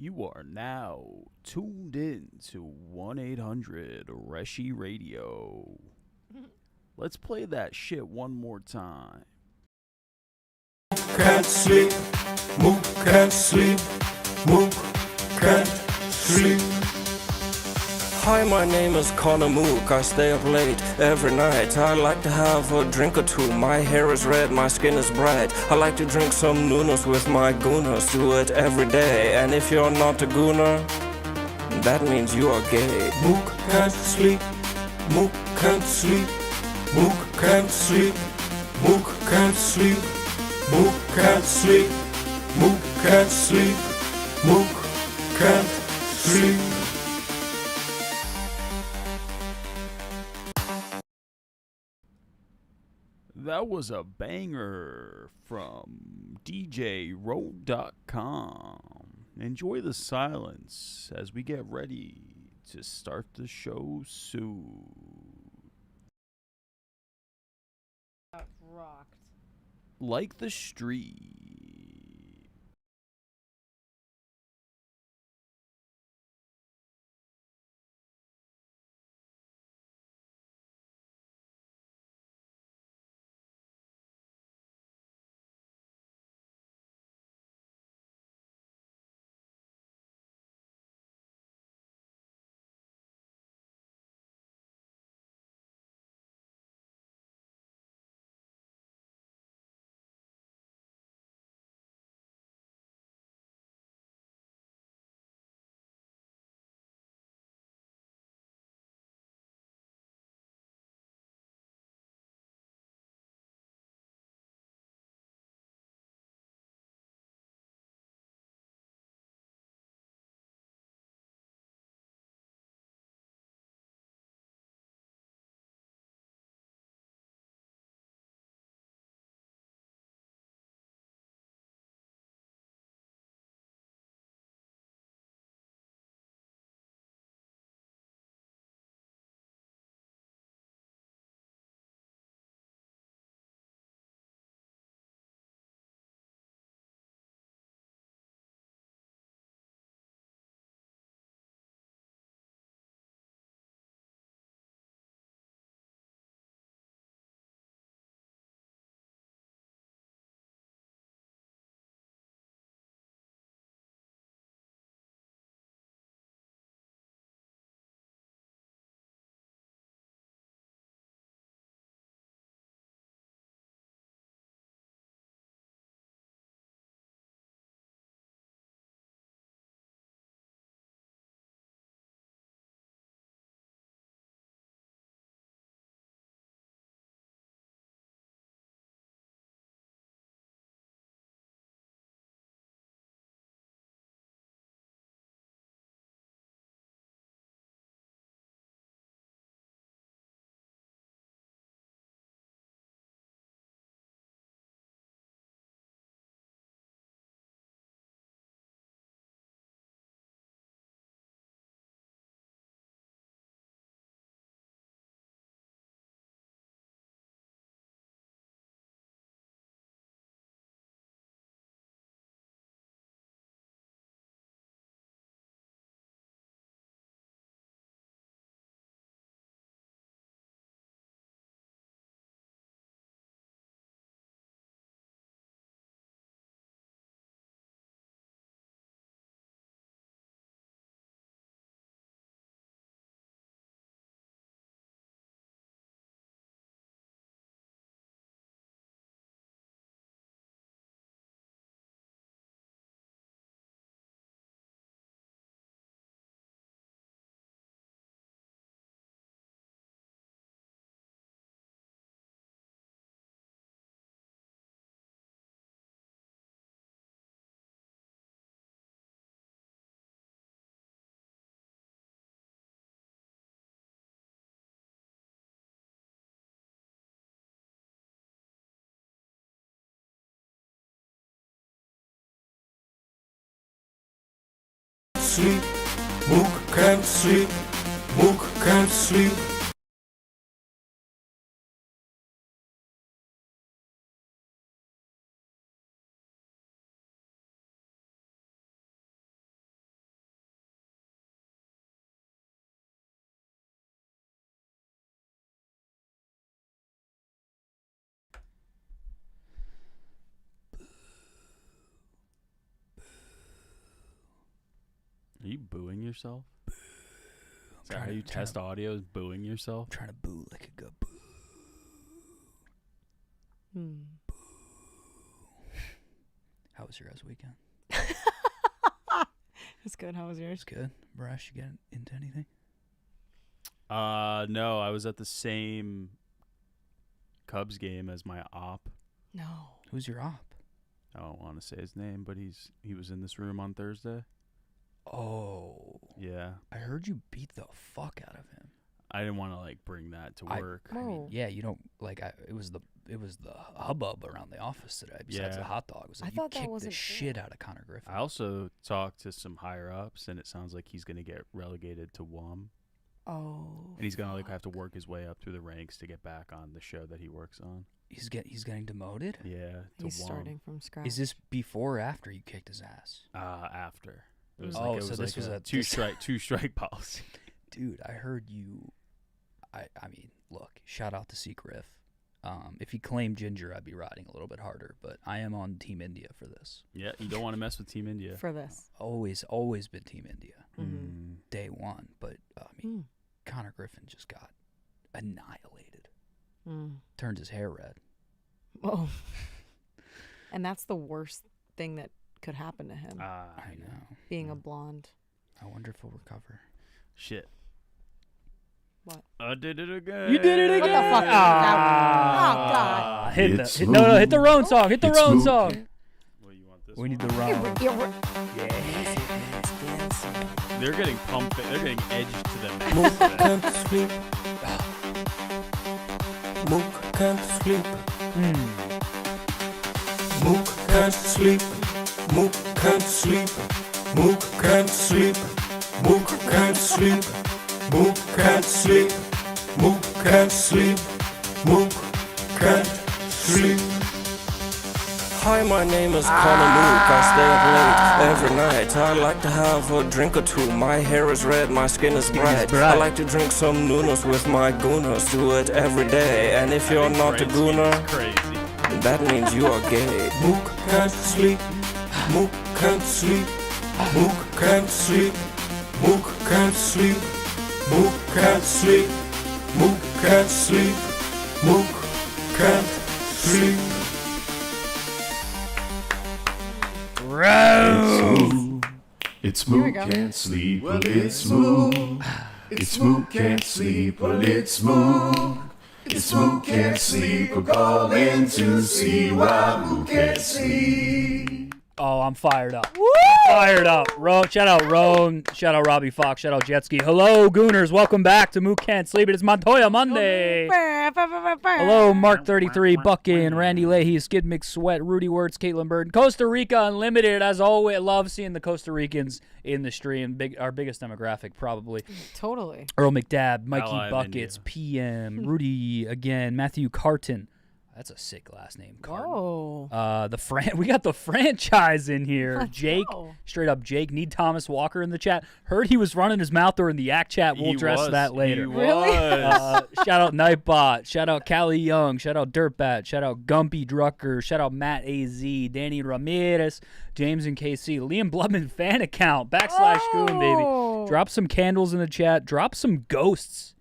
You are now tuned in to 1-800-RESHI Radio. Let's play that shit one more time. Can't sleep, Mook can't sleep, Mook can't sleep. Hi, my name is Connor Mook. I stay up late every night. I like to have a drink or two. My hair is red, my skin is bright. I like to drink some Nunos with my gooners. Do it every day. And if you're not a gooner, that means you are gay. Mook can't sleep, Mook can't sleep, Mook can't sleep, Mook can't sleep, Mook can't sleep, Mook can't sleep, Mook can't sleep. That was a banger from DJRoad.com. Enjoy the silence as we get ready to start the show soon. That rocked. Like the street. Sleep, Mook can't sleep, Mook can't sleep. you booing yourself? Is that how trying you to- test audio? Is booing yourself? I'm trying to boo like a good boo. How was your guys' weekend? It's good. How was yours? It's good. Brash, you get into anything? No, I was at the same Cubs game as my op. No. Who's your op? I don't want to say his name, but he was in this room on Thursday. Oh. Yeah. I heard you beat the fuck out of him. I didn't want to like bring that to work. I mean, Whoa. yeah, you don't like. It was the hubbub around the office today. Besides the Yeah. hot dog, it was like I thought that you kicked the wasn't shit out of Connor Griffin. I also talked to some higher ups, and it sounds like he's going to get relegated to WUM, Oh. and he's going to like have to work his way up through the ranks to get back on the show that he works on. He's getting demoted. Yeah, to He's WUM. starting from scratch. Is this before or after you kicked his ass? After. It was Oh, like, it so was this like was a a- two strike policy. Dude, I heard you. I mean, look. Shout out to C. Griff. If he claimed Ginger, I'd be riding a little bit harder. But I am on Team India for this. Yeah, you don't want to mess with Team India. for this? Always been Team India. Mhm. Day one. But I mean, Connor Griffin just got annihilated. Turned his hair red. Oh. And that's the worst thing that could happen to him, I know. being a blonde. I wonder if he'll recover. Shit. What? I did it again. You did it What again. the fuck? Oh, God. Hit It's the hit the Roan song. Hit the It's Roan Mook. song. Well, you want this We need one? the Roan. They're getting pumped. They're getting edged to the max. Mook today. can't sleep. Mook can't sleep. Mook can't sleep. Mook can't sleep. Mook can't sleep. Mook can't sleep. Mook can't sleep. Mook can't sleep. Mook can't sleep. Hi, my name is Connor Mook. I stay up late every night. I like to have a drink or two. My hair is red, my skin is bright. I like to drink some Nunos with my gooners. Do it every day. And if you're not a Crazy. gooner, It's crazy. that means you are gay. Mook can't sleep. Mook can't sleep. Mook can't sleep. Mook can't sleep. Mook can't sleep. Mook can't sleep. Mook can't sleep. It's Here we Mook go. can't sleep, well it's Mook. It's Mook can't sleep, well it's Mook. It's Mook can't sleep, we're calling to see why Mook can't sleep. Oh, I'm fired up. Fired up. Shout out Roan. Shout out Robbie Fox. Shout out Jetski. Hello, Gooners. Welcome back to Mook Can't Sleep. It is Montoya Monday. Hello, Mark 33, Buckin, Randy Leahy, Skid McSweat, Rudy Wirtz, Caitlin Bird, Costa Rica Unlimited. As always, love seeing the Costa Ricans in the stream. Our biggest demographic, probably. Totally. Earl McDab, Mikey Ally of Buckets, India. PM, Rudy again, Matthew Carton. That's a sick last name, Carton. Whoa. We got the franchise in here. Let's Jake, go. straight up Jake. Need Thomas Walker in the chat. Heard he was running his mouth during the Yak chat. We'll He address was. that later. He Really? was. Shout out Nightbot. Shout out Callie Young. Shout out Dirtbat. Shout out Gumpy Drucker. Shout out Matt AZ. Danny Ramirez. James and KC. Liam Blubman fan account. / Goon, baby. Oh. Drop some candles in the chat. Drop some ghosts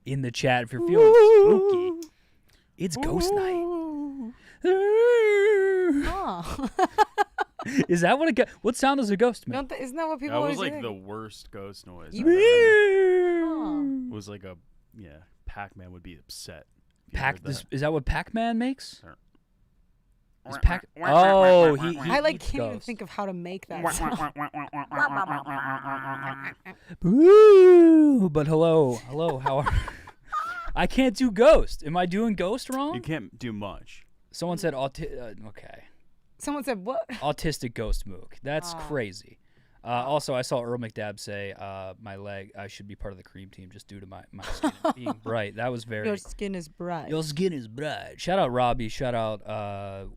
in the chat if you're feeling spooky. It's ghost night. Oh. Is that what sound does a ghost make? Isn't that what people That was always like think? the worst ghost noise. You- I've ever heard. Oh. It was like Pac-Man would be upset. if he heard that. Is that what Pac-Man makes? Or- Is Pac? Oh, he I like eats can't even ghosts. think of how to make that sound. Boo! But hello, how are? I can't do ghost. Am I doing ghost wrong? You can't do much. Someone said okay. Someone said what? Autistic ghost Mook. That's Ah. crazy. Also, I saw Earl McDab say, my leg, I should be part of the cream team just due to my skin being bright. That was very... Your skin is bright. Your skin is bright. Shout out Robbie. Shout out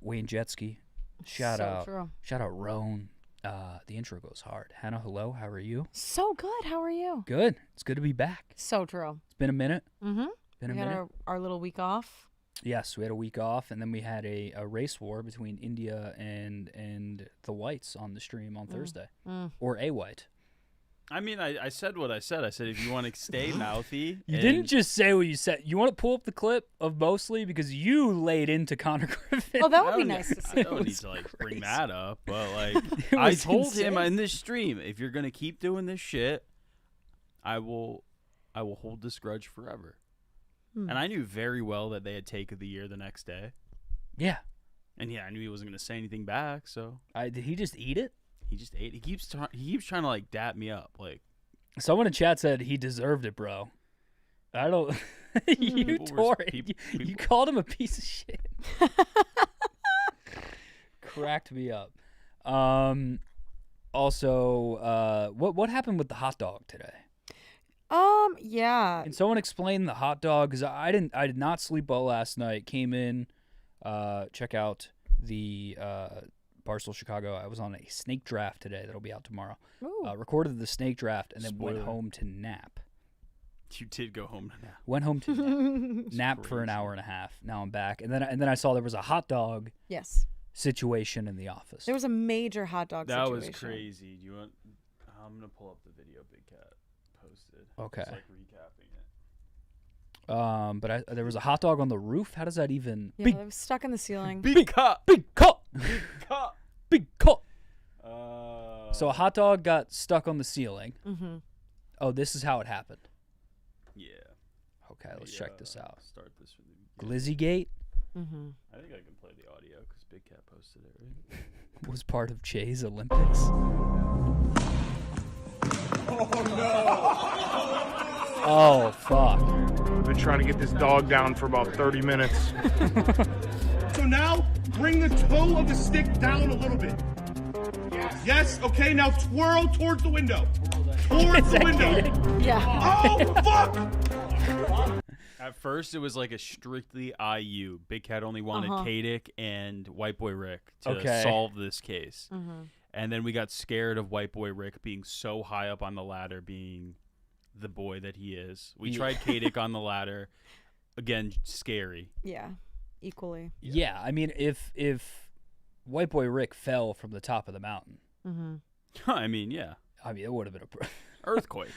Wayne Jetski. Shout So true. Roan. The intro goes hard. Hannah, hello. How are you? So good. How are you? Good. It's good to be back. So true. It's been a minute. Mm-hmm. Been a We had minute. our little week off. Yes, we had a week off, and then we had a race war between India and the whites on the stream on Thursday. Or a white. I mean, I said what I said. I said if you want to stay mouthy. You didn't just say what you said. You want to pull up the clip of Mostly because you laid into Conor Griffin. Oh, that would be nice to see. I don't need to bring that up, but I told him in this stream, if you're gonna keep doing this shit, I will hold this grudge forever. And I knew very well that they had Take of the Year the next day. Yeah. And yeah, I knew he wasn't gonna say anything back. So Did he just eat it? he just ate. He keeps trying to dap me up. Someone in chat said he deserved it, bro. I don't. You tore it. You called him a piece of shit. Cracked me up. Also, what happened with the hot dog today? Yeah. Can someone explain the hot dog? Because I did not sleep well last night. Came in, check out the Barstool Chicago. I was on a snake draft today that'll be out tomorrow. Recorded the snake draft and then went home to nap. You did go home to nap. Went home to nap. Nap for an hour and a half. Now I'm back. And then I saw there was a hot dog situation in the office. There was a major hot dog situation. That was crazy. Do you want? I'm gonna pull up the video Big Cat posted. Okay. It's recapping it. But there was a hot dog on the roof. How does that even? Yeah, it was stuck in the ceiling. Big cut. Big cut. Big cut. Big cut. So a hot dog got stuck on the ceiling. Mm-hmm. Oh, this is how it happened. Yeah. Okay, let's check this out. Start this from the beginning. Glizzygate Mm-hmm. I think I can play the audio because Big Cat posted it, right? was part of Che's Olympics. Oh, fuck. I've been trying to get this dog down for about 30 minutes. So now, bring the toe of the stick down a little bit. Yes? Okay, now twirl towards the window. Towards the window. Yeah. Oh, fuck! At first, it was like a strictly IU. Big Cat only wanted Kadick and White Boy Rick to solve this case. Mm-hmm. And then we got scared of White Boy Rick being so high up on the ladder, being the boy that he is. We tried Kadick on the ladder. Again, scary. Yeah, equally. Yeah, I mean, if White Boy Rick fell from the top of the mountain. Mm-hmm. I mean, yeah. I mean, it would have been a earthquake.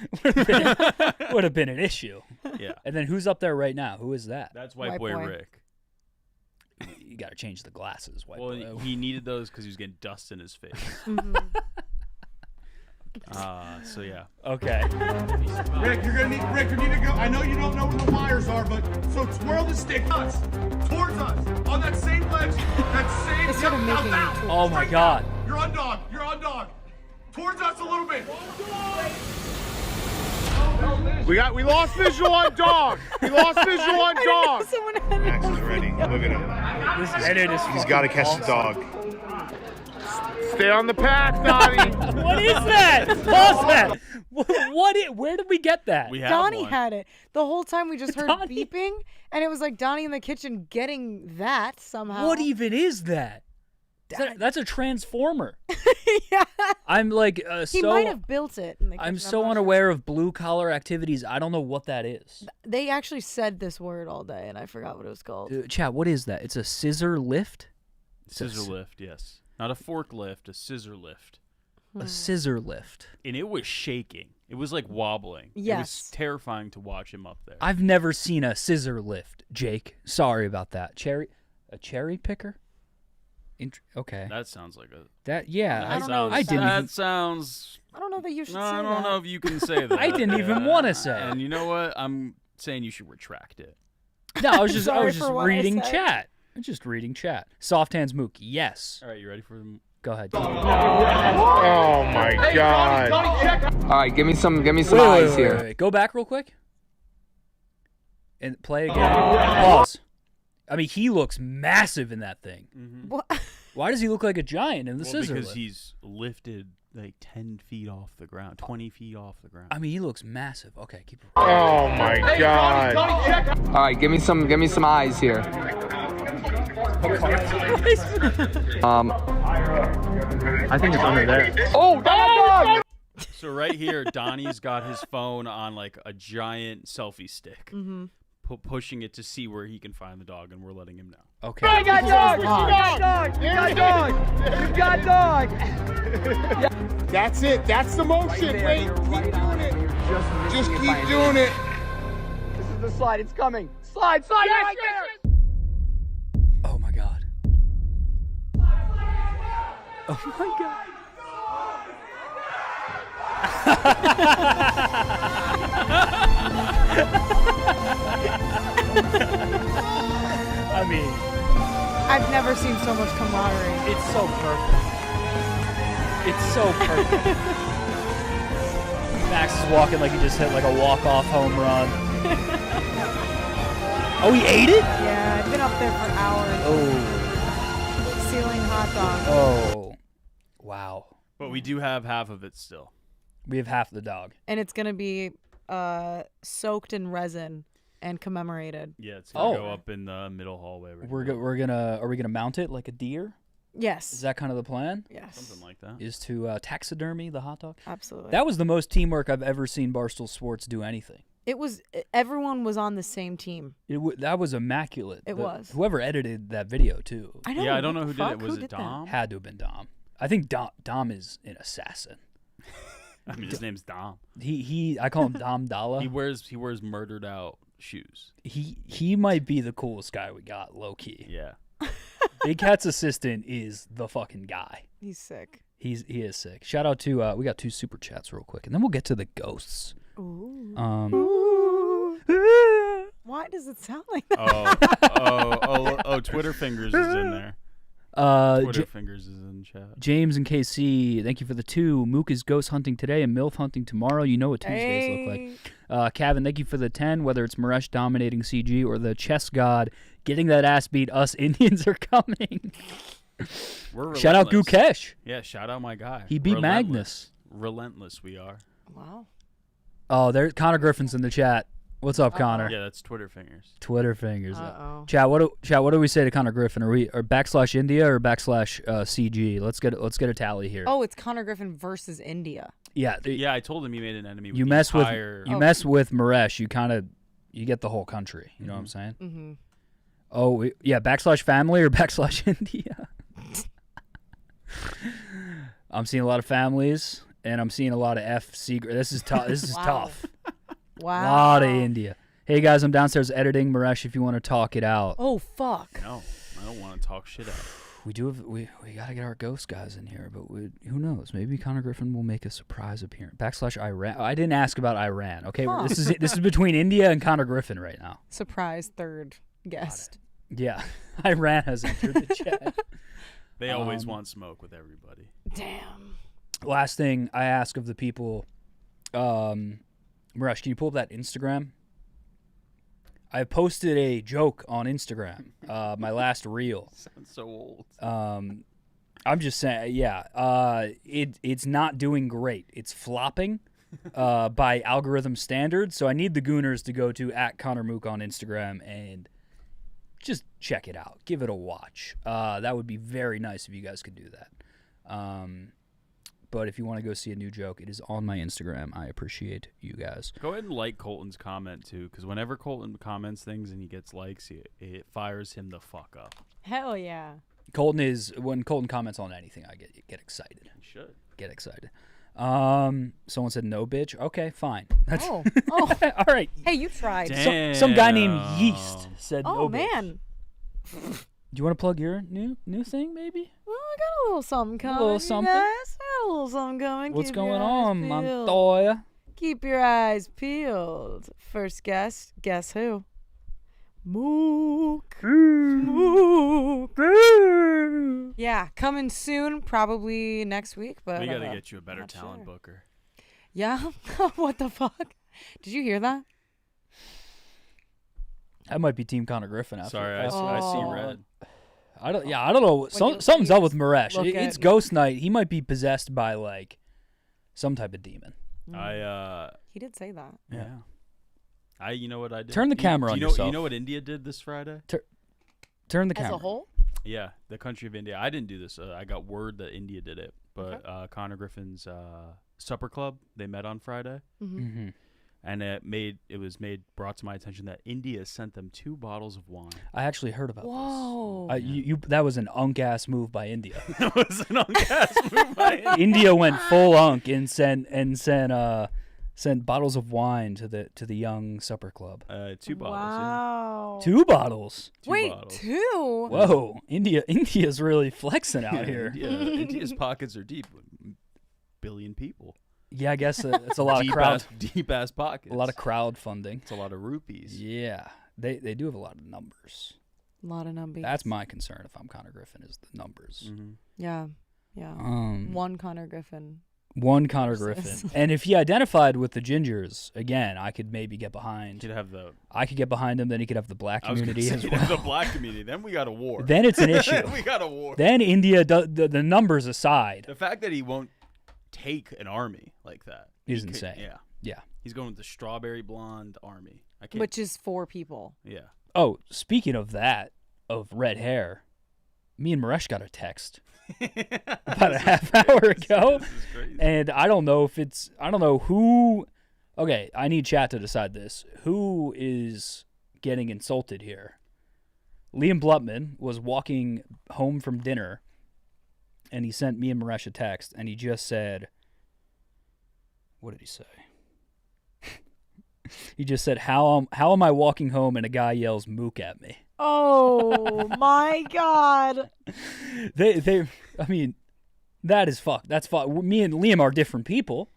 would have been an issue. Yeah. And then who's up there right now? Who is that? That's White Boy Rick. You got to change the glasses, White Boy. Boy. He needed those because he was getting dust in his face. Mm-hmm. So yeah. Okay. Rick, you need to go. I know you don't know where the wires are, but so twirl the stick towards us on that same ledge. That same. Oh my God. You're on dog. You're on dog. Towards us a little bit. We lost visual on dog. We lost visual on dog. Max is ready. Look at him. This edit is He's got to catch the dog. Stay on the path, Donnie. What is that? Pause that. Where did we get that? We have Donnie one. had it. The whole time we just heard Donnie? beeping, and it was like Donnie in the kitchen getting that somehow. What even is that? That's a transformer. Yeah. I'm like He might have built it. In the I'm kitchen. so not unaware of blue collar activities. I don't know what that is. sure. They actually said this word all day, and I forgot what it was called. Chat, what is that? It's a scissor lift? Scissor lift, yes. Not a forklift, a scissor lift. A scissor lift. And it was shaking. It was like wobbling. It was Yes. terrifying to watch him up there. I've never seen a scissor lift, Jake. Sorry about that. A cherry picker? Okay. That sounds like a. I don't know. I didn't. That sounds. I don't know that you should say I don't that. know if you can say that. I didn't even want to say it. And you know what? I'm saying you should retract it. No, I was just Sorry for what I reading said. chat. I'm just reading chat. Soft hands Mook. Yes. All right, you ready for them? Go ahead. Oh my God. All right, give me some Wait, wait. Go back real quick. And play again. Pause. I mean, he looks massive in that thing. Mm-hmm. What? Why does he look like a giant in the scissor because lift? he's lifted like 10 feet off the ground, 20 feet off the ground. I mean, he looks massive. Okay, keep it. Oh my God. All right, give me some eyes here. I think it's under there. Oh, dog! So right here, Donnie's got his phone on like a giant selfie stick. Mm-hmm. pushing it to see where he can find the dog, and we're letting him know. Okay. You got dog! You got dog! You got dog! You got dog! That's it. That's the motion. Wait, keep doing it. Just keep doing it. This is the slide. It's coming. Slide, slide, right there! Oh my god. Oh my god. I mean, I've never seen so much camaraderie. it's so perfect. It's so perfect. Max is walking like he just hit like a walk-off home run. Oh, he ate it? Yeah, I've been up there for hours. Oh. Sealing hot dogs. Oh. Wow. But we do have half of it still. We have half the dog. And it's going to be soaked in resin and commemorated. Yeah, it's gonna go up in the middle hallway. Are we gonna mount it like a deer? Yes. Is that kind of the plan? Yes. Something like that. Is to taxidermy the hot dog? Absolutely. That was the most teamwork I've ever seen Barstool Sports do anything. It was, everyone was on the same team. That was immaculate. It was. Whoever edited that video too. I know. Yeah, I don't know what who the did fuck? it. Was Who it did that? Dom? Had to have been Dom. I think Dom is an assassin. I mean, his name's Dom. I call him Dom Dalla. He wears murdered out shoes. He might be the coolest guy we got, low key. Yeah. Big Cat's assistant is the fucking guy. He's sick. He is sick. Shout out to we got 2 super chats real quick, and then we'll get to the ghosts. Ooh. Um. Why does it sound like that? Oh, Twitter fingers is in there. Twitter fingers is in chat. James and KC, thank you for the 2. Mook is ghost hunting today and MILF hunting tomorrow. You know what Tuesdays look like. Kevin, thank you for the 10. Whether it's Maresh dominating CG or the chess god getting that ass beat, us Indians are coming. We're Shout out Gukesh. Yeah, shout out my guy. He beat Magnus. Relentless we are. Wow. Oh, there's Connor Griffin's in the chat. What's up, Connor? Yeah, that's Twitter fingers. Twitter fingers. Uh-oh. Chat, what do we say to Connor Griffin? Are we /India or /CG? Let's get a tally here. Oh, it's Connor Griffin versus India. Yeah. Yeah, I told him he made an enemy with You the mess with entire... mess with Maresh, you get the whole country. You know what I'm saying? Mm-hmm. Oh, yeah, /family or /India? I'm seeing a lot of families, and I'm seeing a lot of FC. This is tough. This is Wow. tough. Wow. A lot of India. Hey, guys, I'm downstairs editing. Maresh, if you want to talk it out. Oh, fuck. No, I don't want to talk shit out. We got to get our ghost guys in here, but who knows? Maybe Connor Griffin will make a surprise appearance. /Iran. I didn't ask about Iran. Okay, Huh. this is between India and Connor Griffin right now. Surprise third guest. Yeah, Iran has entered the chat. They always want smoke with everybody. Damn. Last thing I ask of the people, Maresh, can you pull up that Instagram? I posted a joke on Instagram, my last reel. Sounds so old. I'm just saying, yeah, it's not doing great. It's flopping by algorithm standards, so I need the Gooners to go to @ConnorMook on Instagram and just check it out. Give it a watch. That would be very nice if you guys could do that. But if you want to go see a new joke, it is on my Instagram. I appreciate you guys. Go ahead and like Colton's comment, too, because whenever Colton comments things and he gets likes, it fires him the fuck up. Hell yeah. When Colton comments on anything, I get excited. You should. Get excited. Someone said no, bitch. Okay, fine. That's Oh. all right. Hey, you tried. Damn. Some guy named Yeast said Oh, no, bitch. man. Do you want to plug your new thing, maybe? Well, I got a little something coming. little you something? guys. I got a little something coming. What's Keep your going eyes on, peeled. Montoya? Keep your eyes peeled. First guest, guess who? Mook. Mook. Yeah, coming soon, probably next week. But We got to get you a better not talent sure. booker. Yeah? What the fuck? Did you hear that? That might be Team Connor Griffin. After Sorry, I Oh. see red. I don't know. you Something's up with Maresh. look It's at- Ghost Night. He might be possessed by like some type of demon. He did say that. Yeah. You know what I did? Turn the camera on you know, yourself. You know what India did this Friday? Turn the As camera. a whole? Yeah, the country of India. I didn't do this. I got word that India did it. But Connor Griffin's supper club, they met on Friday. Mm-hmm. and brought to my attention that India sent them 2 bottles of wine. I actually heard about Whoa. this. That was an unk-ass move by India. That was an unk-ass move by India. India went full unk and sent bottles of wine to the young supper club. 2 bottles. Wow. 2 bottles. Wait, bottles. 2? Whoa, India's really flexing out here. India's pockets are deep. Billion people. Yeah, I guess it's a lot of crowd. Deep ass pockets. A lot of crowdfunding. It's a lot of rupees. Yeah, they do have a lot of numbers. A lot of numbers. That's my concern if I'm Connor Griffin is the numbers. Mm-hmm. Yeah. One Connor Griffin. One Connor Griffin. And if he identified with the Gingers, again, I could maybe get behind. I could get behind him, then he could have the black community as well. The black community. Then we got a war. Then it's an issue. We got a war. Then India, the numbers aside. The fact that he won't take an army like that is insane. Yeah. He's going with the strawberry blonde army. Which is 4 people. Yeah. Oh, speaking of that, of red hair, me and Maresh got a text about a half hour ago. This is crazy. And I don't know who. Okay, I need chat to decide this. Who is getting insulted here? Liam Blutman was walking home from dinner, and he sent me and Maresh a text, and he just said, what did he say? He just said, how am I walking home and a guy yells Mook at me? Oh my God. I mean, that is fucked. That's fucked. Me and Liam are different people.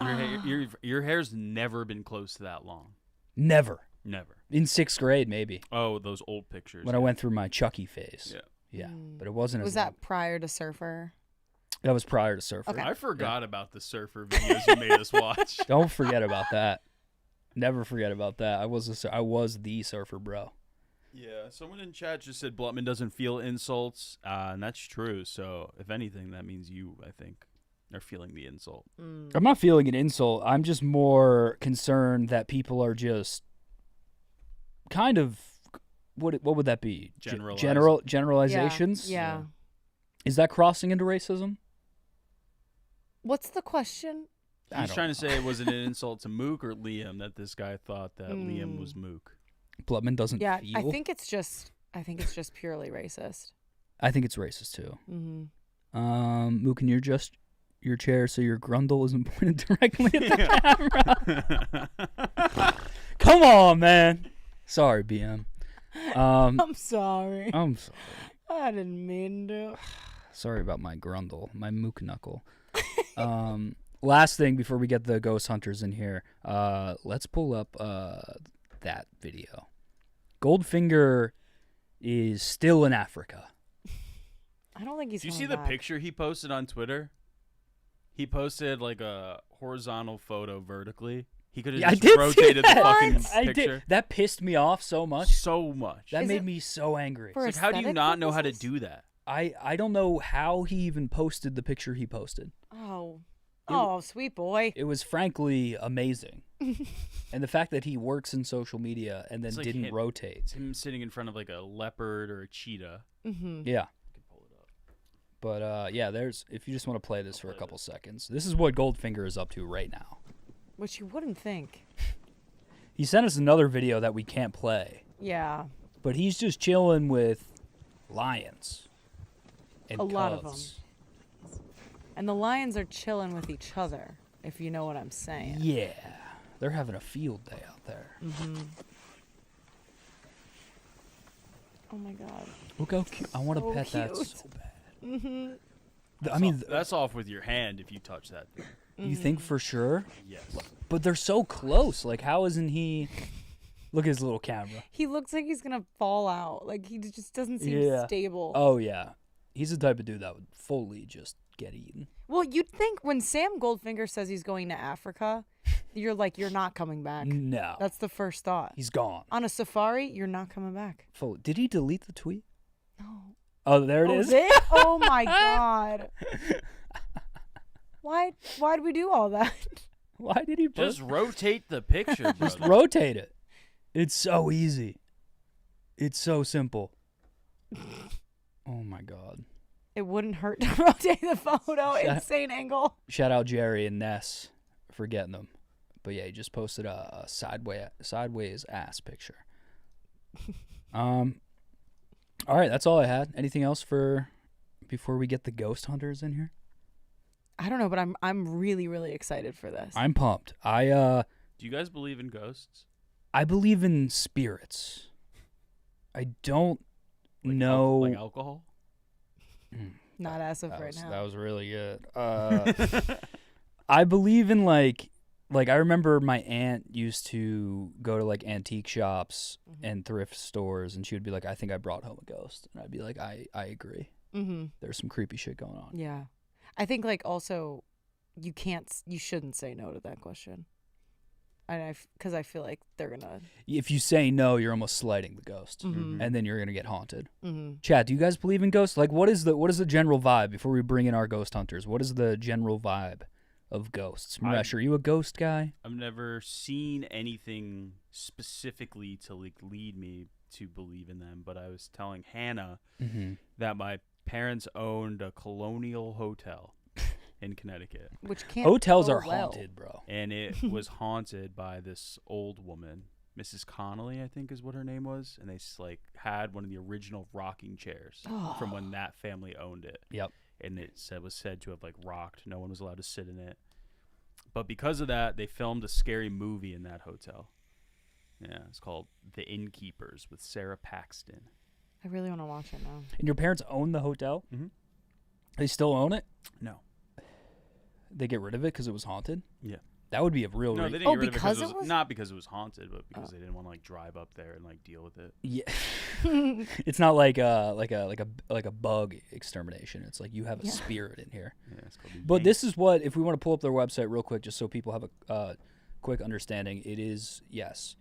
Your hair's never been close to that long. Never. In 6th grade, maybe. Oh, those old pictures. When I went through my Chucky phase. Yeah. But it wasn't Was as long. that prior to Surfer? That was prior to Surfer. Okay. I forgot about the Surfer videos you made us watch. Don't forget about that. Never forget about that. I was the Surfer bro. Yeah, someone in chat just said Blutman doesn't feel insults, and that's true. So, if anything, that means you, I think, are feeling the insult. I'm not feeling an insult. I'm just more concerned that people are just kind of what would that be? Generalizations? Yeah. Is that crossing into racism? What's the question? He's trying to say, was it an insult to Mook or Liam that this guy thought that Liam was Mook? Blutman doesn't feel. I think it's just purely racist. I think it's racist too. Mm-hmm. Mook, can you adjust your chair so your grundle isn't pointed directly at the camera? Come on, man. Sorry, BM. I'm sorry. I'm sorry. I didn't mean to. Sorry about my grundle, my Mook knuckle. Last thing before we get the ghost hunters in here, let's pull up that video. Goldfinger is still in Africa. I don't think he's. Did you see the picture he posted on Twitter? He posted like a horizontal photo vertically. He could have just rotated the fucking picture. That pissed me off so much. That made me so angry. It's like, how do you not know how to do that? I don't know how he even posted the picture he posted. Oh, sweet boy. It was frankly amazing. And the fact that he works in social media and then like didn't rotate. It's him sitting in front of like a leopard or a cheetah. Mm-hmm. Yeah. I can pull it up. But if you just want to play this for a couple seconds. This is what Goldfinger is up to right now. Which you wouldn't think. He sent us another video that we can't play. Yeah. But he's just chilling with lions. And a lot of cubs. them. And the lions are chilling with each other, if you know what I'm saying. Yeah. They're having a field day out there. Mm-hmm. Oh my God. Look how cute. I want to pet cute. that so bad. Mm-hmm. That's off with your hand if you touch that thing. You think for sure? Yes. But they're so close. Like, how isn't he? Look at his little camera. He looks like he's going to fall out. Like, he just doesn't seem stable. Oh, yeah. He's the type of dude that would fully just get eaten. Well, you'd think when Sam Goldfinger says he's going to Africa, you're like, you're not coming back. No. That's the first thought. He's gone. On a safari, you're not coming back. Fully. Did he delete the tweet? No. Oh, there it is. Oh, my God. Why'd we do all that? Why did he just rotate the picture, bro? Just rotate it. It's so easy. It's so simple. Oh my God. It wouldn't hurt to rotate the photo. Insane angle. Shout out Jerry and Ness for getting them. But yeah, he just posted a sideways ass picture. All right, that's all I had. Anything else before we get the ghost hunters in here? I don't know, but I'm really, really excited for this. I'm pumped. Do you guys believe in ghosts? I believe in spirits. I don't know. Like alcohol? Not as of right now. That was really good. I believe in like I remember my aunt used to go to like antique shops and thrift stores, and she would be like, "I think I brought home a ghost," and I'd be like, "I agree. There's some creepy shit going on." Yeah, I think like also you shouldn't say no to that question. Because I feel like they're gonna. If you say no, you're almost slighting the ghost, and then you're gonna get haunted. Chad, do you guys believe in ghosts? Like, what is the general vibe before we bring in our ghost hunters? What is the general vibe of ghosts? Maresh, are you a ghost guy? I've never seen anything specifically to like lead me to believe in them, but I was telling Hannah that my parents owned a colonial hotel in Connecticut. Which can't Hotels go are well. haunted, bro. And it was haunted by this old woman, Mrs. Connolly, I think is what her name was, and they like had one of the original rocking chairs from when that family owned it. Yep. And it was said to have like rocked. No one was allowed to sit in it. But because of that, they filmed a scary movie in that hotel. Yeah, it's called The Innkeepers with Sarah Paxton. I really want to watch it now. And your parents own the hotel? They still own it? No. They get rid of it because it was haunted? Yeah. That would be a real. No, they didn't get rid of it because it was not because it was haunted, but because they didn't want to like drive up there and like deal with it. Yeah. It's not like a bug extermination. It's like you have a spirit in here. Yeah, it's called But this is what, if we want to pull up their website real quick, just so people have a quick understanding, it is, yes.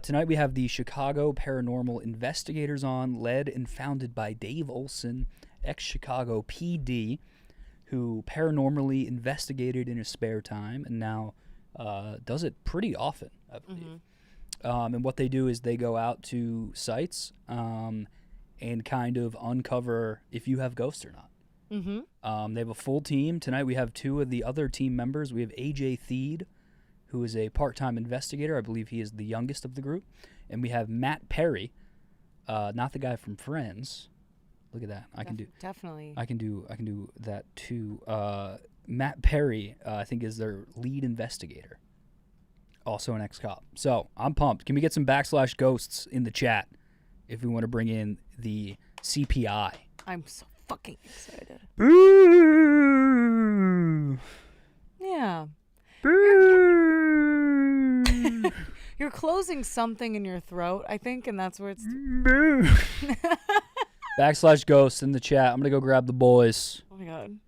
Tonight we have the Chicago Paranormal Investigators on, led and founded by Dave Olson, ex-Chicago PD, who paranormally investigated in his spare time and now does it pretty often, I believe. And what they do is they go out to sites and kind of uncover if you have ghosts or not. They have a full team. Tonight we have two of the other team members. We have AJ Theed, who is a part-time investigator. I believe he is the youngest of the group. And we have Matt Perry, not the guy from Friends. Look at that. I can do that too. Matt Perry, I think, is their lead investigator. Also an ex-cop. So I'm pumped. Can we get some /ghosts in the chat if we want to bring in the CPI? I'm so fucking excited. Boo! Yeah. Boo! You're closing something in your throat, I think, and that's where it's. Boo! /ghosts in the chat. I'm gonna go grab the boys. Oh my god.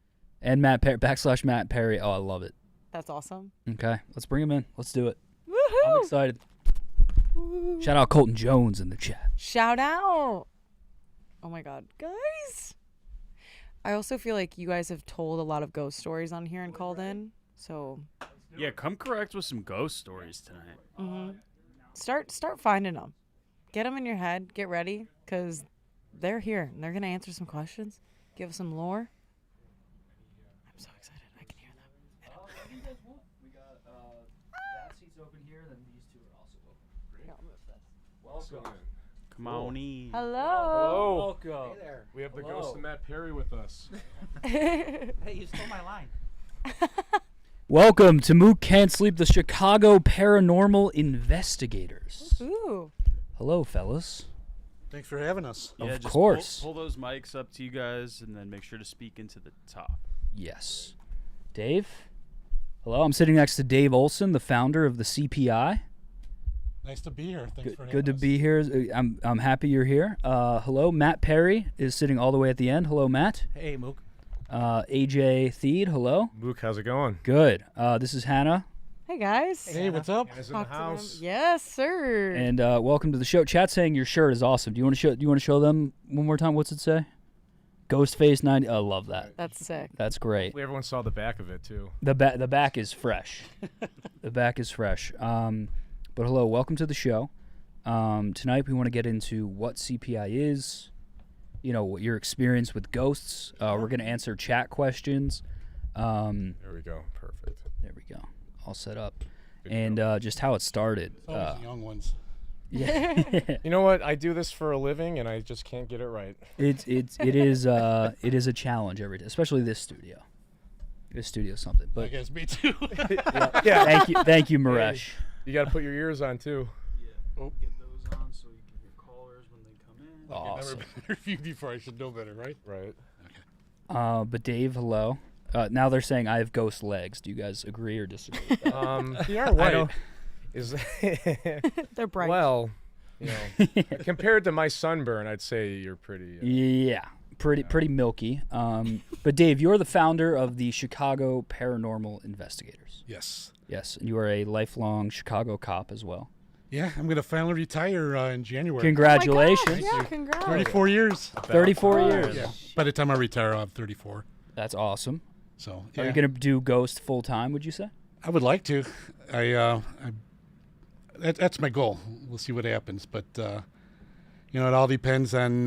And Matt Perry, /Matt Perry. Oh, I love it. That's awesome. Okay, let's bring him in. Let's do it. Woohoo! I'm excited. Woo. Shout out Colton Jones in the chat. Shout out. Oh my god, guys. I also feel like you guys have told a lot of ghost stories on here and called in. So. Yeah, come correct with some ghost stories tonight. Start finding them. Get them in your head. Get ready, because they're here and they're gonna answer some questions. Give us some lore. I'm so excited. I can hear them. We got that seat's open here, then these two are also open. Welcome. Come on in. Hello. Welcome. Hey there. We have the ghost of Matt Perry with us. Hey, you stole my line. Welcome to Mook Can't Sleep, the Chicago Paranormal Investigators. Ooh. Hello, fellas. Thanks for having us. Yeah, of just course. Pull those mics up to you guys and then make sure to speak into the top. Yes. Dave? Hello, I'm sitting next to Dave Olson, the founder of the CPI. Nice to be here. Thanks for having us. Good to be here. I'm happy you're here. Hello, Matt Perry is sitting all the way at the end. Hello, Matt. Hey, Mook. AJ Theed, hello. Mook, how's it going? Good. This is Hannah. Hey guys. Hey, what's up? Hannah's in the house. Yes, sir. And welcome to the show. Chat saying your shirt is awesome. Do you want to show them one more time? What's it say? Ghostface 90. I love that. That's sick. That's great. Everyone saw the back of it too. The back is fresh. The back is fresh. But hello, welcome to the show. Tonight we want to get into what CPI is. You know, what your experience with ghosts. We're going to answer chat questions. There we go. Perfect. There we go. All set up. and just how it started. Always the young ones. Yeah. You know what? I do this for a living, and I just can't get it right. It is a challenge every day, especially this studio. This studio's something. But I guess me too. Yeah. Thank you, Maresh. You got to put your ears on too. Yeah. Get those on so you can hear callers when they come in. I've never been interviewed before. I should know better, right? Right. Okay. But Dave, hello. Now they're saying I have ghost legs. Do you guys agree or disagree with that? You are right. They're bright. Well, you know, compared to my sunburn, I'd say you're pretty. Yeah, pretty milky. But Dave, you're the founder of the Chicago Paranormal Investigators. Yes. Yes, and you are a lifelong Chicago cop as well. Yeah, I'm going to finally retire in January. Congratulations. Oh my gosh, yeah, congrats. 34 years. 34 years. Yeah. By the time I retire, I'll have 34. That's awesome. So, Are you going to do Ghost full time, would you say? I would like to. That's my goal. We'll see what happens. But, you know, it all depends on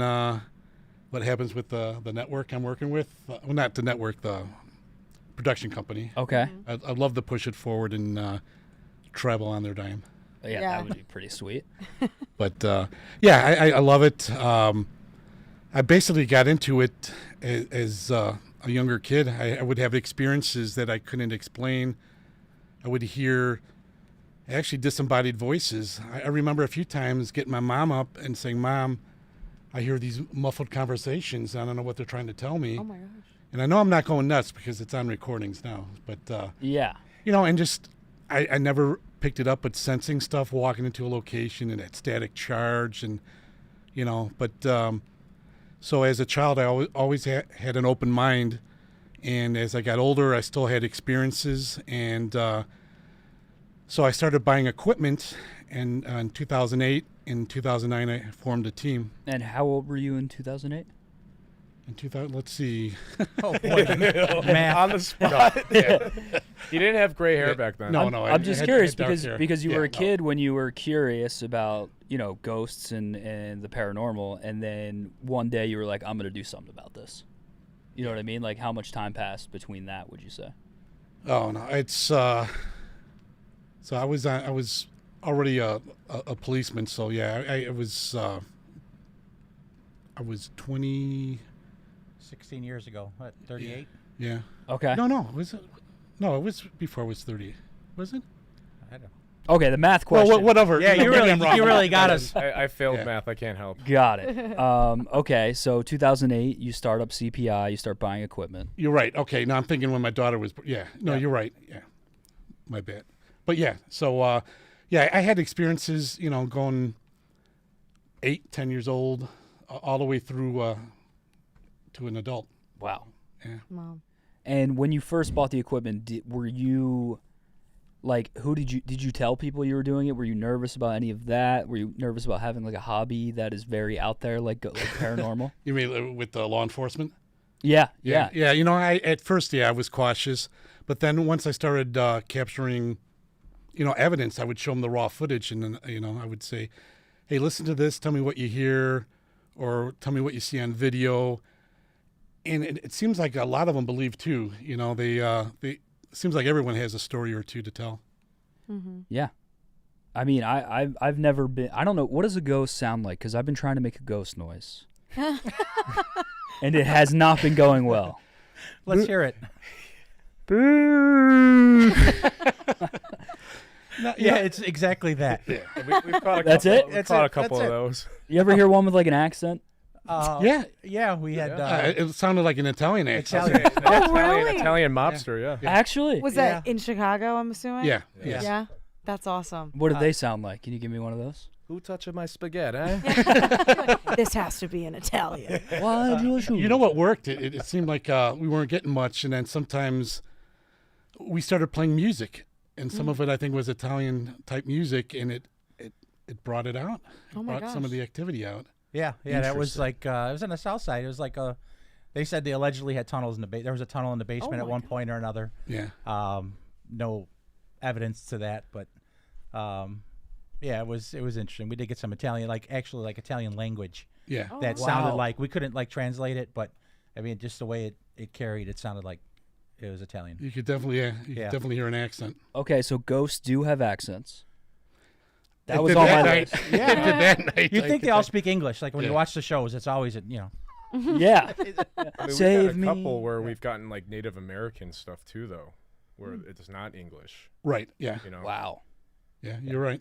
what happens with the network I'm working with. Well, not the network, the production company. Okay. I'd love to push it forward and travel on their dime. Yeah, that would be pretty sweet. But, yeah, I love it. I basically got into it as a younger kid. I would have experiences that I couldn't explain. I would hear actually disembodied voices. I remember a few times getting my mom up and saying, "Mom, I hear these muffled conversations. I don't know what they're trying to tell me." Oh my gosh. And I know I'm not going nuts because it's on recordings now. But, Yeah. you know, and just I never picked it up, but sensing stuff, walking into a location and that static charge and, you know, but so as a child, I always had an open mind. And as I got older, I still had experiences. And so I started buying equipment. And in 2008, in 2009, I formed a team. And how old were you in 2008? In 2000, let's see. Oh, boy. Man. On the spot. Yeah. You didn't have gray hair back then. No, I'm just curious dark hair. because you were a kid when you were curious about, you know, ghosts and the paranormal, and then one day you were like, I'm going to do something about this. You know what I mean? Like, how much time passed between that, would you say? Oh, no. It's so I was already a policeman, so yeah, I was 20. 16 years ago. What, 38? Yeah. Okay. No, was it? No, it was before I was 30. Was it? I don't. Okay, the math question. Well, whatever. Yeah, you really got us. I failed math. I can't help. Got it. Okay, so 2008, you start up CPI, you start buying equipment. You're right. Okay, now I'm thinking when my daughter was. Yeah. No, you're right. Yeah. My bad. But yeah, so yeah, I had experiences, you know, going 8, 10 years old, all the way through to an adult. Wow. Yeah. Mom. And when you first bought the equipment, were you like, did you tell people you were doing it? Were you nervous about any of that? Were you nervous about having like a hobby that is very out there, like paranormal? You mean with the law enforcement? Yeah. You know, at first, I was cautious, but then once I started capturing, you know, evidence, I would show them the raw footage, and then, you know, I would say, "Hey, listen to this. Tell me what you hear, or tell me what you see on video." And it seems like a lot of them believe too. You know, it seems like everyone has a story or two to tell. Mm-hmm. Yeah. I mean, I've never been. I don't know, what does a ghost sound like? Because I've been trying to make a ghost noise, and it has not been going well. Let's hear it. Boo! Yeah, it's exactly that. Yeah. We've caught a That's couple, it? We've That's caught it. a couple That's of it. those. You ever hear one with like an accent? Yeah, we had it sounded like an Italian accent. really? Italian mobster, yeah. Actually, Was that in Chicago, I'm assuming? Yeah, yes. Yeah. That's awesome. what did they sound like? Can you give me one of those? Who touched my spaghetti, eh? This has to be in Italian. You know what worked? It seemed like we weren't getting much, and then sometimes we started playing music, and some of it I think was Italian type music, and it brought it out. It brought some of the activity out. Yeah, that was like it was on the south side. It was like they said they allegedly had tunnels in the there was a tunnel in the basement at one point or another. Yeah. No evidence to that, but yeah, it was interesting. We did get some Italian, actually Italian language. Yeah. That sounded like we couldn't translate it, but I mean just the way it carried, it sounded like it was Italian. You could definitely, you could definitely hear an accent. Okay, so ghosts do have accents. That It was did on that my night. list. Yeah, it did that night. You I think they could all say- speak English? Like when you watch the shows, it's always Yeah. I mean, Save we've got a me. couple where we've gotten like Native American stuff too, though, where it's not English. Right. Yeah. You know. Wow. Yeah. You're right.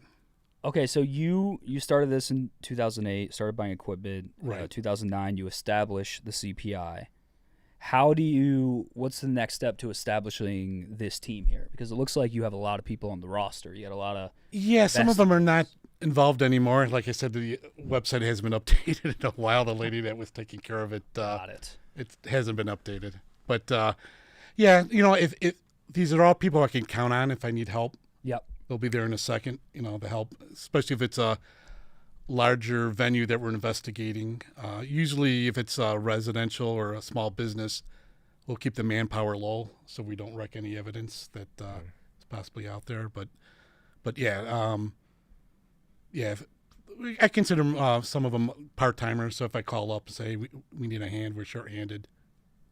Okay, so you started this in 2008, started buying equipment. Right. 2009, you established the CPI. What's the next step to establishing this team here? Because it looks like you have a lot of people on the roster. You got a lot of... Yeah, some of them are not involved anymore. Like I said, the website hasn't been updated in a while. The lady that was taking care of it, Got it. it hasn't been updated. But yeah, you know, if these are all people I can count on if I need help. Yep. They'll be there in a second. You know, the help, especially if it's a larger venue that we're investigating. Usually, if it's a residential or a small business, we'll keep the manpower low so we don't wreck any evidence that is possibly out there. But yeah, yeah. I consider some of them part timers. So if I call up and say we need a hand, we're shorthanded,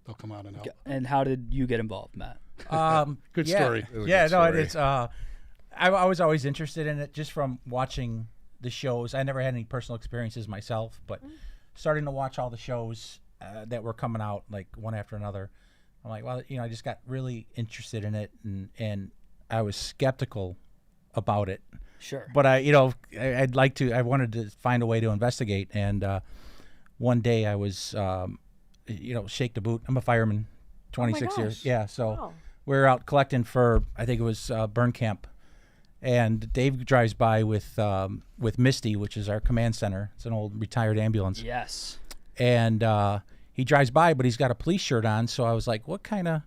they'll come out and help. And how did you get involved, Matt? Good yeah. story. Yeah, no, it's. I was always interested in it just from watching the shows. I never had any personal experiences myself, but starting to watch all the shows that were coming out like one after another, I'm like, well, you know, I just got really interested in it, and I was skeptical about it. Sure. But I wanted to find a way to investigate, and one day I was, shake the boot. I'm a fireman, 26 years. gosh. Yeah, so Wow. we were out collecting for, I think it was burn camp. And Dave drives by with Misty, which is our command center. It's an old retired ambulance. Yes. And he drives by, but he's got a police shirt on. So I was like, "What kind of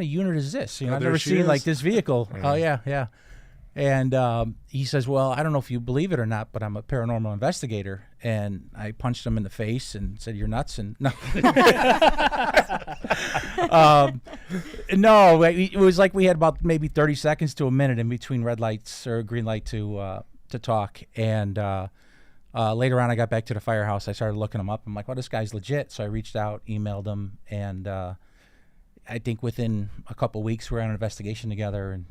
unit is this? You know, Oh, I've there never she seen is. like this vehicle." Oh yeah. And he says, "Well, I don't know if you believe it or not, but I'm a paranormal investigator." And I punched him in the face and said, "You're nuts!" And no, no, it was like we had about maybe 30 seconds to a minute in between red lights or green light to talk. And later on, I got back to the firehouse. I started looking him up. I'm like, "Well, this guy's legit." So I reached out, emailed him, and I think within a couple weeks we're on an investigation together, and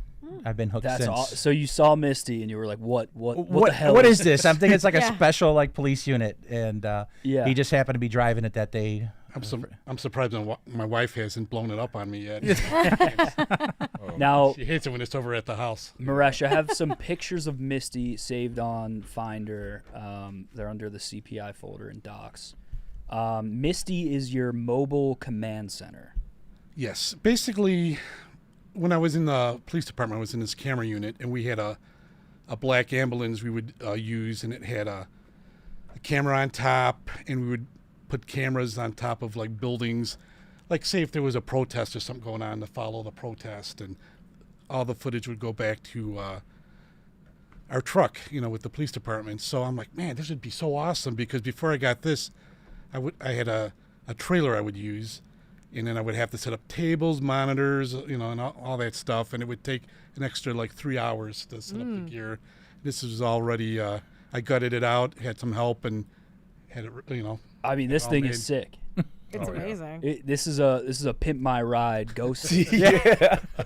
I've been hooked That's since. all. So you saw Misty and you were like, what the hell What is this? I'm thinking it's like Yeah. a special like police unit, and Yeah. he just happened to be driving it that day. I'm surprised my wife hasn't blown it up on me yet. Now, She hates it when it's over at the house. Maresh, I have some pictures of Misty saved on Finder. They're under the CPI folder in Docs. Misty is your mobile command center. Yes. Basically, when I was in the police department, I was in this camera unit, and we had a black ambulance we would use, and it had a camera on top, and we would put cameras on top of like buildings. Like say if there was a protest or something going on, to follow the protest, and all the footage would go back to our truck, with the police department. So I'm like, man, this would be so awesome, because before I got this, I had a trailer I would use, and then I would have to set up tables, monitors, and all that stuff, and it would take an extra like 3 hours to set up the gear. This was already I gutted it out, had some help, and had it, I mean, this all thing made. is sick. It's Oh, yeah. amazing. This is a pimp my ride ghost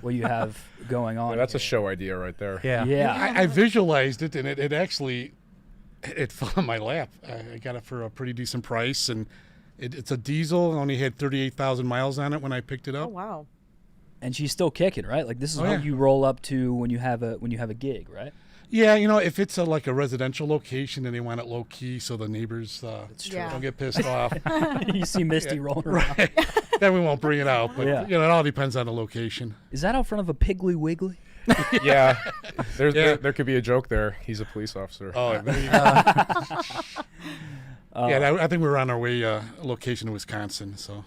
what you have going on. Yeah, that's a here. show idea right there. Yeah. Yeah. I visualized it, and it actually it fell in my lap. I got it for a pretty decent price, and it's a diesel. It only had 38,000 miles on it when I picked it Oh up. wow. And she's still kicking, right? Like this is Oh, what yeah. you roll up to when you have a gig, right? Yeah, if it's like a residential location and they want it low key, so the neighbors true. Yeah. don't get pissed off, You see Misty rolling around. right? Then we won't bring it out. But Yeah. it all depends on the location. Is that out front of a Piggly Wiggly? Yeah. Yeah. There could be a joke there. He's a police officer. Oh, there you go. Yeah, I think we were on our way location in Wisconsin, so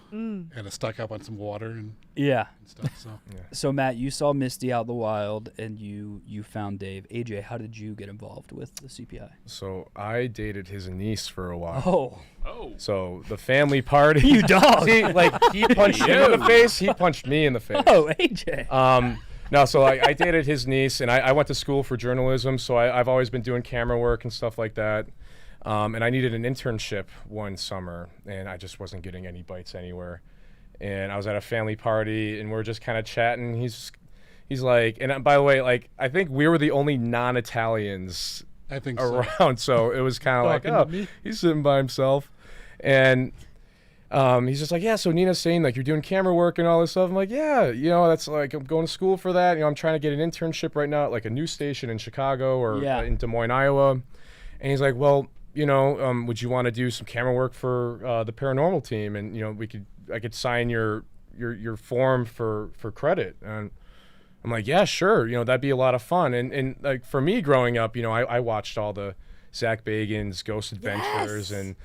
had to stock up on some water and Yeah. stuff. So So Matt, you saw Misty out in the wild, and you found Dave. AJ, how did you get involved with the CPI? So I dated his niece for a while. Oh, So the family party. you dog. See, like he punched him in the face, he punched me in the face. Oh, AJ. No, so I dated his niece, and I went to school for journalism, so I've always been doing camera work and stuff like that. And I needed an internship one summer, and I just wasn't getting any bites anywhere. and I was at a family party, and we're just kind of chatting. He's like, and by the way, like I think we were the only non-Italians I think around, so it was kind of like, oh, he's sitting by himself, and he's just like, yeah, so Nina's saying like you're doing camera work and all this stuff. I'm like, yeah, you know, that's like I'm going to school for that. You know, I'm trying to get an internship right now at like a news station in Chicago or in Des Moines, Iowa. And he's like, well, you know, would you want to do some camera work for the paranormal team? And you know, I could sign your form for credit. And I'm like, yeah, sure. You know, that'd be a lot of fun. And like for me growing up, you know, I watched all the Zach Bagans, Ghost Adventures, and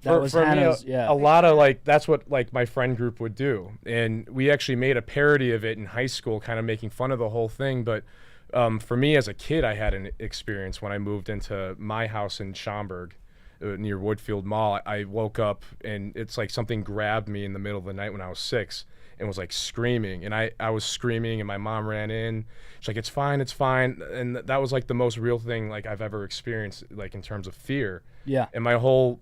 for me, a lot of like that's what like my friend group would do. And we actually made a parody of it in high school, kind of making fun of the whole thing. But for me as a kid, I had an experience when I moved into my house in Schaumburg near Woodfield Mall. I woke up and it's like something grabbed me in the middle of the night when I was 6 and was like screaming, and I was screaming, and my mom ran in. She's like, it's fine, and that was like the most real thing like I've ever experienced, like in terms of fear. Yeah. And my whole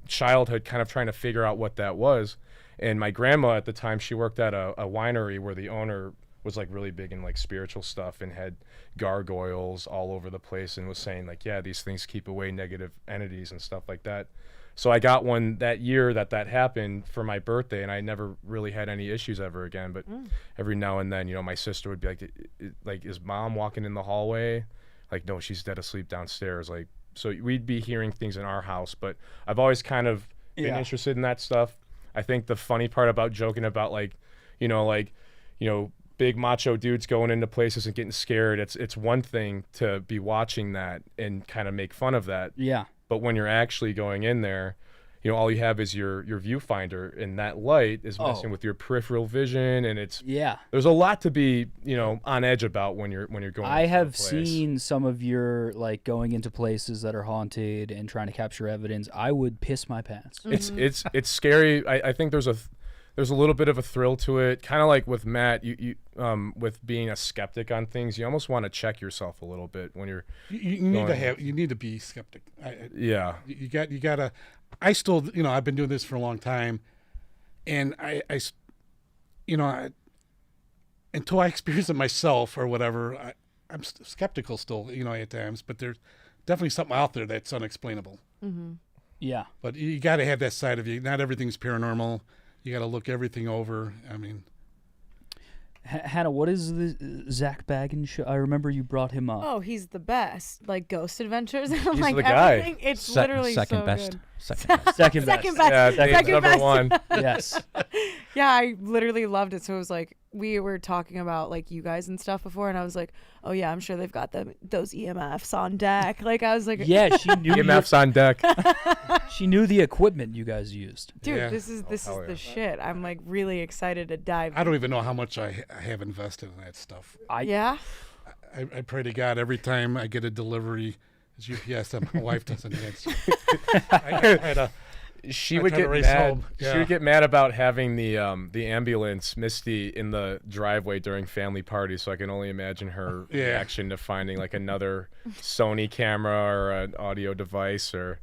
childhood kind of trying to figure out what that was. And my grandma at the time, she worked at a winery where the owner was like really big in like spiritual stuff and had gargoyles all over the place, and was saying like, yeah, these things keep away negative entities and stuff like that. So I got one that year that happened for my birthday, and I never really had any issues ever again. But every now and then, you know, my sister would be like, is mom walking in the hallway? Like, no, she's dead asleep downstairs. Like, so we'd be hearing things in our house. But I've always kind of been interested in that stuff. I think the funny part about joking about like, you know, big macho dudes going into places and getting scared. It's one thing to be watching that and kind of make fun of that. Yeah. But when you're actually going in there, you know, all you have is your viewfinder, and that light is messing with your peripheral vision, and it's there's a lot to be, you know, on edge about when you're going. I have seen some of your like going into places that are haunted and trying to capture evidence. I would piss my pants. It's scary. I think there's a little bit of a thrill to it, kind of like with Matt. You with being a skeptic on things, you almost want to check yourself a little bit when you're. You need to be skeptic. You gotta. I still, you know, I've been doing this for a long time, and I you know, until I experience it myself or whatever, I'm skeptical still, you know, at times. But there's definitely something out there that's unexplainable. Mm-hmm. Yeah. But you got to have that side of you. Not everything's paranormal. You got to look everything over. I mean, Hannah, what is the Zach Bagans show? I remember you brought him up. Oh, he's the best. Like Ghost Adventures. I'm he's like the guy. Everything. It's literally second so best. good. Second best. Second best. Second best. Yeah, Second number best. one. Yes. Yeah, I literally loved it. So it was like we were talking about like you guys and stuff before, and I was like, oh yeah, I'm sure they've got those EMFs on deck. Like I was like, yeah, she knew EMFs on deck. She knew the equipment you guys used. Dude, this is the shit. I'm like really excited to dive. I don't even know how much I have invested in that stuff. I pray to God every time I get a delivery, it's UPS that my wife doesn't answer. She would get mad. Yeah. She would get mad about having the ambulance Misty in the driveway during family parties. So I can only imagine her reaction to finding like another Sony camera or an audio device or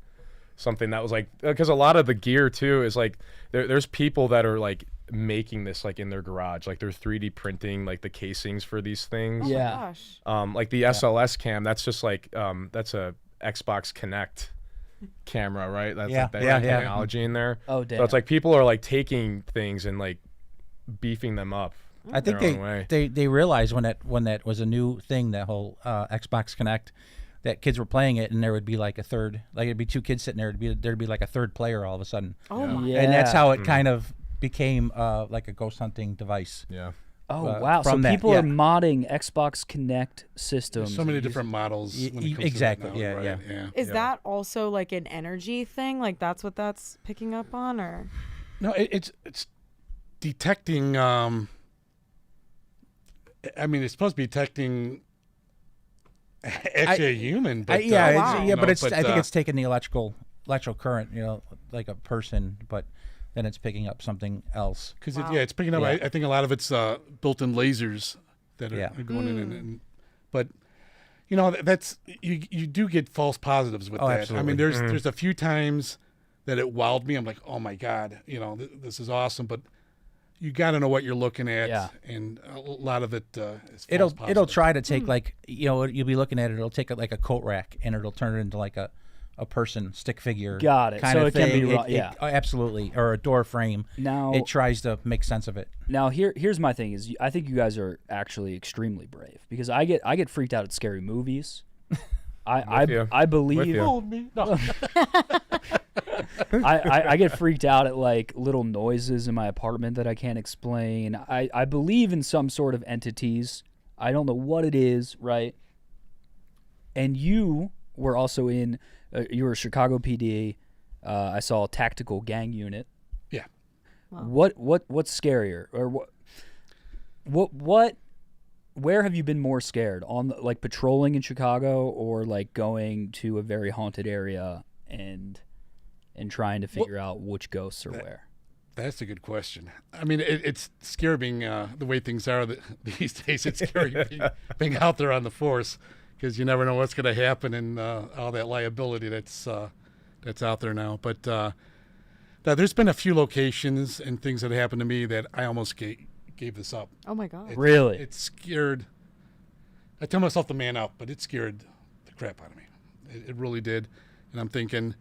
something that was like, because a lot of the gear too is like there's people that are like making this like in their garage, like they're 3D printing like the casings for these things. Oh my gosh. Like the SLS cam, that's just like that's a Xbox Connect camera, right? That's like that technology in there. Oh damn. So it's like people are like taking things and like beefing them up. I think they realized when that was a new thing, that whole Xbox Connect, that kids were playing it and there would be like a third, like it'd be two kids sitting there, there'd be like a third player all of a sudden. Oh my. And that's how it kind of became like a ghost hunting device. Yeah. Oh wow! So people are modding Xbox Connect systems. There's so many different models. When it comes exactly. To that now, yeah. Is that also like an energy thing? Like that's what that's picking up on, or? No, it's detecting. I mean, it's supposed to be detecting. Actually, a human. But, but it's. I think it's taking the electrical current. You know, like a person, but. Then it's picking up something else. Because it's picking up. I think a lot of it's built-in lasers that are going in, and but you know that's you do get false positives with that. Absolutely. I mean, there's a few times that it wowed me. I'm like, oh my god, you know, this is awesome. But you got to know what you're looking at, Yeah. and a lot of it is It'll false positive. try to take like you'll be looking at it. It'll take like a coat rack and it'll turn it into like a person stick figure. Got it. Kind So of it can thing. be wrong, yeah. Absolutely, or a door frame. Now It tries to make sense of it. Now here's my thing is I think you guys are actually extremely brave because I get freaked out at scary movies. I believe you. I get freaked out at like little noises in my apartment that I can't explain. I believe in some sort of entities. I don't know what it is, right? And you were also in you were a Chicago PD. I saw a tactical gang unit. Yeah. What's scarier or what where have you been more scared on like patrolling in Chicago or like going to a very haunted area and trying to figure out which ghosts are where? That's a good question. I mean, it's scary being the way things are these days. It's scary being out there on the force because you never know what's going to happen and all that liability that's out there now. But now there's been a few locations and things that happened to me that I almost gave this up. Oh my God. Really? It scared. I tell myself to man up, but it scared the crap out of me. It really did. And I'm thinking,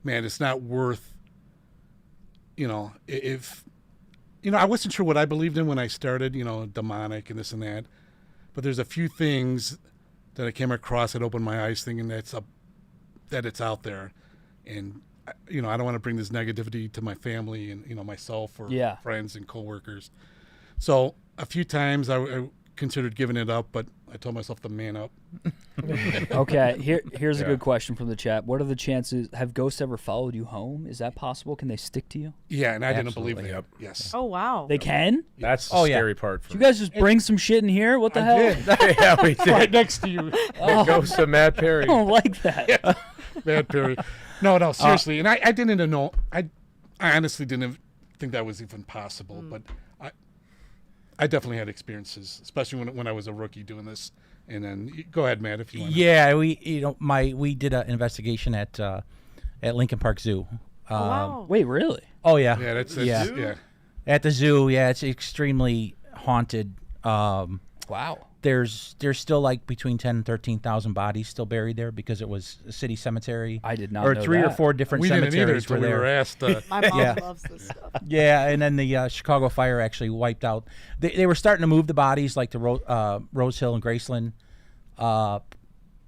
man, it's not worth, if, I wasn't sure what I believed in when I started, demonic and this and that. But there's a few things that I came across that opened my eyes thinking that it's out there. And, I don't want to bring this negativity to my family and, myself or friends and coworkers. So a few times I considered giving it up, but I told myself to man up. Okay, here's a good question from the chat. What are the chances? Have ghosts ever followed you home? Is that possible? Can they stick to you? Yeah, and I didn't Absolutely. believe that. Yes. Oh wow. They can? That's the scary part for You guys just bring some shit in here? What the hell? yeah, we did. Right next to you. The ghost of Matt Perry. I don't like that. Bad Perry. No, seriously. And I didn't even know. I honestly didn't think that was even possible. But I definitely had experiences, especially when I was a rookie doing this. And then go ahead, Matt, if you want. Yeah, we did an investigation at Lincoln Park Zoo. Wow. Wait, really? Oh yeah. Yeah, that's yeah. At the zoo, yeah, it's extremely haunted. Wow. There's still like between 10 and 13,000 bodies still buried there because it was a city cemetery. I did not or know three or that. four different We didn't either cemeteries until were we there. were asked. My mom Yeah. loves this stuff. Yeah, and then the Chicago fire actually wiped out. They were starting to move the bodies like to Rose Hill and Graceland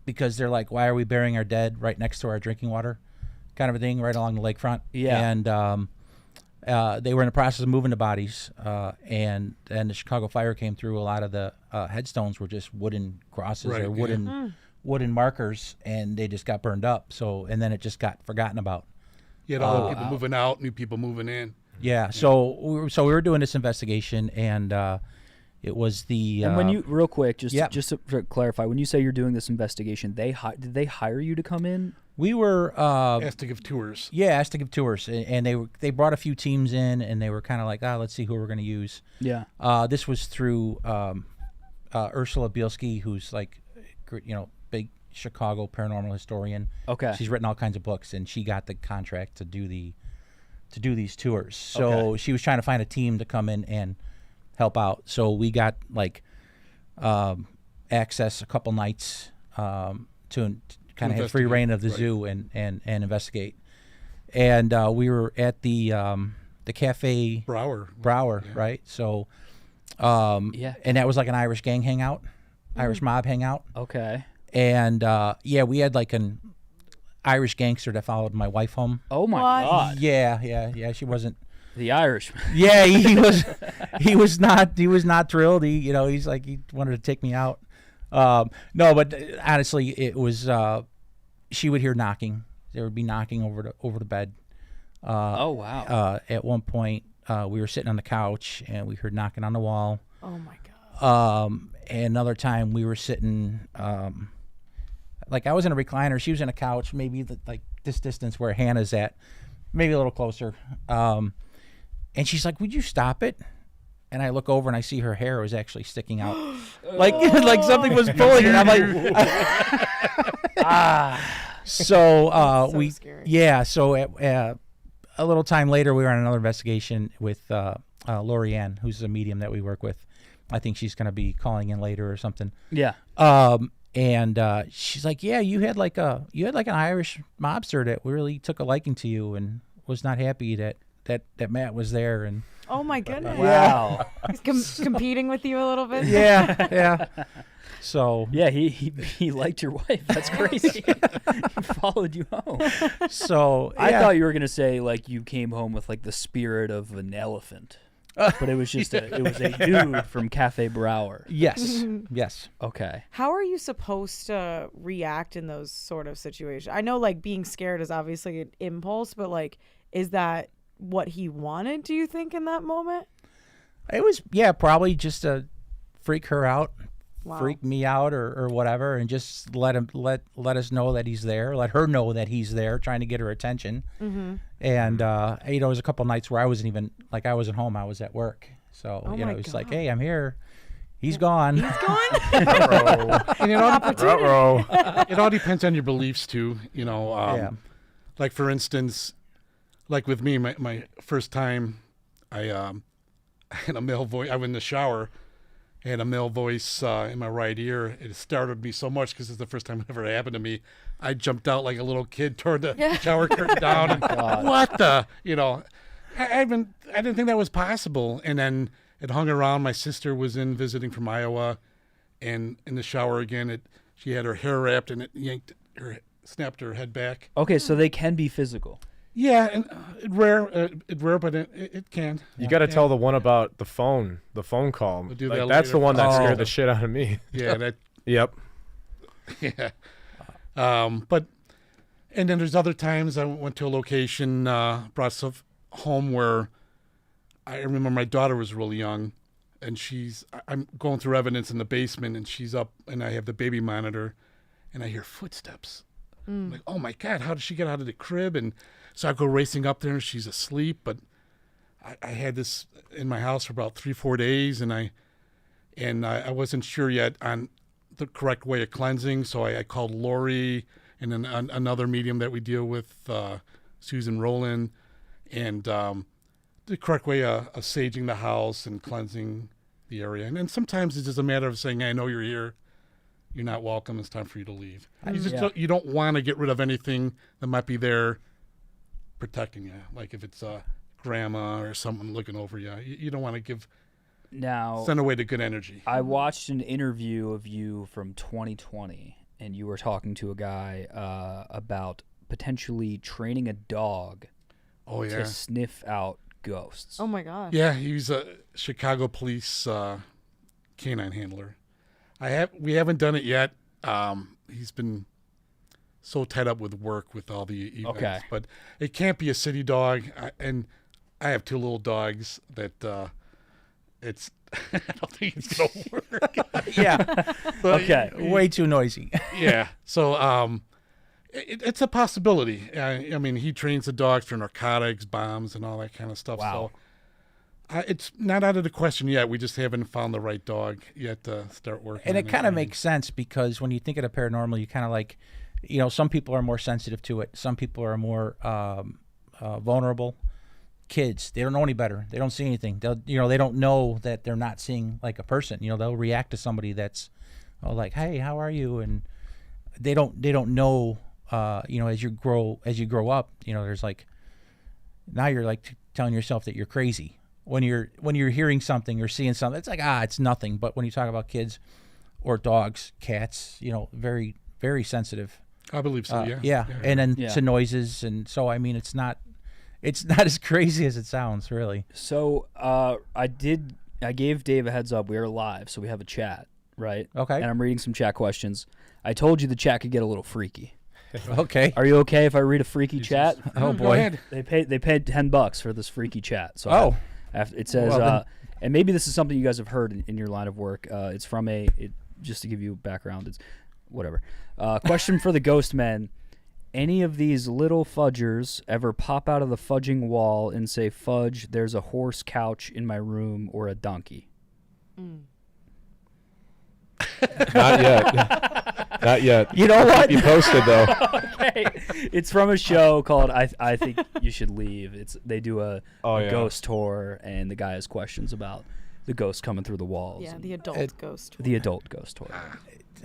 because they're like, why are we burying our dead right next to our drinking water kind of a thing right along the lakefront? Yeah. And they were in the process of moving the bodies, and the Chicago fire came through. A lot of the headstones were just wooden crosses Right, or yeah. wooden markers, and they just got burned up. So, and then it just got forgotten about. You had all the people moving out, new people moving in. Yeah. So we were doing this investigation, and it was the. And when you real quick, just Yep. just to clarify, when you say you're doing this investigation, did they hire you to come in? we were Asked to give tours. asked to give tours, and they brought a few teams in, and they were kind of like, let's see who we're going to use. Yeah. This was through Ursula Bielski, who's like, big Chicago paranormal historian. Okay. She's written all kinds of books, and she got the contract to do these tours. So Okay. she was trying to find a team to come in and help out. So we got like access a couple nights to kind of have free investigate, reign of the right. zoo and investigate. And we were at the Cafe Brower. right? So, Yeah. and that was like an Irish gang hangout, Irish mob hangout. Okay. And we had like an Irish gangster that followed my wife home. Oh my What? God. Yeah. She wasn't. The Irishman. Yeah, he was not thrilled. He's like, he wanted to take me out. No, but honestly, it was. She would hear knocking. There would be knocking over the bed. Oh wow. At one point, we were sitting on the couch and we heard knocking on the wall. Oh my God. And another time we were sitting, like I was in a recliner, she was in a couch, maybe like this distance where Hannah's at, maybe a little closer. And she's like, "Would you stop it?" And I look over and I see her hair was actually sticking out, like like something was pulling it. I'm like, So so scary. yeah. So a little time later, we were on another investigation with Lorianne, who's a medium that we work with. I think she's going to be calling in later or something. Yeah. And she's like, yeah, you had like an Irish mobster that really took a liking to you and was not happy that Matt was there. And oh my goodness! Wow. He's competing with you a little bit. Yeah. So yeah, he liked your wife. That's crazy. He followed you home. So I thought you were gonna say like you came home with like the spirit of an elephant. But it was just a dude from Cafe Brower. Yes. Yes. Okay. How are you supposed to react in those sort of situations? I know like being scared is obviously an impulse, but like, is that what he wanted, do you think, in that moment? It was, probably just to freak her out, freak me out or whatever, and just let us know that he's there, let her know that he's there, trying to get her attention. Mm-hmm. And, there was a couple nights where I wasn't even, like, I wasn't home, I was at work. So, it was like, hey, I'm here. He's gone. He's gone? And it all depends on your beliefs, too. Like, for instance, like with me, my first time, I had a male voice. I was in the shower. I had a male voice in my right ear. It startled me so much because it's the first time it ever happened to me. I jumped out like a little kid, tore the shower curtain down, and what the, I didn't think that was possible. And then it hung around. My sister was in visiting from Iowa, and in the shower again, she had her hair wrapped and it snapped her head back. Okay, so they can be physical. Yeah, and it's rare, but it can. You got to tell the one about the phone call. We'll do like, that that's later. the one that scared the shit out of me. Yeah, that. Yep. Yeah. But and then there's other times I went to a location, brought stuff home where I remember my daughter was really young, and I'm going through evidence in the basement, and she's up, and I have the baby monitor, and I hear footsteps. I'm like, oh my God, how did she get out of the crib? And so I go racing up there, and she's asleep. But I had this in my house for about 3-4 days, and I wasn't sure yet on the correct way of cleansing. So I called Lori and then another medium that we deal with, Susan Rowland, and the correct way of saging the house and cleansing the area. And sometimes it's just a matter of saying, I know you're here. You're not welcome. It's time for you to leave. You don't want to get rid of anything that might be there protecting you. Like if it's a grandma or someone looking over you, you don't want to send away the good energy. I watched an interview of you from 2020, and you were talking to a guy about potentially training a dog to sniff out ghosts. Oh my gosh. Yeah, he's a Chicago police canine handler. We haven't done it yet. He's been so tied up with work with all the events. Okay. But it can't be a city dog. And I have 2 little dogs that I don't think it's going to work. Yeah. Okay. Way too noisy. Yeah. So it's a possibility. I mean, he trains the dogs for narcotics, bombs, and all that kind of stuff. Wow. So it's not out of the question yet. We just haven't found the right dog yet to start working. And on it kind of makes sense because when you think of the paranormal, you kind of like, some people are more sensitive to it. Some people are more vulnerable. Kids, they don't know any better. They don't see anything. They don't know that they're not seeing like a person. They'll react to somebody that's like, hey, how are you? And they don't know. As you grow up, there's like, now you're like telling yourself that you're crazy. When you're hearing something or seeing something, it's like, it's nothing. But when you talk about kids or dogs, cats, very, very sensitive. I believe so, yeah. And then to noises. And so, I mean, it's not as crazy as it sounds, really. So I gave Dave a heads up. We are live, so we have a chat, right? Okay. And I'm reading some chat questions. I told you the chat could get a little freaky. Okay. Are you okay if I read a freaky chat? Oh, boy. They paid $10 for this freaky chat. So it says, and maybe this is something you guys have heard in your line of work. It's from just to give you background, it's whatever. Question for the ghost men. Any of these little fudgers ever pop out of the fudging wall and say, fudge, there's a horse couch in my room or a donkey? Not yet. Not yet. You know what? You posted though. Okay. It's from a show called I Think You Should Leave. They do a ghost tour, and the guy has questions about the ghost coming through the walls. Yeah, the adult ghost tour. The adult ghost tour.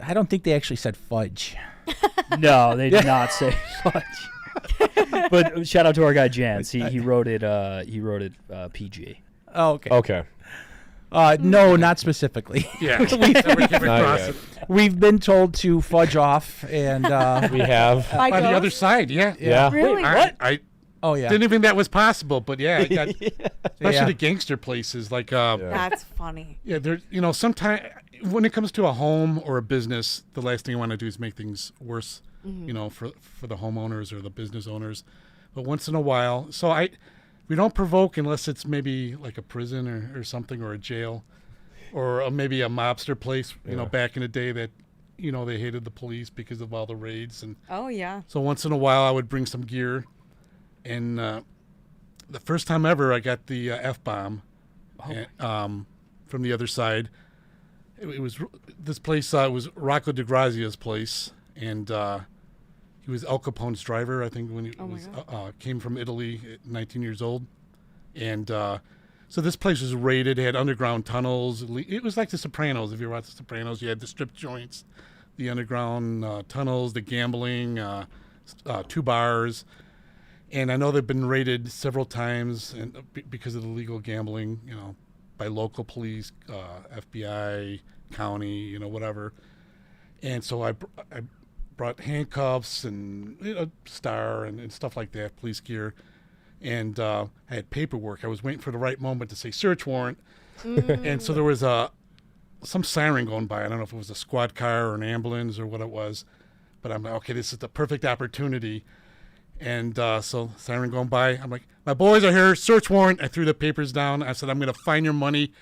I don't think they actually said fudge. No, they did not say fudge. But shout out to our guy Jans. He wrote it. He wrote it PG. Oh, okay. Okay. No, not specifically. Yeah. Never came across it. We've been told to fudge off, and We have. By By the ghost? other side, yeah. Yeah. Really? I oh yeah, didn't even think that was possible, but yeah, I got, especially Yeah. the gangster places like That's funny. yeah, there. You know, sometimes when it comes to a home or a business, the last thing I want to do is make things worse. You know, for the homeowners or the business owners. But once in a while, we don't provoke unless it's maybe like a prison or something, or a jail, or maybe a mobster place. You know, back in the day that, you know, they hated the police because of all the raids, and Oh yeah. so once in a while I would bring some gear. And the first time ever, I got the F-bomb from the other side. It was this place. It was Rocco DeGrazia's place, and he was Al Capone's driver, I think, when he came from Italy at 19 years old. And so this place was raided. It had underground tunnels. It was like The Sopranos. If you watch The Sopranos, you had the strip joints, the underground tunnels, the gambling, 2 bars. And I know they've been raided several times and because of the illegal gambling, you know, by local police, FBI, county, you know, whatever. And so I brought handcuffs and, you know, star and stuff like that, police gear. And I had paperwork. I was waiting for the right moment to say search warrant. And so there was some siren going by. I don't know if it was a squad car or an ambulance or what it was. But I'm like, okay, this is the perfect opportunity. And so siren going by. I'm like, my boys are here, search warrant. I threw the papers down. I said, I'm going to find your money.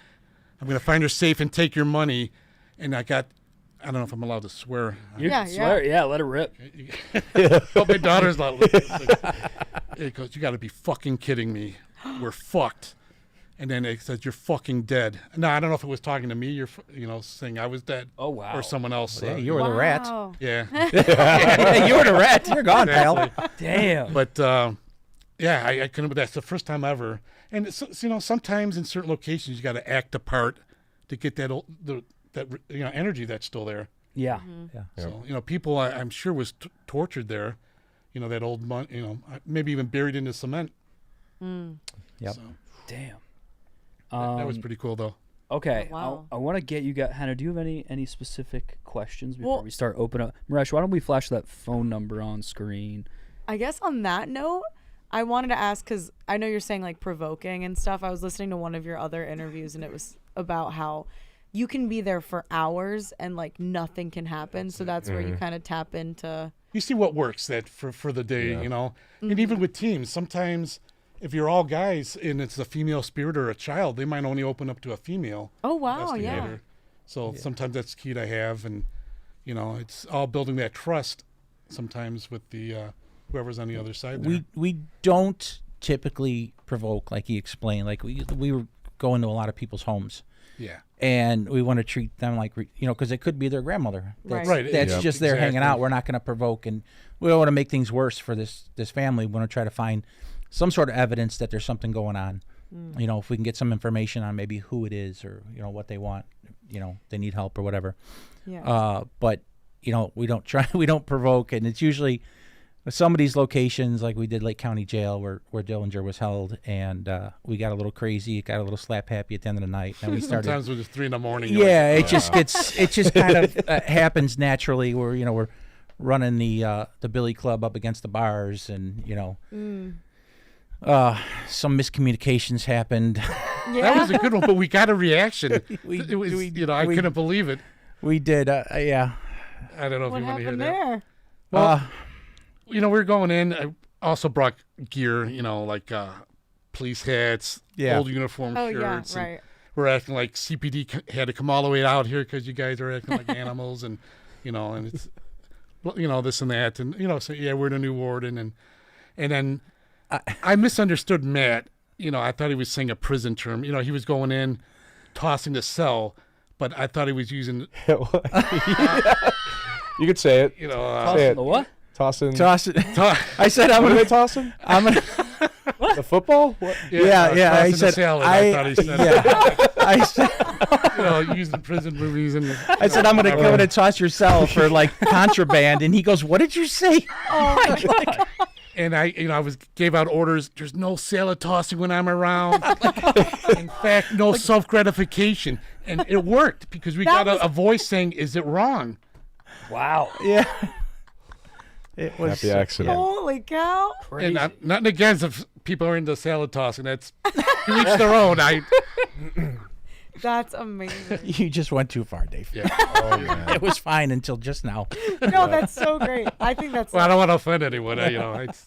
I'm going to find your safe and take your money. And I don't know if I'm allowed to swear. You can swear. Yeah, let it rip. But my daughter's not listening. It goes, you got to be fucking kidding me. We're fucked. And then it says, you're fucking dead. No, I don't know if it was talking to me, saying I was dead. Oh, wow. Or someone else. yeah, you were the rat. Yeah. You were the rat. You're gone, pal. Damn. But yeah, I couldn't. But that's the first time ever. And it's, you know, sometimes in certain locations you got to act a part to get that energy that's still there. Yeah. Yeah. So you know, people I'm sure was tortured there. You know, that old you know, maybe even buried into cement. Yep. So, Damn. that was pretty cool though. Okay. Oh, wow. I want to get you guys. Hannah, do you have any specific questions before we start opening up? Maresh, why don't we flash that phone number on screen? I guess on that note, I wanted to ask, because I know you're saying like provoking and stuff. I was listening to one of your other interviews, and it was about how you can be there for hours and like nothing can happen. So that's where you kind of tap into. You see what works for the day, you know. And even with teams, sometimes if you're all guys and it's a female spirit or a child, they might only open up to a female. Oh wow, yeah. investigator. So sometimes that's key to have, and you know, it's all building that trust. Sometimes with the whoever's on the other side there. We don't typically provoke, like he explained. Like we were going to a lot of people's homes. Yeah. And we want to treat them like, you know, because it could be their grandmother. That's, Right. That's just there hanging out. We're not going to provoke, and we don't want to make things worse for this family. We want to try to find some sort of evidence that there's something going on. You know, if we can get some information on maybe who it is, or you know what they want, you know, they need help or whatever. Yeah. But you know, we don't provoke, and it's usually some of these locations, like we did Lake County Jail, where Dillinger was held, and we got a little crazy, got a little slap happy at the end of the night, and we started. Sometimes it was 3 a.m. Yeah, it just kind of happens naturally. Where you know we're running the Billy Club up against the bars, and you know, some miscommunications happened. That was a good one, but we got a reaction. It was, you know, I couldn't believe it. We did, yeah. I don't know What if you want to hear happened that. there? Well, you know, we were going in. I also brought gear, you know, like police hats, old uniform Oh shirts. yeah, and right. we're acting like CPD had to come all the way out here because you guys are acting like animals, and you know, and it's, you know, this and that, and you know, so yeah, we're the new warden, and then I misunderstood Matt. You know, I thought he was saying a prison term. You know, he was going in, tossing the cell, but I thought he was using. You could say it. You know, Tossing the what? Tossing. Toss it. I said I'm What gonna are they tossing? I'm gonna. The football? What? Yeah. I tossing the said salad, I thought he said. yeah. I said You know, using prison movies and. I said I'm gonna come in and toss your cell for like contraband, and he goes, "What did you say?" Oh my god. And I gave out orders. There's no salad tossing when I'm around. In fact, no self gratification, and it worked because we got a voice saying, "Is it wrong?" Wow. Yeah. It was Happy accident. Holy cow. And nothing against if people are into salad tossing. That's to each their own. That's amazing. You just went too far, Dave. Yeah. Oh, man. It was fine until just now. No, that's so great. I think that's. Well, I don't want to offend anyone. It's,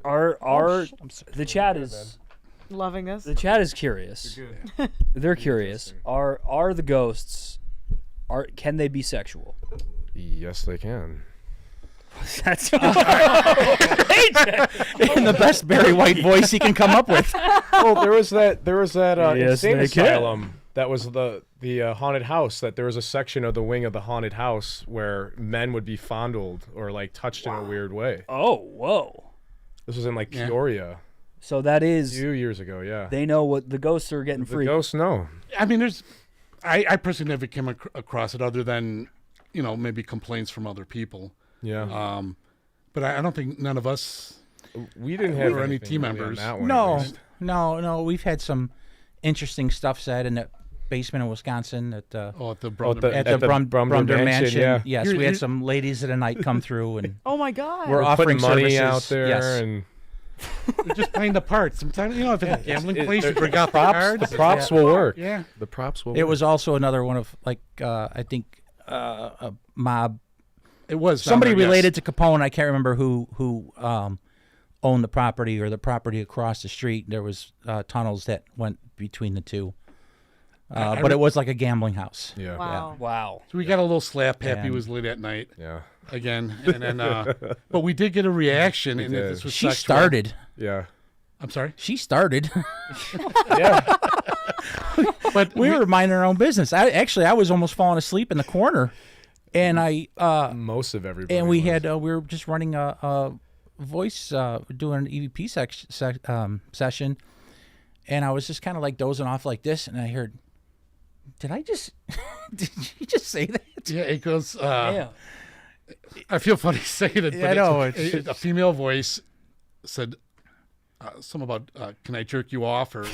The chat is loving this. the chat is curious. They're curious. Are the ghosts can they be sexual? Yes, they can. That's In the best Barry White voice he can come up with. Well, there was that Yes, insane they can. asylum. That was the haunted house. That there was a section of the wing of the haunted house where men would be fondled or like touched in a weird way. Oh, whoa. This was in like Peoria So that a is few years ago. Yeah, they know what the ghosts are getting the free. ghosts know. I mean, I personally never came across it other than, maybe complaints from other people. Yeah, But I don't think none of us. we didn't have or any anything team really on members. that one, at least. No. We've had some interesting stuff said in the basement in Wisconsin at At the at Brother. the- at the Brumder Mansion, yeah. Yes, we had some ladies of the night come through, and Oh my god. we're We're offering putting money services. out there, Yes. and They're just playing the parts. Sometimes, if it's a gambling place, you the bring out the props. cards. The props will work. Yeah. The props will. It work. was also another one of I think a mob. It was Somebody down there, related yes. to Capone. I can't remember who owned the property or the property across the street. There was tunnels that went between the two, but it was like a gambling house. Yeah. Wow. Wow. So we got a little slap happy And- was late at night Yeah. again, and then but we did get a reaction, and did. this was She sexual. started. Yeah. I'm sorry, She started. Yeah. but we were minding our own business. I was almost falling asleep in the corner, and Most of everybody. and we was. had we were just running a voice doing an EVP session, and I was just kind of like dozing off like this, and I heard, did you just say that? Yeah, it goes. Yeah. I feel funny saying it, but Yeah, I know, a female voice said something about, "Can I jerk you off?" Or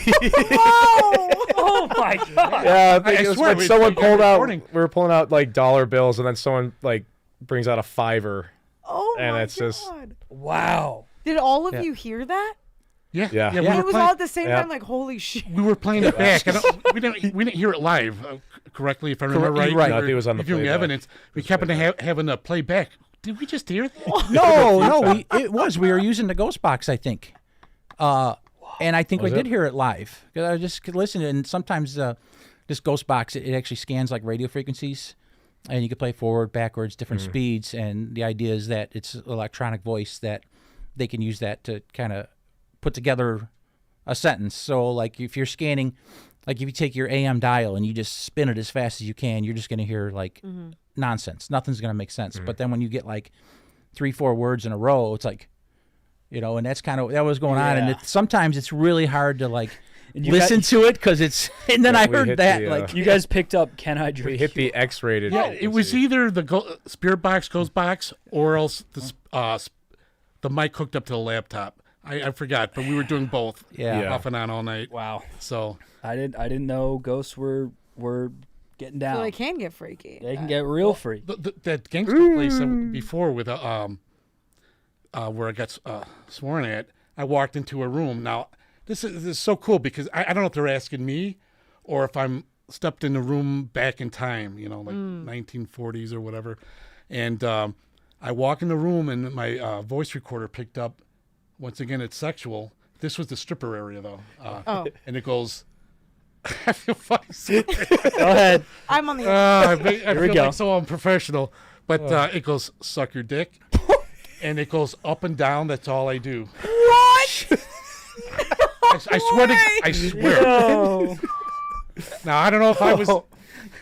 Oh my god. Yeah, I think I it was swear when we- someone we got pulled out. recording. We were pulling out like dollar bills, and then someone like brings out a $5, Oh and my it's just god. Wow. Did all of you hear that? yeah, Yeah. we And were it was playing, all at the same Yeah. time. Like holy shit. we were playing it back. We didn't hear it live correctly, if I remember Correct, right. right. No, I think it was on the reviewing playback. evidence. We kept on having to play back. Did we just hear that? No, we were using the ghost box, I think, and I think we Was did it? hear it live. 'Cause I just could listen, and sometimes this ghost box it actually scans like radio frequencies, and you can play forward, backwards, different speeds. And the idea is that it's electronic voice that they can use that to kind of put together a sentence. So, like if you're scanning, like if you take your AM dial and you just spin it as fast as you can, you're just going to hear like nonsense. Nothing's going to make sense. But then when you get like 3-4 words in a row, it's like, and that's kind of that was going on. And Yeah. sometimes it's really hard to like And you listen got- to it because it's. And then Yeah, I we heard hit that the, like You guys picked up Can I Jerk we hit You? the X-rated. Yeah, it was either the spirit box, ghost box, or else the mic hooked up to the laptop. I forgot, but we were doing both. Yeah. Off and on all night. Wow. So I didn't know ghosts were getting down. So they can get freaky. They can get real free. that gangster place before with where I got sworn at, I walked into a room. Now this is so cool because I don't know if they're asking me or if I'm stepped in the room back in time, like 1940s or whatever. And I walk in the room and my voice recorder picked up. Once again, it's sexual. This was the stripper area though. And it goes. I feel funny. Go ahead. I'm on the. I feel we go. like so unprofessional. But it goes, suck your dick. And it goes up and down. That's all I do. What? I swear. I swear. No. Now, I don't know if I was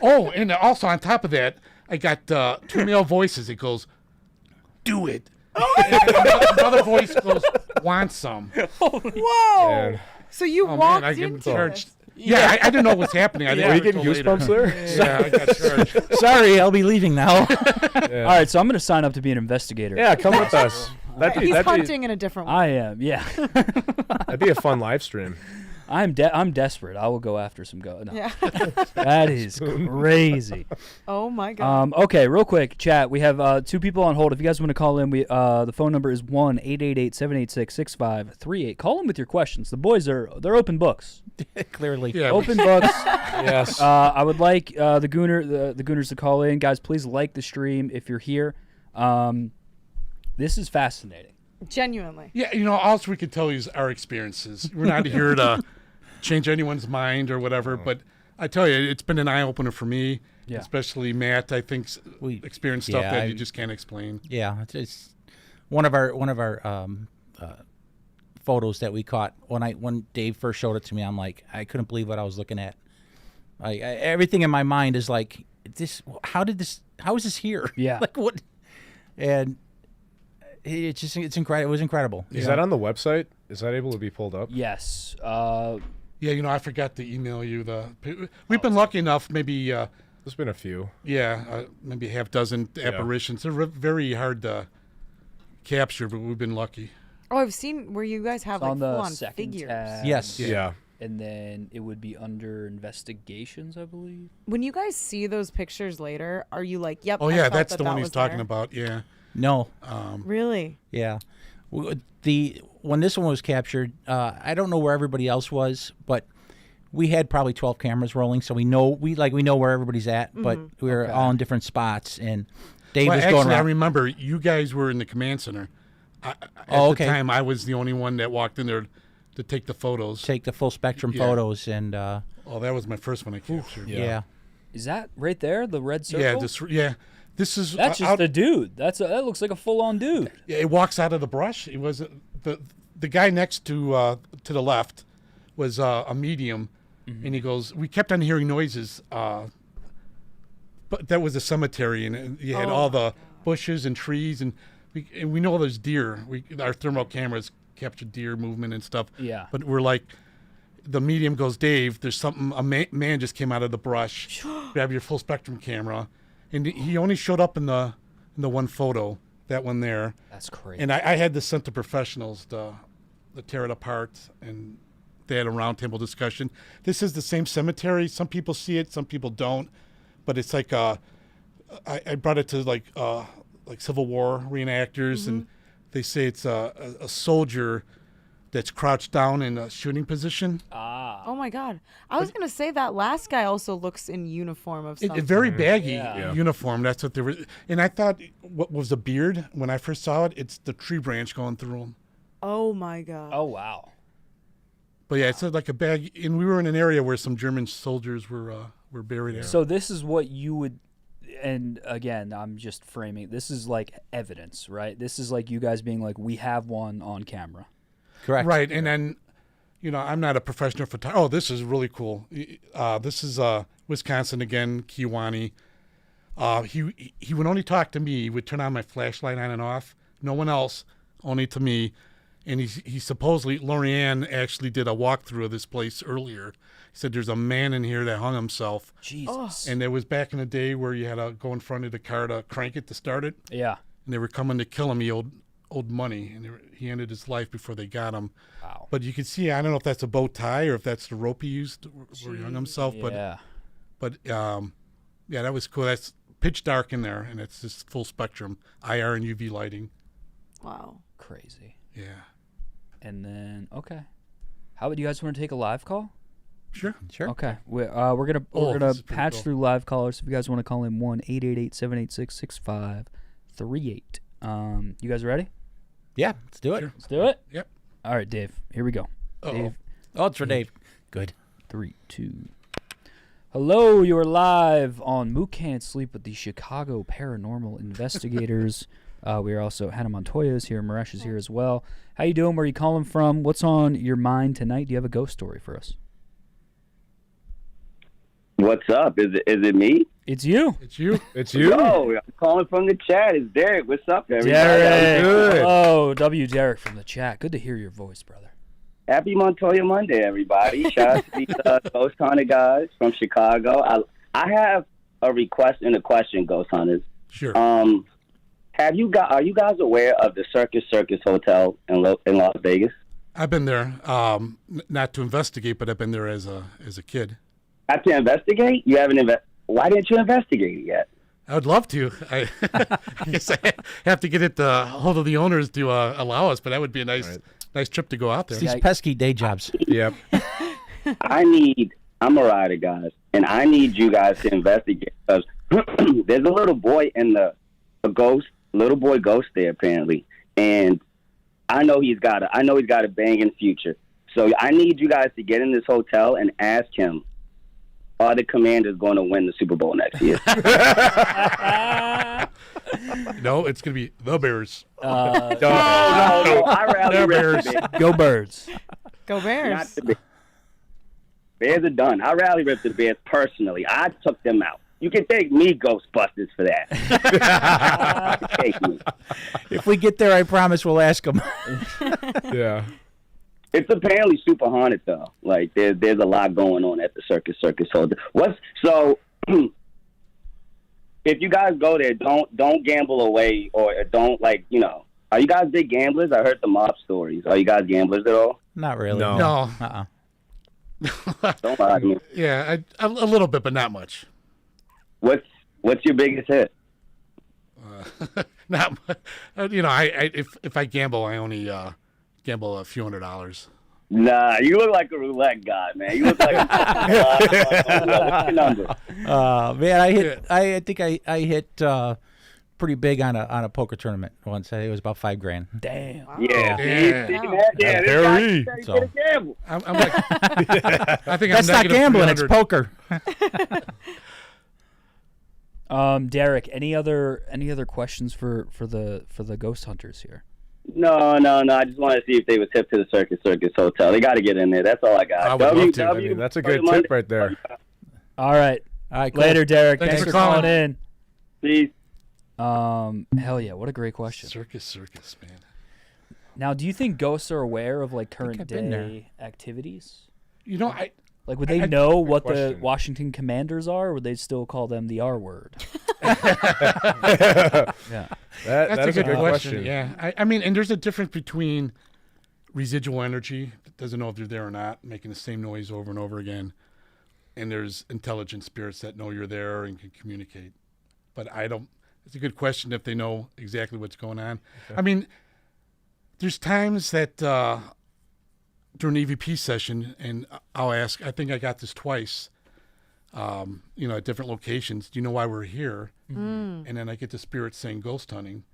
Oh, and also on top of that, I got 2 male voices. It goes, "Do it." And another voice goes, "Want some?" Whoa! Man. So you Oh walked man, I get into charged. this. Yeah, I didn't know what was happening. I Were didn't you getting goosebumps there? Yeah, I got charged. Sorry, I'll be leaving now. All right, so I'm going to sign up to be an investigator. Yeah, come with us. He's hunting in a different way. I am, yeah. That'd be a fun live stream. I'm desperate. I will go after some go. No. Yeah. That is crazy. Oh my god. Okay, real quick, chat. We have 2 people on hold. If you guys want to call in, the phone number is 1-888-786-6538. Call in with your questions. The boys they're open books. Clearly. Yeah, Open books. Yes. I would like the Gooners to call in. Guys, please like the stream if you're here. This is fascinating. Genuinely. Yeah, all we can tell you is our experiences. We're not here to change anyone's mind or whatever, but I tell you, it's been an eye-opener for me, especially Matt. I think we experienced stuff that you just can't explain. Yeah, it's one of our photos that we caught when Dave first showed it to me. I'm like, I couldn't believe what I was looking at. Everything in my mind is like, how is this here? Yeah. Like what? And it's incredible. It was incredible. Is that on the website? Is that able to be pulled up? Yes. Yeah, I forgot to email you we've been lucky enough, maybe There's been a few. maybe a half dozen apparitions. They're very hard to capture, but we've been lucky. Oh, I've seen where you guys have It's on the full-on second figures. tab. Yes. Yeah. And then it would be under investigations, I believe. When you guys see those pictures later, are you like, "Yep"? Oh I yeah, felt that's that the one that he's was talking there? about. Yeah. No. Really? Yeah. When this one was captured, I don't know where everybody else was, but we had probably 12 cameras rolling, so we know where everybody's at, but we were all in different spots, and Dave was going around. I remember you guys were in the command center. At the time, I was the only one that walked in there to take the photos. Take the full spectrum photos, and that was my first one I captured. yeah. Is that right there, the red circle? This is That's just a dude. That looks like a full-on dude. Yeah, it walks out of the brush. It was the guy next to the left was a medium, and he goes. We kept on hearing noises, but that was a cemetery, and you had all the bushes and trees, and we know there's deer. Our thermal cameras capture deer movement and stuff. Yeah. But we're like, the medium goes, Dave, there's something. A man just came out of the brush. Grab your full spectrum camera, and he only showed up in the one photo. That one there. That's crazy. And I had this sent to professionals to tear it apart, and they had a roundtable discussion. This is the same cemetery. Some people see it, some people don't. But it's like I brought it to like Civil War reenactors, and they say it's a soldier that's crouched down in a shooting position. Oh my god! I was gonna say that last guy also looks in uniform of something. Very baggy uniform. That's what they were. And I thought, what was a beard when I first saw it? It's the tree branch going through him. Oh my god! Oh wow! But yeah, it's like a bag. And we were in an area where some German soldiers were buried there. So this is what you would. And again, I'm just framing. This is like evidence, right? This is like you guys being like, we have one on camera. Correct. Right, and then, I'm not a professional photographer. Oh, this is really cool. This is Wisconsin again, Kiwani. He would only talk to me. He would turn on my flashlight on and off. No one else, only to me. And he supposedly, Lorianne actually did a walkthrough of this place earlier. He said there's a man in here that hung himself. Jesus. And it was back in the day where you had to go in front of the car to crank it to start it. Yeah. And they were coming to kill him. He owed money, and he ended his life before they got him. Wow. But you can see, I don't know if that's a bow tie or if that's the rope he used where he hung himself. Yeah. But that was cool. That's pitch dark in there, and it's just full spectrum, IR and UV lighting. Wow. Crazy. Yeah. And then how would you guys want to take a live call? Sure. Okay. We're gonna this is pretty patch cool. through live callers. If you guys want to call in 1-888-786-6538. You guys ready? Yeah, let's do it. Sure. Let's do it. Yep. All right, Dave. Here we go. Dave. Oh, it's for Dave. Good. 3, 2. Hello, you're live on Mook Can't Sleep with the Chicago Paranormal Investigators. We are also Hannah Montoya is here. Maresh is here as well. How you doing? Where are you calling from? What's on your mind tonight? Do you have a ghost story for us? What's up? Is it me? It's you. It's you. It's you. Yo, I'm calling from the chat. It's Derek. What's up, everybody? Derek. Good. Hello, Derek from the chat. Good to hear your voice, brother. Happy Montoya Monday, everybody. Shout out to these Ghost Hunter guys from Chicago. I have a request and a question, Ghost Hunters. Sure. Are you guys aware of the Circus Hotel in Las Vegas? I've been there, not to investigate, but I've been there as a kid. Have to investigate? You haven't Why didn't you investigate it yet? I would love to. I guess I have to get it hold of the owners to allow us, but that would be a nice trip to go out there. These pesky day jobs. Yep. I'm a rider, guys, and I need you guys to investigate because there's a little boy little boy ghost there apparently, and I know he's got a banging future. So I need you guys to get in this hotel and ask him, are the Commanders going to win the Super Bowl next year? No, it's going to be the Bears. No. I rally Bears. Go Birds. Go Bears. Not the Bears. Bears are done. I rally ripped the Bears personally. I took them out. You can thank me, Ghostbusters, for that. Thank me. If we get there, I promise we'll ask them. Yeah. It's apparently super haunted though. Like there's a lot going on at the Circus Hotel. If you guys go there, don't gamble away or don't are you guys big gamblers? I heard the mob stories. Are you guys gamblers at all? Not really. No. Don't lie to me. Yeah, a little bit, but not much. What's your biggest hit? Not much. If I gamble, I only gamble a few $100s. Nah, you look like a roulette guy, man. You look like what's your number? Man, I think I hit pretty big on a poker tournament once. It was about $5,000. Damn. Yeah. Harry. So, I'm like, I think that's I'm not gambling. It's 300. poker. Derek, any other questions for the ghost hunters here? No. I just wanted to see if they was hip to the Circus Hotel. They got to get in there. That's all I got. I would love to. I mean, that's a good tip right there. All right. Cool. Later, Derek. Thanks Thanks for for calling calling. in. Peace. Hell yeah, what a great question. Circus, man. Now, do you think ghosts are aware of like current I've been there. day activities? I Would they know what the question. Washington Commanders are, or would they still call them the R word? Yeah. That is a good question. Yeah. I mean, and there's a difference between residual energy that doesn't know if they're there or not, making the same noise over and over again, and there's intelligent spirits that know you're there and can communicate. But it's a good question if they know exactly what's going on. Okay. I mean, there's times that during the EVP session, and I'll ask, I think I got this twice, at different locations. Do you know why we're here? Mm. And then I get the spirits saying ghost hunting.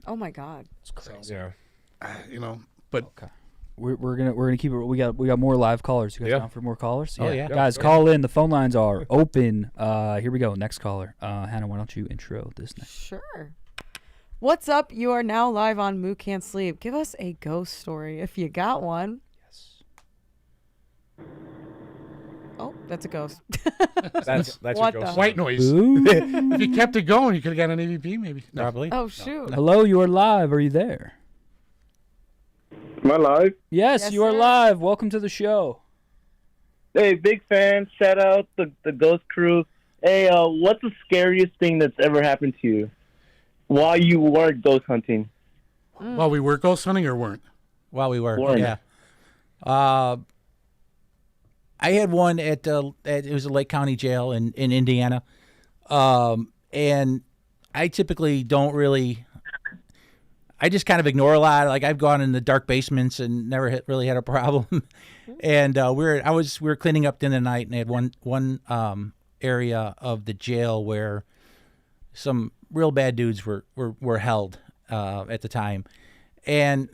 Oh my God. It's crazy. Yeah. But okay. We're gonna keep it. We got more live callers. You guys Yeah. down for more callers? Oh, yeah. Guys, call in. The phone lines are open. Here we go. Next caller. Hannah, why don't you intro this next? Sure. What's up? You are now live on Mook Can't Sleep. Give us a ghost story if you got one. Yes. Oh, that's a ghost. That's What your the- ghost. white noise. Ooh. If you kept it going, you could have got an EVP maybe. No. Probably. Oh, shoot. Hello, you are live. Are you there? Am I live? Yes, Yes, you are sir. live. Welcome to the show. Hey, big fan. Shout out the Ghost Crew. Hey, what's the scariest thing that's ever happened to you while you were ghost hunting? Well, we were ghost hunting or weren't? While we were, Warren. yeah. I had one at it was a Lake County jail in Indiana, and I typically don't really. I just kind of ignore a lot. Like I've gone in the dark basements and never really had a problem. And we were cleaning up in the night, and they had one area of the jail where some real bad dudes were held at the time, and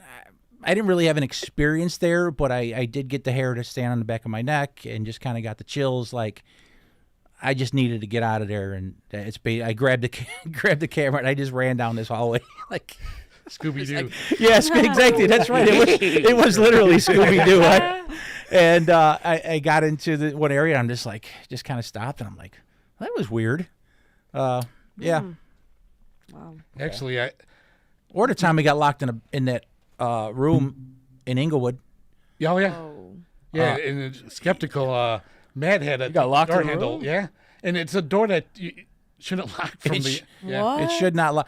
I didn't really have an experience there, but I did get the hair to stand on the back of my neck and just kind of got the chills. Like I just needed to get out of there, and I grabbed the camera and I just ran down this hallway like. Scooby Doo. Yes, exactly. That's right. It was literally Scooby Doo. And I got into the one area. And I'm just kind of stopped, and I'm like, that was weird. Yeah. Wow. Actually, Or the time we got locked in that room in Inglewood. Oh yeah, Oh. yeah. And it's skeptical. Matt had a got locked door in a handle. room? Yeah, and it's a door that you shouldn't lock from the. Yeah. What? It should not lock.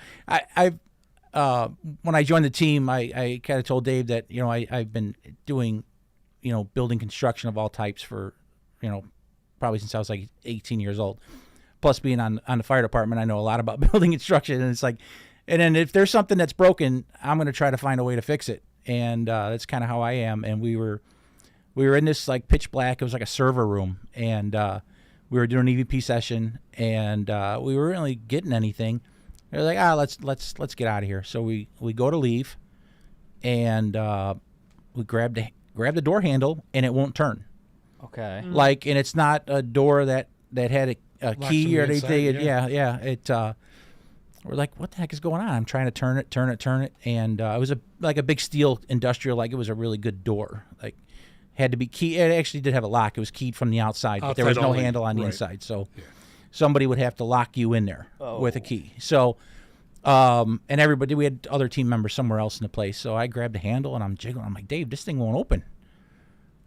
When I joined the team, I kind of told Dave that I've been doing building construction of all types for probably since I was like 18 years old. Plus being on the fire department, I know a lot about building construction, and it's like, and then if there's something that's broken, I'm going to try to find a way to fix it, and that's kind of how I am. And we were in this like pitch black. It was like a server room, and we were doing an EVP session, and we weren't really getting anything. They're like, let's get out of here. So we go to leave, and we grab the door handle, and it won't turn. Okay. Like, and it's not a door that had a key or anything. Inside, Yeah. It. We're like, what the heck is going on? I'm trying to turn it, and it was like a big steel industrial. Like, it was a really good door. Like, had to be key. It actually did have a lock. It was keyed from the outside, but there was Outside no only. handle on the Right. inside. So somebody would have to lock you in there with a key. So, and everybody, we had other team members somewhere else in the place. So I grabbed the handle and I'm jiggling. I'm like, Dave, this thing won't open.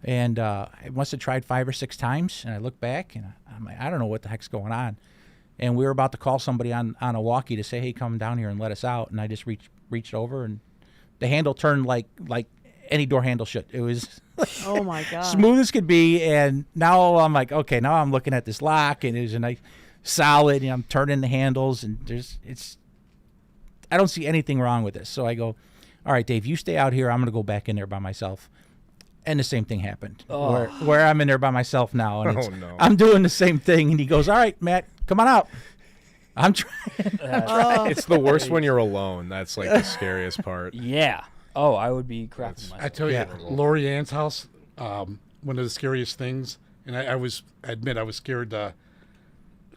And I must have tried 5 or 6 times. And I look back and I'm like, I don't know what the heck's going on. And we were about to call somebody on a walkie to say, hey, come down here and let us out. And I just reached over, and the handle turned like any door handle should. It was Oh my god. smooth as could be. And now I'm like, okay, now I'm looking at this lock, and it was a nice solid, and I'm turning the handles, and I don't see anything wrong with this. So I go, all right, Dave, you stay out here. I'm going to go back in there by myself. And the same thing happened, where I'm in there by myself now, and no. I'm doing the same thing. And he goes, all right, Matt, come on out. I'm trying. It's the worst when you're alone. That's like the scariest part. Yeah. Oh, I would be crapping myself. I tell you, Lori Ann's house, one of the scariest things, and I admit I was scared to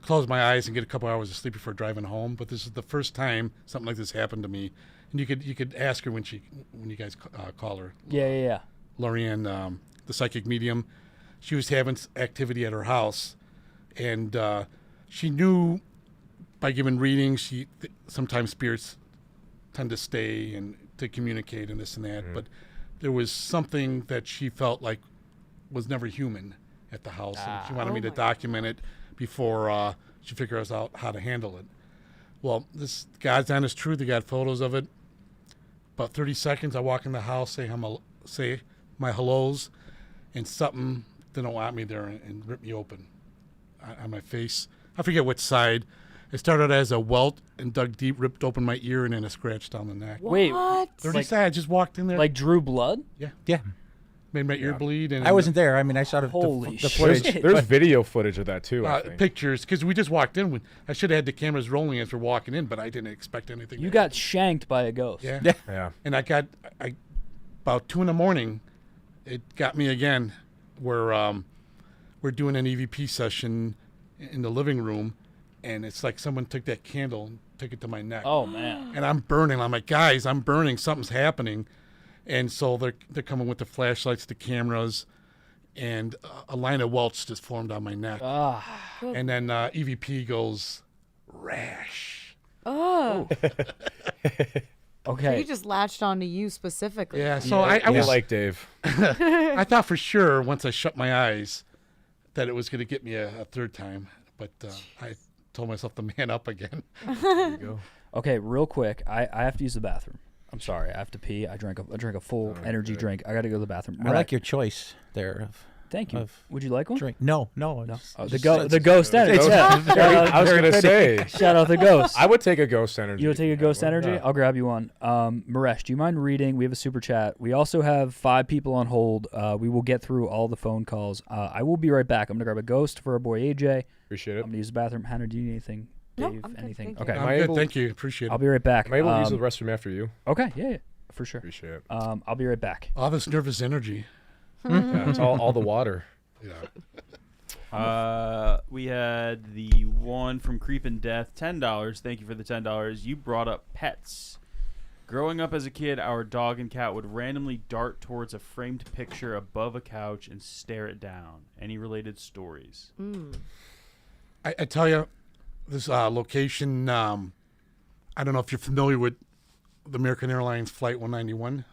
close my eyes and get a couple hours of sleep before driving home. But this is the first time something like this happened to me, and you could ask her when you guys call her. Yeah. Lori Ann, the psychic medium, she was having activity at her house, and she knew by giving readings, sometimes spirits tend to stay and to communicate and this and that. But there was something that she felt like was never human at the house, and she wanted me to document it before she figures out how to handle it. Well, this God's honest truth, they got photos of it. About 30 seconds, I walk in the house, say my hellos, and something didn't want me there and ripped me open on my face. I forget which side. It started as a welt and dug deep, ripped open my ear, and then a scratch down the neck. Wait, 30 seconds, I just walked in there. like drew blood? Yeah. Made my ear bleed. And I wasn't there. I mean, I saw the Holy footage. shit. There's video footage of that too. I think. Pictures, because we just walked in. I should have had the cameras rolling as we're walking in, but I didn't expect anything. You got shanked by a ghost. Yeah. Yeah. And I about 2 a.m, it got me again, where we're doing an EVP session in the living room, and it's like someone took that candle and took it to my neck. Oh man. And I'm burning. I'm like, guys, I'm burning. Something's happening. And so they're coming with the flashlights, the cameras, and a line of welts just formed on my neck. And then EVP goes, rash. Oh. Okay. He just latched onto you specifically. Yeah, so I was like Dave. I thought for sure once I shut my eyes that it was going to get me a third time, but I told myself to man up again. There you go. Okay, real quick. I have to use the bathroom. I'm sorry. I have to pee. I drank a full energy drink. I got to go to the bathroom. I like your choice there. Thank you. Would you like one? Drink. No. Oh, the ghost energy. I was gonna say. Shout out the ghost. I would take a ghost energy. You would take a ghost energy? Yeah. I'll grab you one. Maresh, do you mind reading? We have a super chat. We also have 5 people on hold. We will get through all the phone calls. I will be right back. I'm gonna grab a ghost for our boy AJ. Appreciate it. I'm gonna use the bathroom. Hannah, do you need anything? Nope, Dave, I'm good, anything? thank you. Okay. I'm good, thank you. Appreciate it. I'll be right back. Am I able to use the restroom after you? Okay. Yeah. For sure. Appreciate it. I'll be right back. All this nervous energy. Yeah, it's all the water. Yeah. We had the one from Creep and Death, $10. Thank you for the $10. You brought up pets. Growing up as a kid, our dog and cat would randomly dart towards a framed picture above a couch and stare it down. Any related stories? I tell you, this location, I don't know if you're familiar with the American Airlines Flight 191,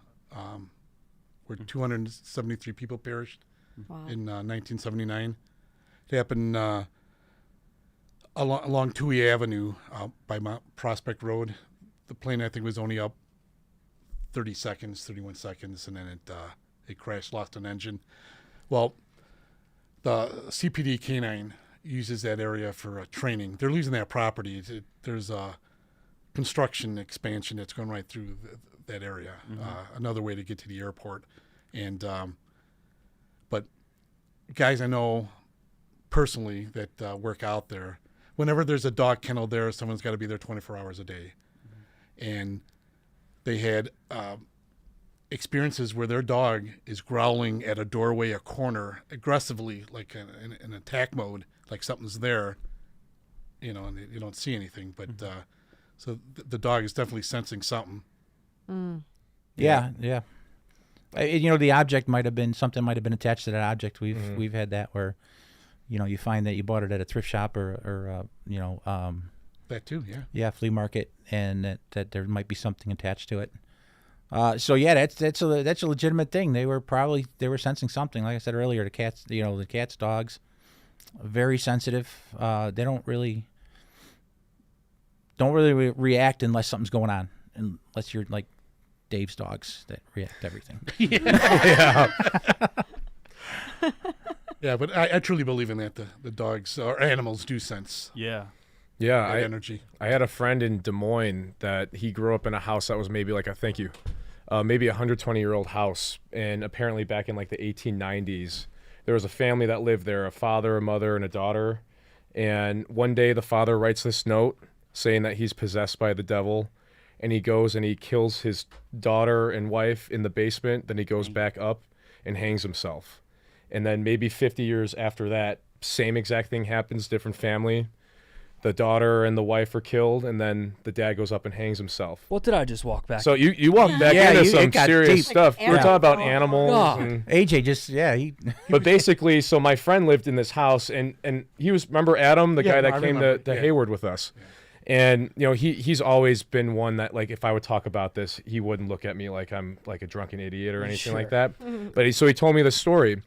where 273 people perished in 1979. It happened along Toohey Avenue by Mount Prospect Road. The plane, I think, was only up 31 seconds, and then it crashed, lost an engine. Well, the CPD K-9 uses that area for training. They're losing that property. There's a construction expansion that's going right through that area. Another way to get to the airport. And but guys I know personally that work out there, whenever there's a dog kennel there, someone's got to be there 24 hours a day. And they had experiences where their dog is growling at a doorway, a corner, aggressively, like in attack mode, like something's there, and you don't see anything. But so the dog is definitely sensing something. Yeah. The object might have been attached to that object. We've had that where, you find that you bought it at a thrift shop or that too, yeah. Yeah, flea market, and that there might be something attached to it. So yeah, that's a legitimate thing. They were sensing something. Like I said earlier, the cats, dogs, very sensitive. They don't really react unless something's going on, unless you're like Dave's dogs that react to everything. Yeah, but I truly believe in that. The dogs or animals do sense. Yeah. Yeah, energy. I had a friend in Des Moines that he grew up in a house that was maybe like maybe a 120-year-old house, and apparently back in like the 1890s, there was a family that lived there, a father, a mother, and a daughter. And one day the father writes this note saying that he's possessed by the devil, and he goes and he kills his daughter and wife in the basement. Then he goes back up and hangs himself. And then maybe 50 years after that, same exact thing happens, different family. The daughter and the wife are killed, and then the dad goes up and hangs himself. What did I just walk back? So you walked back into some serious stuff. Like We're talking about animals. And AJ But basically, so my friend lived in this house, and he was, remember Adam, the guy that came to Hayward with us? Yeah. And, he's always been one that, like, if I would talk about this, he wouldn't look at me like I'm like a drunken idiot or anything like that. But so he told me the story,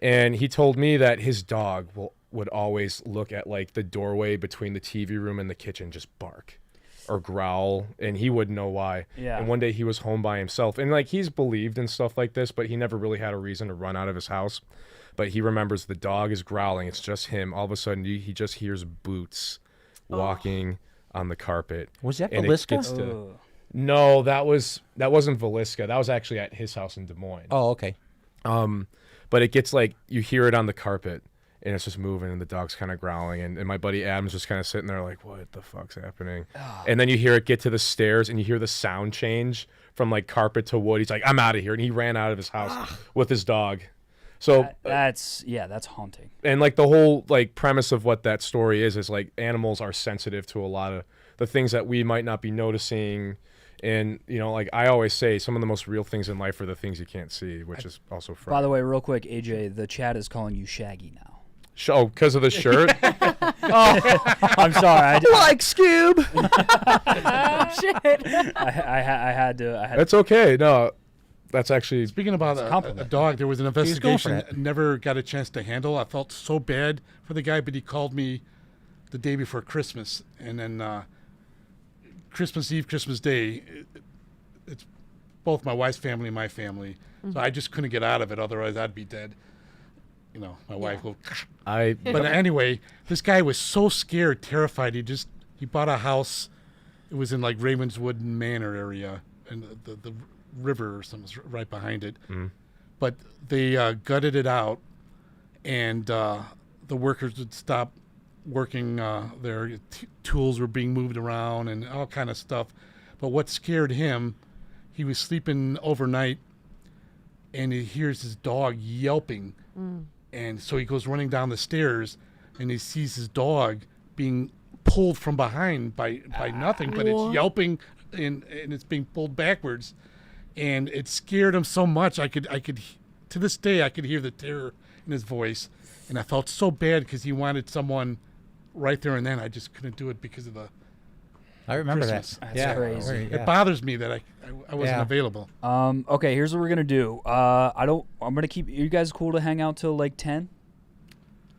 and he told me that his dog would always look at like the doorway between the TV room and the kitchen, just bark or growl, and he wouldn't know why. Yeah. And one day he was home by himself, and like he's believed in stuff like this, but he never really had a reason to run out of his house. But he remembers the dog is growling. It's just him. All of a sudden he just hears boots walking on the carpet. Was that Velisca? No, that wasn't Velisca. That was actually at his house in Des Moines. Oh, okay. But it gets like, you hear it on the carpet, and it's just moving, and the dog's kind of growling, and my buddy Adam's just kind of sitting there like, what the fuck's happening? And then you hear it get to the stairs, and you hear the sound change from like carpet to wood. He's like, I'm out of here, and he ran out of his house with his dog. So that's haunting. And like the whole like premise of what that story is like animals are sensitive to a lot of the things that we might not be noticing. And, like I always say, some of the most real things in life are the things you can't see, which is also frightening. By the way, real quick, AJ, the chat is calling you Shaggy now. Oh, because of the shirt? I'm sorry. Like Scoob. Oh, shit. I had to. That's okay. No, that's actually... Speaking about a dog, there was an investigation I never got a chance to handle. I felt so bad for the guy, but he called me the day before Christmas. And then Christmas Eve, Christmas Day, it's both my wife's family and my family. So I just couldn't get out of it. Otherwise, I'd be dead. My wife will... But anyway, this guy was so scared, terrified. He bought a house. It was in like Ravenswood Manor area, and the river or something was right behind it. But they gutted it out, and the workers would stop working. Their tools were being moved around and all kind of stuff. But what scared him, he was sleeping overnight, and he hears his dog yelping. And so he goes running down the stairs, and he sees his dog being pulled from behind by nothing, but it's yelping and it's being pulled backwards, and it scared him so much. I could to this day I could hear the terror in his voice, and I felt so bad because he wanted someone right there and then. I just couldn't do it because of the. I remember Christmas. that. That's crazy. It bothers me that I wasn't available. Okay, here's what we're gonna do. I'm gonna keep. You guys cool to hang out till like 10?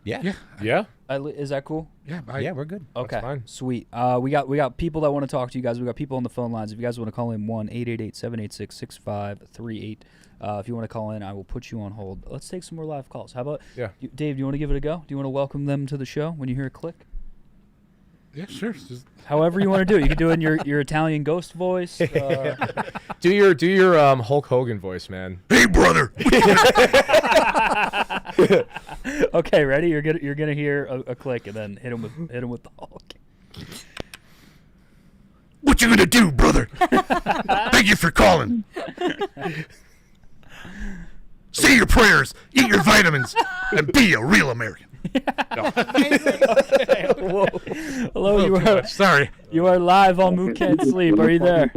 Yeah. Yeah. Is that cool? Yeah. Yeah, we're good. Okay. fine. Sweet. We got people that want to talk to you guys. We got people on the phone lines. If you guys want to call in, 1-888-786-6538. If you want to call in, I will put you on hold. Let's take some more live calls. How about Dave? Do you want to give it a go? Do you want to welcome them to the show when you hear a click? Yeah, sure. Just however you want to do it. You can do it in your Italian ghost voice. Do your Hulk Hogan voice, man. Hey, brother. Okay, ready? You're gonna hear a click and then hit him with the Hulk. What you gonna do, brother? Thank you for calling. Say your prayers, eat your vitamins, and be a real American. Whoa. Hello, sorry. You are live on Mook Can't Sleep. Are you there?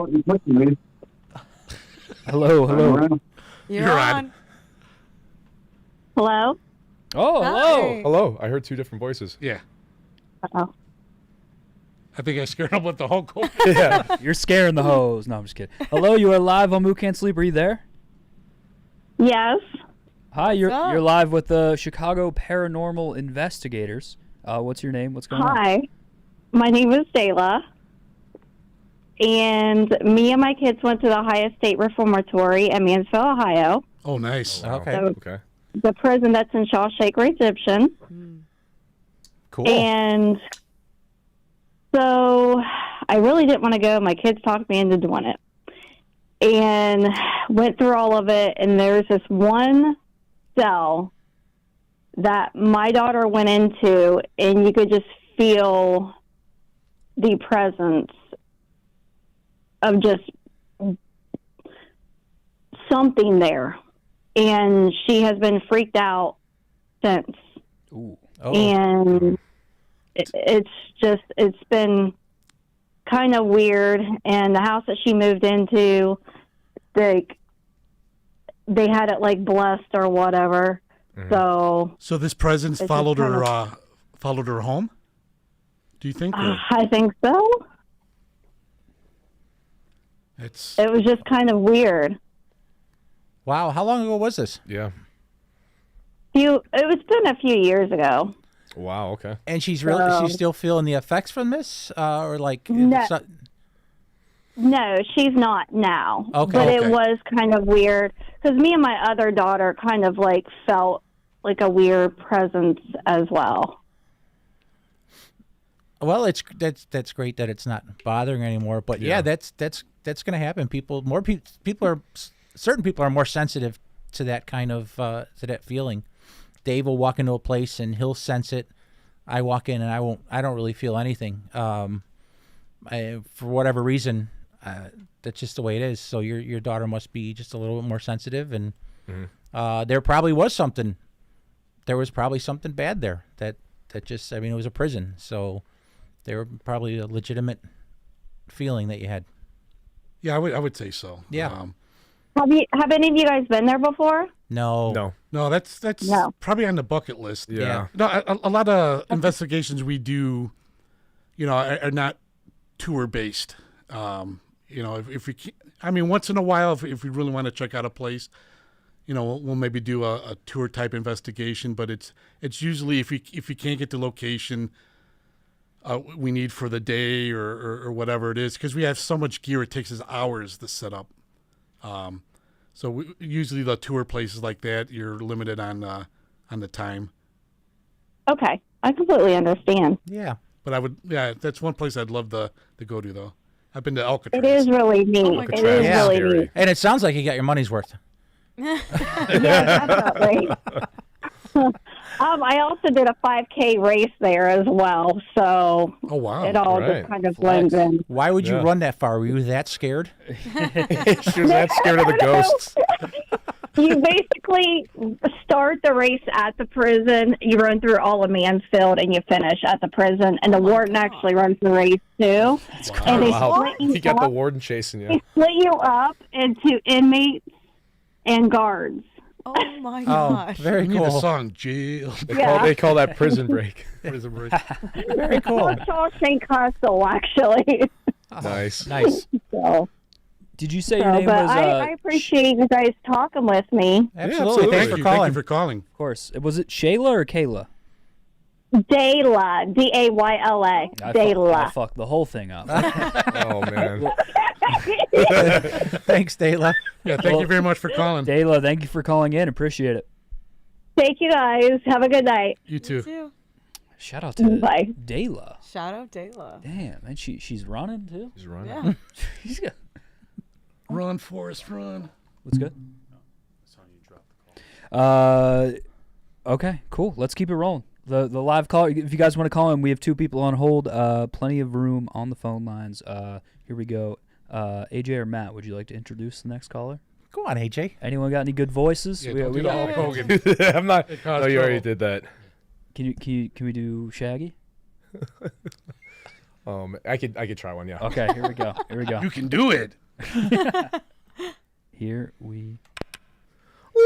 Hello. You're on. Hello? Oh, hello. Hello. I heard two different voices. Yeah. Oh. I think I scared him with the Hulk Hogan. Yeah. You're scaring the hose. No, I'm just kidding. Hello, you are live on Mook Can't Sleep. Are you there? Yes. Hi, you're live with the Chicago Paranormal Investigators. What's your name? What's going on? Hi. My name is Dayla. And me and my kids went to the Ohio State Reformatory in Mansfield, Ohio. Oh, nice. Oh, wow. Okay. So Okay. the prison that's in Shawshank Redemption. Cool. And so I really didn't want to go. My kids talked me into doing it. And went through all of it. And there's this one cell that my daughter went into, and you could just feel the presence of just something there. And she has been freaked out since. Ooh. Oh. And it's been kind of weird. And the house that she moved into, they had it like blessed or whatever. So this presence followed her home? Do you think? I think so. It was just kind of weird. Wow. How long ago was this? Yeah. It's been a few years ago. Wow. Okay. And she's still feeling the effects from this, or like? No, she's not now. Okay. But it was kind of weird because me and my other daughter kind of like felt like a weird presence as well. Well, that's great that it's not bothering anymore. But yeah, that's going to happen. Certain people are more sensitive to that kind of to that feeling. Dave will walk into a place and he'll sense it. I walk in and I don't really feel anything. For whatever reason, that's just the way it is. So your daughter must be just a little bit more sensitive, and there probably was something. There was probably something bad there that just, I mean, it was a prison, so there were probably a legitimate feeling that you had. Yeah, I would say so. Yeah. Have any of you guys been there before? No. That's probably on the bucket list. Yeah. No, a lot of investigations we do, are not tour based. If we, once in a while, if we really want to check out a place, we'll maybe do a tour type investigation. But it's usually if we can't get the location we need for the day or whatever it is, because we have so much gear, it takes us hours to set up. So usually the tour places like that, you're limited on the time. Okay, I completely understand. Yeah. But that's one place I'd love to go to, though. I've been to Alcatraz. It is really neat. It is really neat. And it sounds like you got your money's worth. Yeah, definitely. I also did a 5K race there as well, so it all just kind of blends in. Why would you run that far? Were you that scared? She was that scared of the ghosts. You basically start the race at the prison. You run through all of Mansfield, and you finish at the prison. And the warden actually runs the race too. And they split you You got up. the warden chasing you. They split you up into inmates and guards. Oh my Oh, gosh. very We need a cool. song, jail. They call that prison break. Prison break. Very cool. Shawshank Hustle, actually. Nice. Nice. So, Did you say your name but was? I appreciate you guys talking with me. Absolutely. Thanks for calling. Thank you for calling. Of course. Was it Shayla or Kayla? Dayla, D-A-Y-L-A. I Dayla. fucked the whole thing up. Oh man. Thanks, Dayla. Yeah, thank you very much for calling. Dayla, thank you for calling in. Appreciate it. Thank you guys. Have a good night. You too. Too. Shout out to Bye. Dayla. Shout out Dayla. Damn, and she's running too. He's running. Yeah. She's got. Run, Forrest, run. What's good? Okay, cool. Let's keep it rolling. The live call. If you guys want to call in, we have 2 people on hold. Plenty of room on the phone lines. Here we go. AJ or Matt, would you like to introduce the next caller? Go on, AJ. Anyone got any good voices? Yeah, we don't do got. the Hulk Hogan. I'm not. It No, caused you already trouble. did that. Can we do Shaggy? I could try one. Yeah. Okay, here we go. Here we go. You can do it. Here we.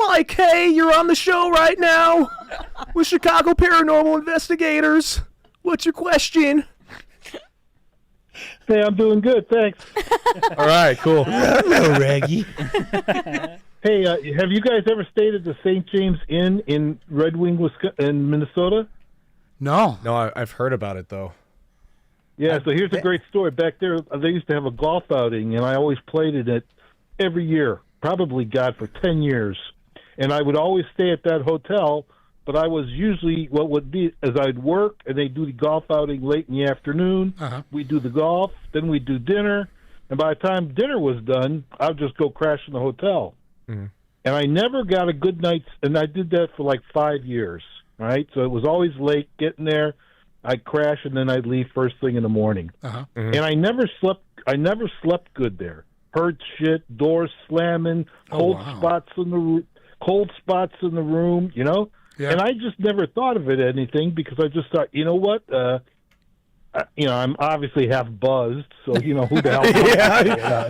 Like, hey, you're on the show right now with Chicago Paranormal Investigators. What's your question? Hey, I'm doing good, thanks. All right, cool. Hello, Raggy. Hey, have you guys ever stayed at the St. James Inn in Red Wing, in Minnesota? No. No, I've heard about it though. Yeah, so here's a great story. Back there, they used to have a golf outing, and I always played in it every year, probably, God, for 10 years. And I would always stay at that hotel, but I was usually, what would be, as I'd work, and they'd do the golf outing late in the afternoon. We'd do the golf, then we'd do dinner, and by the time dinner was done, I'd just go crash in the hotel. Mm-hmm. And I never got a good night's, and I did that for like 5 years, right? So it was always late getting there. I'd crash, and then I'd leave first thing in the morning. And I never slept good there. Heard shit, doors slamming, cold spots in the room, you know? Yeah. And I just never thought of it anything because I just thought, you know what? I'm obviously half buzzed, so you know who the hell? I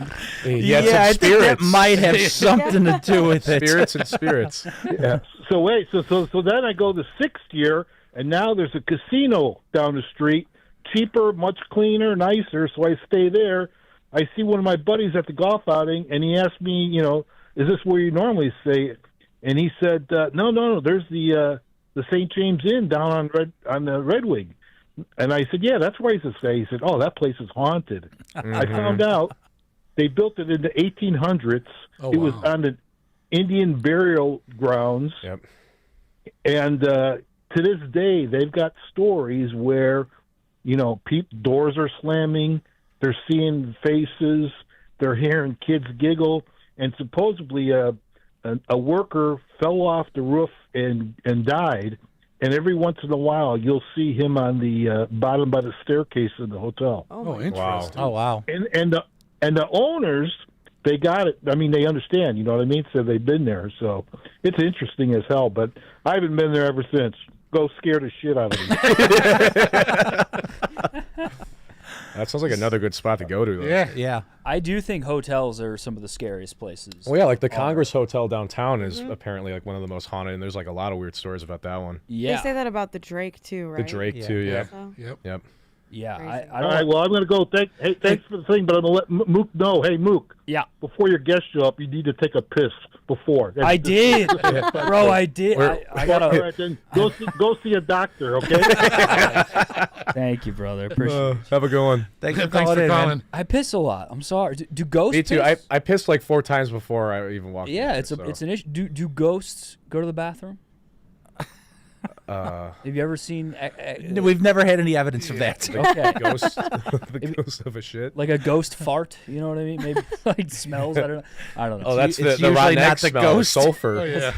think that might have something to do with it. Spirits and spirits. Yeah. So then I go the 6th year, and now there's a casino down the street, cheaper, much cleaner, nicer. So I stay there. I see one of my buddies at the golf outing, and he asked me, you know, is this where you normally stay? And he said, no. There's the St. James Inn down on the Red Wing. And I said, yeah, that's where I used to stay. He said, oh, that place is haunted. I found out they built it in the 1800s. It was on the Indian burial grounds. Yep. And to this day, they've got stories where, you know, doors are slamming, they're seeing faces, they're hearing kids giggle, and supposedly a worker fell off the roof and died. And every once in a while, you'll see him on the bottom by the staircase in the hotel. Oh, interesting. Oh, wow. And the owners, they got it. I mean, they understand. You know what I mean? So they've been there. So it's interesting as hell. But I haven't been there ever since. Go scare the shit out of me. That sounds like another good spot to go to, though. Yeah. I do think hotels are some of the scariest places. Well, yeah, like the Congress Hotel downtown is apparently like one of the most haunted, and there's like a lot of weird stories about that one. They say that about the Drake too, right? The Drake too, yeah. Yep. Yeah. All right, well, I'm going to go. Thanks for the thing, but I'm going to let Mook know. Hey, Mook. Yeah. Before your guests show up, you need to take a piss before. I did. Bro, I did. I got all right, then go see a doctor, okay? Thank you, brother. Appreciate it. Have a good one. Thanks for calling. Man. I piss a lot. I'm sorry. Do ghosts Me too. piss? I pissed like 4 times before I even walked in Yeah, there, it's an issue. Do ghosts go to the bathroom? Have you ever seen? We've never had any evidence of that. Okay. The ghost of a shit. Like a ghost fart. You know what I mean? Maybe like smells. I don't know. Oh, that's it's the usually rotten not egg the smell, ghost. the sulfur. Oh, yeah.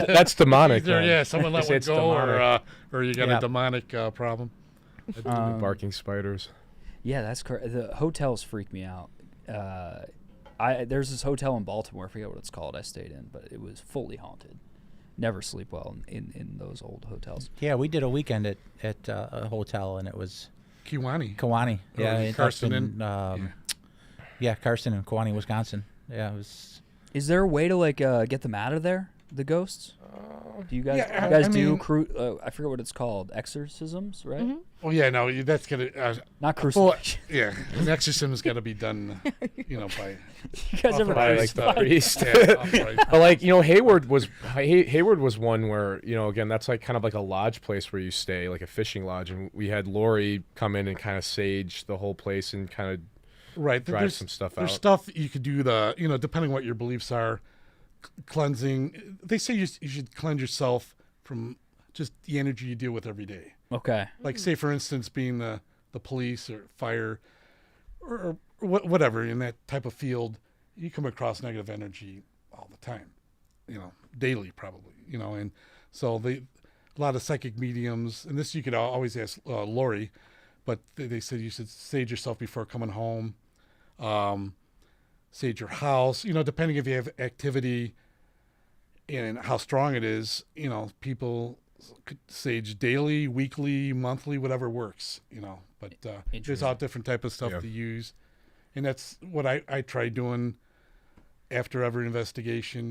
That's demonic. Either, man. yeah, someone let They say one it's go, demonic. or you got a demonic problem. The barking spiders. Yeah, that's correct. The hotels freak me out. There's this hotel in Baltimore. I forget what it's called. I stayed in, but it was fully haunted. Never sleep well in those old hotels. Yeah, we did a weekend at a hotel, and it was Kiwani. Yeah, Carson Carson in Kewanee, Wisconsin. Yeah, it was. Is there a way to get them out of there? The ghosts? Do you guys? Yeah, you guys I do? mean, I forget what it's called. Exorcisms, right? Mm-hmm. Oh yeah, no, that's gonna not crucifixion. Yeah, an exorcism's got to be done, by. You guys ever by like the priest? Yeah, but like Hayward was one where again that's like kind of like a lodge place where you stay, like a fishing lodge, and we had Lori come in and kind of sage the whole place and kind of drive some stuff out. There's stuff you could do depending on what your beliefs are. Cleansing. They say you should cleanse yourself from just the energy you deal with every day. Okay. Like say for instance, being the police or fire or whatever in that type of field, you come across negative energy all the time. Daily probably. And so a lot of psychic mediums, and this you could always ask Lori, but they said you should sage yourself before coming home. Sage your house, depending if you have activity and how strong it is, people could sage daily, weekly, monthly, whatever works, but there's all different type of stuff to use. And that's what I try doing after every investigation,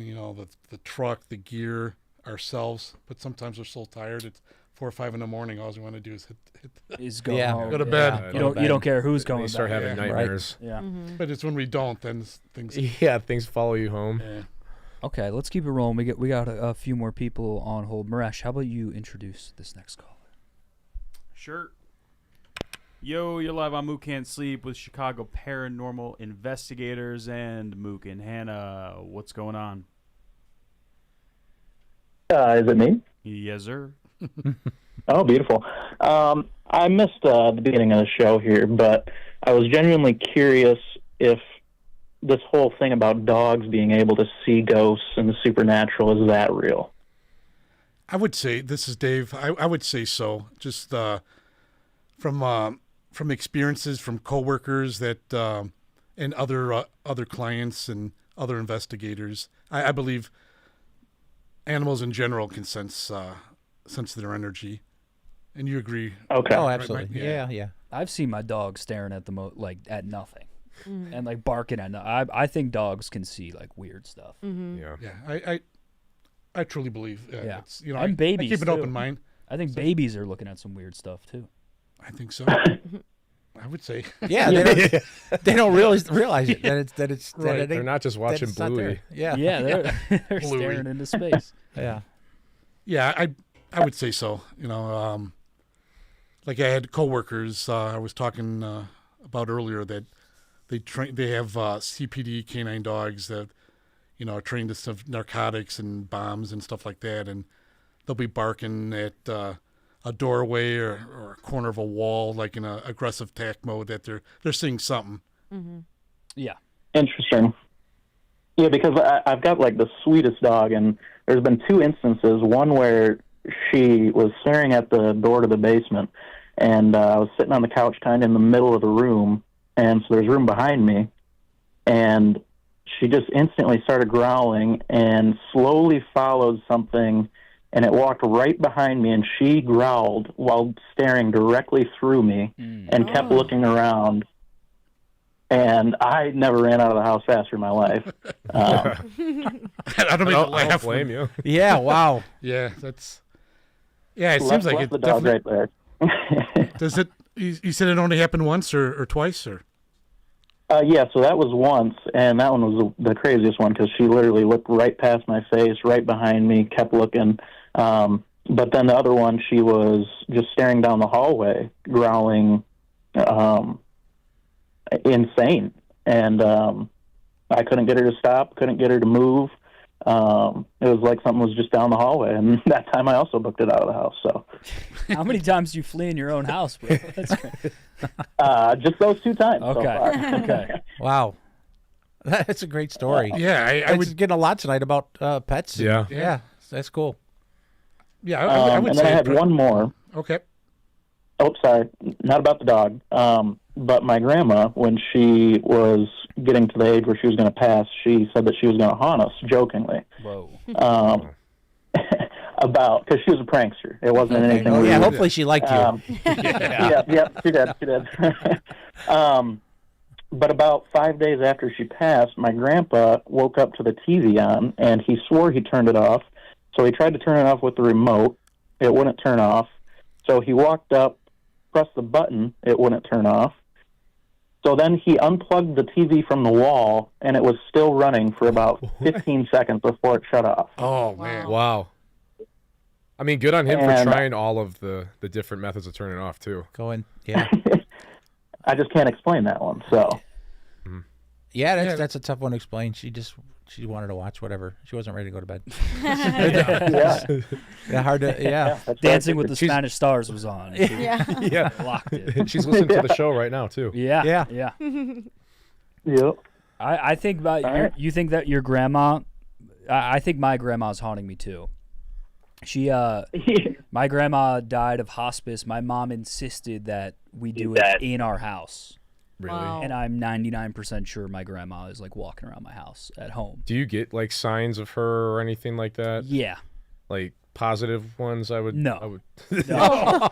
the truck, the gear, ourselves, but sometimes we're so tired, it's 4 or 5 in the morning. All we want to do is go home. Go to bed. You don't care who's going. You start having nightmares. Right. Yeah. Mm-hmm. But it's when we don't, then things. Yeah, things follow you home. Yeah. Okay, let's keep it rolling. We got a few more people on hold. Maresh, how about you introduce this next caller? Sure. Yo, you're live on Mook Can't Sleep with Chicago paranormal investigators and Mook and Hannah. What's going on? Is it me? Yes, sir. Oh, beautiful. I missed the beginning of the show here, but I was genuinely curious if this whole thing about dogs being able to see ghosts and the supernatural, is that real? I would say, this is Dave, I would say so. Just from experiences from coworkers that and other clients and other investigators, I believe animals in general can sense their energy. And you agree? Okay. Oh, absolutely. Right, yeah. I've seen my dog staring at at nothing, and barking at nothing. I think dogs can see weird stuff. Mm-hmm. Yeah. I truly believe. Yeah. It's, and babies I keep an too. open mind. I think babies are looking at some weird stuff too. I think so. I would say. Yeah, they don't realize it that it's right. They're not just watching Bluey. Yeah, they're staring into space. Yeah. Yeah, I would say so. Like I had coworkers I was talking about earlier that they have CPD canine dogs that are trained to stuff narcotics and bombs and stuff like that, and they'll be barking at a doorway or a corner of a wall, like in a aggressive attack mode, that they're seeing something. Mm-hmm. Yeah. Interesting. Yeah, because I've got the sweetest dog, and there's been 2 instances. One where she was staring at the door to the basement, and I was sitting on the couch kind of in the middle of the room, and so there's room behind me, and she just instantly started growling and slowly followed something, and it walked right behind me, and she growled while staring directly through me and kept looking around. And I never ran out of the house faster in my life. I don't blame you. Yeah, wow. Yeah, that's... Yeah, it seems like it the dog definitely... right there. Does it... You said it only happened once or twice, or... Yeah, so that was once, and that one was the craziest one because she literally looked right past my face, right behind me, kept looking. But then the other one, she was just staring down the hallway, growling insane. And I couldn't get her to stop, couldn't get her to move. It was like something was just down the hallway, and that time I also booked it out of the house. So, how many times do you flee in your own house, bro? That's great. Just those 2 times. Okay. So far. Okay. Wow. That's a great story. Yeah, I was getting a lot tonight about pets. Yeah. Yeah. That's cool. Yeah, I would and say... then I had one more. Okay. Oh, sorry. Not about the dog. But my grandma, when she was getting to the age where she was going to pass, she said that she was going to haunt us, jokingly. Whoa. Because she was a prankster. It wasn't anything weird. Yeah, hopefully she liked you. Yeah, she did. But about 5 days after she passed, my grandpa woke up to the TV on, and he swore he turned it off. So he tried to turn it off with the remote. It wouldn't turn off. So he walked up, pressed the button. It wouldn't turn off. So then he unplugged the TV from the wall, and it was still running for about 15 seconds before it shut off. Oh, man. Wow. I mean, good on him for trying all of the different methods of turning it off, too. Yeah. I just can't explain that one, so. Yeah, that's a tough one to explain. She wanted to watch whatever. She wasn't ready to go to bed. Hard to, Dancing with the Spanish Stars was on. Yeah. Locked it. She's listening to the show right now, too. Yeah. Yep. I think you think that your grandma, I think my grandma's haunting me, too. My grandma died of hospice. My mom insisted that we do it in our house. Really? Wow. And I'm 99% sure my grandma is like walking around my house at home. Do you get like signs of her or anything like that? Yeah. Like positive ones? No. No.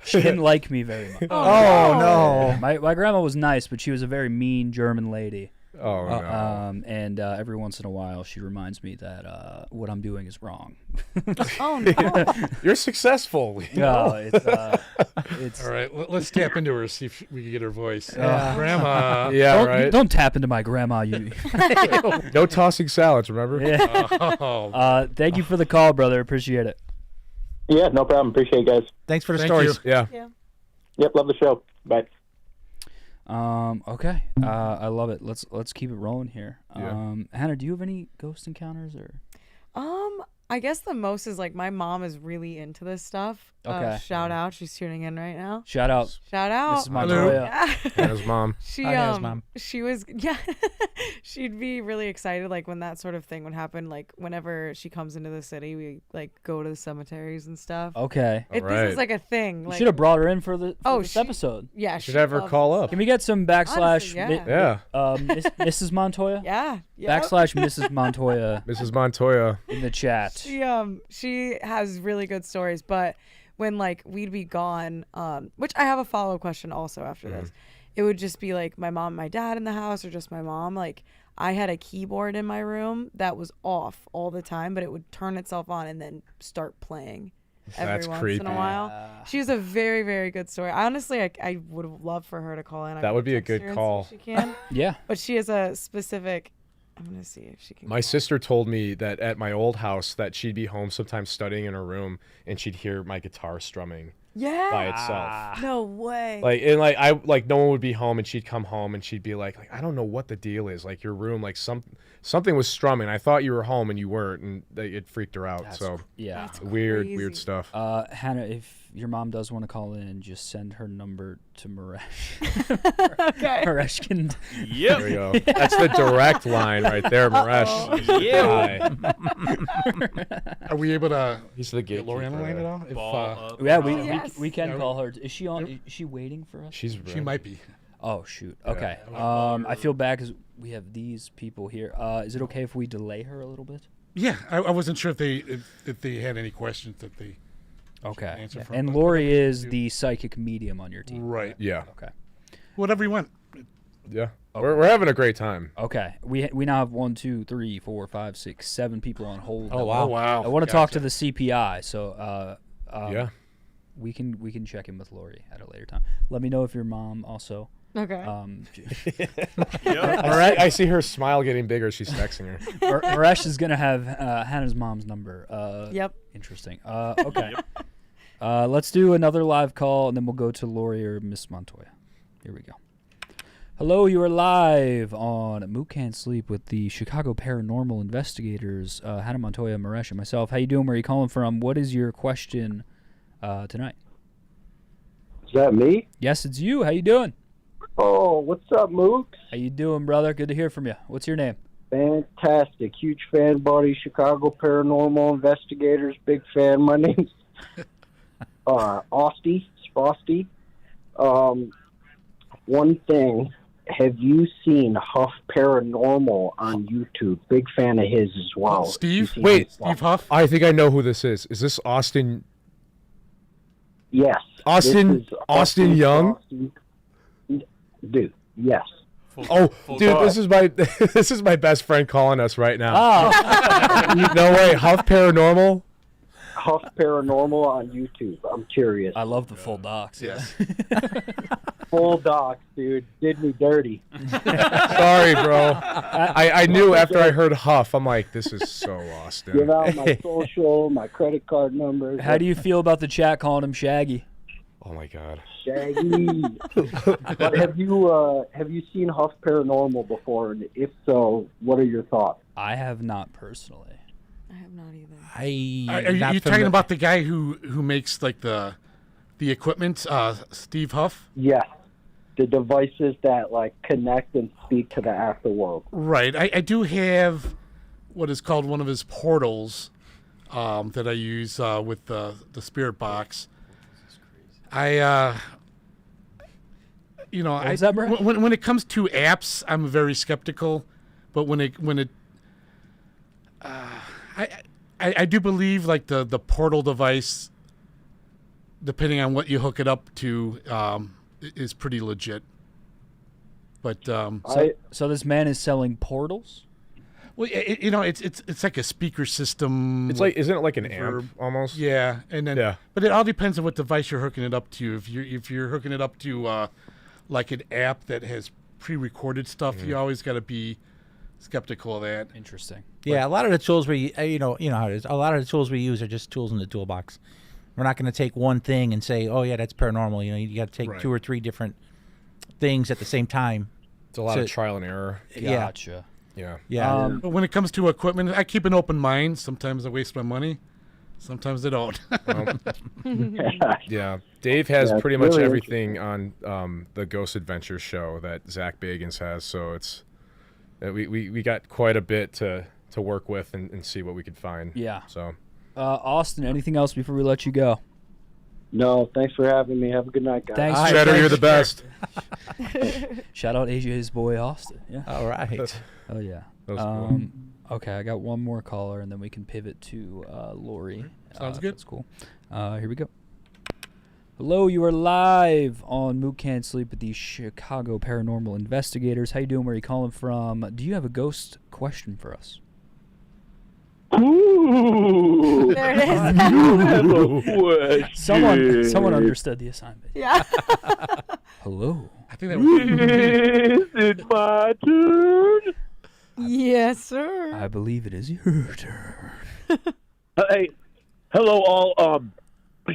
She didn't like me very much. Oh, no. My grandma was nice, but she was a very mean German lady. Oh, no. And every once in a while, she reminds me that what I'm doing is wrong. Oh, no. You're successful. No, it's All right, let's tap into her, see if we can get her voice. Grandma. Don't tap into my grandma. You. No tossing salads, remember? Yeah. Thank you for the call, brother. Appreciate it. Yeah, no problem. Appreciate it, guys. Thanks for the Thank stories. you. Yeah. Yep, love the show. Bye. Okay. I love it. Let's keep it rolling here. Hannah, do you have any ghost encounters or? I guess the most is like my mom is really into this stuff. Okay. Shout out, she's tuning in right now. Shout out. Shout out. Mrs. Montoya. Hannah's mom. Hannah's mom. She was she'd be really excited like when that sort of thing would happen. Like whenever she comes into the city, we like go to the cemeteries and stuff. Okay. This is like a thing. You Like, should have brought her in for this episode. Yeah, Should have her call up. Can we get some backslash? Honestly, Mrs. Montoya. Yeah. Backslash Mrs. Montoya. Mrs. Montoya. In the chat. She has really good stories, but when like we'd be gone, which I have a follow-up question also after this. It would just be like my mom and my dad in the house or just my mom. Like I had a keyboard in my room that was off all the time, but it would turn itself on and then start playing every once in a while. She was a very, very good story. Honestly, I would love for her to call in. That would be a good call. She can. Yeah. But she has a specific. I'm gonna see if she can. My sister told me that at my old house that she'd be home sometimes studying in her room and she'd hear my guitar strumming by itself. No way. Like no one would be home and she'd come home and she'd be like I don't know what the deal is. Like your room, like something was strumming. I thought you were home and you weren't, and it freaked her out. That's weird crazy. stuff. Hannah, if your mom does want to call in, just send her number to Maresh. Okay. Maresh can. There we go. That's the direct line right there, Maresh. Yeah. Are we able to? He's the get Lori on the line at all? We can call her. Is she on? Is she waiting for us? She might be. Oh shoot. Okay. I feel bad because we have these people here. Is it okay if we delay her a little bit? Yeah, I wasn't sure if they had any questions that they. Okay. Answer from, and Lori is the psychic medium on your team. Right. Yeah. Okay. Whatever you want. Yeah. Okay. We're having a great time. Okay. We now have 1, 2, 3, 4, 5, 6, 7 people on hold. Oh wow. I want to talk to the CPI. So yeah. We can check in with Lori at a later time. Let me know if your mom also. Okay. I see her smile getting bigger. She's texting her. Maresh is gonna have Hannah's mom's number. Yep. Interesting. Okay. Let's do another live call, and then we'll go to Lori or Miss Montoya. Here we go. Hello, you are live on Mook Can't Sleep with the Chicago Paranormal Investigators, Hannah Montoya, Maresh, and myself. How you doing? Where are you calling from? What is your question tonight? Is that me? Yes, it's you. How you doing? Oh, what's up, Mook? How you doing, brother? Good to hear from you. What's your name? Fantastic. Huge fan, buddy. Chicago Paranormal Investigators. Big fan. My name's Frosty. I one thing. Have you seen Huff Paranormal on YouTube? Big fan of his as well. Steve? Wait, Steve Huff? I think I know who this is. Is this Austin? Yes. Austin Young? Dude, yes. Full dude, this is my this is my best friend calling us right now. Oh. No way, Huff Paranormal? Huff Paranormal on YouTube. I'm curious. I love the full docs. Yes. Full docs, dude. Did me dirty. Sorry, bro. I knew after I heard Huff, I'm like, this is so Austin. Give out my social, my credit card number. How do you feel about the chat calling him Shaggy? Oh my God. Shaggy. But have you seen Huff Paranormal before? And if so, what are your thoughts? I have not personally. I have not either. Are you talking about the guy who makes like the equipment, Steve Huff? Yeah. The devices that like connect and speak to the afterworld. Right. I do have what is called one of his portals that I use with the spirit box. When it comes to apps, I'm very skeptical, but I do believe like the portal device, depending on what you hook it up to, is pretty legit. But so this man is selling portals? Well, it's like a speaker system. It's like, isn't it like an amp almost? Yeah, and then but it all depends on what device you're hooking it up to. If you're hooking it up to like an app that has pre-recorded stuff, you always got to be skeptical of that. Interesting. Yeah, a lot of the tools we you know how it is. A lot of the tools we use are just tools in the toolbox. We're not going to take one thing and say, "Oh yeah, that's paranormal." You got to take 2 or 3 different things at the same time. It's a lot of trial and error. Gotcha. Yeah. But when it comes to equipment, I keep an open mind. Sometimes I waste my money. Sometimes I don't. Yeah. Dave has pretty much everything on the Ghost Adventure show that Zach Bagans has, so it's we got quite a bit to work with and see what we could find. Yeah. So, Austin, anything else before we let you go? No, thanks for having me. Have a good night, guys. Thanks, Shredder, you're the best. Shout out AJ's boy Austin. Yeah. All right. Oh yeah. That was cool. Okay, I got one more caller, and then we can pivot to Lori. Sounds good. That's cool. Here we go. Hello, you are live on Mook Can't Sleep with the Chicago Paranormal Investigators. How you doing? Where are you calling from? Do you have a ghost question for us? Ooh. There it is. Someone understood the assignment. Yeah. Hello. I think that was Is it my turn? Yes, sir. I believe it is your turn. Hey, hello all,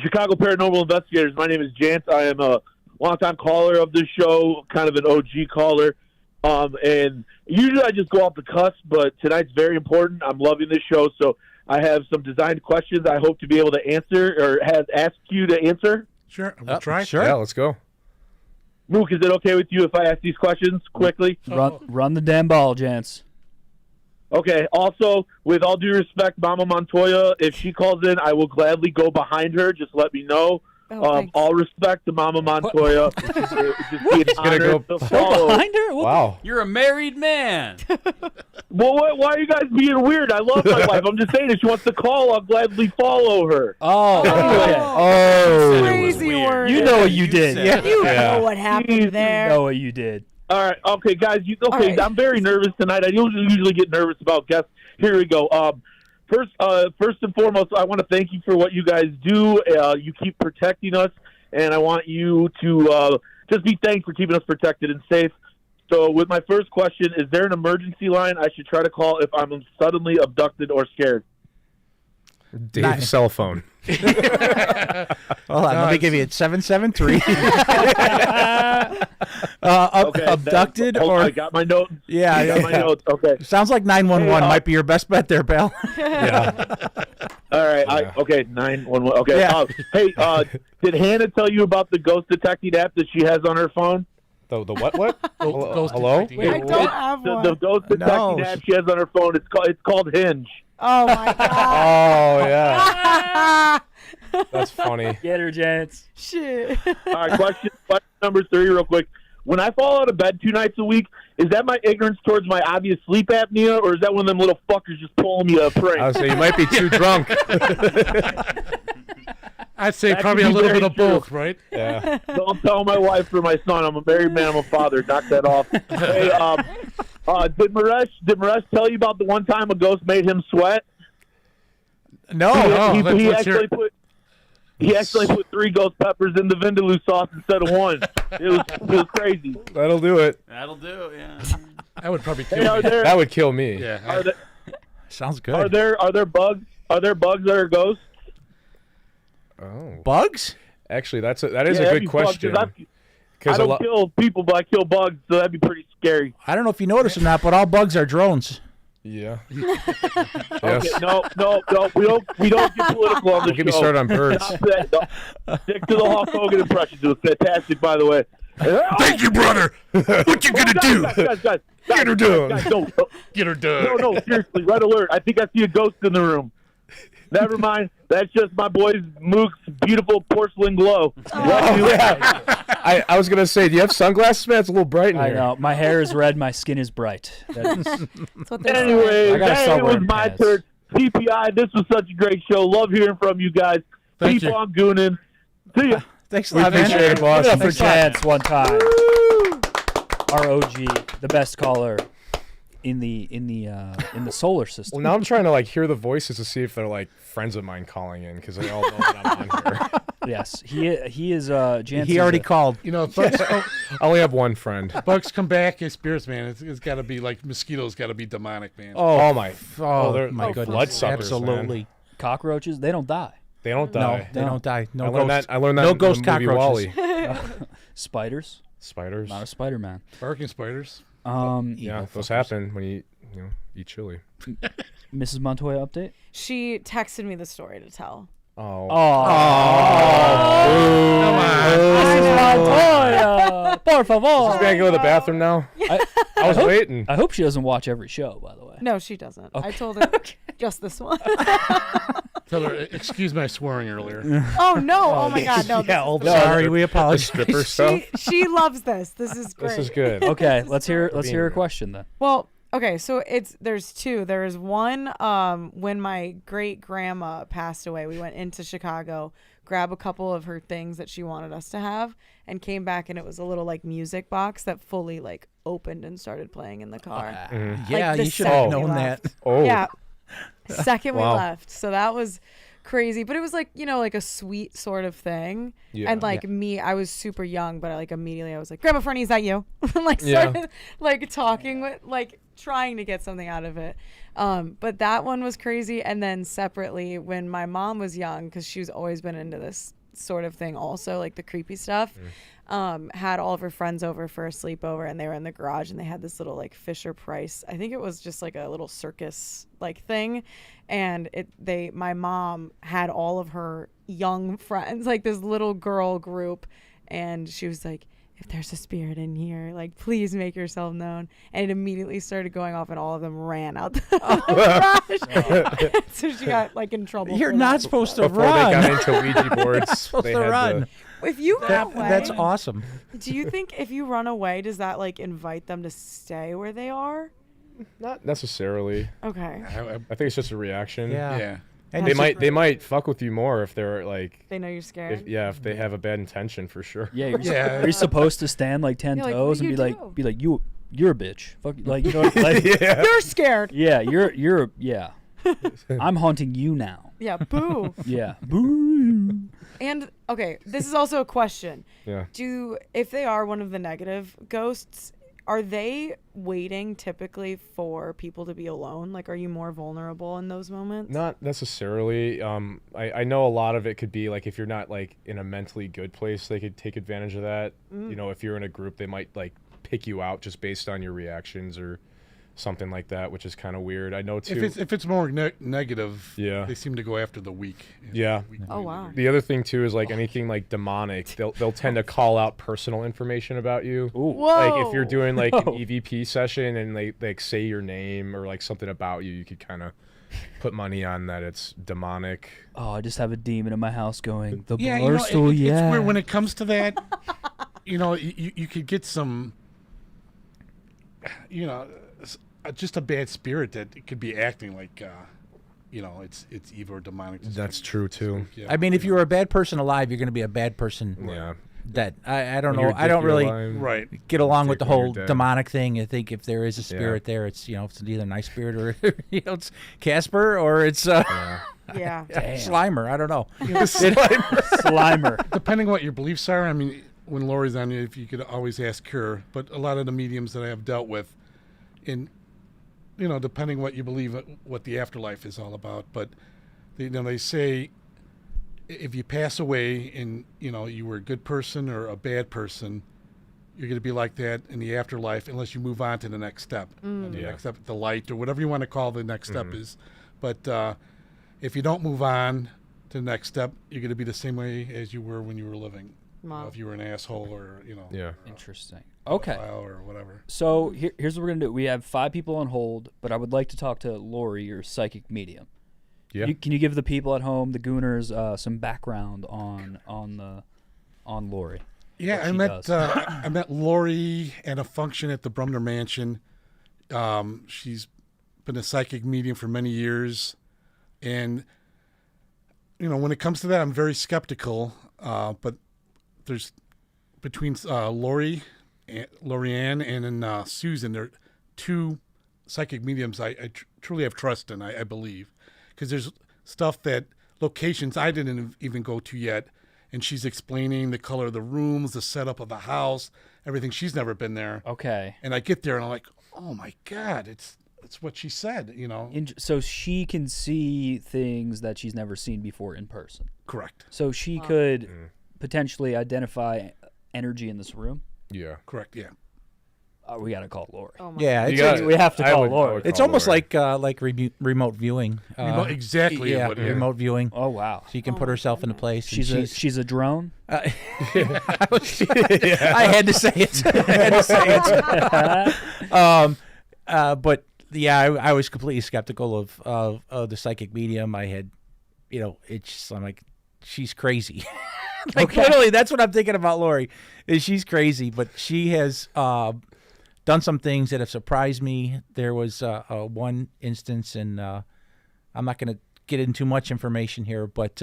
Chicago Paranormal Investigators. My name is Jance. I am a longtime caller of this show, kind of an OG caller. And usually I just go off the cusp, but tonight's very important. I'm loving this show, so I have some designed questions I hope to be able to answer or ask you to answer. Sure, we'll try. Sure. Yeah, let's go. Mook, is it okay with you if I ask these questions quickly? Run the damn ball, Jance. Okay. Also, with all due respect, Mama Montoya, if she calls in, I will gladly go behind her. Just let me know. All respect to Mama Montoya. Just be an honor to follow. Behind her? Wow. You're a married man. Well, why are you guys being weird? I love my wife. I'm just saying, if she wants to call, I'll gladly follow her. Oh, okay. Oh. Crazy word. You know what you did. You know what happened there. You know what you did. All right, okay, guys. right. I'm very nervous tonight. I usually get nervous about guests. Here we go. First and foremost, I want to thank you for what you guys do. You keep protecting us, and I want you to just be thanked for keeping us protected and safe. So, with my first question, is there an emergency line I should try to call if I'm suddenly abducted or scared? Dave's cell phone. Hold on, let me give you it. 773. Abducted hold or on, I got my notes. Yeah, I got my notes. Okay. Sounds like 911 might be your best bet there, Bill. Yeah. All right. Okay. 911. Okay. Yeah. Hey, did Hannah tell you about the ghost detecting app that she has on her phone? The what? Ghost Hello? detecting. I don't have one. The ghost detecting app she has on her phone. It's called Hinge. Oh my god. Oh yeah. That's funny. Get her, Jance. Shit. All right. Question number 3, real quick. when I fall out of bed 2 nights a week, is that my ignorance towards my obvious sleep apnea, or is that one of them little fuckers just pulling me a prank? I would say you might be too drunk. I'd say That probably could a be little very bit of true. both, right? Yeah. Don't tell my wife or my son. I'm a married man. I'm a father. Knock that off. Hey, did Maresh tell you about the one time a ghost made him sweat? No, He actually put 3 ghost peppers in the vindaloo sauce instead of 1. It was crazy. That'll do it. That'll do, yeah. That would probably kill Hey, me. That would kill me. Yeah. Sounds good. Are there bugs? Are there bugs that are ghosts? Oh. Bugs? Actually, that is Yeah, a that'd good be fun, question. 'cause I don't kill people, but I kill bugs, so that'd be pretty scary. I don't know if you noticed or not, but all bugs are drones. Yeah. Okay, no, we don't get political on the Don't get me show. started on birds. Stop that. No. Stick to the Hulk Hogan impressions. It was fantastic, by the way. Thank you, brother. What you gonna do? Guys, Get her done. no, Get her done. no, seriously, red alert. I think I see a ghost in the room. Never mind. That's just my boy's Mook's beautiful porcelain glow. Oh, yeah. I was gonna say, do you have sunglasses, man? It's a little bright in I here. know. My hair is red. My skin is bright. That is, Anyway, I gotta start it was wearing my pads. turn. TPI, this was such a great show. Love hearing from you guys. Thank Keep you. on gooning. See ya. Thanks a We lot, man. appreciate it, boss. Give it up for Thanks a lot. Chance one time. ROG, the best caller in the solar system. Well, now I'm trying to hear the voices to see if they're friends of mine calling in because they all know that I'm on here. Yes, he is. Jansen's He already called. You know, if bugs, I only have one friend. bugs come back as spirits, man. It's got to be like mosquitoes. Got to be demonic, man. Oh my! Oh, they're my goodness. bloodsuckers, Absolutely. man. cockroaches. They don't die. They don't No, die. they don't die. No I ghosts. learned that. I learned that. No in ghost the movie cockroaches. Wall-E. Spiders. Spiders. Not a Spider-Man. Barking spiders. Yeah, those happen when you eat chili. Mrs. Montoya update. She texted me the story to tell. Oh. Mrs. Montoya, por favor. She's gonna go to the bathroom now. I was waiting. I hope she doesn't watch every show. By the way. No, she doesn't. Okay. I told her just this one. Tell her, excuse my swearing earlier. Oh no! Oh my God! No. Yeah, sorry, we apologize. Stripper stuff. She loves this. This is great. This is good. Okay, let's hear being her real. question then. Well, okay, so there's 2. There is one when my great grandma passed away, we went into Chicago, grab a couple of her things that she wanted us to have, and came back and it was a little music box that fully opened and started playing in the car. Yeah, the you should have second we known left. that. Oh. Yeah. Second we Wow. left. So that was crazy, but it was a sweet sort of thing. Yeah. And me, I was super young, but immediately I was like, Grandma Fernie, is that you? Yeah. Started talking with trying to get something out of it. But that one was crazy. And then separately, when my mom was young, because she's always been into this sort of thing also, the creepy stuff, had all of her friends over for a sleepover, and they were in the garage, and they had this little Fisher Price, I think it was just a little circus thing, and my mom had all of her young friends, this little girl group, and she was like, if there's a spirit in here, please make yourself known. And it immediately started going off, and all of them ran out the garage. So she got in trouble. You're for not that. supposed to Before run. they got into Ouija boards, supposed they to had run. If you run away, That's awesome. do you think if you run away, does that invite them to stay where they are? Not necessarily. Okay. I think it's just a reaction. Yeah. Yeah. And They might fuck with you more if they're They know you're scared. if they have a bad intention for sure. Yeah, Yeah. you're supposed to stand 10 You're like, toes what and do be you like you're a bitch. Fuck you know Yeah. You're scared. yeah, you're yeah. I'm haunting you now. Yeah. Boo. Yeah. Boo. And okay, this is also a question. Yeah. If they are one of the negative ghosts, are they waiting typically for people to be alone? Are you more vulnerable in those moments? Not necessarily. I know a lot of it could be if you're not in a mentally good place, they could take advantage of that. If you're in a group, they might pick you out just based on your reactions or something like that, which is kind of weird. I know too. If it's more negative, Yeah. they seem to go after the weak. Yeah. Oh wow. The other thing too is anything demonic, they'll tend to call out personal information about you. Ooh. Whoa. If you're doing an Whoa. EVP session and they say your name or something about you, you could kind of put money on that it's demonic. Oh, I just have a demon in my house going, the Yeah, Barstool, it's yeah. weird when it comes to that. you know, you could get some, you know, just a bad spirit that it could be acting like, you know, it's evil or demonic. That's true too. Yeah. I mean, if you were a bad person alive, you're going to be a bad person. Yeah. That I don't When know. you're I don't really Right. get along with the when you're whole dead. demonic thing. I think if there is a spirit there, it's it's either a nice spirit or it's Casper or it's Yeah. Slimer. I don't know. Slimer. Depending on what your beliefs are, I mean, when Lori's on you, if you could always ask her. But a lot of the mediums that I have dealt with, you know, depending what you believe, what the afterlife is all about. But they say if you pass away and you know you were a good person or a bad person, you're going to be like that in the afterlife unless you move on to the next step. Next step, the light or whatever you want to call the next step is. But if you don't move on to the next step, you're going to be the same way as you were when you were living. Wow. You know, if you were an asshole or Interesting. Okay. or whatever. So here's what we're gonna do. We have 5 people on hold, but I would like to talk to Lori, your psychic medium. Yeah. Can you give the people at home, the Gooners, some background on Lori? Yeah, I met Lori at a function at the Brumner Mansion. She's been a psychic medium for many years, and you know when it comes to that, I'm very skeptical. But there's between Lorianne and Susan, they're 2 psychic mediums I truly have trust in. I believe because there's stuff that locations I didn't even go to yet. And she's explaining the color of the rooms, the setup of the house, everything. She's never been there. Okay. And I get there and I'm like, oh my God, it's what she said, you know. So she can see things that she's never seen before in person. Correct. So she could potentially identify energy in this room. Yeah. Correct. Yeah. We gotta call Lori. Oh my Yeah, we have to call Lori. It's almost like remote viewing. Exactly. Yeah, what it is. remote viewing. Oh wow. She can put herself into place. and She's a drone. I had to say it. But yeah, I was completely skeptical of the psychic medium. I had, I'm like, she's crazy. Literally, that's what I'm thinking about Lori. Is she's crazy, but she has done some things that have surprised me. There was one instance, and I'm not going to get into too much information here, but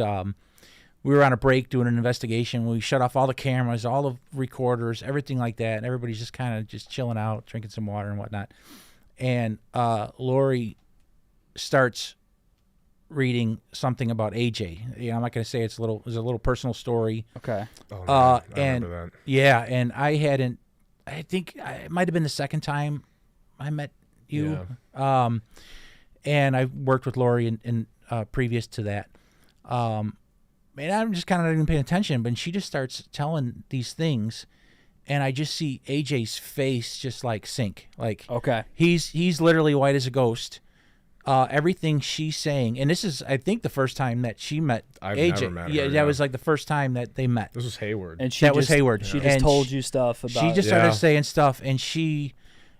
we were on a break doing an investigation. We shut off all the cameras, all the recorders, everything like that, and everybody's just kind of just chilling out, drinking some water and whatnot. And Lori starts reading something about AJ. I'm not going to say it's a little personal story. Okay. Oh, man. I remember that. Yeah, and I think it might have been the second time I met you. Yeah. And I worked with Lori in previous to that. And I'm just kind of not even paying attention, but she just starts telling these things, and I just see AJ's face just like sink. Like, okay, he's literally white as a ghost. Everything she's saying, and this is, I think, the first time that she met AJ. Never met her, yeah, that was like the first time that they met. This was Hayward. And was Hayward. She just told you stuff about. She just started saying stuff, and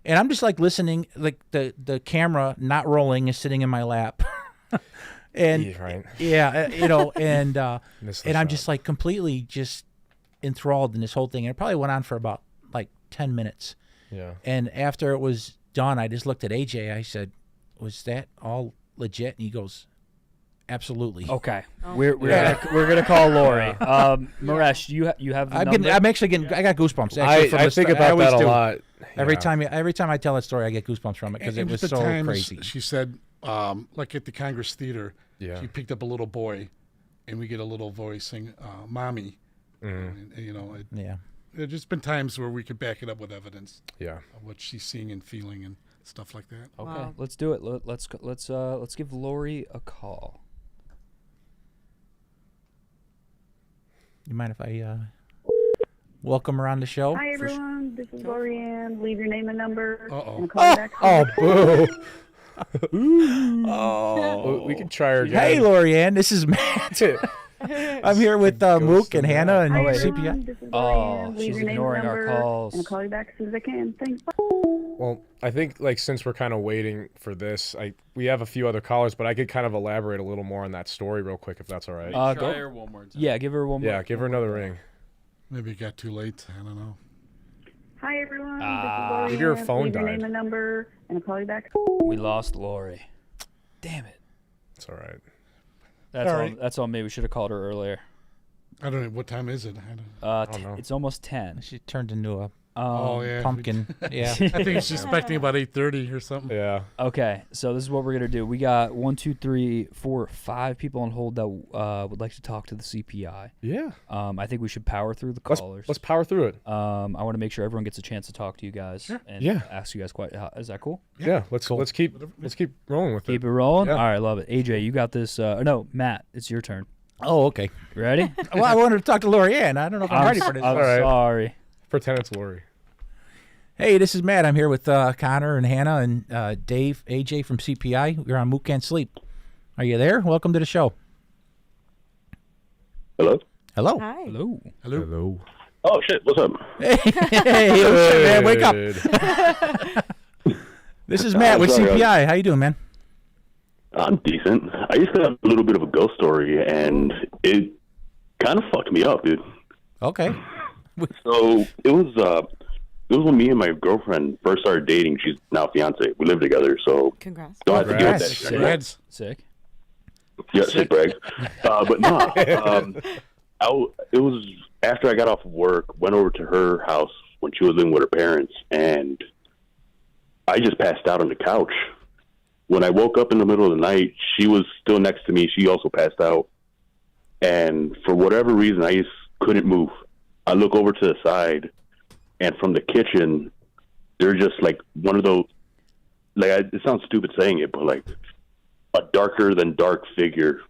I'm just like listening. Like the camera not rolling is sitting in my lap, and and I'm just like completely just enthralled in this whole thing. And it probably went on for about like 10 minutes. Yeah. And after it was done, I just looked at AJ. I said, was that all legit? And he goes, absolutely. Okay. We're gonna call Lori. Maresh, you have the number? I'm actually getting, I got goosebumps. I think about that a lot. Every time I tell that story, I get goosebumps from it because it was so crazy. She said, like at the Congress Theater, she picked up a little boy, and we get a little voice saying, "Mommy," and there's just been times where we could back it up with evidence. Yeah, of what she's seeing and feeling and stuff like that. Okay, let's do it. Let's give Lori a call. You mind if I welcome her on the show? Hi everyone, this is Lorianne. Leave your name and number. Uh-oh. Call back. Boo. Oh, we can try her again. Hey, Lorianne, this is Matt. I'm here with Mook and Hannah and CPI. This is Lorianne. Leave she's your name ignoring and our number, calls. and I'll call you back as soon as I can. Thanks. Bye. Well, I think since we're kind of waiting for this, we have a few other callers, but I could kind of elaborate a little more on that story real quick if that's all right. Try her one more time. Yeah, give her one more. Yeah, give her another ring. Maybe it got too late. I don't know. Hi, everyone. This is Lori. Maybe her phone Leave your died. name and number, and I'll call you back. We lost Lori. Damn it. It's all right. That's All all. right. That's all. Maybe we should have called her earlier. I don't know. What time is it? I don't know. It's almost 10. She turned into a Oh, yeah. pumpkin. Yeah. I think she's expecting about 8:30 or something. Yeah. Okay, so this is what we're gonna do. We got 1, 2, 3, 4, 5 people on hold that would like to talk to the CPI. Yeah. I think we should power through the Let's- callers. let's power through it. I want to make sure everyone gets a chance to talk to you guys and Yeah. ask you guys. Is that cool? Yeah. Let's keep rolling with it. Keep it rolling. Yeah. All right, love it. AJ, you got this. No, Matt, it's your turn. Oh, okay. Ready? Well, I wanted to talk to Lorianne. I don't know if I'm ready for this. I'm All right. sorry. Pretend it's Lori. Hey, this is Matt. I'm here with Connor and Hannah and Dave, AJ from CPI. We're on Mook Can't Sleep. Are you there? Welcome to the show. Hello? Hello. Hi. Hello. Hello. Oh, shit. What's up? Hey, oh shit, man, wake up. This is Matt with Sorry, CPI. How you doing, man? I'm decent. I used to have a little bit of a ghost story, and it kind of fucked me up, dude. Okay. So it was when me and my girlfriend first started dating. She's now fiance. We live together, so Congrats. don't have to deal with that Congrats. shit. Congrats. Sick. Yeah, sick brag. But no, it was after I got off of work, went over to her house when she was living with her parents, and I just passed out on the couch. When I woke up in the middle of the night, she was still next to me. She also passed out. And for whatever reason, I just couldn't move. I look over to the side, and from the kitchen, they're just like one of those, like, it sounds stupid saying it, but like a darker than dark figure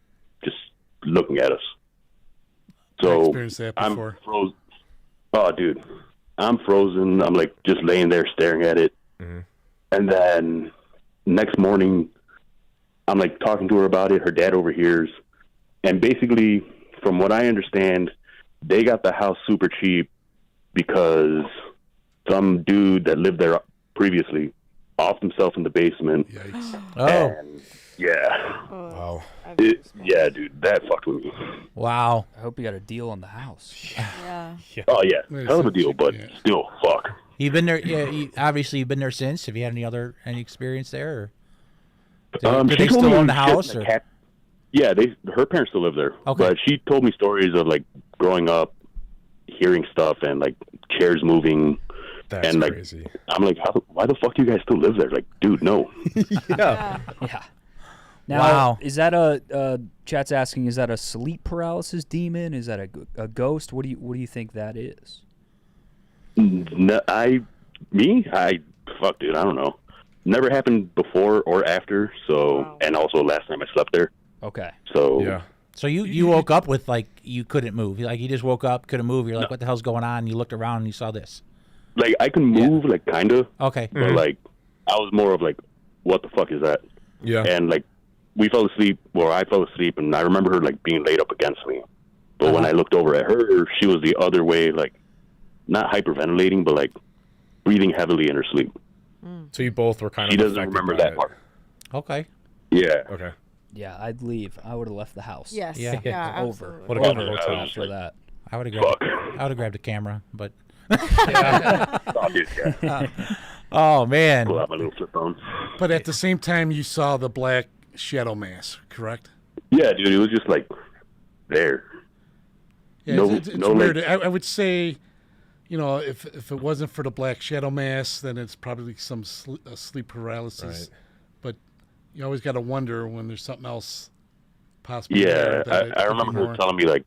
just looking at us. I So experienced that I'm before. frozen. Oh, dude, I'm frozen. I'm like just laying there staring at it. Mhm. And then next morning, I'm like talking to her about it. Her dad overhears. And basically, from what I understand, they got the house super cheap because some dude that lived there previously offed himself in the basement. Yikes. Oh, And yeah. Wow. Yeah, dude, that fucked with me. wow. I hope you got a deal on the house. Yeah. Oh, yeah. Wait a Hell of a second, deal, but yeah. still, fuck. You've been there. Yeah, obviously you've been there since. Have you had any experience there? Or do She they told still me own the shit house? like Or? hat- Yeah, her parents still live there. Okay. But she told me stories of like growing up, hearing stuff and like chairs moving. That's and like, crazy. I'm like, why the fuck do you guys still live there? Like, dude, no. Yeah. Yeah. Now, Wow. is that chat's asking, is that a sleep paralysis demon? Is that a ghost? What do you think that is? No, fuck, dude, I don't know. Never happened before or after. So, Wow. and also last time I slept there. Okay. So, Yeah. So you woke up with like you couldn't move. Like you just woke up, couldn't move. You're like, what the hell's going on? You looked around and you saw this. like, I can move, like, kind of. Okay. But, like, I was more of, like, what the fuck is that? Yeah. And, like, we fell asleep, or I fell asleep, and I remember her, like, being laid up against me. But when I looked over at her, she was the other way, like, not hyperventilating, but, like, breathing heavily in her sleep. So you both were kind She of. doesn't affected remember by that it. part. Okay. Yeah. Okay. Yeah, I'd leave. I would have left the house. Yes. Yeah. Yeah. Over. Absolutely. What about Over the hotel? after that. I would have Fuck. grabbed a camera, but Oh, dude, yeah. oh man. Pull out my little flip phone. But at the same time, you saw the black shadow mass, correct? Yeah, dude, it was just, like, there. Yeah, No- it's no, like- weird. I would say, you know, if it wasn't for the black shadow mass, then it's probably some sleep paralysis. Right. But you always got to wonder when there's something else possible. Yeah, there that it I could be remember her more. telling me, like,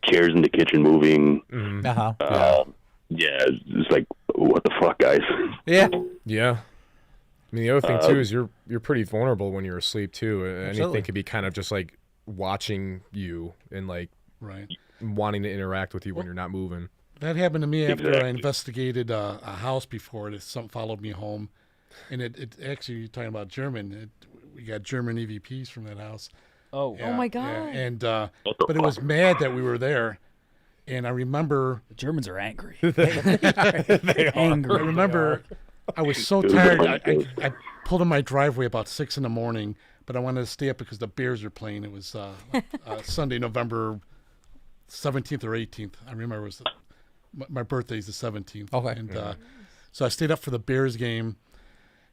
chairs in the kitchen moving. Mhm. Uh-huh. Yeah, it's like, what the fuck, guys? Yeah. Yeah. I mean, the other thing too is you're pretty vulnerable when you're asleep too. Absolutely. Anything could be kind of just like watching you and like Right. wanting to interact with you when you're not moving. That happened to me after I Exactly. investigated a house before. Something followed me home. And it actually, you're talking about German. We got German EVPs from that house. Oh. Oh my Yeah, God. and the but it was mad that we were there. And I remember, The Germans are angry. They Angry. I remember, I was so It was tired. a funny I pulled in my driveway about 6 a.m, but I wanted to stay up because the Bears were playing. It was Sunday, November 17th or 18th. I remember it was My birthday's the 17th. Okay. And so I stayed up for the Bears game,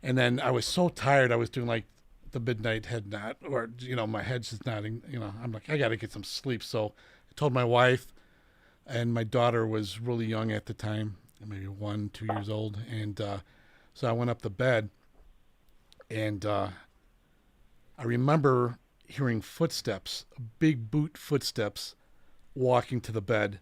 and then I was so tired. I was doing like the midnight head nod, or my head's just nodding. I'm like, I got to get some sleep. So I told my wife, and my daughter was really young at the time, maybe 1, 2 years old, and so I went up to bed, and I remember hearing footsteps, big boot footsteps, walking to the bed,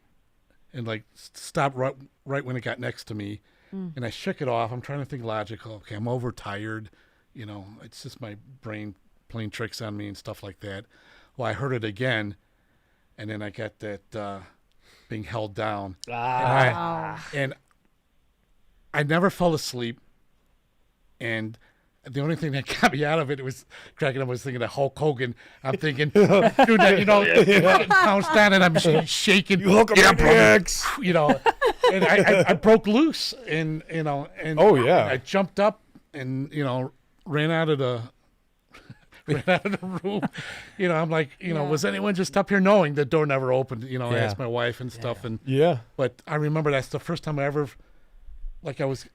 and like stopped right when it got next to me, and I shook it off. I'm trying to think logical. Okay, I'm overtired, it's just my brain playing tricks on me and stuff like that. Well, I heard it again, and then I got that being held down, and I never fell asleep, and the only thing that got me out of it was cracking up. I was thinking of Hulk Hogan. I'm thinking, dude, that, pounced down and I'm shaking. You hook up X. And I broke loose, and oh yeah, I jumped up and ran out of the room. I'm like, was anyone just up here? Knowing the door never opened. I asked my wife and stuff, and but I remember that's the first time I ever, like, I was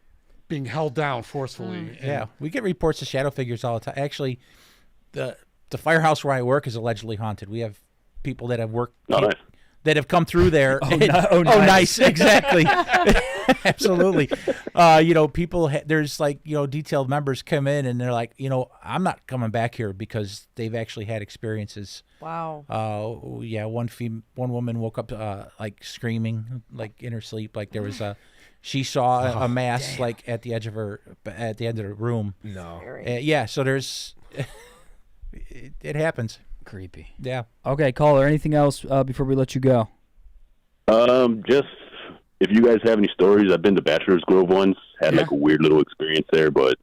being held down forcefully. Yeah, we get reports of shadow figures all the time. Actually, the firehouse where I work is allegedly haunted. We have people that have worked that have come through there. Nice. Exactly. Absolutely. People there's like detailed members come in and they're like, I'm not coming back here because they've actually had experiences. Wow. One woman woke up like screaming, like in her sleep, like there was a. She saw a mass like at the end of the room. No. So there's it happens. Creepy. Yeah. Okay, caller, anything else before we let you go? Just if you guys have any stories, I've been to Bachelor's Grove once, had like a weird little experience there, but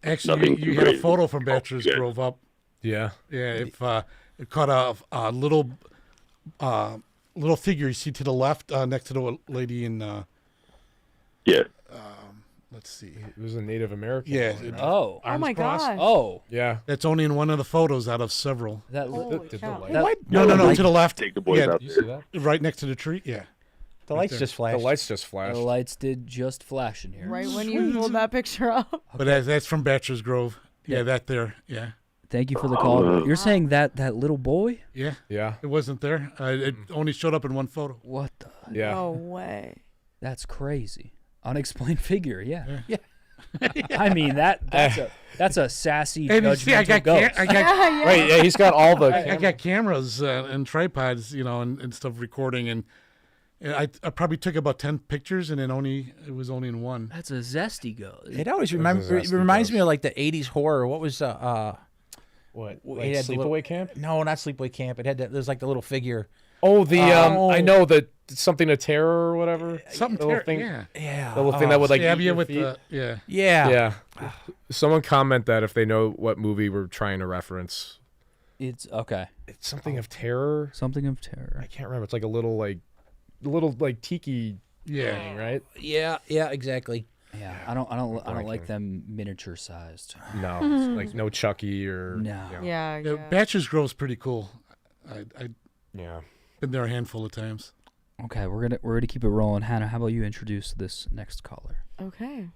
actually you had a photo from Bachelor's Grove up. Yeah. Yeah, if it caught a little figure you see to the left next to the lady in let's see. It was a Native American. Yeah. Oh my gosh. Oh. Yeah. That's only in one of the photos out of several. No, no, to the left. Take the boys out there. You see that? Right next to the tree. Yeah. The lights just flashed. The lights just flashed. The lights did just flash in here. Right when you pulled that picture up. But that's from Bachelor's Grove. Yeah, that there. Yeah. Thank you for the call. You're saying that little boy? Yeah. Yeah. It wasn't there. It only showed up in one photo. What the? Yeah. No way. That's crazy. Unexplained figure. Yeah. I mean that's a sassy judgmental ghost. Right. Yeah. He's got all the. I got cameras and tripods, and stuff recording, and I probably took about 10 pictures, and it was only in one. That's a zesty ghost. It always reminds me of like the '80s horror. What was what? Like Sleepaway Camp? No, not Sleepaway Camp. It had there's like the little figure. Oh, I know that something to terror or whatever. Something little thing. Yeah. The little thing that would like stab eat you your with feet. Yeah. Someone comment that if they know what movie we're trying to reference. It's okay. It's something of terror. Something of terror. I can't remember. It's like a little tiki thing, right? Yeah, exactly. Yeah, I don't like them miniature sized. No, it's like no Chucky or no. Yeah. Bachelor's Grove's pretty cool. I yeah. Been there a handful of times. Okay, we're gonna keep it rolling. Hannah, how about you introduce this next caller? Okay.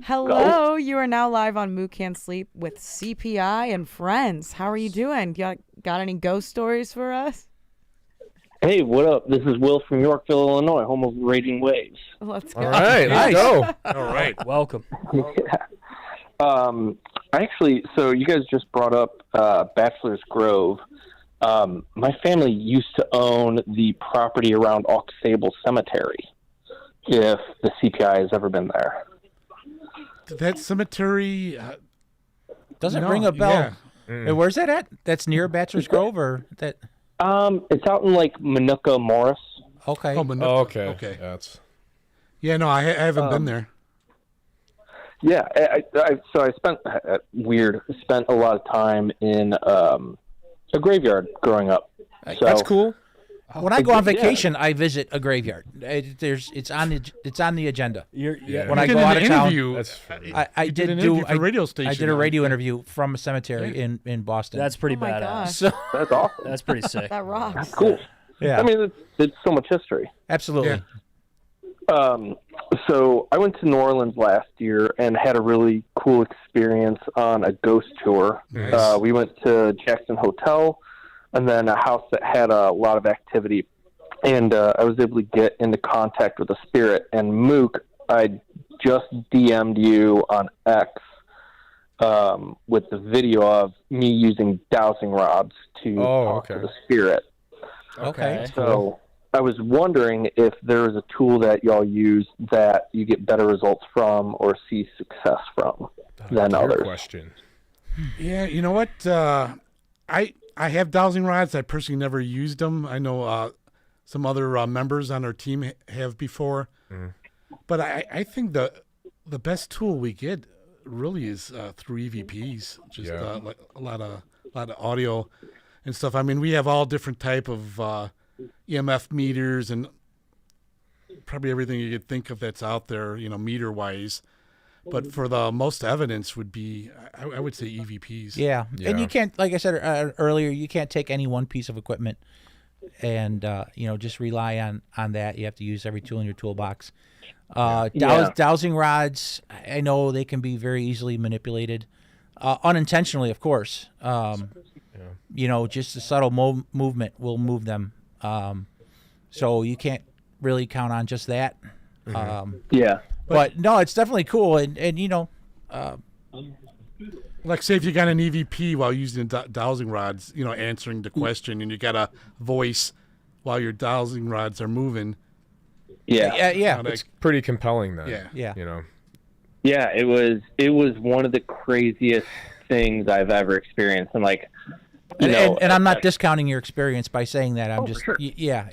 Hello, you are now live on Mook Can't Sleep with CPI and friends. How are you doing? Got any ghost stories for us? Hey, what up? This is Will from Yorkville, Illinois, home of Raging Waves. Let's go. All right, let's go. All right, welcome. Actually, so you guys just brought up Bachelor's Grove. My family used to own the property around Aux Sable Cemetery, if the CPI has ever been there. That cemetery doesn't ring a bell. Yeah. Where's that at? That's near Bachelor's Grove, or that? It's out in like Manuka Morris. Okay. Oh, Manuka. Okay. That's. Yeah, no, I haven't been there. Yeah, so I spent a lot of time in a graveyard growing up. So, that's cool. When I go on vacation, I visit a graveyard. It's on the agenda. When I go out of town, I did a radio station. I did a radio interview from a cemetery in Boston. That's pretty badass. So, that's awesome. That's pretty sick. That rocks. That's cool. Yeah. I mean, it's so much history. Absolutely. Yeah. So I went to New Orleans last year and had a really cool experience on a ghost tour. Nice. We went to Jackson Hotel and then a house that had a lot of activity. And I was able to get into contact with a spirit. And Mook, I just DM'd you on X with the video of me using dowsing rods to talk to the spirit. Okay. So I was wondering if there was a tool that y'all use that you get better results from or see success from than Fair others. question. Yeah, you know what? I have dowsing rods. I personally never used them. I know some other members on our team have before. But I think the best tool we get really is through EVPs. Just like a lot of audio and stuff. I mean, we have all different type of EMF meters and probably everything you could think of that's out there, meter wise. But for the most evidence would be, I would say EVPs. Yeah. And you can't, like I said earlier, you can't take any one piece of equipment and just rely on that. You have to use every tool in your toolbox. Dowsing rods, I know they can be very easily manipulated, unintentionally, of course. Just a subtle movement will move them. So you can't really count on just that. But no, it's definitely cool. And like say if you got an EVP while using dowsing rods, answering the question, and you got a voice while your dowsing rods are moving. Yeah. It's pretty compelling then. Yeah. Yeah, it was one of the craziest things I've ever experienced. And and I'm not discounting your experience by saying that. I'm just, for sure. Yeah,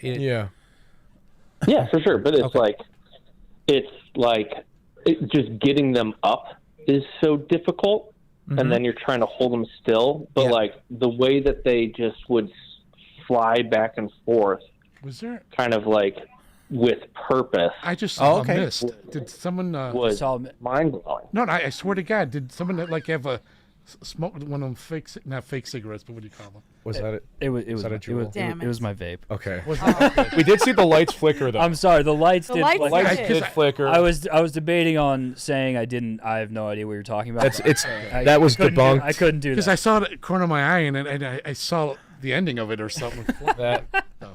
for sure. But it's just getting them up is so difficult. And then you're trying to hold them still. But the way that they just would fly back and forth, was there kind of with purpose? I just saw a mist. Did someone was mind blowing? No, I swear to God, did someone have a smoke one of them not fake cigarettes, but what do you call them? Was that it? It was that a jewel? it was my vape. Okay. We did see the lights flicker though. I'm sorry, the lights did flicker. I was debating on saying I didn't. I have no idea what you're talking about. That was debunked. I couldn't do that because I saw it at the corner of my eye and I saw the ending of it or something.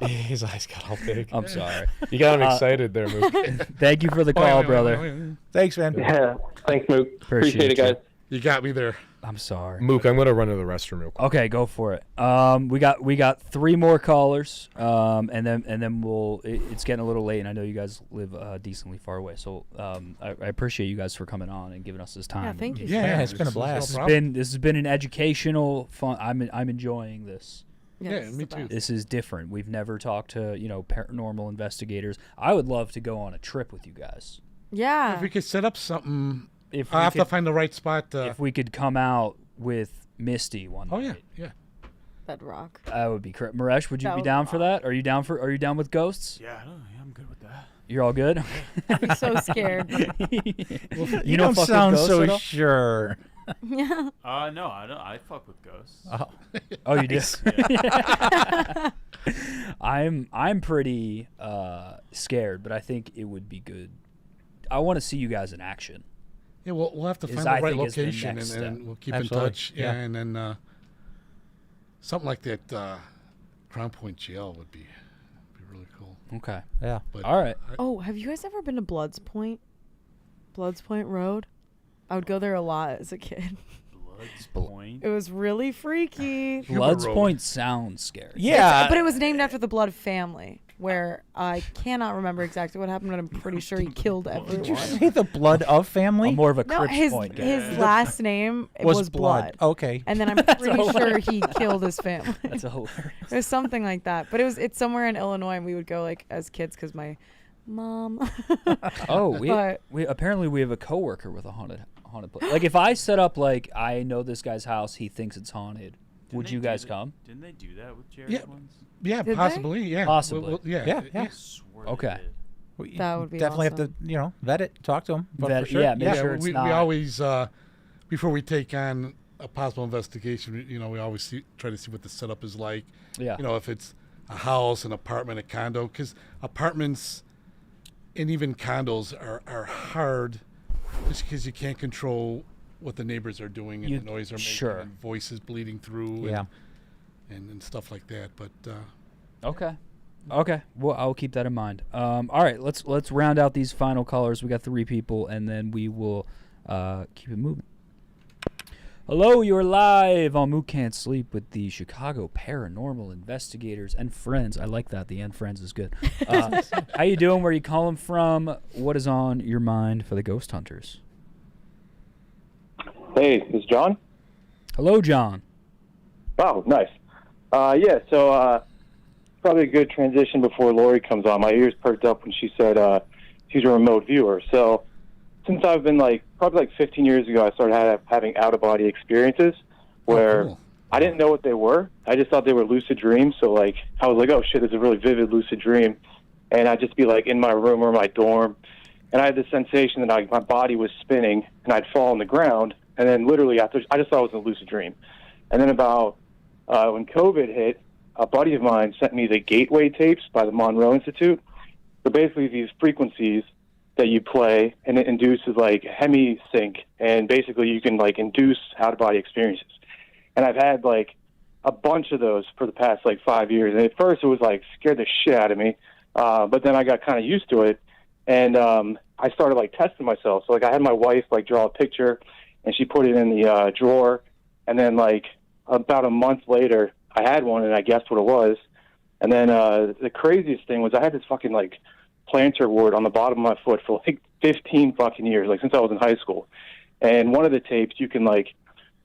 His eyes got all big. I'm sorry. You got him excited there, Mook. Thank you for the call, brother. Thanks, man. Yeah, thanks, Mook. Appreciate it, guys. You got me there. I'm sorry. Mook, I'm gonna run to the restroom real quick. Okay, go for it. We got 3 more callers, and then it's getting a little late, and I know you guys live decently far away, so I appreciate you guys for coming on and giving us this time. Yeah, thank you. Yeah, it's been a blast. This has been an educational fun. I'm enjoying this. Yeah, me too. This is different. We've never talked to paranormal investigators. I would love to go on a trip with you guys. Yeah. If we could set up something. If I have to find the right spot. If we could come out with Misty one night. Oh yeah. That'd rock. That would be correct. Maresh, would you be down for that? Are you down with ghosts? Yeah, I'm good with that. You're all good? I'm so scared. You don't sound so sure. Yeah. No, I don't. I fuck with ghosts. Oh, you do? I'm pretty scared, but I think it would be good. I want to see you guys in action. Yeah, we'll have to find the right location and we'll keep in touch. Yeah, and then something like that Crown Point Jail would be really cool. Okay. Yeah. But all right. Have you guys ever been to Bloods Point? Bloods Point Road? I would go there a lot as a kid. Bloods Point? It was really freaky. Bloods Point sounds scary. Yeah. But it was named after the Blood family, where I cannot remember exactly what happened, but I'm pretty sure he killed everyone. Did you say the Blood of family? I'm more of a No, Crips Point guy. his last name Was was Blood. Okay. And then I'm pretty sure he killed his family. That's hilarious. It was something like that. But it's somewhere in Illinois, and we would go as kids because my mom. we apparently we have a coworker with a haunted place. Like if I set up I know this guy's house, he thinks it's haunted. Would you guys come? Didn't they do that with Jared's ones? Yeah, Did possibly. Yeah, possibly. Yeah. Okay. That would be definitely awesome. have to vet it, talk to him. Vet, for sure. yeah, make sure it's we not. always before we take on a possible investigation, we always try to see what the setup is like. Yeah. If it's a house, an apartment, a condo, because apartments and even condos are hard just because you can't control what the neighbors are doing and the noise they're making and voices bleeding through and stuff like that. But okay. Well, I'll keep that in mind. All right, let's round out these final callers. We got 3 people, and then we will keep it moving. Hello, you're live on Mook Can't Sleep with the Chicago Paranormal Investigators and Friends. I like that. The and Friends is good. How you doing? Where you calling from? What is on your mind for the ghost hunters? Hey, this is John. Hello, John. Oh, nice. So probably a good transition before Lori comes on. My ears perked up when she said she's a remote viewer. So since I've been probably 15 years ago, I started having out-of-body experiences where I didn't know what they were. I just thought they were lucid dreams. So I was like, oh shit, it's a really vivid lucid dream. And I'd just be in my room or my dorm, and I had this sensation that my body was spinning and I'd fall on the ground. And then literally after, I just thought it was a lucid dream. And then about when COVID hit, a buddy of mine sent me the Gateway tapes by the Monroe Institute. So basically these frequencies that you play, and it induces hemi-sync, and basically you can induce out-of-body experiences. And I've had a bunch of those for the past 5 years. And at first it was scared the shit out of me, but then I got kind of used to it, and I started testing myself. So I had my wife draw a picture, and she put it in the drawer, and then about a month later, I had one, and I guessed what it was. And then the craziest thing was I had this fucking plantar wart on the bottom of my foot for 15 fucking years, since I was in high school. And one of the tapes, you can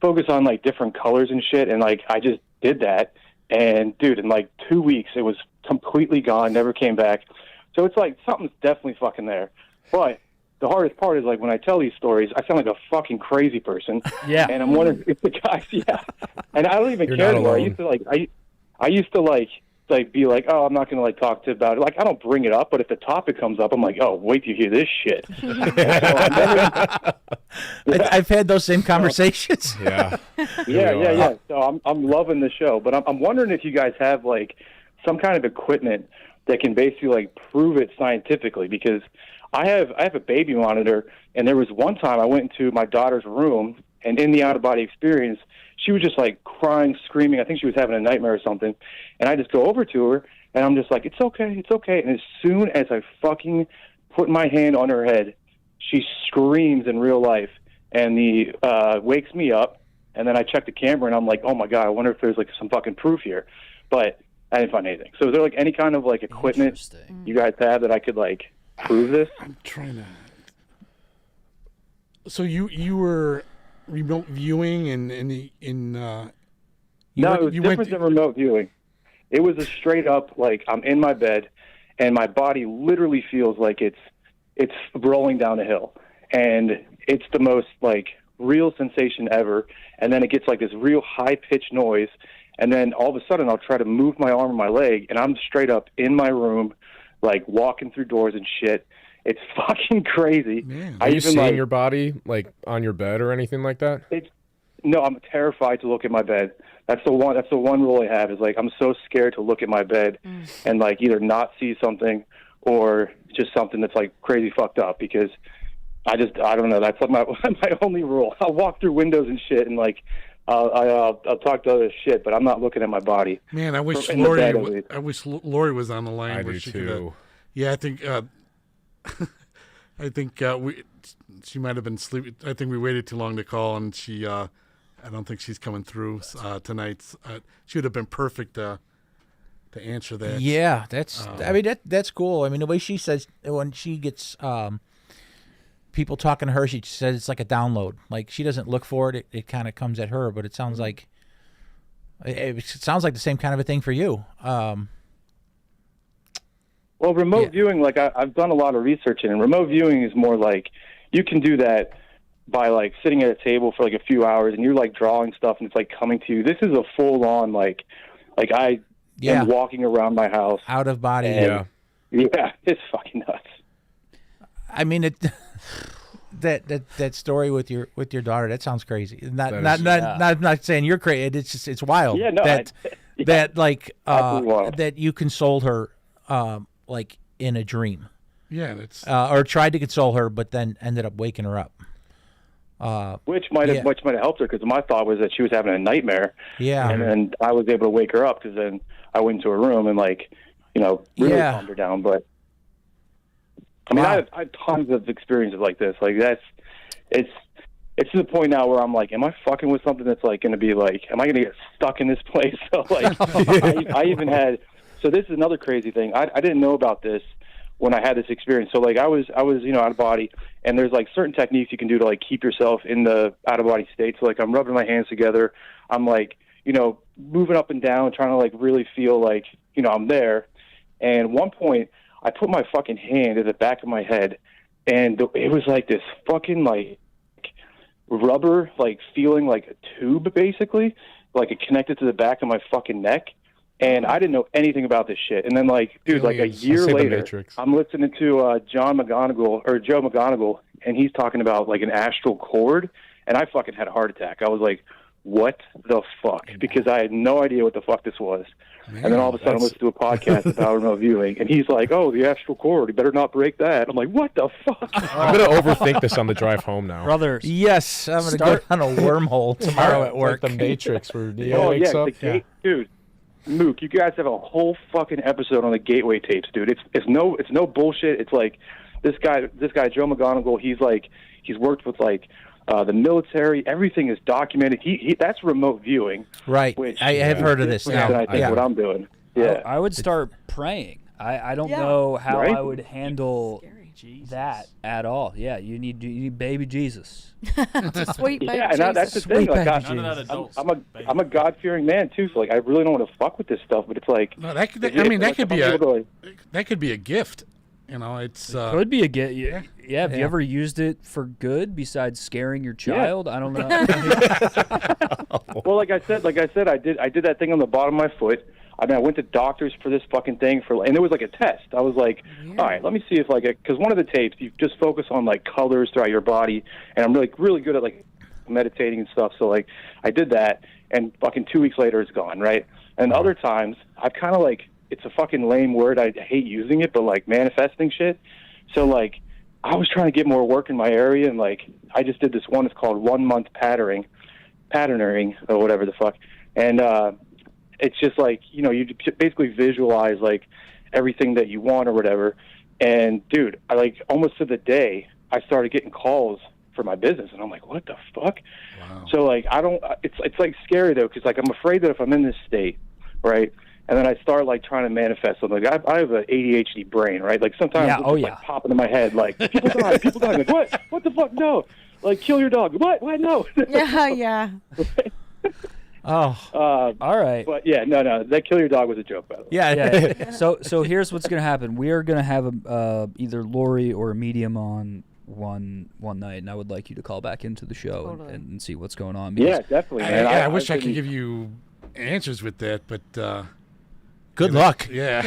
focus on different colors and shit, and I just did that. And dude, in 2 weeks, it was completely gone, never came back. So it's something's definitely fucking there. But the hardest part is when I tell these stories, I sound like a fucking crazy person. Yeah. And I'm wondering if the guys, And I don't even care anymore. I used to be oh, I'm not going to talk to about it. I don't bring it up, but if the topic comes up, I'm like, oh, wait till you hear this shit. I've had those same conversations. Yeah. So I'm loving the show, but I'm wondering if you guys have some kind of equipment that can basically prove it scientifically, because I have a baby monitor, and there was one time I went into my daughter's room, and in the out-of-body experience, she was just crying, screaming. I think she was having a nightmare or something. And I just go over to her, and I'm just like, it's okay, it's okay. And as soon as I fucking put my hand on her head, she screams in real life, and wakes me up. And then I check the camera, and I'm like, oh my God, I wonder if there's some fucking proof here. But I didn't find anything. So is there any kind of equipment you guys have that I could prove this? I'm trying to. So you were remote viewing No, it was different than remote viewing. It was a straight up I'm in my bed, and my body literally feels like it's rolling down a hill, and it's the most real sensation ever. And then it gets this real high pitched noise, and then all of a sudden I'll try to move my arm or my leg, and I'm straight up in my room, walking through doors and shit. It's fucking crazy. Man. Are you seeing your body on your bed or anything like that? No, I'm terrified to look at my bed. That's the one rule I have is I'm so scared to look at my bed and either not see something or just something that's crazy fucked up, because I don't know. That's my only rule. I'll walk through windows and shit, and I'll talk to other shit, but I'm not looking at my body. Man, I wish Lori was on the line. I do too. Yeah, I think. I think she might have been sleeping. I think we waited too long to call, and she. I don't think she's coming through tonight. She would have been perfect to answer that. Yeah, that's. I mean, that's cool. I mean, the way she says when she gets people talking to her, she says it's like a download. She doesn't look for it; it kind of comes at her. But it sounds like it sounds like the same kind of a thing for you. Well, remote viewing, I've done a lot of research in it. Remote viewing is more you can do that by sitting at a table for a few hours, and you're drawing stuff, and it's coming to you. This is a full on I am walking around my house, out of body. Yeah, it's fucking nuts. I mean, that story with your daughter, that sounds crazy. Not saying you're crazy. It's just it's wild. Yeah, no, that you consoled her. In a dream. Yeah, it's or tried to console her, but then ended up waking her up. Which might have helped her, because my thought was that she was having a nightmare. Yeah. And then I was able to wake her up, because then I went into her room and really calmed her down. But I mean, I have tons of experiences like this. Like it's to the point now where I'm like, am I fucking with something that's like going to be like, am I going to get stuck in this place? So like, I even had. So this is another crazy thing. I didn't know about this when I had this experience. So like I was out of body, and there's like certain techniques you can do to like keep yourself in the out of body state. So like I'm rubbing my hands together. I'm like, moving up and down, trying to like really feel like, I'm there. And at one point I put my fucking hand at the back of my head, and it was like this fucking like rubber, like feeling like a tube, basically, like it connected to the back of my fucking neck. And I didn't know anything about this shit. And then, like, dude, like a year later, I'm listening to Joe McGonigal, and he's talking about like an astral cord, and I fucking had a heart attack. I was like, what the fuck? Because I had no idea what the fuck this was. Man, and then all of a sudden I listened to a podcast about remote viewing, and he's like, oh, the astral cord, you better not break that. I'm like, what the fuck? I'm going to overthink this on the drive home now. Brothers. Yes, I'm going to go down a wormhole tomorrow at work. Like the Matrix where Dude. Mook, you guys have a whole fucking episode on the Gateway tapes, dude. It's no bullshit. It's like this guy Joe McGonigal. He's worked with like the military. Everything is documented. He that's remote viewing. Right. Which I have heard of this now. I think what I'm doing. Yeah. I would start praying. I don't know how I would handle that at all. Yeah, you need baby Jesus. It's a sweet baby yeah, Jesus. And that's the thing. Like, I'm a God-fearing man too, so like I really don't want to fuck with this stuff. But it's like, no, that could be a gift. It's could be a gift. Yeah. Have you ever used it for good besides scaring your child? I don't know. Well, like I said, I did that thing on the bottom of my foot. I mean, I went to doctors for this fucking thing and it was like a test. I was like, all right, let me see if because one of the tapes, you just focus on like colors throughout your body, and I'm really, really good at like meditating and stuff. So like I did that, and fucking 2 weeks later it's gone, right? And other times I've kind of like, it's a fucking lame word. I hate using it, but like manifesting shit. So like I was trying to get more work in my area, and like I just did this one. It's called 1 month patternering or whatever the fuck. And it's just like, you basically visualize like everything that you want or whatever. And dude, I like almost to the day I started getting calls for my business, and I'm like, what the fuck? Wow. So like it's like scary though, because like I'm afraid that if I'm in this state, right, and then I start like trying to manifest something. Like, I have an ADHD brain, right? Like sometimes it's like pop into my head, like people die. Like, what the fuck? No, like kill your dog. What? No. Yeah. Oh, all right. But yeah, no, that kill your dog was a joke, by the way. Yeah. So here's what's gonna happen. We are gonna have either Lori or a medium on one night, and I would like you to call back into the show and see what's going on. Yeah, definitely, man. I wish I could give you answers with that, but good luck. Yeah.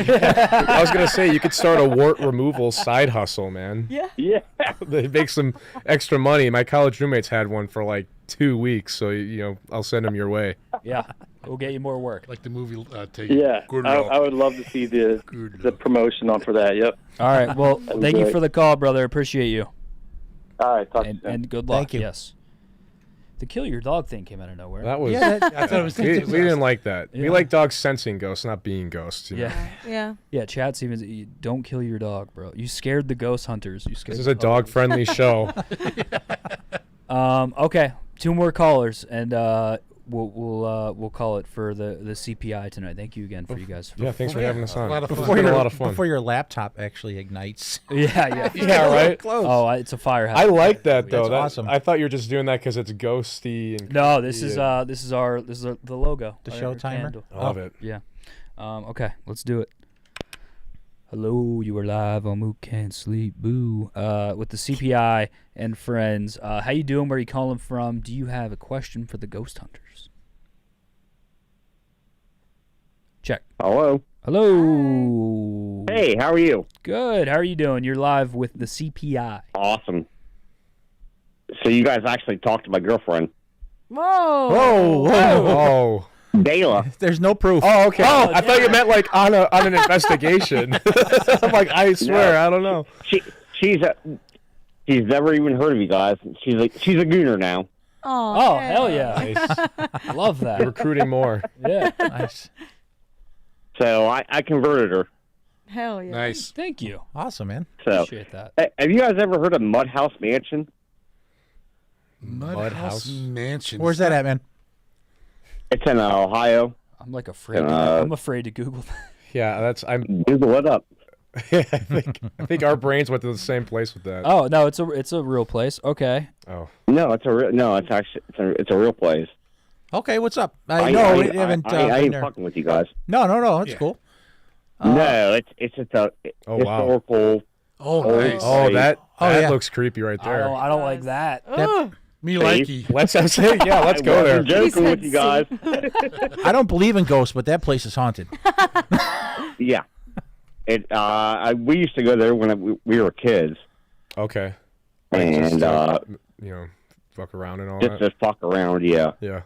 I was gonna say you could start a wart removal side hustle, man. Yeah. They make some extra money. My college roommates had one for like 2 weeks, so I'll send them your way. Yeah, we'll get you more work. Like the movie. Yeah, I would love to see the promotion on for that. Yep. All right. Well, thank you for the call, brother. Appreciate you. All right. Talk and good luck. Thank you. Yes. The kill your dog thing came out of nowhere. That was. Yeah, I thought it was. We didn't like that. Yeah. We like dogs sensing ghosts, not being ghosts. Yeah. Yeah. Chat Stevens, don't kill your dog, bro. You scared the ghost hunters. This is a dog-friendly show. Okay. 2 more callers, and we'll call it for the CPI tonight. Thank you again for you guys. Yeah, thanks for having us on. A lot of fun. Before your laptop actually ignites. Yeah. Yeah, right. Close. Oh, it's a fire hazard. I like that though. That's awesome. I thought you were just doing that because it's ghosty. And no, this is the logo. The show timer. Candle. I love it. Yeah. Okay, let's do it. Hello, you are live on Mook Can't Sleep, boo. With the CPI and friends. How you doing? Where are you calling from? Do you have a question for the ghost hunters? Check. Hello. Hello. Hey, how are you? Good. How are you doing? You're live with the CPI. Awesome. So you guys actually talked to my girlfriend. Whoa. Whoa. Dayla. There's no proof. Oh, okay. I thought you meant like on an investigation. I'm like, I swear, No. I don't know. She's never even heard of you guys. She's a gooner now. Oh, hell yeah. Love that. Recruiting more. Yeah. Nice. So I converted her. Hell yeah. Nice. Thank you. Awesome, man. So Appreciate that. Have you guys ever heard of Mud House Mansion? Mud House Mansion. Where's that at, man? It's in Ohio. I'm like afraid. I'm afraid to Google that. Yeah, I'm Google it up. I think our brains went to the same place with that. Oh no, it's a real place. Okay. Oh. No, it's a real place. Okay, what's up? I haven't. ain't been there. fucking with you guys. No, that's cool. No, it's just a Oh, wow. historical. Oh, nice. Oh, that yeah. looks creepy right there. I don't like that. Me likey. Let's say, yeah, let's go there. I'm joking with you guys. I don't believe in ghosts, but that place is haunted. Yeah. We used to go there when we were kids. Okay. And fuck around and all just that. fuck around, yeah. Yeah.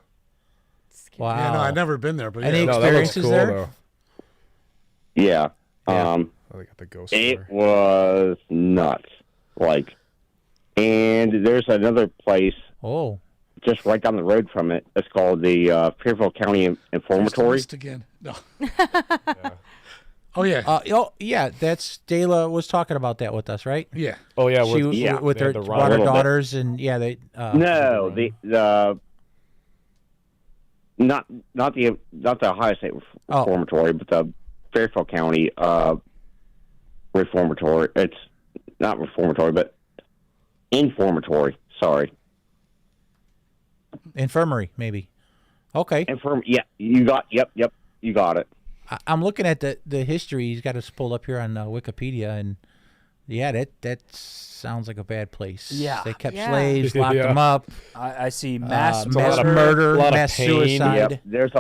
Wow. Yeah, no, I've never been there, but Any yeah. No, that looks experiences cool there? though. Yeah. Oh, they got the ghost It story. was nuts. And there's another place Oh. just right down the road from it. It's called the Fairfield County Informatory. List again. No. Oh yeah. Yeah. That's Dayla was talking about that with us, right? Yeah. Oh yeah, She with her water daughters and they. No, the not the Ohio State Reformatory, but the Fairfield County Reformatory. It's not reformatory, but informatory. Sorry, infirmary maybe. Okay. Yeah, you got. Yep, you got it. I'm looking at the history. He's got us pulled up here on Wikipedia, and yeah, that sounds like a bad place. Yeah. They kept slaves, locked Yeah. them up. I see mass murder, a lot of mass pain. suicide. Yep, there's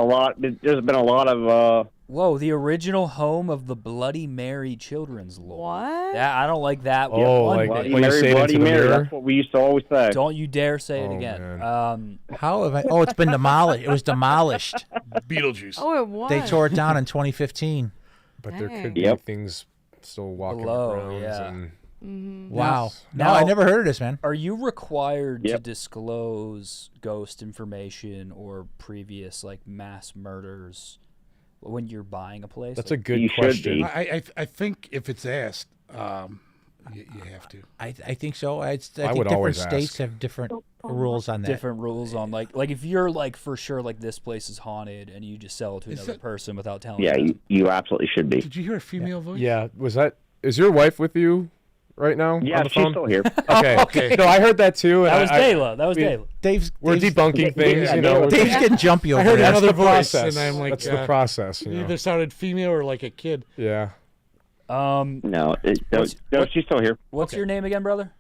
been a lot of. Whoa, the original home of the Bloody Mary Children's Lore. What? Yeah, I don't like that. Oh, one. like Bloody when you say it Bloody into the Mary. mirror? That's what we used to always say. Don't you dare say it Oh, again. man. How have I? Oh, it's been demolished. It was demolished. Beetlejuice. Oh, it was. They tore it down in 2015. But there Dang. could be Yep. things still walking Below, around. yeah. And Wow. No, Now- I never heard of this, man. Are you required to Yep. disclose ghost information or previous mass murders when you're buying a place? that's a You good should question. be. I think if it's asked, you have to. I think so. I think would different always states ask. have different rules on that. different rules on like if you're for sure this place is haunted and you just sell it to another person without telling Yeah, them. you absolutely should be. Did you hear a female voice? Yeah, is your wife with you right now? Yeah, on the she's phone? still here. Okay. Okay. No, I heard that too. That and was Dayla. That was Dayla. We're debunking things, yeah, you know. Dave's getting jumpy over I heard there. another That's the voice, process. and I'm like, That's the process. You It know? either sounded female or like a kid. Yeah. No, What's- she's still here. What's your name again, brother?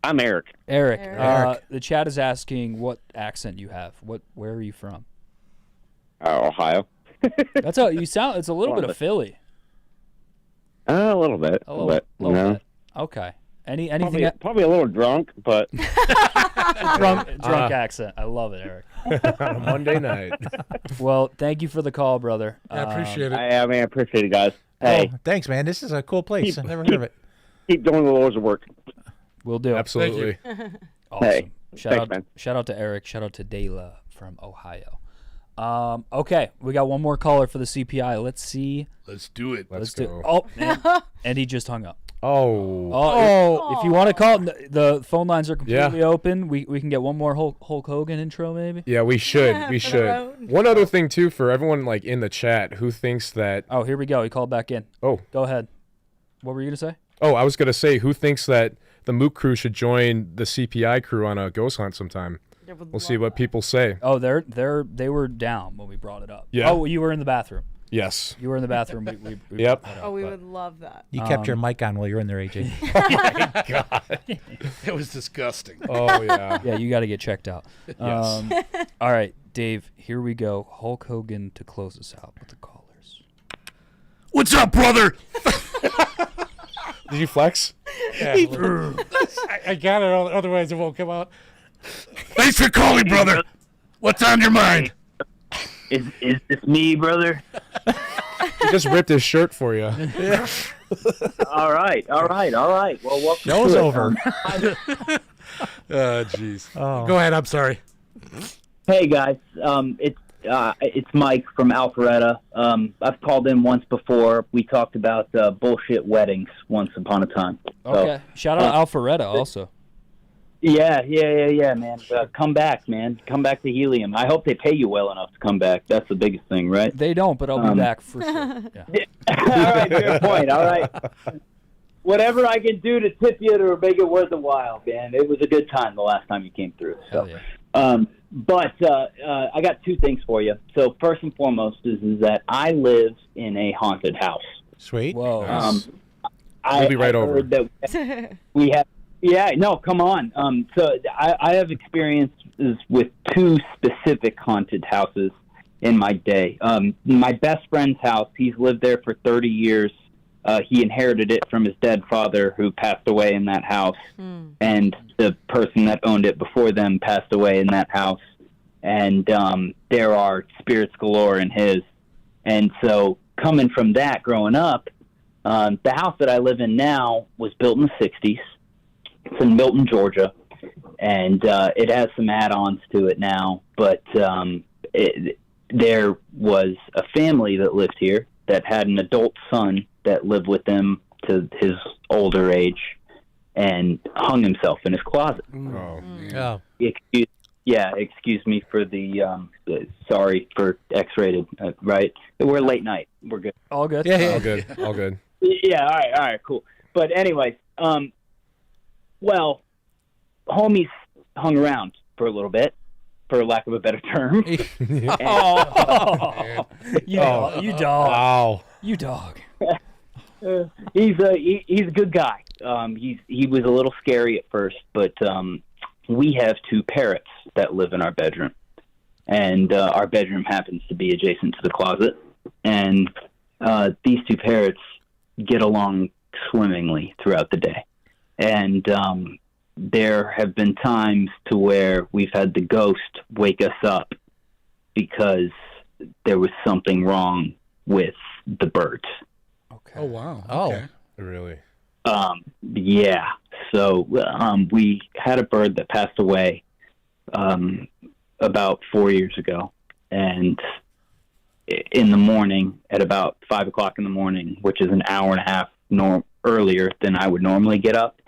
I'm Eric. Eric. Eric. The chat is asking what accent you have. Where are you from? Ohio. That's how you sound. It's a little bit of Philly. A little bit. A little you know? bit. Okay. Anything? Probably a little drunk, but drunk accent. I love it, Eric. On a Monday night. Well, thank you for the call, brother. I appreciate it. I appreciate it, guys. Hey, Oh, thanks, man. This is a cool place. I've never heard of it. keep doing the Lord's work. We'll do. Absolutely. Awesome. Hey, Shout thanks, out, man. shout out to Eric. Shout out to Dayla from Ohio. Okay, we got one more caller for the CPI. Let's see. Let's do it. Let's do. go. Oh, man. And he just hung up. Oh. If you want to call, the phone lines are completely open. We can get one more Hulk Hogan intro, maybe. Yeah, we should. We should. road. One other thing too, for everyone in the chat who thinks that. Oh, here we go. He called back in. Oh, go ahead. What were you gonna say? Oh, I was gonna say who thinks that the Mook crew should join the CPI crew on a ghost hunt sometime. We'll see what people say. Oh, they were down when we brought it up. Yeah. Oh, you were in the bathroom. Yes. You were in the bathroom. We Yep. brought that up, Oh, we but- would love that. You kept your mic on while you were in there, AJ. God. It was disgusting. Oh, yeah. Yeah, you got to get checked out. Yes. All right, Dave, here we go. Hulk Hogan to close us out with the callers. What's up, brother? Did you flex? Yeah. I got it, otherwise it won't come out. Thanks for calling, brother. What's on your mind? Is this me, brother? He just ripped his shirt for you. All right. Well, welcome. Show's to it. over. Jeez. Oh. Go ahead. I'm sorry. Hey guys, it's Mike from Alpharetta. I've called in once before. We talked about bullshit weddings once upon a time. Okay. Shout out Alpharetta also. Yeah, man. Come back, man. Come back to Helium. I hope they pay you well enough to come back. That's the biggest thing, right? They don't, but I'll be back for sure. Yeah. All right, fair point. All right. Whatever I can do to tip you to make it worth a while, man. It was a good time the last time you came through. So. Yeah. But I got two things for you. So first and foremost is that I live in a haunted house. Sweet. Whoa. We'll be right over. Heard that we have. Yeah, no, come on. So I have experiences with two specific haunted houses in my day. My best friend's house, he's lived there for 30 years. He inherited it from his dead father, who passed away in that house. And the person that owned it before them passed away in that house. And there are spirits galore in his. And so coming from that, growing up, the house that I live in now was built in the 60s. It's in Milton, Georgia, and it has some add-ons to it now. But there was a family that lived here that had an adult son that lived with them to his older age and hung himself in his closet. Yeah. Excuse me for the sorry for X-rated, right? We're late night. We're good. All good. Yeah. All good. Yeah, all right, cool. But anyways, well, homies hung around for a little bit, for lack of a better term. You dog. Wow. You dog. He's a good guy. He was a little scary at first, but we have two parrots that live in our bedroom, and our bedroom happens to be adjacent to the closet. And these two parrots get along swimmingly throughout the day. And there have been times to where we've had the ghost wake us up because there was something wrong with the birds. Okay. Oh wow. Oh. Okay. Really? Yeah. So we had a bird that passed away about 4 years ago, and in the morning at about 5 o'clock in the morning, which is an hour and a half earlier than I would normally get up,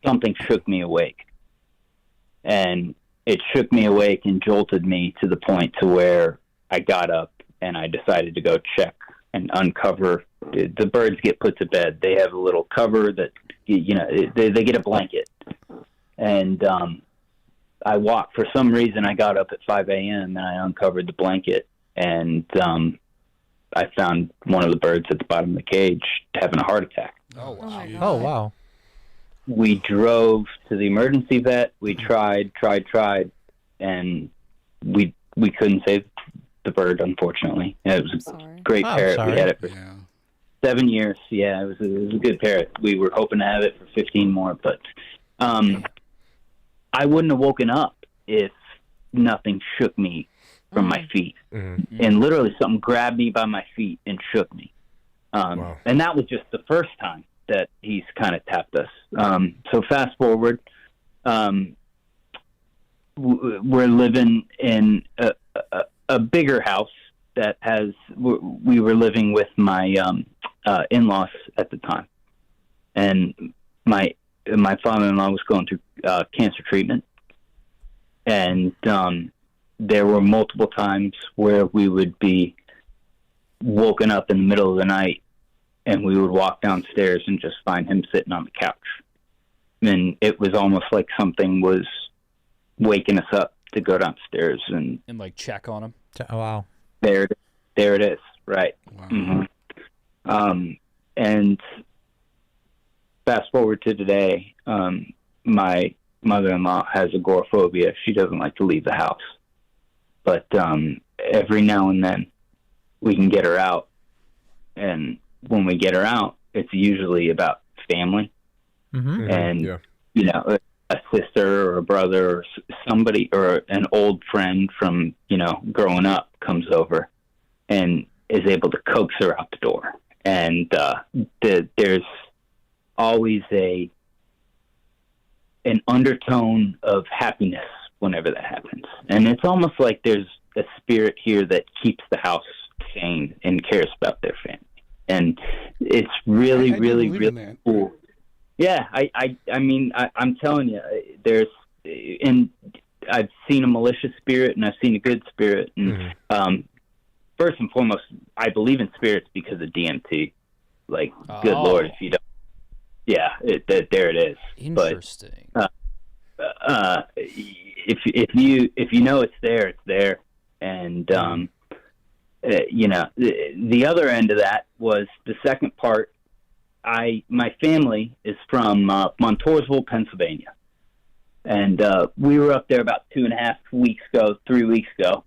something shook me awake, and it shook me awake and jolted me to the point to where I got up and I decided to go check and uncover. The birds get put to bed. They have a little cover that, they get a blanket. And I walked, for some reason, I got up at 5 a.m. and I uncovered the blanket. And I found one of the birds at the bottom of the cage having a heart attack. Oh, wow. We drove to the emergency vet. We tried, and we couldn't save the bird, unfortunately. It was a great parrot. We had it for 7 years. Yeah, it was a good parrot. We were hoping to have it for 15 more, but I wouldn't have woken up if nothing shook me from my feet. Mm-hmm. And literally something grabbed me by my feet and shook me. Wow. And that was just the first time that he's kind of tapped us. So fast forward, we're living in a bigger house that has. We were living with my in-laws at the time, and my father-in-law was going through cancer treatment, and there were multiple times where we would be woken up in the middle of the night, and we would walk downstairs and just find him sitting on the couch. And it was almost like something was waking us up to go downstairs and like check on him. Oh, wow. There it is. Right. Wow. Mm-hmm. And fast forward to today, my mother-in-law has agoraphobia. She doesn't like to leave the house, but every now and then we can get her out. And when we get her out, it's usually about family. Mm-hmm. And, a sister or a brother or somebody or an old friend from, growing up comes over and is able to coax her out the door. And there's always an undertone of happiness whenever that happens. And it's almost like there's a spirit here that keeps the house sane and cares about their family. And it's really, really, really cool. Yeah, I'm telling you, and I've seen a malicious spirit and I've seen a good spirit. And first and foremost, I believe in spirits because of DMT. Like, good Lord, if you don't, there it is. Interesting. But if you know it's there, it's there. And the other end of that was the second part. My family is from Montoursville, Pennsylvania, and we were up there about 3 weeks ago,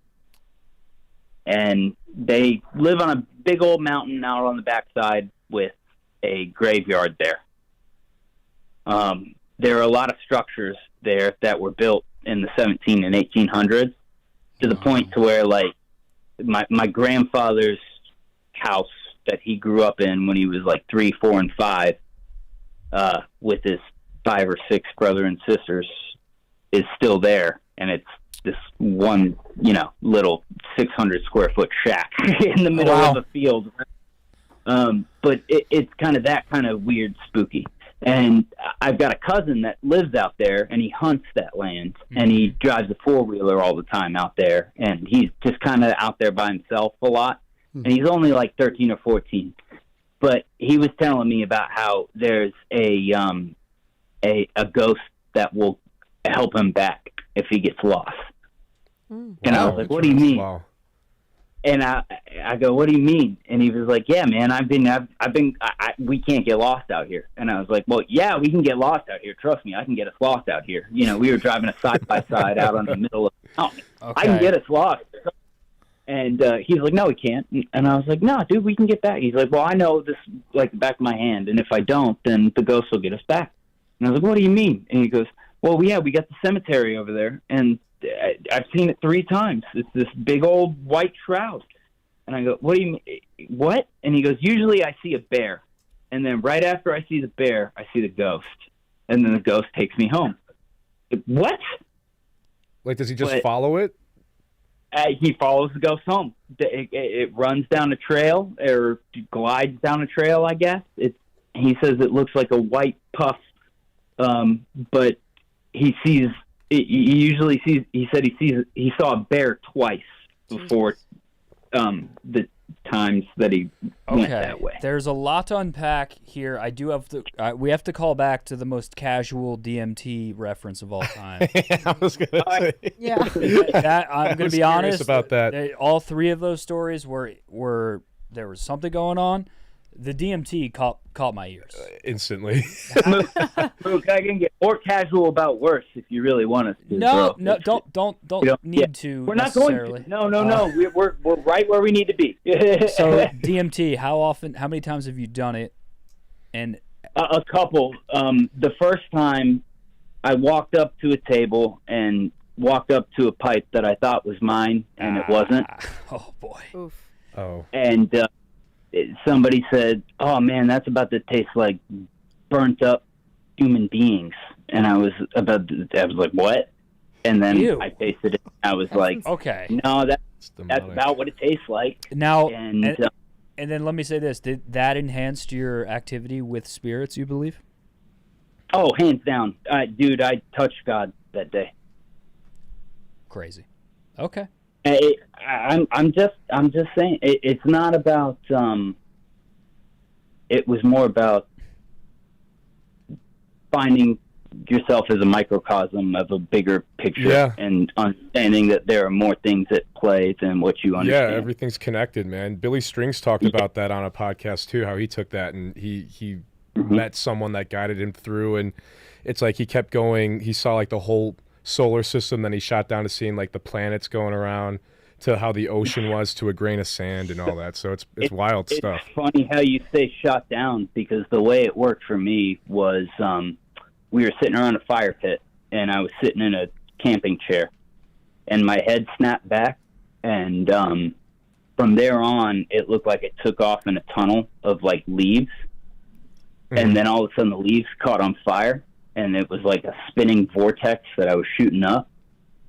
and they live on a big old mountain out on the backside with a graveyard there. There are a lot of structures there that were built in the 17 and 1800s to the point to where, like, my grandfather's house that he grew up in when he was like 3, 4, and 5, with his 5 or 6 brother and sisters, is still there, and it's this one, little 600 square foot shack in the middle of a field. But it's kind of that kind of weird, spooky. And I've got a cousin that lives out there, and he hunts that land, and he drives a 4-wheeler all the time out there, and he's just kind of out there by himself a lot. And he's only like 13 or 14. But he was telling me about how there's a ghost that will help him back if he gets lost. And I was like, what do you mean? Wow. And I go, what do you mean? And he was like, yeah, man, we can't get lost out here. And I was like, well, yeah, we can get lost out here. Trust me, I can get us lost out here. We were driving a side-by-side out on the middle of the mountain. Okay. I can get us lost. And he's like, no, we can't. And I was like, no, dude, we can get back. He's like, well, I know this like the back of my hand, and if I don't, then the ghost will get us back. And I was like, what do you mean? And he goes, well, yeah, we got the cemetery over there, and I've seen it 3 times. It's this big old white shroud. And I go, what do you mean? What? And he goes, usually I see a bear, and then right after I see the bear, I see the ghost, and then the ghost takes me home. What? Like, does he just follow it? He follows the ghost home. It runs down a trail or glides down a trail, I guess. He says it looks like a white puff, but he sees. He usually sees. He said he saw a bear twice before the times that he went that way. There's a lot to unpack here. I do have to. We have to call back to the most casual DMT reference of all time. I was gonna say. Yeah. I'm gonna be honest about that. All 3 of those stories were there was something going on. The DMT caught my ears instantly. Mook, I can get more casual about worse if you really want us to. No, don't need to. We're not going to. No. We're right where we need to be. So DMT, how many times have you done it? And a couple. The first time, I walked up to a table and walked up to a pipe that I thought was mine, and it wasn't. Oh boy. Oof. Oh. And somebody said, "Oh man, that's about to taste like burnt up human beings." And I was like, "What?" And then Ew. I tasted it. I was like, okay, no, that's about what it tastes like. Now, and then let me say this: did that enhanced your activity with spirits? You believe? Oh, hands down, dude! I touched God that day. Crazy. Okay. I'm just saying it's not about. It was more about finding yourself as a microcosm of a bigger picture and understanding that there are more things at play than what you understand. Yeah, everything's connected, man. Billy Strings talked about that on a podcast too, how he took that and he met someone that guided him through, and it's like he kept going. He saw like the whole solar system, then he shot down to seeing like the planets going around, to how the ocean was to a grain of sand and all that. So it's wild stuff. It's funny how you say shot down, because the way it worked for me was we were sitting around a fire pit and I was sitting in a camping chair, and my head snapped back, and from there on, it looked like it took off in a tunnel of like leaves, and then all of a sudden the leaves caught on fire, and it was like a spinning vortex that I was shooting up.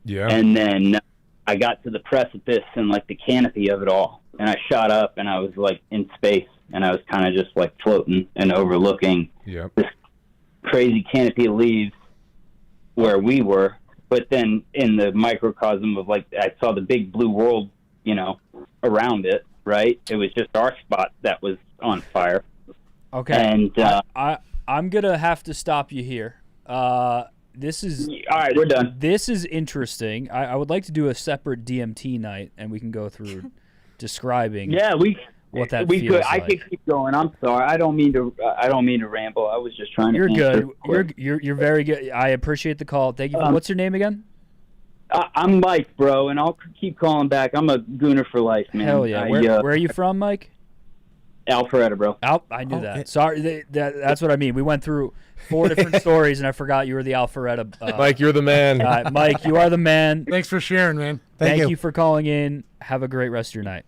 Yeah. And then I got to the precipice and like the canopy of it all, and I shot up, and I was like in space, and I was kind of just like floating and overlooking this crazy canopy of leaves where we were. But then in the microcosm of like, I saw the big blue world, you know, around it, right? It was just our spot that was on fire. Okay. And I'm going to have to stop you here. This is all right. We're done. This is interesting. I would like to do a separate DMT night, and we can go through describing. What that we feels could. like. I could keep going. I'm sorry. I don't mean to ramble. I was just trying to. You're answer good. quick. You're very good. I appreciate the call. Thank you. What's your name again? I'm Mike, bro, and I'll keep calling back. I'm a gooner for life, man. Hell yeah. Where are you from, Mike? Alpharetta, bro. I knew that. Sorry, that's what I mean. We went through 4 different stories, and I forgot you were the Alpharetta. Mike, you're the man. Mike, you are the man. Thanks for sharing, man. Thank you for calling in. Have a great rest of your night.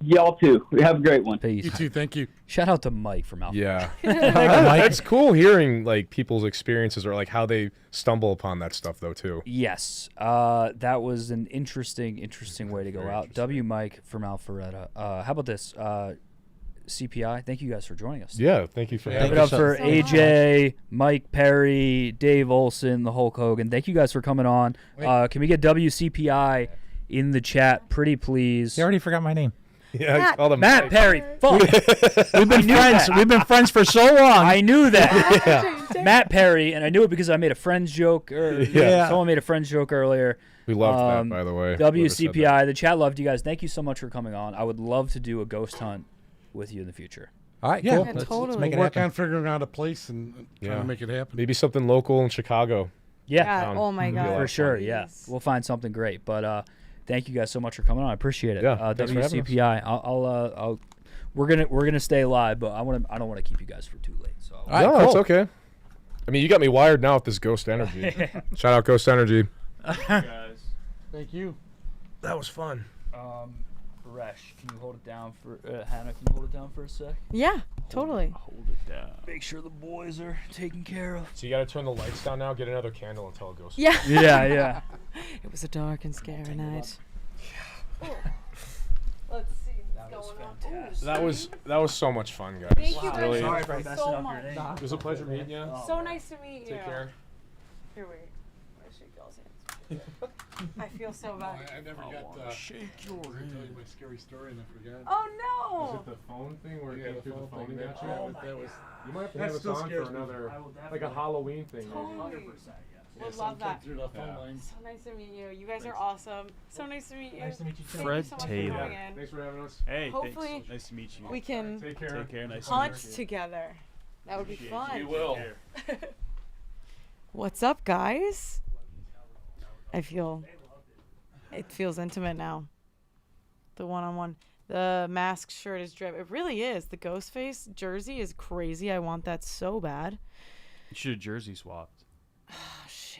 Y'all too. Have a great one. Peace. You too. Thank you. Shout out to Mike from Alpha. Yeah. It's cool hearing like people's experiences or like how they stumble upon that stuff though too. Yes. That was an interesting way to go out. W Mike from Alpharetta. How about this? CPI, thank you guys for joining us. Yeah, thank you for Give having it up us. for AJ, Mike Perry, Dave Olson, the Hulk Hogan. Thank you guys for coming on. Can we get WCPI in the chat, pretty please? You already forgot my name. Yeah, I called him Matt Perry. Fuck. We've been friends. We've been friends for so long. I knew that. Matt Perry, and I knew it because I made a friend's joke. Someone made a friend's joke earlier. We loved that, by the way. WCPI, the chat loved you guys. Thank you so much for coming on. I would love to do a ghost hunt with you in the future. All right, Yeah, cool. let's Let's make it work happen. on figuring out a place and trying to make it happen. Maybe something local in Chicago. Yeah, oh my God. For sure, yeah. We'll find something great. But thank you guys so much for coming on. I appreciate it. Yeah, thanks for having us. WCPI. We're gonna stay live, but I don't want to keep you guys for too late. So No, it's okay. I mean, you got me wired now with this Ghost Energy. Shout out Ghost Energy. Guys. Thank you. That was fun. Resh, can you hold it down for Hannah? Can you hold it down for a sec? Yeah, totally. Hold it down. Make sure the boys are taken care of. So you got to turn the lights down now. Get another candle until it goes. Yeah. Yeah. It was a dark and scary night. Let's see what's going on. That was so much fun, guys. Thank you guys Really. so much. It was a pleasure meeting you. So nice to meet you. Take care. Here, wait. Where's shake y'all's hands? I feel so bad. I never got shake your hand. Tell you my scary story and I forgot. Oh no! Was it the phone thing where it came through the phone and got you? That was. You might have to have us on for another, like a Halloween thing. Totally. Maybe. Would love that. Through the phone lines. So nice to meet you. You guys are awesome. So nice to meet you. Nice to meet you too. Thank Fred you so much for Taylor. coming in. Thanks for having us. Hey, Hopefully thanks. Nice to meet you. We can Take care. Take care. Nice hunt to meet you. together. That would be fun. We will. What's up, guys? It feels intimate now. The one-on-one. The mask shirt is drip. It really is. The ghost face jersey is crazy. I want that so bad. You should have jersey swapped. Oh, shit.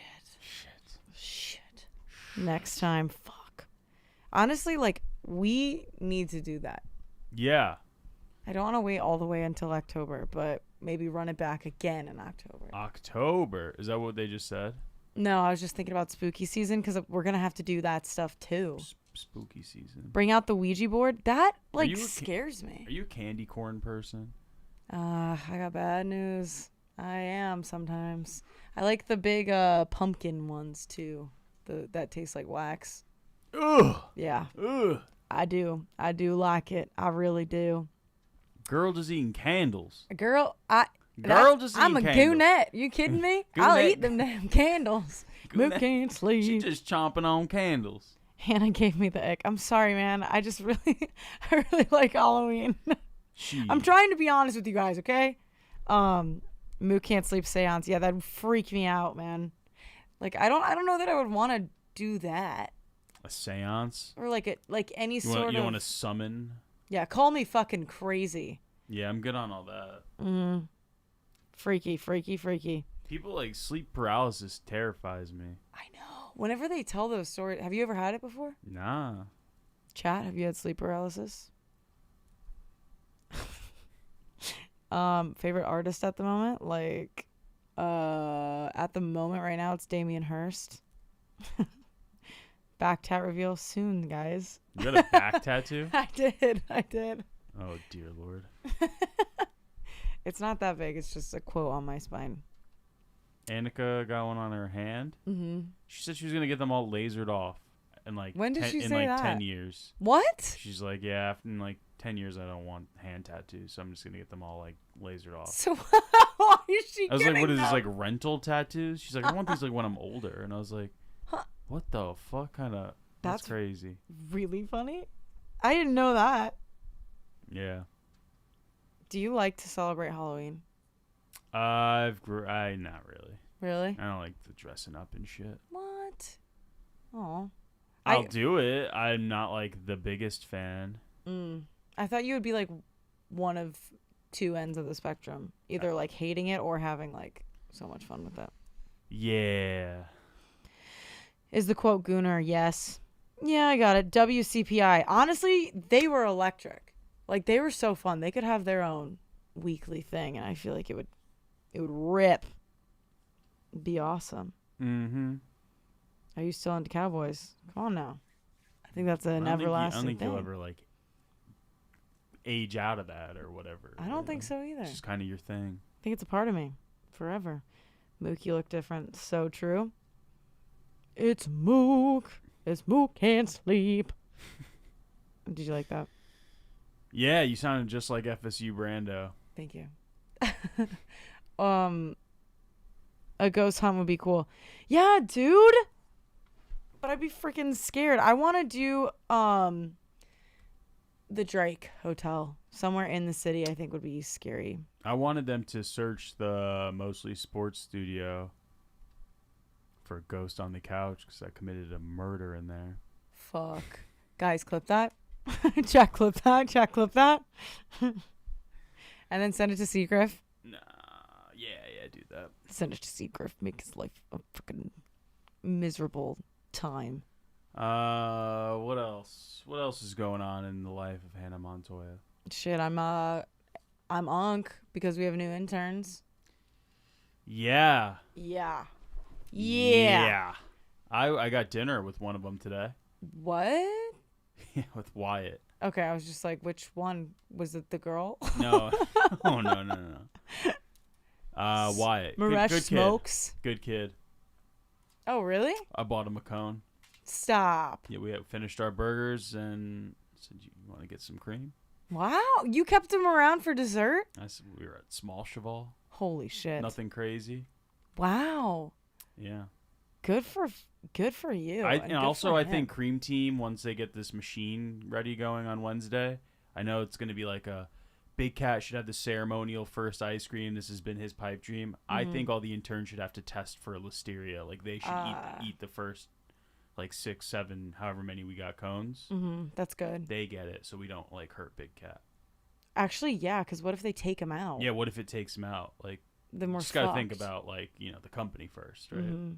Next time, fuck. Honestly, like, we need to do that. Yeah. I don't want to wait all the way until October, but maybe run it back again in October. October. Is that what they just said? No, I was just thinking about spooky season because we're going to have to do that stuff too. Spooky season. Bring out the Ouija board. That, like, you scares me. Are you a candy corn person? I got bad news. I am sometimes. I like the big pumpkin ones too. That taste like wax. Ugh. Yeah. Ugh. I do like it. I really do. Girl just eating candles. I'm a goonette. You kidding me? I'll Goonette. eat them damn candles. Mook can't sleep. She just chomping on candles. Hannah gave me the ick. I'm sorry, man. I really like Halloween. I'm trying to be honest with you guys, okay? Mook can't sleep seance. Yeah, that'd freak me out, man. Like, I don't know that I would want to do that. A seance? Or like any sort of. You don't want to summon? Yeah, call me fucking crazy. Yeah, I'm good on all that. Freaky. People like sleep paralysis terrifies me. Whenever they tell those stories, have you ever had it before? Nah. Chat, have you had sleep paralysis? Favorite artist at the moment? Like, at the moment right now, it's Damien Hirst. Back tat reveal soon, guys. You got a back tattoo? I did. Oh, dear Lord. It's not that big. It's just a quote on my spine. Annika got one on her hand. Mm-hmm. She said she was going to get them all lasered off in like, When did she say in like that? 10 years. What? She's like, yeah, in like 10 years, I don't want hand tattoos, so I'm just going to get them all like lasered off. So why is she I was like, what is this, them? like rental tattoos? She's like, I want these like when I'm older. And I was like, what the fuck kind of, that's crazy. Really funny? I didn't know that. Yeah. Do you like to celebrate Halloween? Not really. Really? I don't like the dressing up and shit. What? Oh. I'll do it. I'm not like the biggest fan. I thought you would be like one of two ends of the spectrum, either like hating it or having like so much fun with it. Yeah. Is the quote Gooner? Yes. Yeah, I got it. WCPI. Honestly, they were electric. Like they were so fun. They could have their own weekly thing, and I feel like it would rip. It'd be awesome. Mm-hmm. Are you still into Cowboys? Come on now. I think that's an everlasting I don't think thing. you'll ever like age out of that or whatever. I don't think so either. It's just kind of your thing. I think it's a part of me forever. Mook, you look different. So true. It's Mook. It's Mook can't sleep. Did you like that? Yeah, you sounded just like FSU Brando. Thank you. A ghost hunt would be cool. Yeah, dude. But I'd be freaking scared. I want to do the Drake Hotel somewhere in the city. I think would be scary. I wanted them to search the Mostly Sports studio for a ghost on the couch because I committed a murder in there. Fuck. Guys, clip that. Jack, clip that. Jack, clip that. And then send it to Seagriff. Nah, yeah, do that. Send it to Seagriff. Make his life a freaking miserable time. What else? What else is going on in the life of Hannah Montoya? Shit, I'm unk because we have new interns. Yeah. Yeah. I got dinner with one of them today. What? Yeah, with Wyatt. Okay, I was just like, which one? Was it the girl? No. Oh, no. Wyatt. Maresh good Smokes. Kid. Good kid. Oh, really? I bought him a cone. Stop. Yeah, we had finished our burgers and said, you want to get some cream? Wow. You kept him around for dessert? I said, we were at Small Cheval. Holy shit. Nothing crazy. Wow. Yeah. Good for you. And also, I think Cream Team, once they get this machine ready going on Wednesday, I know it's going to be like a Big Cat should have the ceremonial first ice cream. This has been his pipe dream. I think all the interns should have to test for listeria. Like they should eat the first like 6, 7, however many we got cones. That's good. They get it, so we don't like hurt Big Cat. Actually, yeah, because what if they take him out? Yeah, what if it takes him out? Like, then we're just got to think about like the company first, right?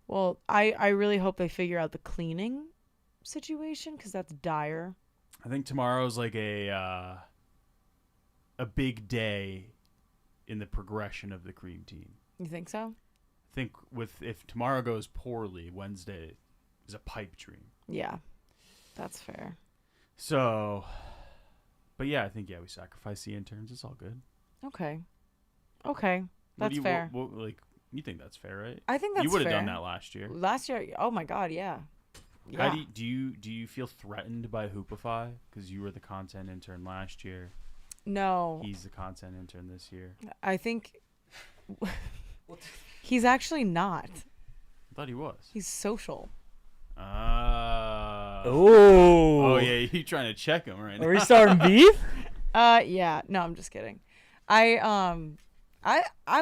Well, I really hope they figure out the cleaning situation because that's dire. I think tomorrow's like a big day in the progression of the Cream Team. You think so? I think if tomorrow goes poorly, Wednesday is a pipe dream. Yeah, that's fair. So, but yeah, I think we sacrifice the interns. It's all good. Okay, that's fair. You think that's fair, right? I think that's fair. You would have done that last year. Last year, oh my god, yeah. How do you feel threatened by Hoopify because you were the content intern last year? No. He's the content intern this year. I think he's actually not. I thought he was. He's social. Oh yeah, you trying to check him right now? Are we starting beef? Yeah. No, I'm just kidding. I'm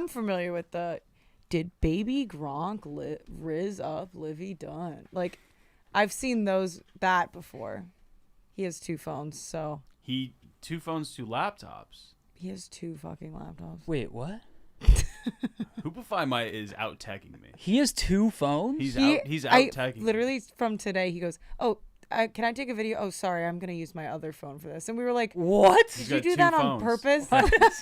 familiar with the. Did Baby Gronk Riz up Livy Dunn? Like, I've seen that before. He has 2 phones, so. 2 phones, 2 laptops. He has 2 fucking laptops. Wait, what? Hoopify is out teching me. He has 2 phones. He's out teching. Literally from today, he goes, "Oh, can I take a video? Oh, sorry, I'm gonna use my other phone for this." And we were like, "What? Did you do that on purpose?"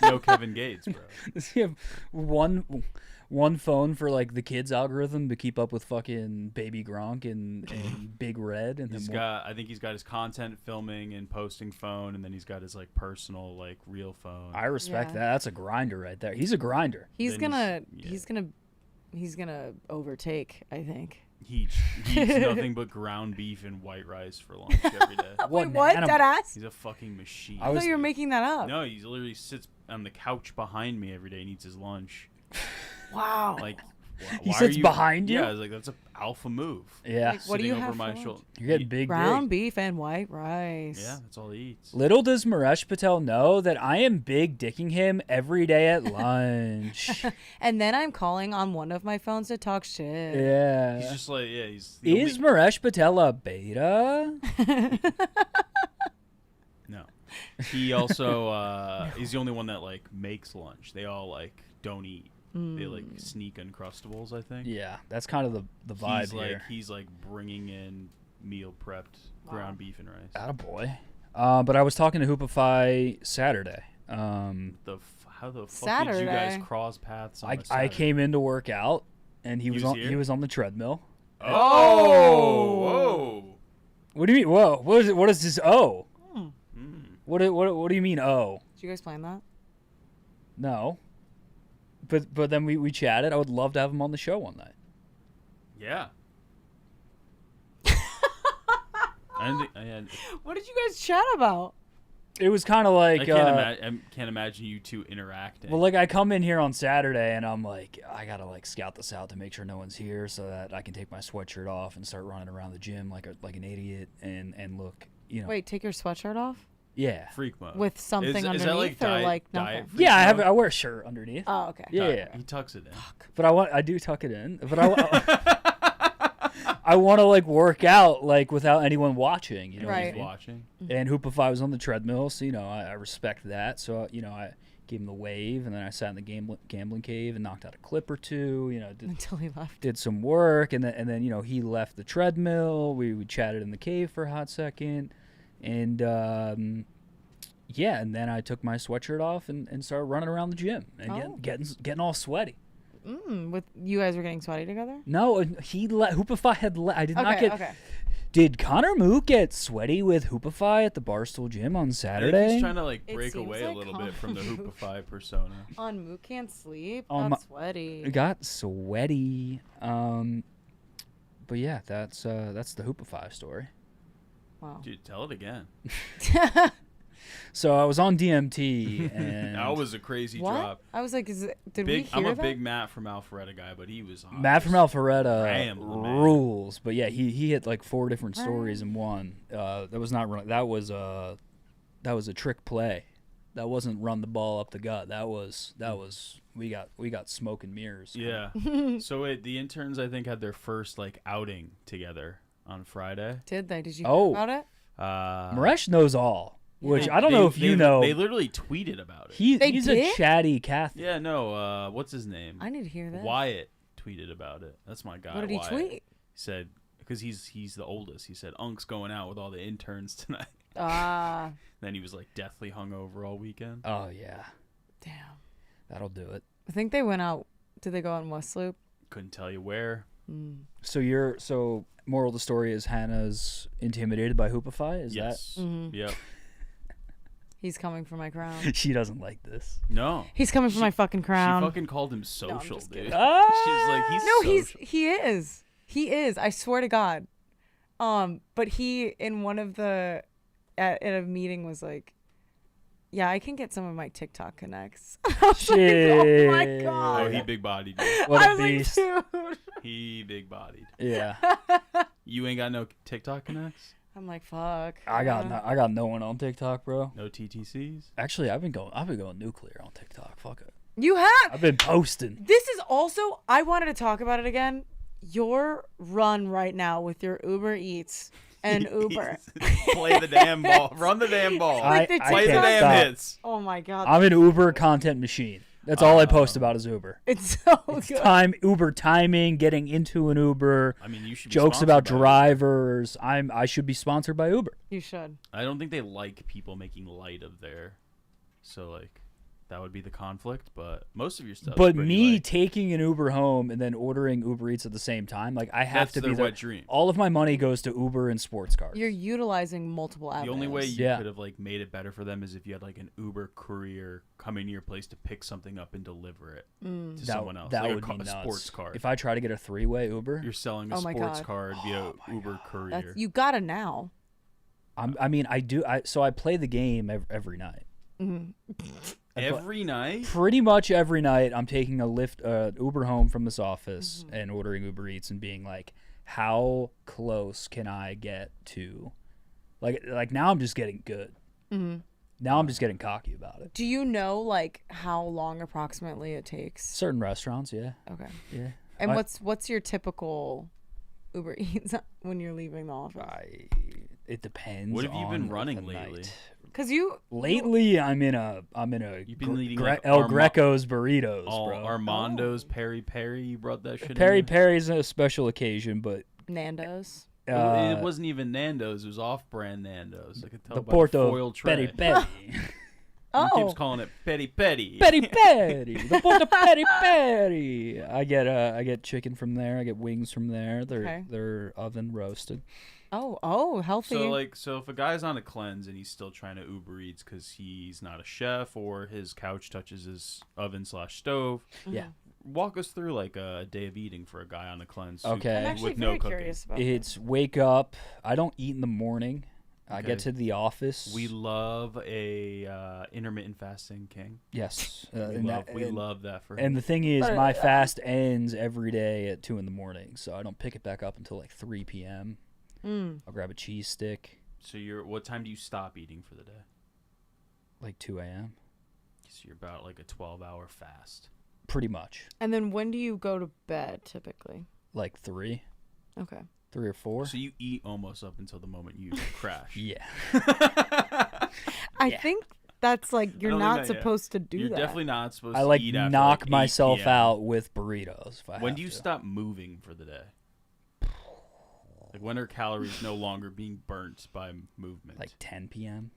No Kevin Gates, bro. Does he have one phone for like the kids algorithm to keep up with fucking Baby Gronk and Big Red? And I think he's got his content filming and posting phone, and then he's got his like personal like real phone. I respect that. That's a grinder right there. He's a grinder. He's gonna overtake, I think. He eats nothing but ground beef and white rice for lunch every day. Wait, what? Deadass? He's a fucking machine. I thought you were making that up. No, he literally sits on the couch behind me every day and eats his lunch. Wow. Like, he sits behind you? Yeah, I was like, that's an alpha move. Yeah. Like, what do you have my for lunch? shoulder. You're getting big. Ground beef and white rice. Yeah, that's all he eats. Little does Maresh Patel know that I am big dicking him every day at lunch. And then I'm calling on one of my phones to talk shit. Yeah. He's just like, yeah, he's... Is Maresh Patel a beta? No. He also, he's the only one that, like, makes lunch. They all, like, don't eat. They, like, sneak Uncrustables, I think. Yeah, that's kind of the vibe here. He's, like, bringing in meal prepped ground beef and rice. Attaboy. But I was talking to Hoopify Saturday. How the fuck did you guys cross paths on a Saturday? I came in to work out, and he was on the treadmill. Oh! Whoa! What do you mean? Whoa! What is this? Oh! What do you mean? Oh! Did you guys plan that? No. But then we chatted. I would love to have him on the show one night. Yeah. What did you guys chat about? It was kind of like I can't imagine you two interacting. Well, like I come in here on Saturday and I'm like, I gotta like scout this out to make sure no one's here so that I can take my sweatshirt off and start running around the gym like an idiot and look, you know. Wait, take your sweatshirt off? Yeah. Freak mode. With something underneath, is that like nothing? Yeah, I wear a shirt underneath. Oh, okay. Yeah. He tucks it in. But I do tuck it in. But I want to like work out like without anyone watching. You know, right. Watching. And Hoopify was on the treadmill, so you know I respect that. So you know I gave him the wave, and then I sat in the gambling cave and knocked out a clip or two. You know, until he left. Did some work, and then you know he left the treadmill. We chatted in the cave for a hot second. And yeah, and then I took my sweatshirt off and started running around the gym and getting all sweaty. With you guys were getting sweaty together? No, Hoopify had I did not get. Okay. Did Connor Mook get sweaty with Hoopify at the Barstool Gym on Saturday? I think he's trying to like break away a little bit from the Hoopify persona. On Mook Can't Sleep, got sweaty. Got sweaty. But yeah, that's the Hoopify story. Wow. Dude, tell it again. So I was on DMT, and that was a crazy drop. I was like, did we hear I'm a that? big Matt from Alpharetta guy, but he was Matt from Alpharetta rules. But yeah, he hit like 4 different stories in one. That was not run. That was a trick play. That wasn't run the ball up the gut. That was we got smoke and mirrors. Yeah. So the interns I think had their first like outing together on Friday. Did they? Did you hear about it? Maresh knows all. Which I don't know if you know. They literally tweeted about it. He's a chatty Catholic. Yeah, no. What's his name? I need to hear that. Wyatt tweeted about it. That's my guy. What did he Wyatt. tweet? He said because he's the oldest. He said Unk's going out with all the interns tonight. Then he was like deathly hungover all weekend. Oh yeah. Damn. That'll do it. I think they went out. Did they go on West Loop? Couldn't tell you where. So moral of the story is Hannah's intimidated by Hoopify. Is that? Mm-hmm. Yep. He's coming for my crown. She doesn't like this. No. He's coming for my fucking crown. She fucking called him social, dude. She's like, social. he is. He is. I swear to God. But he in one of the at a meeting was like, yeah, I can get some of my TikTok connects. I was like, oh my God. Oh, he big bodied. What a beast. Like, dude. He big bodied. Yeah. You ain't got no TikTok connects? I'm like, fuck. I got no one on TikTok, bro. No TTCs? Actually, I've been going nuclear on TikTok. Fuck it. You have? I've been posting. This is also, I wanted to talk about it again. Your run right now with your Uber Eats and Uber. Play the damn ball. Run the damn ball. Play the damn hits. Oh my God. I'm an Uber content machine. That's all I post about is Uber. It's so good. Uber timing, getting into an Uber. I mean, you should be jokes sponsored about by Uber. drivers. I should be sponsored by Uber. You should. I don't think they like people making light of their, so like that would be the conflict. But most of your stuff. But me taking an Uber home and then ordering Uber Eats at the same time, like I have That's to be their there. wet dream. All of my money goes to Uber and sports cars. You're utilizing multiple avenues. The only way you could have like made it better for them is if you had like an Uber courier come into your place to pick something up and deliver it to someone else. That like would be a nuts. sports card. If I try to get a 3-way Uber, You're selling a Oh my sports God. card via Uber courier. You gotta now. I mean, I do. So I play the game every night. Mhm. Every night? Pretty much every night, I'm taking a Uber home from this office and ordering Uber Eats and being like, how close can I get to, like now I'm just getting good. Mhm. Now I'm just getting cocky about it. Do you know like how long approximately it takes? Certain restaurants, yeah. Okay. Yeah. And I- what's your typical Uber Eats when you're leaving the office? It depends. What have you been on running the lately? night. Cause you Lately, I'm in a You've been eating like El Greco's burritos, all bro. Armando's peri peri. You brought that shit. Peri in Peri's a special occasion, but Nando's. It wasn't even Nando's. It was off-brand Nando's. I could tell the by Porto the foil tray. Peri Peri. He keeps calling it peri peri. Peri Peri. The Porto Peri Peri. I get chicken from there. I get wings from there. They're oven roasted. Oh, healthy. So if a guy's on a cleanse and he's still trying to Uber Eats because he's not a chef or his couch touches his oven/stove, Yeah. walk us through like a day of eating for a guy on a cleanse. Okay. With no cooking. It's wake up. I don't eat in the morning. I Okay. get to the office. We love a intermittent fasting king. Yes. We love that for And him. the thing is, my fast ends every day at 2 a.m, so I don't pick it back up until like 3 p.m. I'll grab a cheese stick. So what time do you stop eating for the day? Like 2 a.m. So you're about like a 12-hour fast. Pretty much. And then when do you go to bed typically? Like 3. Okay. 3 or 4. So you eat almost up until the moment you crash. Yeah. I think that's like you're I don't not think that- yeah. supposed to do You're that. definitely not supposed I to like eat after knock like 8 myself PM. out with burritos if I When have do you to. stop moving for the day? Like when are calories no longer being burnt by movement? Like 10 p.m.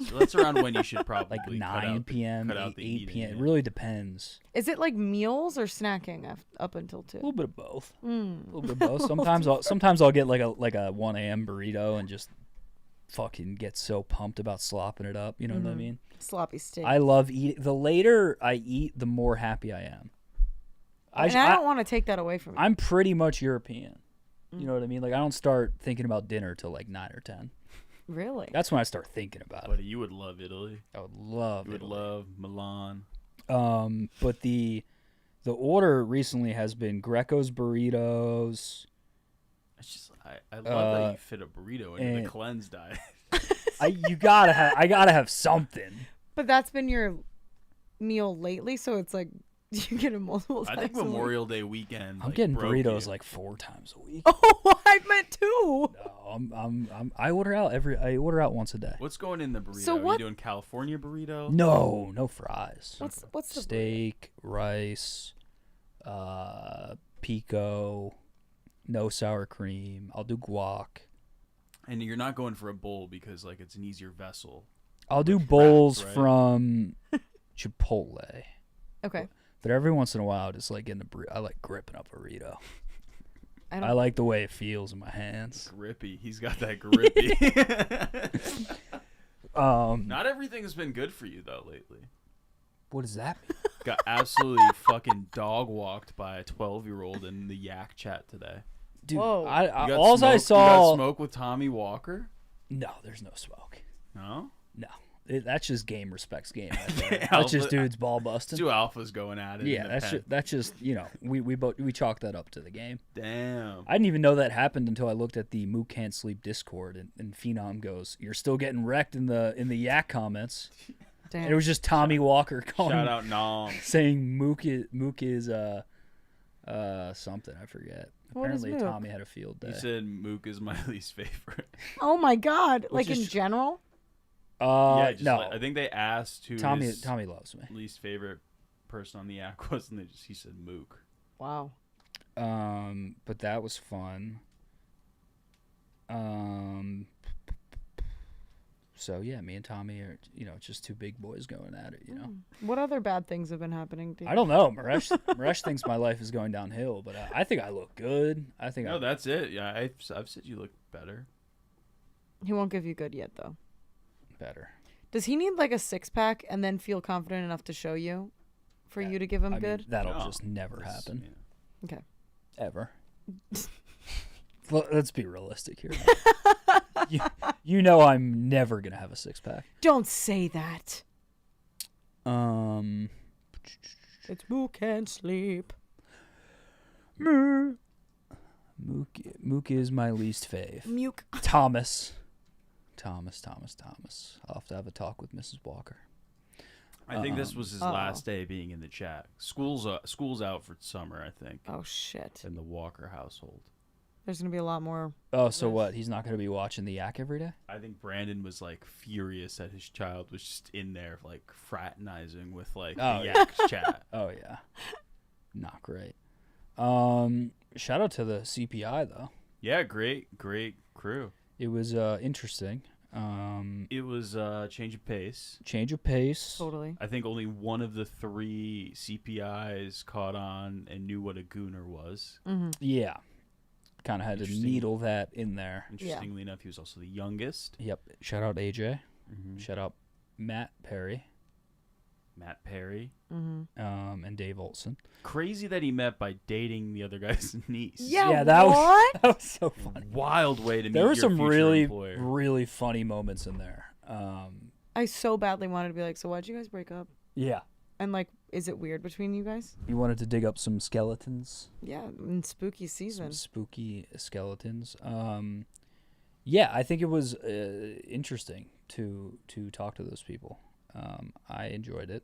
So that's around when you should probably Like cut 9 out p.m., cut out 8 the eating, p.m. It yeah. really depends. Is it like meals or snacking up until 2? A little bit of both. A Mm. little bit of both. Sometimes I'll get like a 1 a.m. burrito and just fucking get so pumped about slopping it up. You know what I Mhm. mean? Sloppy steak. I love eating. The later I eat, the more happy I am. I don't want to take that away from you. I'm pretty much European. You know what I mean? Like I don't start thinking about dinner till like 9 or 10. Really? That's when I start thinking about it. But you would love Italy. I would love You would Italy. love Milan. But the order recently has been Greco's burritos. It's just I love that you fit a burrito into and- the cleanse diet. I gotta have something. But that's been your meal lately, so it's like you get it multiple I times. think a week. Memorial Day weekend. I'm like, getting broke burritos you. like 4 times a week. Oh, I meant 2. No, I order out once a day. What's going in the burrito? So Are what- you doing California burrito? No fries. What's the steak, rice, pico, no sour cream. I'll do guac. And you're not going for a bowl because like it's an easier vessel. I'll do Wraps, bowls right? from Chipotle. Okay. But every once in a while, just like getting a burrito. I like gripping up a burrito. I I like the way it feels in my hands. Grippy. He's got that grippy. Not everything's been good for you though lately. What does that mean? Got absolutely fucking dog walked by a 12-year-old in the Yak chat today. Dude, Whoa. I You got alls I You saw. got smoke with Tommy Walker? No, there's no smoke. No. No, that's just game respects game. Right there. That's Alpha- just dudes ball busting. Two alphas going at it. Yeah, in the pen. that's just we chalked that up to the game. Damn. I didn't even know that happened until I looked at the Mook Can't Sleep Discord and Phenom goes, "You're still getting wrecked in the Yak comments." Damn. And it was just Tommy Walker calling, Shout out Nom. saying Mook is something I forget. What is Apparently Mook? Tommy had a field day. He said Mook is my least favorite. Oh my god! Like is in general. Yeah, just no, like- I think they asked who Tommy his loves me. least favorite person on the act was, and he said Mook. Wow. But that was fun. So yeah, me and Tommy are, just two big boys going at it, What other bad things have been happening to you? I don't know. Maresh thinks my life is going downhill, but I think I look good. No, that's it. Yeah, I've said you look better. He won't give you good yet, though. Better. Does he need like a 6-pack and then feel confident enough to show you for you to give him good? That'll just never happen. Okay. Ever. Let's be realistic here. You know I'm never going to have a 6-pack. Don't say that. It's Mook can't sleep. Mook is my least fave. Mook. Thomas. I'll have to have a talk with Mrs. Walker. I think this was his last day being in the chat. School's out for summer, I think. Oh, shit. In the Walker household. There's going to be a lot more. Oh, so what? He's not going to be watching the Yak every day? I think Brandon was like furious that his child was just in there like fraternizing with like the Yak's chat. Oh, yeah. Not great. Shout out to the CPI, though. Yeah, great crew. It was interesting. It was change of pace. Change of pace. Totally. I think only one of the 3 CPIs caught on and knew what a gooner was. Mm-hmm. Yeah. Kind of had to needle that in there. Interestingly enough, he was also the youngest. Yep. Shout out AJ. Mm-hmm. Shout out Matt Perry. Mm-hmm. And Dave Olson. Crazy that he met by dating the other guy's niece. Yeah, that what? was so funny. Wild way to meet There were your some future really, employer. really funny moments in there. I so badly wanted to be like, so why'd you guys break up? Yeah. And like, is it weird between you guys? You wanted to dig up some skeletons. Yeah, in spooky season. Some spooky skeletons. Yeah, I think it was interesting to talk to those people. I enjoyed it.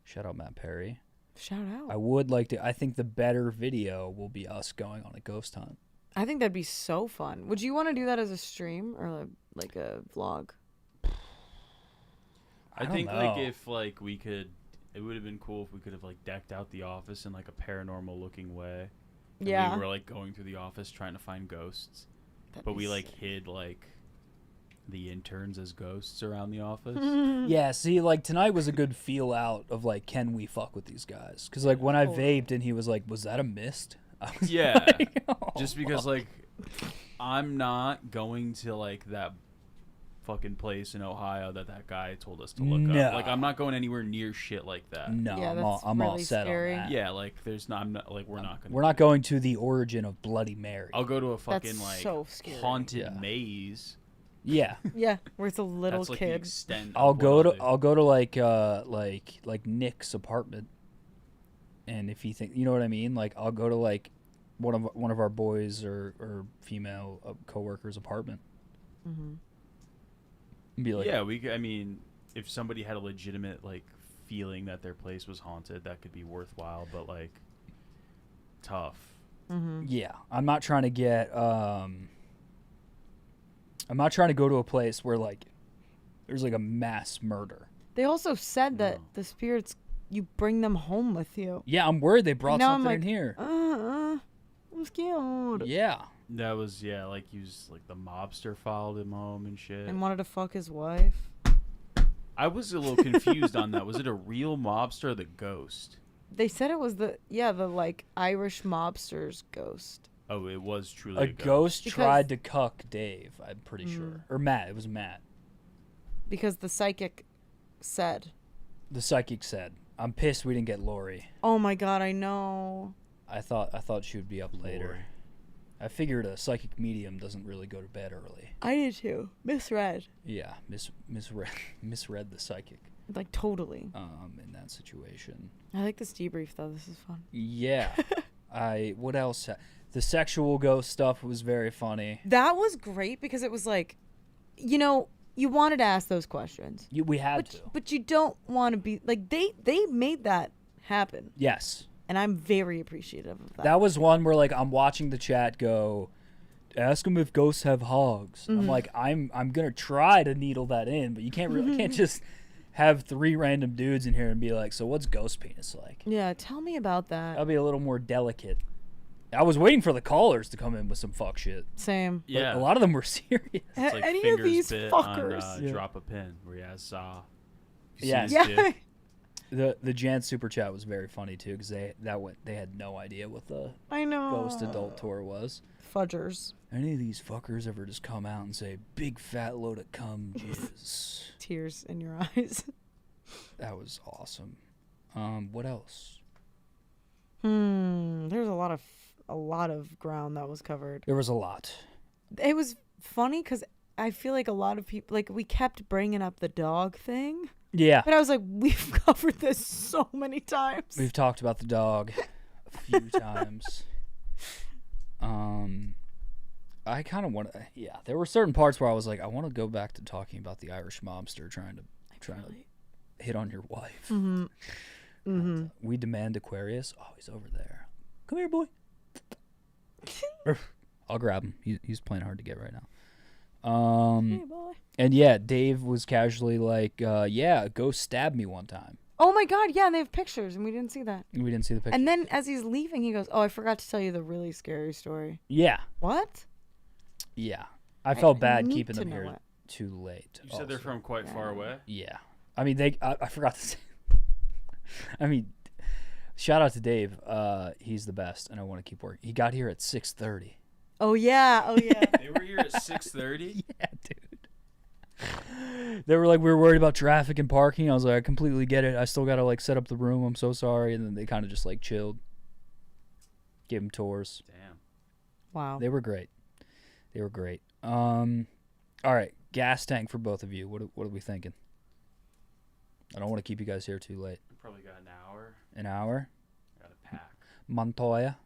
Shout out Matt Perry. Shout out. I would like to. I think the better video will be us going on a ghost hunt. I think that'd be so fun. Would you want to do that as a stream or like a vlog? I think like if like we could, it would have been cool if we could have like decked out the office in like a paranormal looking way. And Yeah. we were like going through the office trying to find ghosts, but we like hid like the interns as ghosts around the office. Yeah, see, like tonight was a good feel out of like, can we fuck with these guys? Because like when I vaped and he was like, was that a mist? I was Yeah, like, oh, just because like I'm not going to like that fucking place in Ohio that guy told us to look up. Like I'm not going anywhere near shit like that. No, Yeah, I'm all really set scary. on that. Yeah, like there's not. I'm not like we're not gonna. We're not going to the origin of Bloody Mary. I'll go to a fucking That's like so scary. haunted maze. Yeah. Yeah, where it's a little That's like the kid. extent. I'll of go what to do. I'll go to like Nick's apartment, and if you think you know what I mean, like I'll go to like one of our boys or female coworkers' apartment. Mm-hmm. And be like, Yeah, I mean, if somebody had a legitimate like feeling that their place was haunted, that could be worthwhile. But like, tough. Mm-hmm. yeah, I'm not trying to get I'm not trying to go to a place where like there's like a mass murder. They also said that the spirits, you bring them home with you. Yeah, I'm worried they brought Now I'm something like, in here. I'm scared. Yeah. That was like like the mobster followed him home and shit. And wanted to fuck his wife. I was a little confused on that. Was it a real mobster or the ghost? They said it was the like Irish mobster's ghost. Oh, it was truly A a ghost Because- tried to cuck Dave, I'm pretty sure. Or Matt, it was Matt. Because the psychic said. The psychic said, "I'm pissed we didn't get Lori. Oh my god, I know. I thought she would be up later. I figured a psychic medium doesn't really go to bed early. I did too. Misread. Yeah, misread the psychic. Like totally. In that situation. I like this debrief though. This is fun. Yeah. What else? The sexual ghost stuff was very funny. That was great because it was like, you wanted to ask those questions. We had to. But you don't want to be like they made that happen. Yes. And I'm very appreciative of that. That was one where like I'm watching the chat go, ask them if ghosts have hogs. I'm like, I'm gonna try to needle that in, but you can't really can't just have 3 random dudes in here and be like, so what's ghost penis like? Yeah, tell me about that. That'll be a little more delicate. I was waiting for the callers to come in with some fuck shit. Same. But Yeah. a lot of them were serious. It's like Any of fingers these bit fuckers. on Drop a Pin, where he has Yeah. yeah. The Jan super chat was very funny too because they had no idea what the I know. Ghost Adult Tour was. Fudgers. Any of these fuckers ever just come out and say big fat load of cum jizz? Tears in your eyes. That was awesome. What else? There's a lot of ground that was covered. There was a lot. It was funny because I feel like a lot of people, like, we kept bringing up the dog thing. Yeah. But I was like, we've covered this so many times. We've talked about the dog a few times. I kind of want to. Yeah, there were certain parts where I was like, I want to go back to talking about the Irish mobster trying to hit on your wife. We demand Aquarius. Oh, he's over there. Come here, boy. I'll grab him. He's playing hard to get right now. Hey, boy. And yeah, Dave was casually like, yeah, go stab me one time. Oh my God, yeah, and they have pictures, and we didn't see that. We didn't see the picture. And then as he's leaving, he goes, "Oh, I forgot to tell you the really scary story." Yeah. What? Yeah. I felt bad need keeping to them know here it. too late. You said they're from quite far away? Yeah. I mean, I forgot to say. I mean, shout out to Dave. He's the best, and I want to keep working. He got here at 6:30. Oh yeah, oh yeah. They were here at 6:30? Yeah, dude. They were like, we were worried about traffic and parking. I was like, I completely get it. I still got to like set up the room. I'm so sorry. And then they kind of just like chilled. Gave them tours. Damn. Wow. They were great. They were great. All right. Gas tank for both of you. What are we thinking? I don't want to keep you guys here too late. We probably got an hour. An hour? Got a pack. Montoya?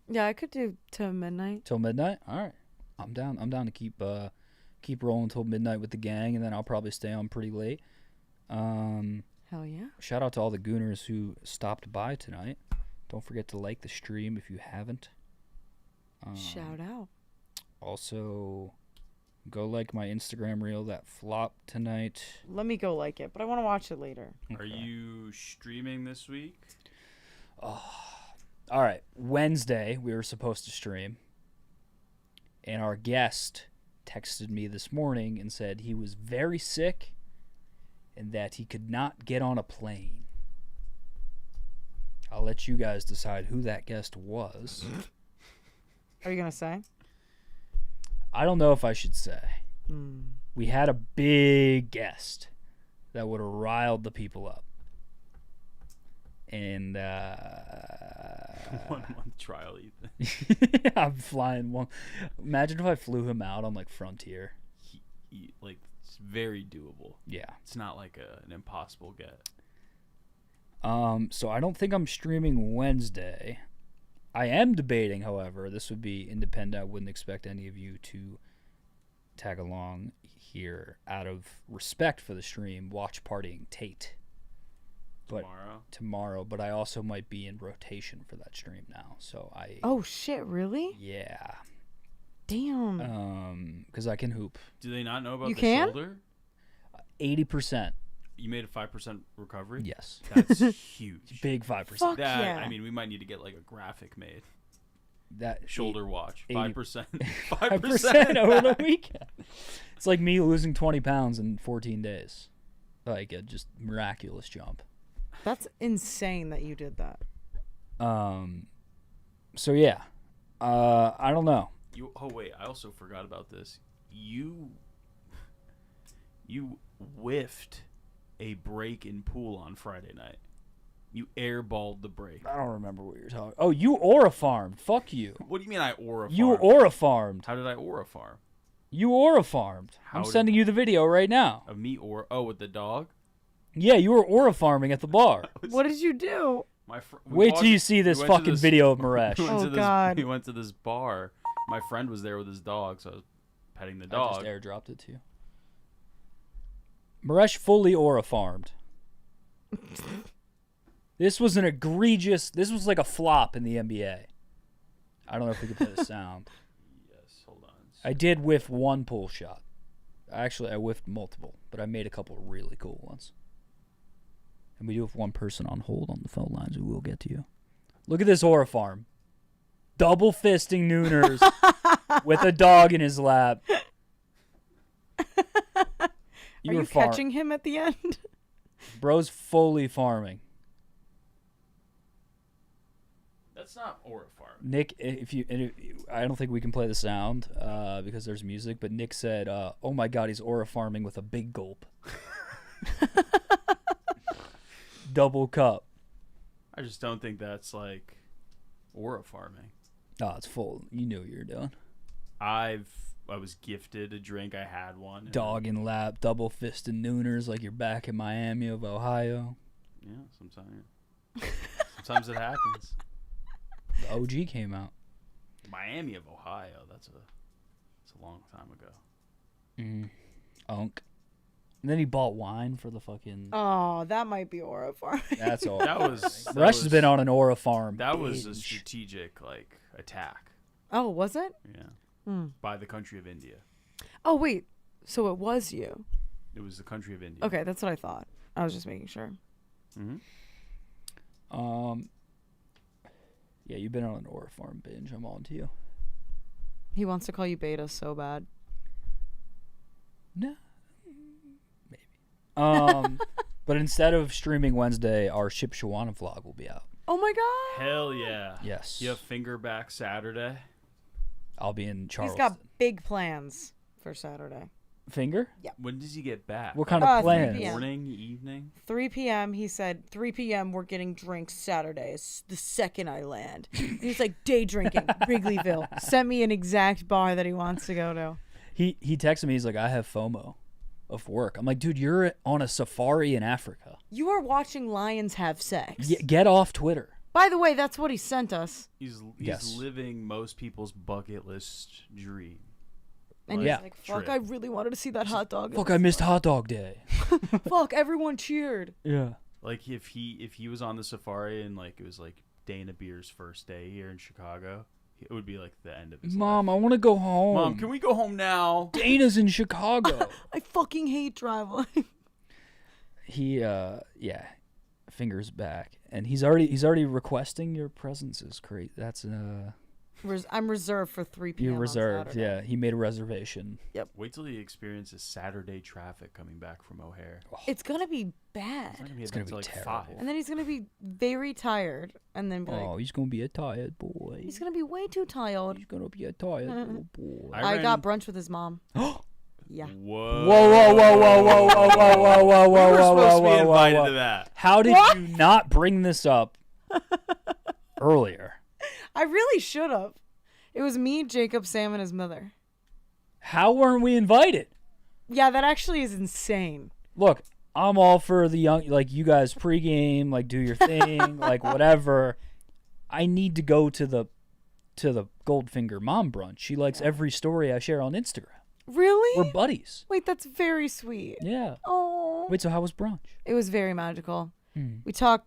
Yeah, I could do till midnight. Till midnight? All right. I'm down to keep rolling till midnight with the gang, and then I'll probably stay on pretty late. Hell yeah. Shout out to all the gooners who stopped by tonight. Don't forget to like the stream if you haven't. Shout out. Also, go like my Instagram reel that flopped tonight. Let me go like it, but I want to watch it later. Are you streaming this week? Oh. All right. Wednesday, we were supposed to stream. And our guest texted me this morning and said he was very sick and that he could not get on a plane. I'll let you guys decide who that guest was. Are you going to say? I don't know if I should say. We had a big guest that would have riled the people up. And 1 month trial, Ethan. I'm flying one. Imagine if I flew him out on like Frontier. Like, it's very doable. Yeah. It's not like an impossible get. So I don't think I'm streaming Wednesday. I am debating, however, this would be independent. I wouldn't expect any of you to tag along here out of respect for the stream. Watch Partying Tate. Tomorrow, but I also might be in rotation for that stream now. So I. Oh shit! Really? Yeah. Damn. Because I can hoop. Do they not know about You the can? shoulder? 80%. You made a 5% recovery? Yes. That's huge. Big 5%. Fuck That, yeah. I mean, we might need to get like a graphic made. That Shoulder watch. 5%. 5% over the weekend. It's like me losing 20 pounds in 14 days. Like a just miraculous jump. That's insane that you did that. So yeah. I don't know. Oh wait, I also forgot about this. You whiffed a break in pool on Friday night. You airballed the break. I don't remember what you're talking. Oh, you aura farmed. Fuck you. What do you mean I aura farmed? You aura farmed. How did I aura farm? You aura farmed. I'm sending you the video right now. Of me aura? Oh, with the dog? Yeah, you were aura farming at the bar. What did you do? Wait till you see this fucking video of Maresh. God. We went to this bar. My friend was there with his dog, so I was petting the dog. I just airdropped it to you. Maresh fully aura farmed. This was an egregious. This was like a flop in the NBA. I don't know if we could play the sound. Yes, hold on. I did whiff one pull shot. Actually, I whiffed multiple, but I made a couple really cool ones. And we do have one person on hold on the phone lines who will get to you. Look at this Aura farm. Double fisting Nooners with a dog in his lap. Are you catching him at the end? Bro's fully farming. That's not Aura Farm. Nick, I don't think we can play the sound because there's music, but Nick said, oh my God, he's Aura farming with a big gulp. Double cup. I just don't think that's like Aura farming. Oh, it's full. You knew what you were doing. I was gifted a drink. I had one. Dog in lap, double fisted Nooners like you're back in Miami of Ohio. Yeah, sometimes it happens. The OG came out. Miami of Ohio. That's a long time ago. Unk. And then he bought wine for the fucking. Oh, that might be Aura Farm. That's all. Rush has been on an Aura farm. That was a strategic attack. Oh, was it? Yeah. By the country of India. Oh wait, so it was you? It was the country of India. Okay, that's what I thought. I was just making sure. Yeah, you've been on an Aura farm binge. I'm on to you. He wants to call you Beta so bad. No. But instead of streaming Wednesday, our Ship Shawana vlog will be out. Oh my God! Hell yeah! Yes. You have finger back Saturday. I'll be in Charleston. He's got big plans for Saturday. Finger? Yeah. When does he get back? What kind of plans? 3 p.m. Morning, evening? 3 p.m. He said 3 p.m. we're getting drinks Saturday. It's the second I land. And he's like, day drinking, Wrigleyville. Sent me an exact bar that he wants to go to. He texted me. He's like, I have FOMO of work. I'm like, dude, you're on a safari in Africa. You are watching lions have sex. Get off Twitter. By the way, that's what he sent us. He's Yes. living most people's bucket list dream. And he's like, fuck, I really wanted to see that hot dog. Fuck, I missed hot dog day. Fuck, everyone cheered. Yeah. Like if he was on the safari and it was Dana Beer's first day here in Chicago, it would be like the end of his Mom, life. I want to go home. Mom, can we go home now? Dana's in Chicago. I fucking hate traveling. He fingers back, and he's already requesting your presence is great. That's I'm reserved for 3 p.m. You're reserved. on Saturday. Yeah, he made a reservation. Yep. Wait till he experiences Saturday traffic coming back from O'Hare. It's gonna be bad. It's gonna be like terrible. 5. And then he's gonna be very tired, and then be like, Oh, he's gonna be a tired boy. he's gonna be way too tired. He's gonna be a tired little boy. I got brunch with his mom. Yeah. Whoa. Whoa, whoa, whoa, whoa, whoa, whoa, whoa, whoa, whoa, We whoa, were whoa, supposed to be whoa, invited whoa. to that. How did What? you not bring this up earlier? I really should have. It was me, Jacob, Sam, and his mother. How weren't we invited? Yeah, that actually is insane. Look, I'm all for the young, you guys pregame, do your thing, whatever. I need to go to the Goldfinger mom brunch. She likes every story I share on Instagram. Really? We're buddies. Wait, that's very sweet. Yeah. Oh. Wait, so how was brunch? It was very magical. Hmm. We talked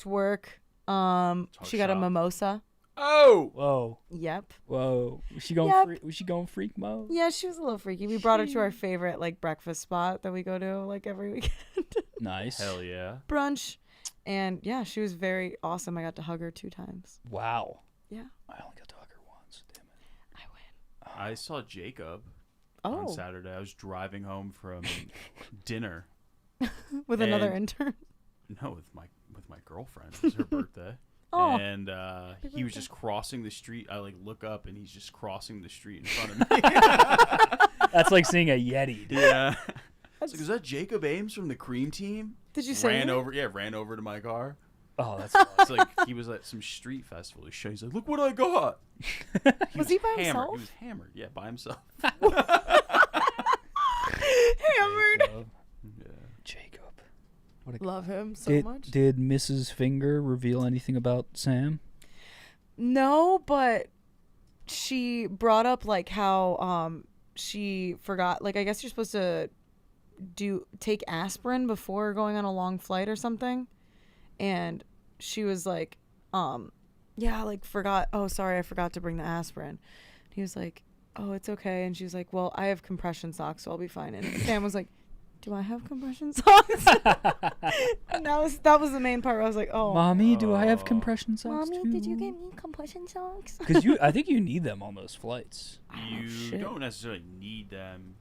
work. She got a shop. mimosa. Oh. Whoa. Yep. Whoa. Was she going? Yep. Was she going freak mode? Yeah, she was a little freaky. We brought her to our favorite breakfast spot that we go to every weekend. Nice. Hell yeah. Brunch. And yeah, she was very awesome. I got to hug her 2 times. Wow. Yeah. I only got to hug her once. Damn it. I saw Jacob Oh. on Saturday. I was driving home from dinner. With another intern? No, with my girlfriend. It was her birthday. Oh. And he was just crossing the street. I look up and he's just crossing the street in front of me. That's like seeing a Yeti. Dude. Yeah. I was like, is that Jacob Ames from the Cream Team? Did you say ran that? over? Yeah, ran over to my car. Oh, that's it's like he was at some street festival. He's like, look what I got. Was he by hammered. himself? He was hammered. Yeah, by himself. Hammered. Jacob. Love him so Did, much. Did Mrs. Finger reveal anything about Sam? No, but she brought up how she forgot. I guess you're supposed to take aspirin before going on a long flight or something, and she was like, forgot. Oh, sorry, I forgot to bring the aspirin. He was like, oh, it's okay, and she was like, well, I have compression socks, so I'll be fine. And Sam was like, do I have compression socks? And that was the main part where I was like, oh. Mommy, do I have compression socks Mommy, too? did you get me compression socks? Because I think you need them on those flights. You don't necessarily need them.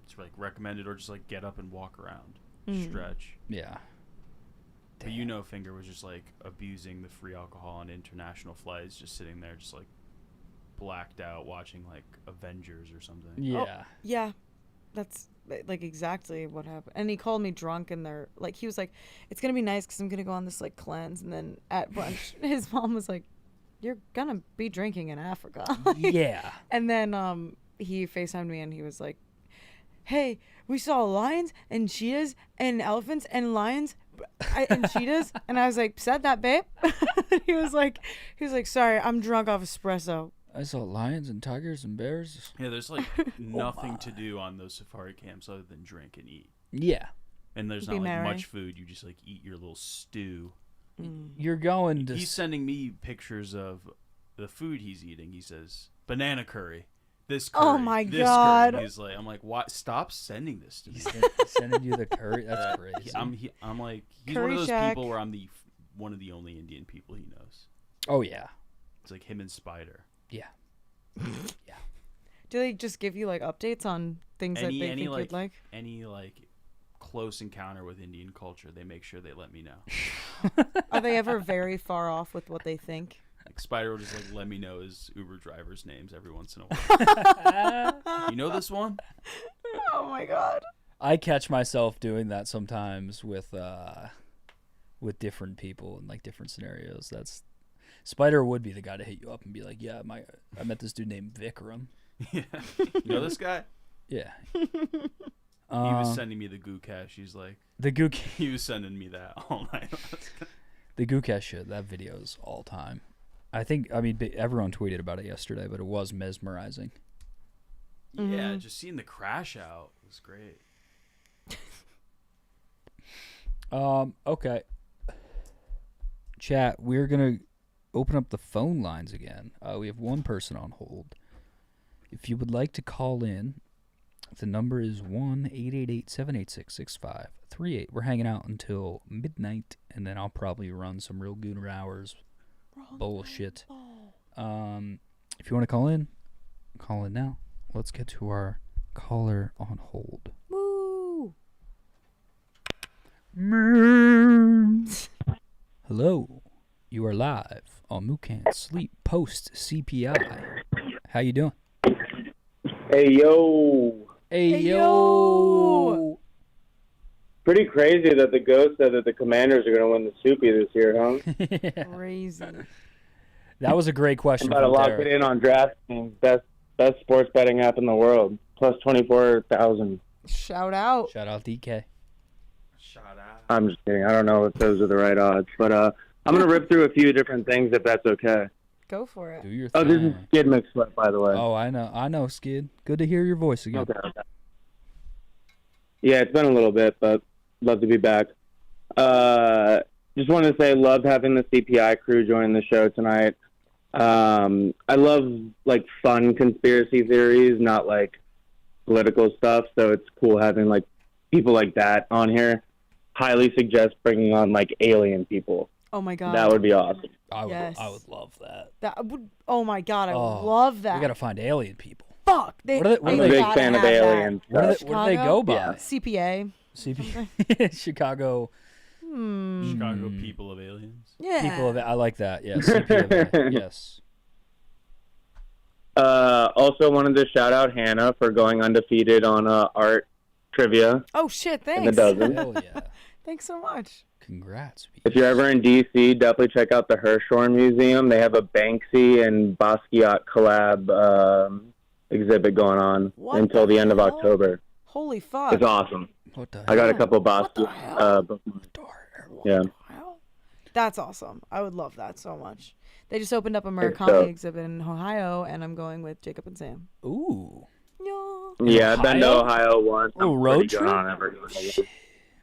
It's like recommended, or just like get up and walk around, stretch. Yeah. But Finger was just like abusing the free alcohol on international flights, just sitting there, just like blacked out, watching like Avengers or something. Yeah. Oh, yeah. That's like exactly what happened. And he called me drunk, and he was like, it's gonna be nice because I'm gonna go on this like cleanse. And then at brunch, his mom was like, you're gonna be drinking in Africa. Yeah. And then he FaceTimed me, and he was like, hey, we saw lions and cheetahs and elephants and lions and cheetahs. And I was like, said that, babe? he was like, sorry, I'm drunk off espresso. I saw lions and tigers and bears. Yeah, there's like nothing to do on those safari camps other than drink and eat. Yeah. And there's Be not like merry. much food. You just like eat your little stew. You're going to. He's sending me pictures of the food he's eating. He says banana curry, this curry, Oh my this God. Curry. He's like, I'm like, what? Stop sending this to me. He's sending you the curry. That's crazy. I'm like, he's Curry one of those Shack. people where I'm one of the only Indian people he knows. Oh yeah. It's like him and Spider. Yeah. Yeah. Do they just give you like updates on things that they think you'd like? Any like close encounter with Indian culture, they make sure they let me know. Are they ever very far off with what they think? Like Spider will just like let me know his Uber drivers' names every once in a while. You know this one? Oh my God. I catch myself doing that sometimes with different people in like different scenarios. Spider would be the guy to hit you up and be like, yeah, I met this dude named Vikram. Yeah. You know this guy? Yeah. He was sending me the Goocash. He's like, he was sending me that all night. The Goocash shit, that video is all time. I mean, everyone tweeted about it yesterday, but it was mesmerizing. Yeah, just seeing the crash out was great. Okay. Chat, we're going to open up the phone lines again. We have one person on hold. If you would like to call in, the number is 1-888-786-6538. We're hanging out until midnight, and then I'll probably run some real Gooner Hours bullshit. If you want to call in now. Let's get to our caller on hold. Woo! Hello. You are live on Mook Can't Sleep post CPI. How you doing? Hey, yo. Hey, yo. Pretty crazy that the ghost said that the Commanders are going to win the Soupy this year, huh? Crazy. That was a great question. I'm about to lock it in on DraftKings. Best sports betting app in the world. Plus 24,000. Shout out. Shout out DK. I'm just kidding. I don't know if those are the right odds. But I'm going to rip through a few different things if that's okay. Go for it. Do your Oh, thing. this is Skid McSweat, by the way. Oh, I know, Skid. Good to hear your voice again. Okay. Yeah, it's been a little bit, but love to be back. Just wanted to say, love having the CPI crew join the show tonight. I love like fun conspiracy theories, not like political stuff. So it's cool having like people like that on here. Highly suggest bringing on like alien people. Oh my God. That would be awesome. I Yes. would love that. That would. Oh my God, I Oh, love that. We gotta find alien people. Fuck. What are they- I'm a big fan of aliens. What do they go by? Yeah. CPA. Chicago. Chicago people of aliens. Yeah. People of I like that. Yeah. CPA. Yes. Also wanted to shout out Hannah for going undefeated on art trivia. Oh shit! Thanks. In the dozen. Hell yeah. Thanks so much. Congrats. If you're ever in DC, definitely check out the Hirshhorn Museum. They have a Banksy and Basquiat collab exhibit going on until the end of October. Holy fuck. It's awesome. What the I got a couple Basquiat bookmarks. Yeah. That's awesome. I would love that so much. They just opened up a It's Murakami dope. exhibit in Ohio, and I'm going with Jacob and Sam. Ooh. Yeah, I've been to Ohio? Ohio once. Oh, I'm road pretty good trip? on it.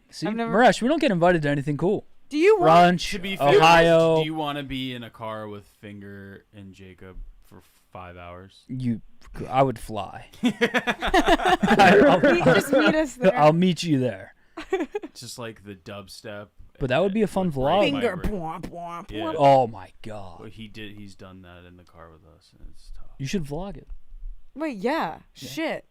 See, Marash, we don't get invited to anything cool. Do you Brunch, To be fair, Ohio. do you want to be in a car with Finger and Jacob for 5 hours. I would fly. Just meet us there. I'll meet you there. Just like the dubstep. But that would be a fun vlog. Finger, bwomp, bwomp, Yeah. bwomp. Oh my god. Well, he's done that in the car with us, and it's tough. You should vlog it. Wait, yeah. Shit.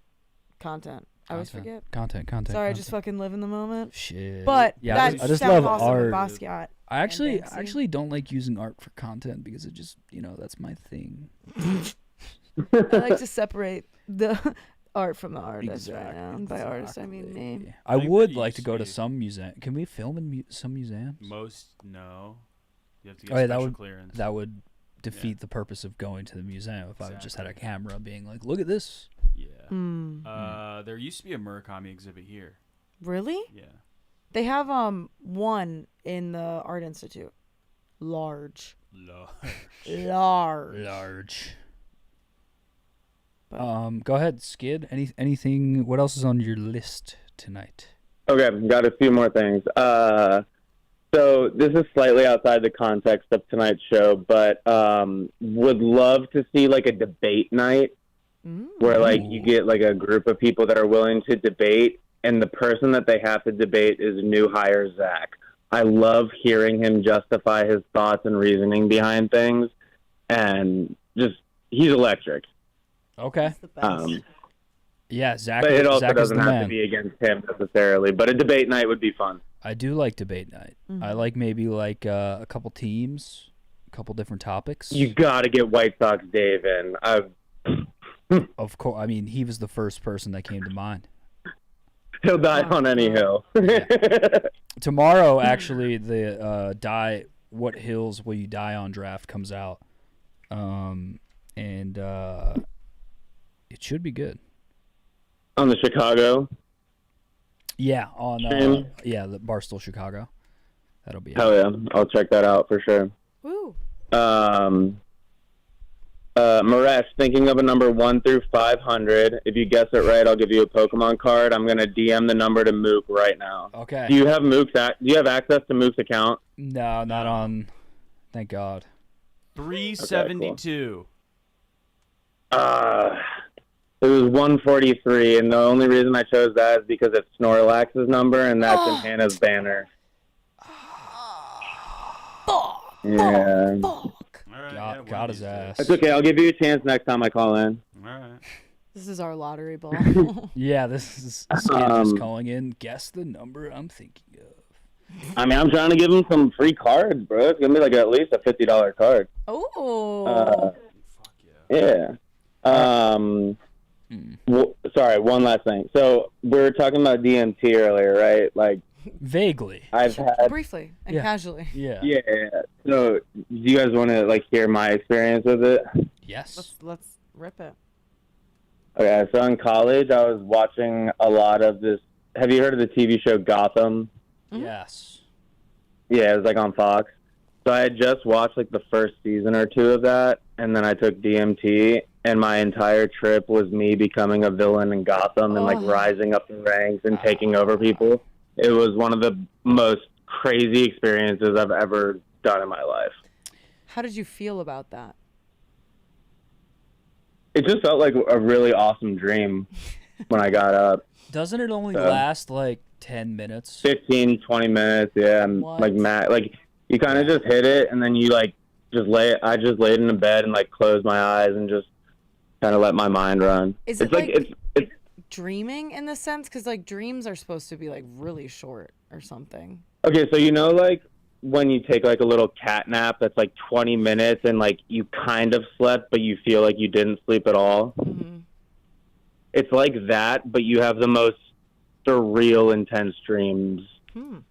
Content. I always forget. Content. Sorry, I just fucking live in the moment. Shit. But yeah, that I just sounds love awesome with art. Basquiat. I and Banksy. actually don't like using art for content because it just, that's my thing. I like to separate the art from the artist right now. And by artist, I mean me. I would like to go to some museum. Can we film in some museums? Most, no. You have to get Oh, yeah, special clearance. that would defeat the purpose of going to the museum if I just had a camera being like, look at this. Yeah. There used to be a Murakami exhibit here. Really? Yeah. They have one in the Art Institute. Large. Go ahead, Skid. Anything? What else is on your list tonight? Okay, got a few more things. So this is slightly outside the context of tonight's show, but would love to see like a debate night where like you get like a group of people that are willing to debate, and the person that they have to debate is new hire Zach. I love hearing him justify his thoughts and reasoning behind things, and just he's electric. Okay. Yeah, Zach. But it also Zach doesn't is the have man. to be against him necessarily. But a debate night would be fun. I do like debate night. I like maybe like a couple teams, a couple different topics. You got to get White Sox Dave in. Of course. I mean, he was the first person that came to mind. He'll die on any hill. Tomorrow, actually, the What Hills Will You Die On draft comes out, and it should be good. On the Chicago. Yeah, on the Barstool Chicago. That'll be Hell yeah, I'll check that out for sure. Woo. Maresh, thinking of a number 1 through 500. If you guess it right, I'll give you a Pokemon card. I'm gonna DM the number to Mook right now. Okay. Do you have Do you have access to Mook's account? No, not on. Thank God. 372. It was 143, and the only reason I chose that is because it's Snorlax's number, and that's in Hannah's banner. Yeah. Got his ass. That's okay. I'll give you a chance next time I call in. All right. This is our lottery ball. Yeah, this is Skid just calling in. Guess the number I'm thinking of. I mean, I'm trying to give him some free cards, bro. It's gonna be like at least a $50 card. Oh. Yeah. Sorry, one last thing. So we were talking about DMT earlier, right? Like vaguely. I've had briefly and casually. Yeah. Yeah. So, do you guys want to like hear my experience with it? Yes. Let's rip it. Okay. So in college, I was watching a lot of this. Have you heard of the TV show Gotham? Yes. Yeah, it was like on Fox. So I had just watched like the first season or two of that, and then I took DMT, and my entire trip was me becoming a villain in Gotham and like rising up the ranks and taking over people. It was one of the most crazy experiences I've ever done in my life. How did you feel about that? It just felt like a really awesome dream when I got up. Doesn't it only last like 10 minutes? 15, 20 minutes, yeah. And like you kind of just hit it, and then you like I just laid in the bed and like closed my eyes and just kind of let my mind run. Is it's it like it's dreaming in the sense? Because like dreams are supposed to be like really short or something. okay. So like when you take like a little cat nap that's like 20 minutes and like you kind of slept but you feel like you didn't sleep at all. Mm-hmm. It's like that, but you have the most surreal, intense dreams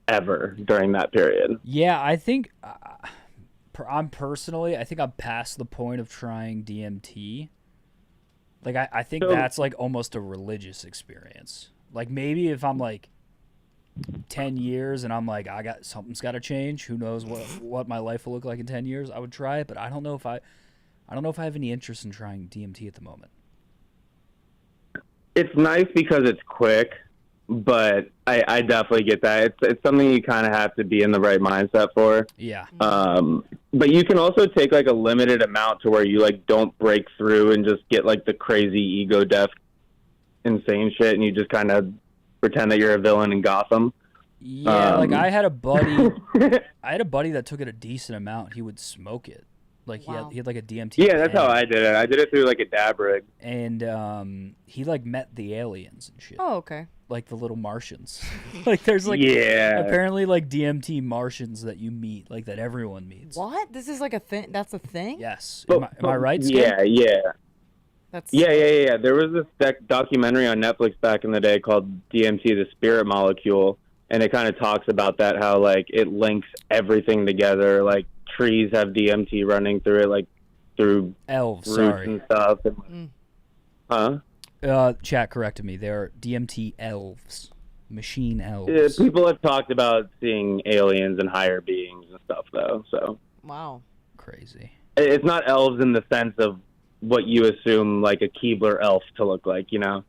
ever during that period. Yeah, I think I'm past the point of trying DMT. Like I think that's like almost a religious experience. Like maybe if I'm like 10 years and I'm like something's got to change. Who knows what my life will look like in 10 years? I would try it, but I don't know if I have any interest in trying DMT at the moment. It's nice because it's quick. but I definitely get that. It's something you kind of have to be in the right mindset for. Yeah. But you can also take like a limited amount to where you like don't break through and just get like the crazy ego death, insane shit, and you just kind of pretend that you're a villain in Gotham. Yeah, like I had a buddy. I had a buddy that took it a decent amount. He would smoke it. Like he had like a DMT. Yeah, that's how I did it. I did it through like a dab rig. And he like met the aliens and shit. Oh, okay. Like the little Martians. Like there's like apparently like DMT Martians that you meet, like that everyone meets. What? This is like a thing? That's a thing? Yes. Am I right, Skip? Yeah. That's Yeah. There was this documentary on Netflix back in the day called DMT, the Spirit Molecule, and it kind of talks about that, how like it links everything together. Like trees have DMT running through it, like through elves, roots and stuff. Huh? Chat corrected me. They're DMT elves, machine elves. Yeah, people have talked about seeing aliens and higher beings and stuff, though. So wow, crazy. It's not elves in the sense of what you assume like a Keebler elf to look like, you know.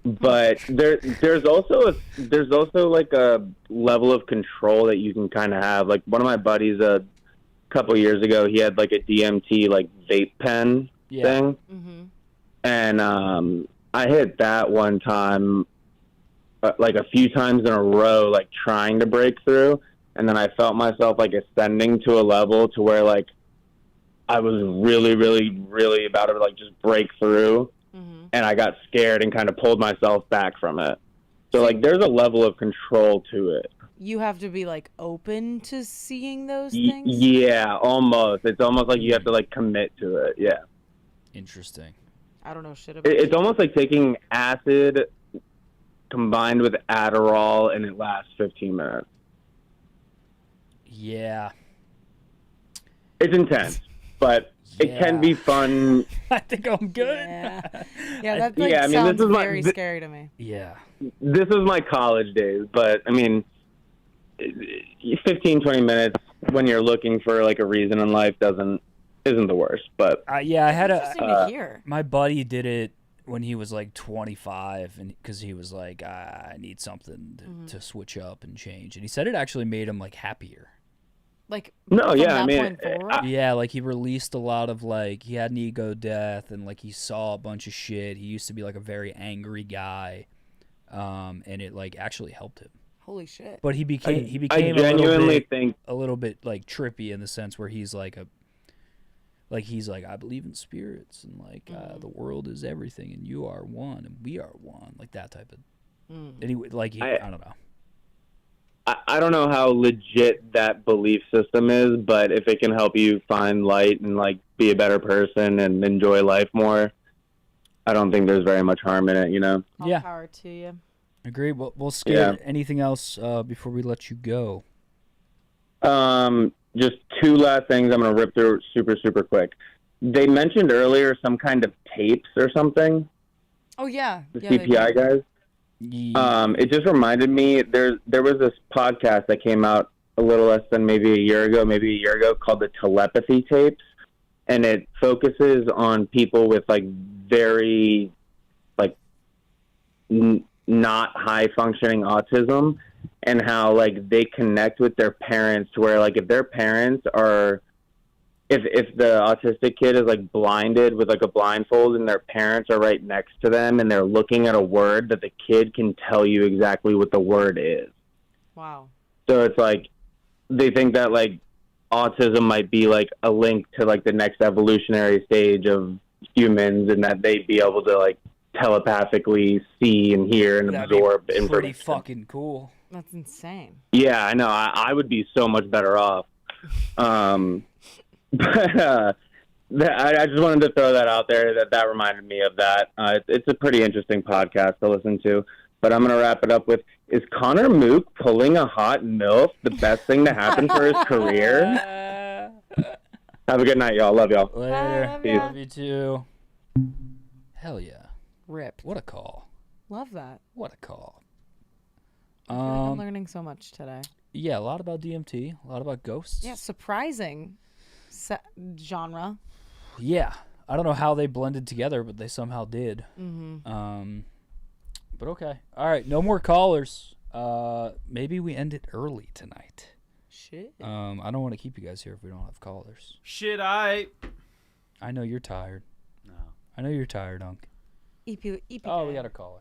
But there's also like a level of control that you can kind of have. Like one of my buddies a couple years ago, he had like a DMT like vape pen thing. Mm-hmm. And I hit that one time, like a few times in a row, like trying to break through. And then I felt myself like ascending to a level to where like I was really, really, really about to like just break through. Mm-hmm. And I got scared and kind of pulled myself back from it. So like there's a level of control to it. You have to be like open to seeing those things? Yeah, almost. It's almost like you have to like commit to it. Yeah. Interesting. I don't know shit about It's almost like taking acid combined with Adderall, and it lasts 15 minutes. Yeah. It's intense, but it can be fun. I think I'm good. Yeah, that like, I mean, sounds this is very scary to me. Yeah. This is my college days, but I mean, 15, 20 minutes when you're looking for like a reason in life isn't the worst. But yeah, I had interesting to hear. My buddy did it when he was like 25, and because he was like, I need something to switch up and change, and he said it actually made him like happier. Like yeah, like he released a lot of like he had an ego death, and like he saw a bunch of shit. He used to be like a very angry guy, and it like actually helped him. Holy shit! But he became I genuinely a little bit like trippy in the sense where he's like I believe in spirits, and like the world is everything, and you are one, and we are one, like that type of. Anyway, like I don't know. I don't know how legit that belief system is, but if it can help you find light and like be a better person and enjoy life more, I don't think there's very much harm in it, you know? All power to you. Agree. We'll skip anything else before we let you go. Just two last things I'm going to rip through super, super quick. They mentioned earlier some kind of tapes or something. Oh, yeah. The CPI guys. It just reminded me, there was this podcast that came out a little less than maybe a year ago called the Telepathy Tapes, and it focuses on people with like very like not high functioning autism, and how like they connect with their parents to where like if their parents are if the autistic kid is like blinded with like a blindfold and their parents are right next to them and they're looking at a word, that the kid can tell you exactly what the word is. Wow. So it's like they think that like autism might be like a link to like the next evolutionary stage of humans, and that they'd be able to like telepathically see and hear and absorb information. Pretty fucking cool. That's insane. Yeah, I know. I would be so much better off. But I just wanted to throw that out there. That reminded me of that. It's a pretty interesting podcast to listen to. But I'm going to wrap it up with: is Connor Mook pulling a hot MILF the best thing to happen for his career? Have a good night, y'all. Love y'all. Later. Peace. Love you too. Hell yeah. Rip. What a call. Love that. What a call. I'm learning so much today. Yeah, a lot about DMT, a lot about ghosts. Yeah, surprising genre. Yeah, I don't know how they blended together, but they somehow did. Mm-hmm. But okay. All right. No more callers. Maybe we end it early tonight. Shit. I don't want to keep you guys here if we don't have callers. Shit, I know you're tired. No. I know you're tired, Unc. Oh, we got a caller.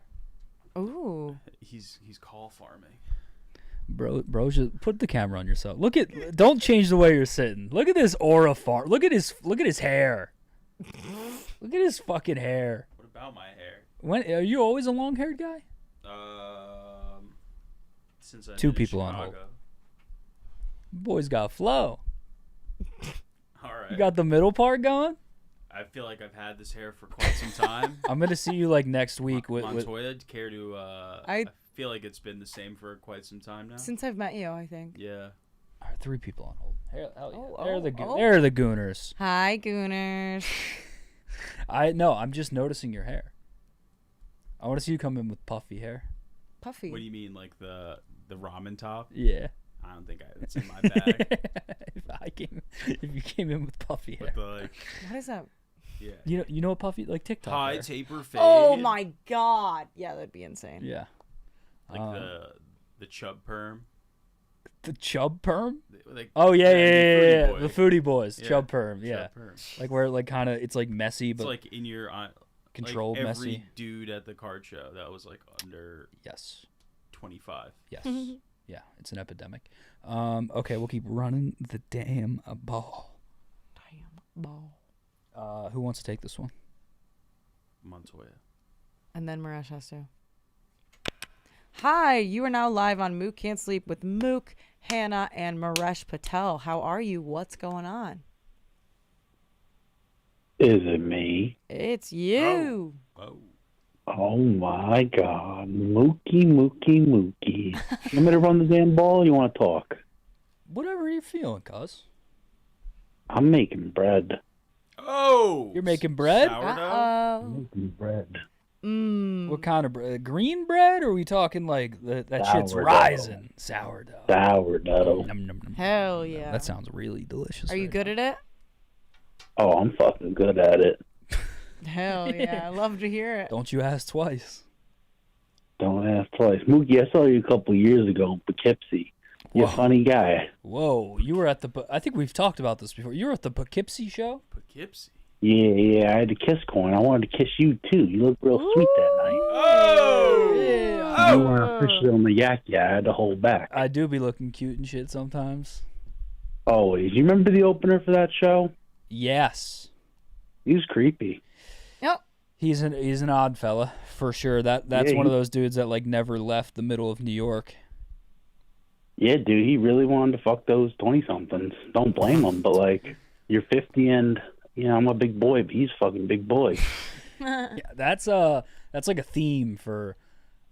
Ooh. He's call farming. Bro, just put the camera on yourself. Don't change the way you're sitting. Look at this aura farm. Look at his hair. Look at his fucking hair. What about my hair? Are you always a long-haired guy? Since I Two people on hold. Boy's got flow. All right. You got the middle part going? I feel like I've had this hair for quite some time. I'm gonna see you like next week with Montoya. Care to? I feel like it's been the same for quite some time now. Since I've met you, I think. Yeah. All right, 3 people on hold. Hell yeah. Oh, They're the Gooners. Hi, Gooners. I'm just noticing your hair. I want to see you come in with puffy hair. Puffy. What do you mean, like the ramen top? Yeah. I don't think it's in my bag. if you came in with puffy hair. What is that? Yeah. You know what puffy like TikTok? High hair. taper fade. Oh my god. Yeah, that'd be insane. Yeah. Like the chub perm. The chub perm? Like, oh yeah. Boy. The foodie boys, Yeah, chub perm. Yeah. Chub perm. Like where like kind of it's like messy, but it's like in your controlled like every messy. dude at the card show that was like under 25. Yes. Yeah, it's an epidemic. Okay, we'll keep running the damn ball. Who wants to take this one? Montoya. And then Maresh has to. Hi, you are now live on Mook Can't Sleep with Mook, Hannah, and Maresh Patel. How are you? What's going on? Is it me? It's you. Oh my God. Mookie. You want me to run the damn ball or you want to talk? Whatever you're feeling, cuz. I'm making bread. Oh! You're making bread? I'm making bread. What kind of bread? Green bread? Or are we talking like that shit's rising? Sourdough. Sourdough. Hell yeah. That sounds really delicious. Are you good at it? Oh, I'm fucking good at it. Hell yeah. I love to hear it. Don't you ask twice. Don't ask twice. Mookie, I saw you a couple years ago in Poughkeepsie. You're a funny guy. Whoa, you were at I think we've talked about this before. You were at the Poughkeepsie show? Poughkeepsie? Yeah, I had a kiss coin. I wanted to kiss you, too. You looked real sweet that night. Oh! Yeah. You weren't officially on the yak yet. I had to hold back. I do be looking cute and shit sometimes. Always. You remember the opener for that show? Yes. He was creepy. Yep. He's an odd fella, for sure. That's one of those dudes that like never left the middle of New York. Yeah, dude, he really wanted to fuck those 20-somethings. Don't blame him, but like, you're 50 and, I'm a big boy, but he's a fucking big boy. Yeah, that's like a theme for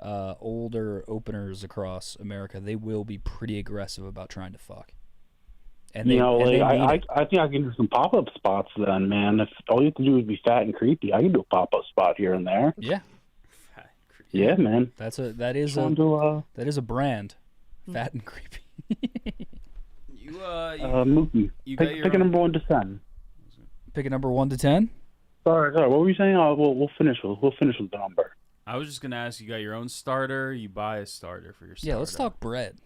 older openers across America. They will be pretty aggressive about trying to fuck. And I think I can do some pop-up spots then, man. If all you have to do is be fat and creepy, I can do a pop-up spot here and there. Yeah. Yeah, man. That is a brand. Fat and creepy. Mookie, pick a number 1 to 10. Pick a number 1 to 10. Sorry. What were you saying? We'll finish with the number. I was just gonna ask. You got your own starter? You buy a starter for your starter? Yeah, let's talk bread.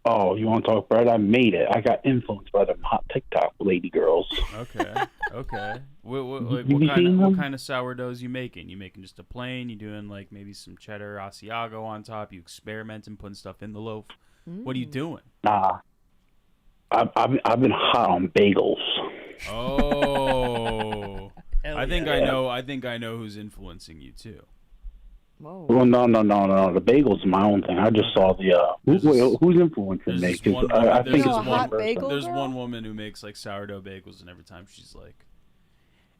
Oh, you want to talk bread? I made it. I got influenced by them hot TikTok lady girls. Okay. What kind of sourdoughs you making? You making just a plain? You doing like maybe some cheddar Asiago on top? You experimenting, putting stuff in the loaf? What are you doing? Nah, I've been hot on bagels. Oh, I think I know who's influencing you too. Whoa. Well, no. The bagel's my own thing. I just saw the who's influencing me? There's one woman who makes like sourdough bagels, and every time she's like,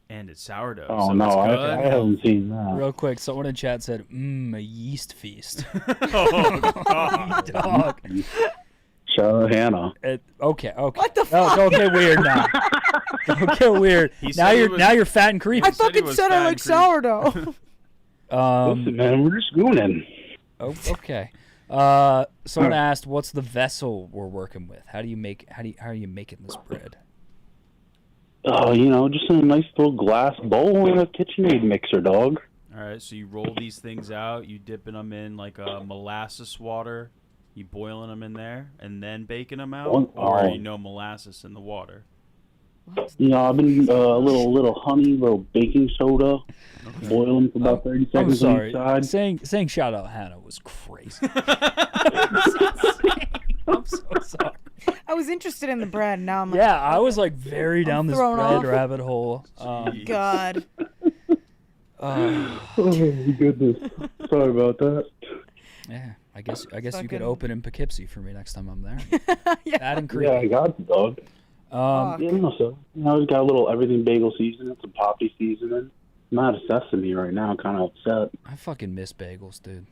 "And it's sourdough." Oh so no, it's good. I haven't seen that. Real quick, someone in chat said, a yeast feast." Oh God, dog. Shout out Hannah. Okay. What the fuck? Don't get weird now. Don't get weird. Now you're fat and creepy. I fucking said I like sourdough. Listen, man, we're just gooning. Oh, okay. Someone asked, "What's the vessel we're working with? How are you making this bread?" Oh, just in a nice little glass bowl and a KitchenAid mixer, dog. All right, so you roll these things out. You dipping them in like a molasses water. You boiling them in there and then baking them out, or you know molasses in the water. You know, I've been a little honey, little baking soda, boil them for about 30 seconds on each side. Saying shout out Hannah was crazy. I'm so sorry. I was interested in the bread. Now I'm like, Yeah, I was like very down this thrown bread off. rabbit hole. God. Oh goodness. Sorry about that. Yeah, I guess you Fucking- could open in Poughkeepsie for me next time I'm there. That and cream. Yeah, I got the dog. Um, Yeah, no, so it's got a little everything bagel seasoning, some poppy seasoning. I'm out of sesame right now. I'm kind of upset. I fucking miss bagels, dude.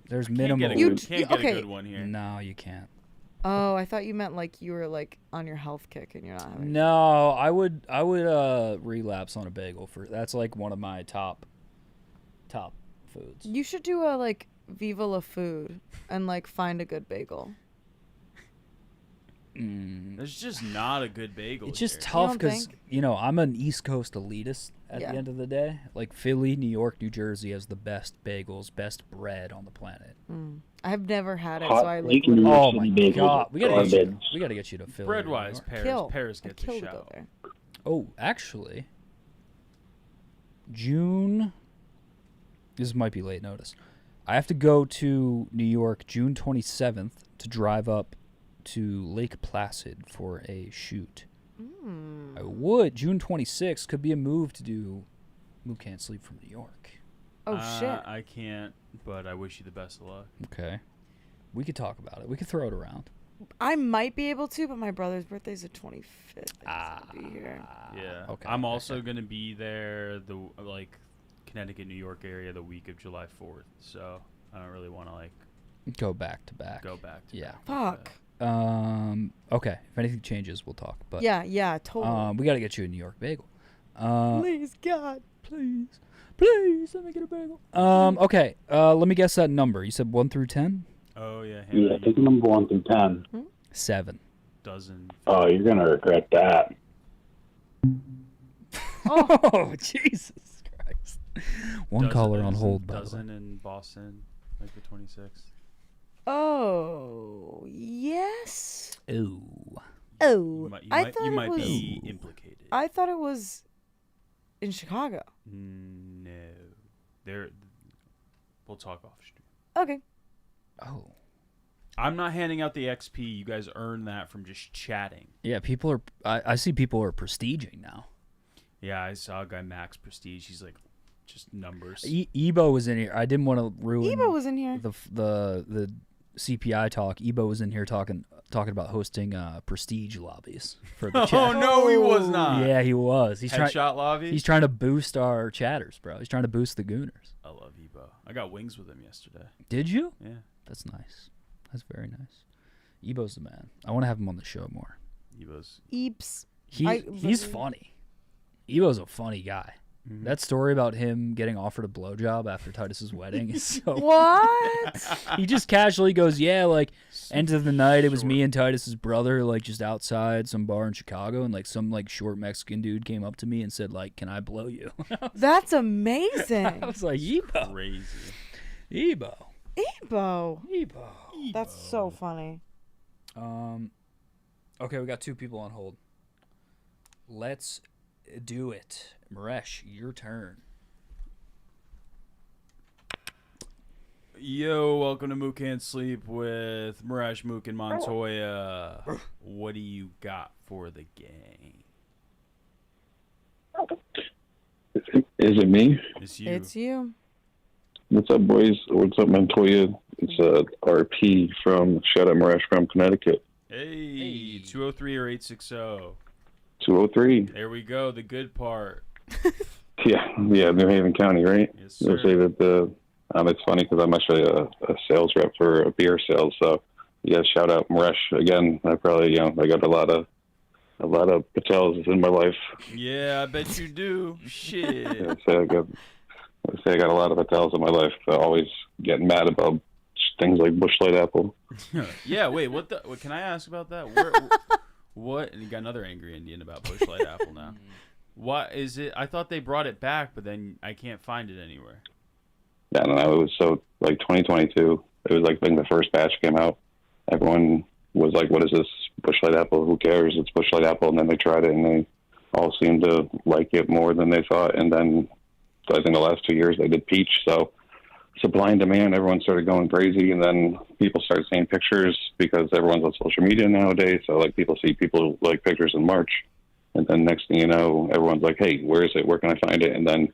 There's Can't minimal. get a good, can't get a good one here. No, you can't. Oh, I thought you meant like you were like on your health kick and you're not having. No, I would relapse on a bagel for that's like one of my top foods. You should do a like Viva La Food and like find a good bagel. There's just not a good bagel. It's just here. tough because I'm an East Coast elitist at Yeah. the end of the day. Like Philly, New York, New Jersey has the best bagels, best bread on the planet. I've never had it, Hot so I like. bacon literally- Oh my bagels god, we gotta garbage. get you to Philly. Bread New wise, York. Paris gets a kill to go shout. there. Oh, actually, June. This might be late notice. I have to go to New York June 27th to drive up to Lake Placid for a shoot. I would. June 26th could be a move to do Mook Can't Sleep from New York. Oh shit. I can't, but I wish you the best of luck. Okay. We could talk about it. We could throw it around. I might be able to, but my brother's birthday's the 25th. I have to be here. Yeah. Okay, I'm also gonna be there the Connecticut, New York area the week of July 4th. So I don't really want to Go back to back. Yeah. Fuck. Okay. If anything changes, we'll talk. But Yeah, totally. we got to get you a New York bagel. Please, God. Please, let me get a bagel. Okay. Let me guess that number. You said 1 through 10. Oh yeah. Yeah, take number 1 through 10. 7. Dozen. Oh, you're gonna regret that. Oh, Jesus Christ. One caller on hold, by the way. Dozen in Boston, like the 26th. Oh, yes. Ooh. Oh, I thought you it might was. be implicated. I thought it was in Chicago. No, we'll talk off stream. Okay. Oh. I'm not handing out the XP. You guys earn that from just chatting. Yeah, people are. I see people are prestiging now. Yeah, I saw a guy max prestige. He's like, just numbers. Ebo was in here. I didn't want to ruin. Ebo was in here. The CPI talk. Ebo was in here talking about hosting prestige lobbies for the chat. Oh no, he was not. Yeah, he was. He's Headshot lobby. He's trying to boost our chatters, bro. He's trying to boost the Gooners. I love Ebo. I got wings with him yesterday. Did you? Yeah. That's nice. That's very nice. Ebo's the man. I want to have him on the show more. Ebo's. Eeps. He's funny. Ebo's a funny guy. Mm-hmm. That story about him getting offered a blowjob after Titus's wedding is so. What? He just casually goes, yeah, like, end of the night, it was me and Titus's brother, like, just outside some bar in Chicago, and, like, some, like, short Mexican dude came up to me and said, like, can I blow you? That's amazing. I was like, Ebo. Crazy. Ebo. That's so funny. Okay, we got 2 people on hold. Let's do it. Maresh, your turn. Yo, welcome to Mook Can't Sleep with Marash, Mook, and Montoya. What do you got for the game? Is it me? It's you. It's you. What's up, boys? What's up, Montoya? It's RP from Shout Out Marash from Connecticut. Hey, 203 or 860. 203. There we go. The good part. Yeah, New Haven County, right? Yes, They'll sir. say that it's funny because I'm actually a sales rep for a beer sales. So, yeah, shout out Marash again. I probably, I got a lot of Patels in my life. Yeah, I bet you do. Shit. Yeah, I got a lot of Patels in my life. Always getting mad about things like Bush Light Apple. Yeah, wait, what can I ask about that? What? And you got another angry Indian about Bush Light Apple now. What is it? I thought they brought it back, but then I can't find it anywhere. I don't know. It was so like 2022. It was like when the first batch came out. Everyone was like, "What is this Busch Light apple? Who cares? It's Busch Light apple." And then they tried it, and they all seemed to like it more than they thought. And then I think the last 2 years they did peach. So supply and demand, everyone started going crazy, and then people started seeing pictures because everyone's on social media nowadays. So like people see people like pictures in March, and then next thing you know, everyone's like, "Hey, where is it? Where can I find it?" And then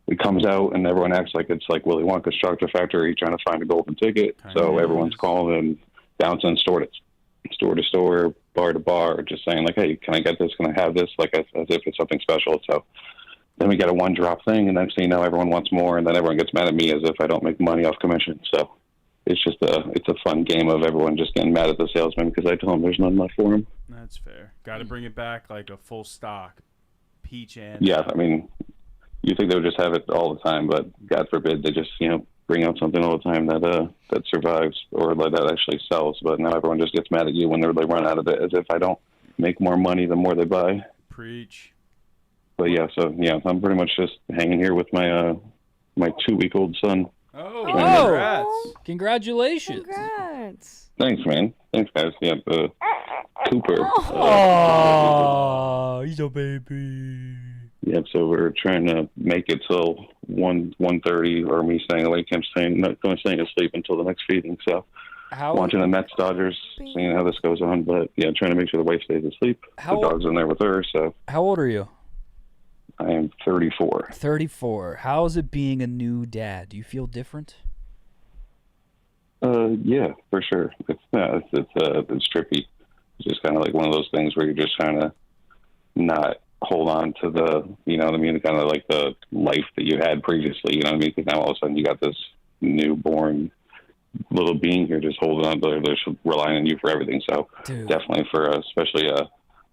it comes out, and everyone acts like it's like Willy Wonka's chocolate factory trying to find a golden ticket. So everyone's calling and bouncing store to store, bar to bar, just saying like, "Hey, can I get this? Can I have this?" Like as if it's something special. So then we get a one drop thing, and next thing you know, everyone wants more, and then everyone gets mad at me as if I don't make money off commission. So it's just it's a fun game of everyone just getting mad at the salesman because I tell them there's none left for him. That's fair. Got to bring it back like a full stock, peach and. Yeah, I mean, you think they would just have it all the time, but God forbid they just bring out something all the time that survives or that actually sells. But now everyone just gets mad at you when they run out of it, as if I don't make more money the more they buy. Preach. But yeah, so yeah, I'm pretty much just hanging here with my my 2-week-old son. Oh, congrats! Congratulations! Congrats! Thanks, man. Thanks, guys. Yeah, Cooper. Oh, he's a baby. Yeah, so we're trying to make it till 1:30, or me staying awake. I'm not going to stay asleep until the next feeding. So watching the Mets Dodgers, seeing how this goes on. But yeah, trying to make sure the wife stays asleep. The dog's in there with her. So how old are you? I am 34. 34. How is it being a new dad? Do you feel different? Yeah, for sure. It's trippy. It's just kind of like one of those things where you're just trying to not hold on to kind of like the life that you had previously, you know what I mean? Because now all of a sudden you got this newborn little being here just holding on to, they're just relying on you for everything. So definitely especially a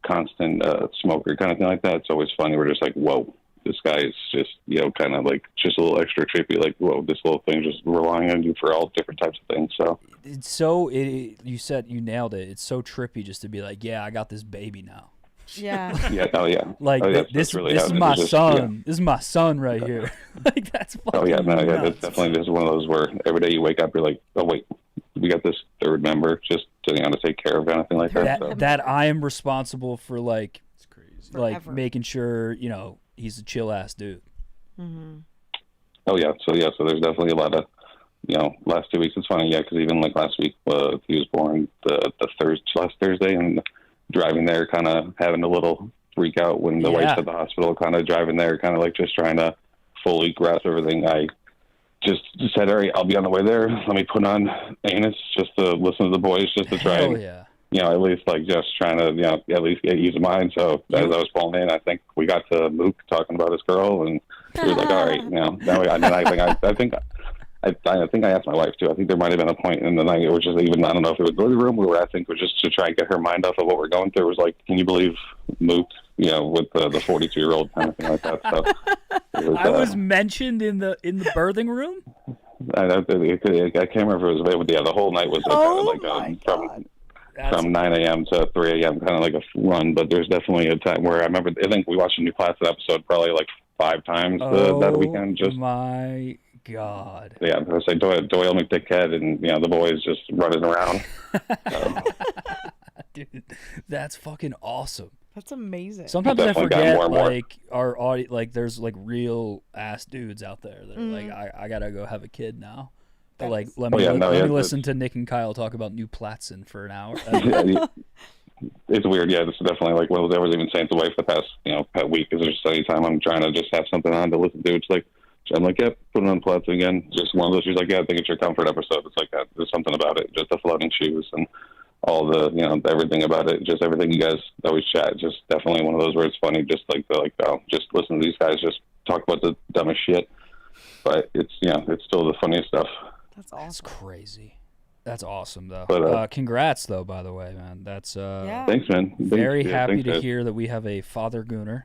constant smoker kind of thing like that, it's always funny. We're just like, whoa, this guy is just, kind of like just a little extra trippy, like, whoa, this little thing just relying on you for all different types of things. So it's so, you nailed it. It's so trippy just to be like, yeah, I got this baby now. Yeah. Yeah. Oh yeah. Like this is my son. This is my son right here. Like that's fucking. Oh yeah. No. Yeah. nuts. That's definitely just one of those where every day you wake up, you're like, oh wait, we got this third member just to take care of, anything like that. That I am responsible for, like, it's crazy. Like making sure he's a chill ass dude. Mm-hmm. Oh yeah. So there's definitely a lot of last 2 weeks. It's funny, yeah, because even like last week he was born last Thursday, and driving there, kind of having a little freak out when the wife's at the hospital, kind of driving there, kind of like just trying to fully grasp everything. I just said, all right, I'll be on the way there. Let me put on Anus just to listen to the boys, just to try and, at least like just trying to, at least get ease of mind. So as I was pulling in, I think we got to Mook talking about his girl, and we were like, all right, I think I asked my wife too. I think there might have been a point in the night, which is even, I don't know if it was the living room, where I think was just to try and get her mind off of what we're going through. It was like, can you believe Mook, with the 42-year-old kind of thing like that. So I was mentioned in the birthing room. I can't remember if it was, the whole night was from 9 a.m. to 3 a.m. kind of like a run. But there's definitely a time where I think we watched a new Placid episode probably like 5 times that weekend. Just my God. Yeah, I was like Doyle McDickhead and the boys just running around. Dude, that's fucking awesome. That's amazing. Sometimes I forget like our audience, like there's like real ass dudes out there that are like, I gotta go have a kid now. But like, let me listen to Nick and Kyle talk about New Platson for an hour. It's weird, yeah. This is definitely like I was even saying to the wife the past week, because there's any time I'm trying to just have something on to listen to. It's like, I'm like, yep, put it on Platson again. Just one of those. She's like, yeah, I think it's your comfort episode. It's like, there's something about it. Just the floating shoes and all the, everything about it. Just everything you guys always chat. Just definitely one of those where it's funny. Just just listen to these guys just talk about the dumbest shit. But it's still the funniest stuff. That's awesome. That's crazy. That's awesome, though. But, congrats, though, by the way, man. That's thanks, man. Very happy to hear that we have a father gooner.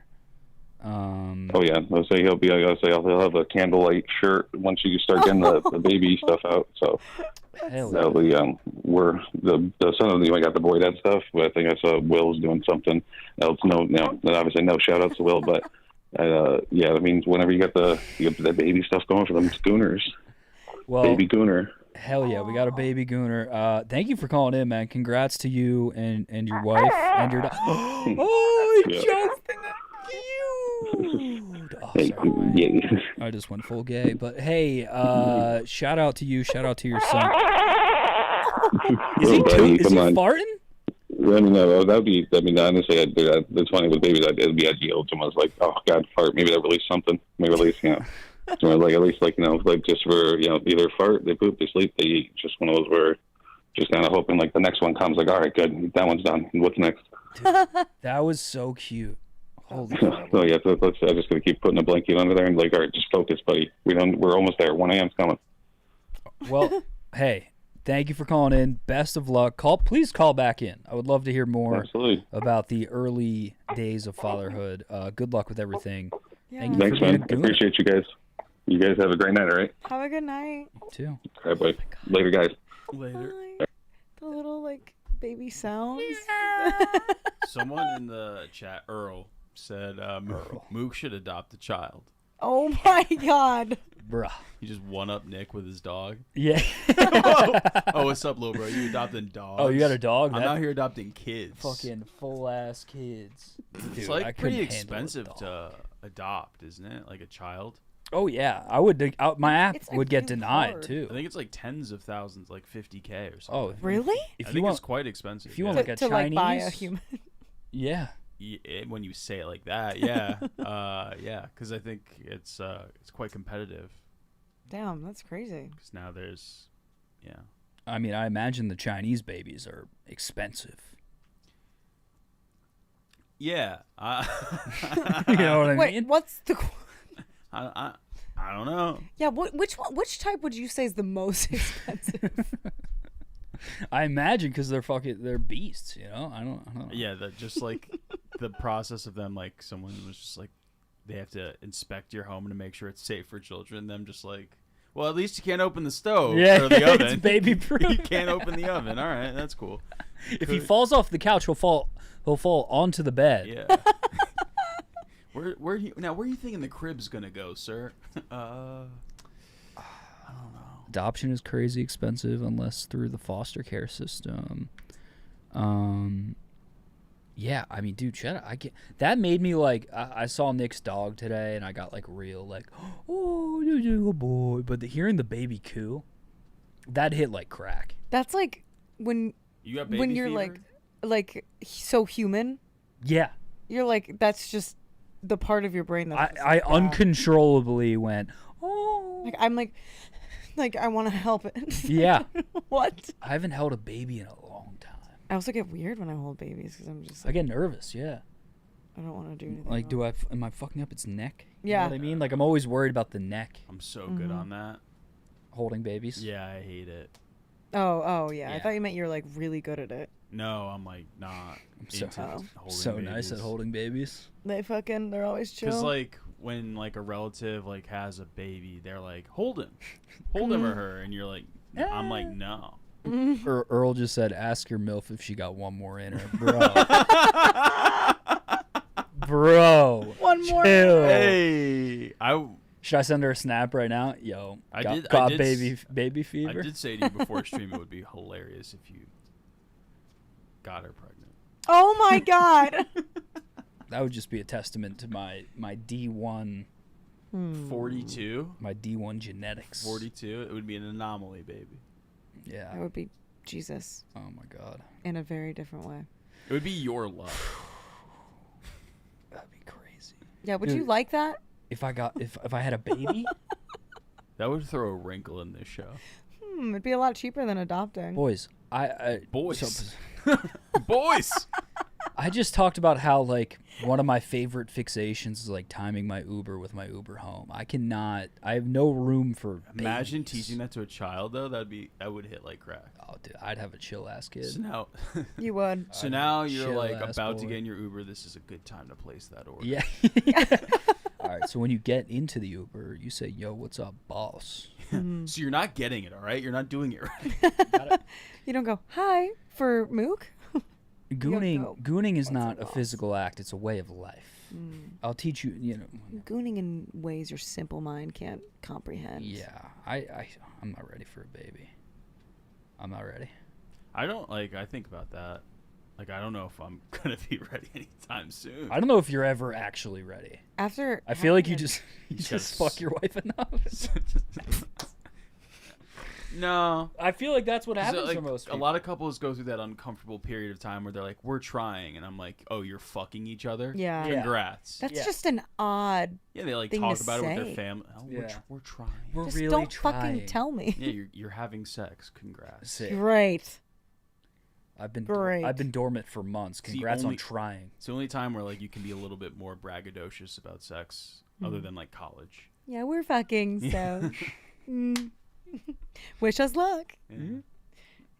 Oh yeah, I'll say he'll have a candlelight shirt once you start getting the baby stuff out. So that'll be we're the son of I got the boy dad stuff, but I think I saw Will's doing something else. Obviously no shout outs to Will, but yeah, that means whenever you get the baby stuff going for them schooners. Well, baby gooner. Hell yeah, we got a baby gooner. Thank you for calling in, man. Congrats to you and your wife and your dog. Oh, it's just cute. Oh, sorry, I just went full gay. But hey, shout out to you. Shout out to your son. Is he farting? I mean, no, that'd be. I mean, honestly, it's funny with babies. It'd be ideal. Someone's like, "Oh God, fart." Maybe that release something. Maybe release, so like at least like like just for either fart, they poop, they sleep, they eat. Just one of those where just kind of hoping like the next one comes. Like, all right, good, that one's done. What's next? That was so cute. Holy so yeah, I'm just gonna keep putting a blanket under there and like, all right, just focus, buddy. We're almost there. 1 a.m.'s coming. Well, hey. Thank you for calling in. Best of luck. Please call back in. I would love to hear more about the early days of fatherhood. Good luck with everything. Yeah. Thanks, man. I appreciate you guys. You guys have a great night, all right? Have a good night. You too. All right, bye. Later, guys. Later. The little like baby sounds. Someone in the chat, Earl, said Mook should adopt a child. Oh my God. Bruh. He just one-up Nick with his dog. Yeah. Oh, what's up, little bro? You adopting dogs? Oh, you got a dog? I'm out here adopting kids. Fucking full-ass kids. It's Dude, like pretty expensive to adopt, isn't it? Like a child. Oh, yeah. I would. My app would get denied, too. I think it's like tens of thousands, like 50K or something. Oh, really? I think it's quite expensive. If you want like a to Chinese. like buy a human. Yeah. When you say it like that, yeah, yeah, because I think it's quite competitive. Damn, that's crazy. Because now there's, yeah. I mean, I imagine the Chinese babies are expensive. Yeah. You know what I Wait, mean? what's the? I don't know. Yeah, which type would you say is the most expensive? I imagine because they're beasts, you know. I don't know. Yeah, just like the process of them, like someone was just like, they have to inspect your home to make sure it's safe for children. Them just like, well, at least you can't open the stove or the oven. It's baby proof. You can't open the oven. All right, that's cool. If he falls off the couch, he'll fall onto the bed. Yeah. Where are you thinking the crib's gonna go, sir? I don't know. Adoption is crazy expensive unless through the foster care system. Yeah, I mean, dude, shut up. That made me like. I saw Nick's dog today, and I got like real like, oh, you boy. But hearing the baby coo, that hit like crack. That's like when you got baby when you're fever? like so human. Yeah. You're like, that's just the part of your brain that I uncontrollably went, oh. Like I'm like I want to help it. Yeah. What? I haven't held a baby in a long time. I also get weird when I hold babies because I'm just. I get nervous. Yeah. I don't want to do anything. Like, am I fucking up its neck? Yeah. You know what I mean? Like, I'm always worried about the neck. I'm so good on that. Holding babies? Yeah, I hate it. Oh yeah. I thought you meant you're like really good at it. No, I'm like not. So nice at holding babies. They're always chill. Because like when like a relative like has a baby, they're like, hold him or her, and you're like, I'm like, no. Earl just said, ask your MILF if she got one more in her. Bro. One more. Chill. Hey, should I send her a snap right now? Yo, baby fever. I did say to you before stream it would be hilarious if you got her pregnant. Oh my God. That would just be a testament to my D1. 42. My D1 genetics. 42. It would be an anomaly, baby. Yeah. That would be Jesus. Oh my God. In a very different way. It would be your luck. That'd be crazy. Yeah. Would you like that? If I had a baby? That would throw a wrinkle in this show. It'd be a lot cheaper than adopting. Boys, boys. I just talked about how like one of my favorite fixations is like timing my Uber with my Uber home. I have no room for Imagine babies. teaching that to a child though. That would hit like crack. Oh dude, I'd have a chill ass kid. So now you would. So now you're like chill-ass about to boy. get in your Uber. This is a good time to place that order. Yeah. All right, so when you get into the Uber, you say, "Yo, what's up, boss?" So you're not getting it, all right? You're not doing it right. You don't go, "Hi" for Mook. Gooning is not a physical act; it's a way of life. I'll teach you. You know, Gooning in ways your simple mind can't comprehend. Yeah, I'm not ready for a baby. I'm not ready. I don't I think about that. Like, I don't know if I'm gonna be ready anytime soon. I don't know if you're ever actually ready. After I feel like you just fuck your wife enough. No, I feel like that's what happens like, for most people. A lot of couples go through that uncomfortable period of time where they're like, "We're trying," and I'm like, "Oh, you're fucking each other? Yeah. Congrats." That's just an odd. Yeah, they thing talk to about it with say. their family. Oh, we're trying. We're Just really don't trying. fucking tell me. Yeah, you're having sex. Congrats. Great. I've been Great. I've been dormant for months. It's the Congrats on only- trying. It's the only time where you can be a little bit more braggadocious about sex, other than college. Yeah, we're fucking, so. Wish us luck. Yeah.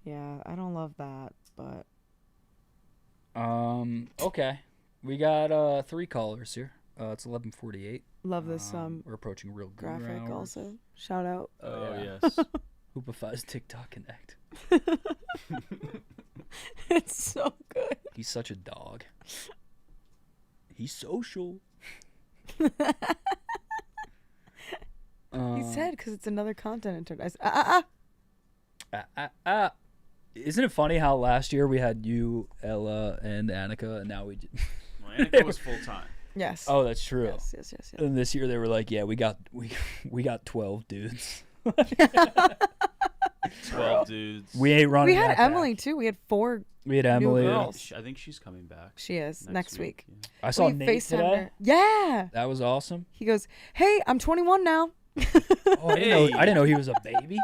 Yeah, I don't love that, but. Okay, we got 3 callers here. It's 11:48. Love this We're approaching real good graphic hours. also. Shout out. Oh, yeah. yes. Hoopifies TikTok Connect. It's so good. He's such a dog. He's social. He said because it's another content intern. I said, Isn't it funny how last year we had you, Ella, and Annika, and now we just... Well, Annika was full time. Yes. Oh, that's true. Yes. And this year they were like, yeah, we got 12 dudes. 12 dudes. We ain't running. We had that Emily back. too. We had 4. We had new Emily. girls. I think she's coming back. She is next week. Yeah. I saw We Nate FaceTimed today. her. Yeah. That was awesome. He goes, "Hey, I'm 21 now." Oh, I didn't know he was a baby.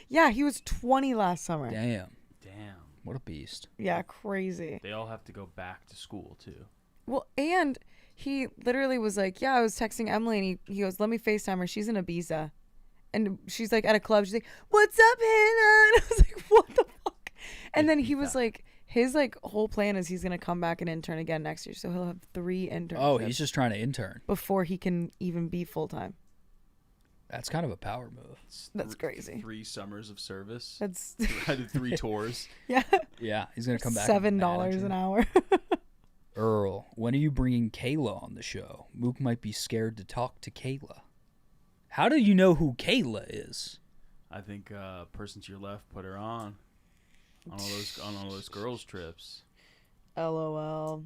Yeah, he was 20 last summer. Damn. Damn. What a beast. Yeah, crazy. They all have to go back to school too. Well, and he literally was like, "Yeah, I was texting Emily, and he goes, let me FaceTime her. She's in Ibiza, and she's like at a club. She's like, what's up, Hannah?" And I was like, what the fuck? And then he was like, his whole plan is he's gonna come back and intern again next year, so he'll have 3 interns. Oh, he's just trying to intern before he can even be full time. That's kind of a power move. That's crazy. 3 summers of service. That's I did 3 tours. Yeah. Yeah, he's gonna come back. $7 an hour. Earl, when are you bringing Kayla on the show? Mook might be scared to talk to Kayla. How do you know who Kayla is? I think person to your left put her on all those girls trips. LOL.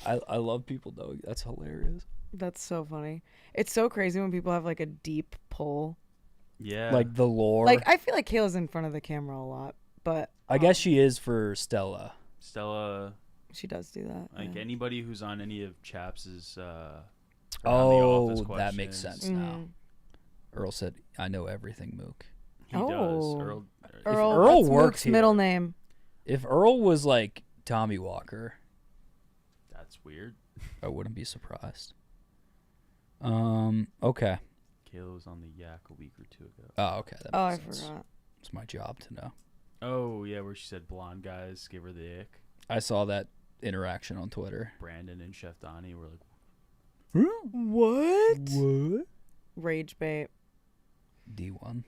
I love people though. That's hilarious. That's so funny. It's so crazy when people have a deep pull. Yeah. Like the lore. I feel like Kayla's in front of the camera a lot, but I guess she is for Stella. Stella. She does do that. Anybody who's on any of Chaps's that makes sense now. Mm. Earl said, "I know everything, Mook." He does. Earl Earl that's works Mook's here. middle name. If Earl was like Tommy Walker, that's weird. I wouldn't be surprised. Okay. Kayla was on the Yak a week or 2 ago. Oh, okay. That Oh, makes I sense. forgot. It's my job to know. Oh yeah, where she said blonde guys give her the ick. I saw that interaction on Twitter. Brandon and Chef Donnie were like, What? Rage bait. D1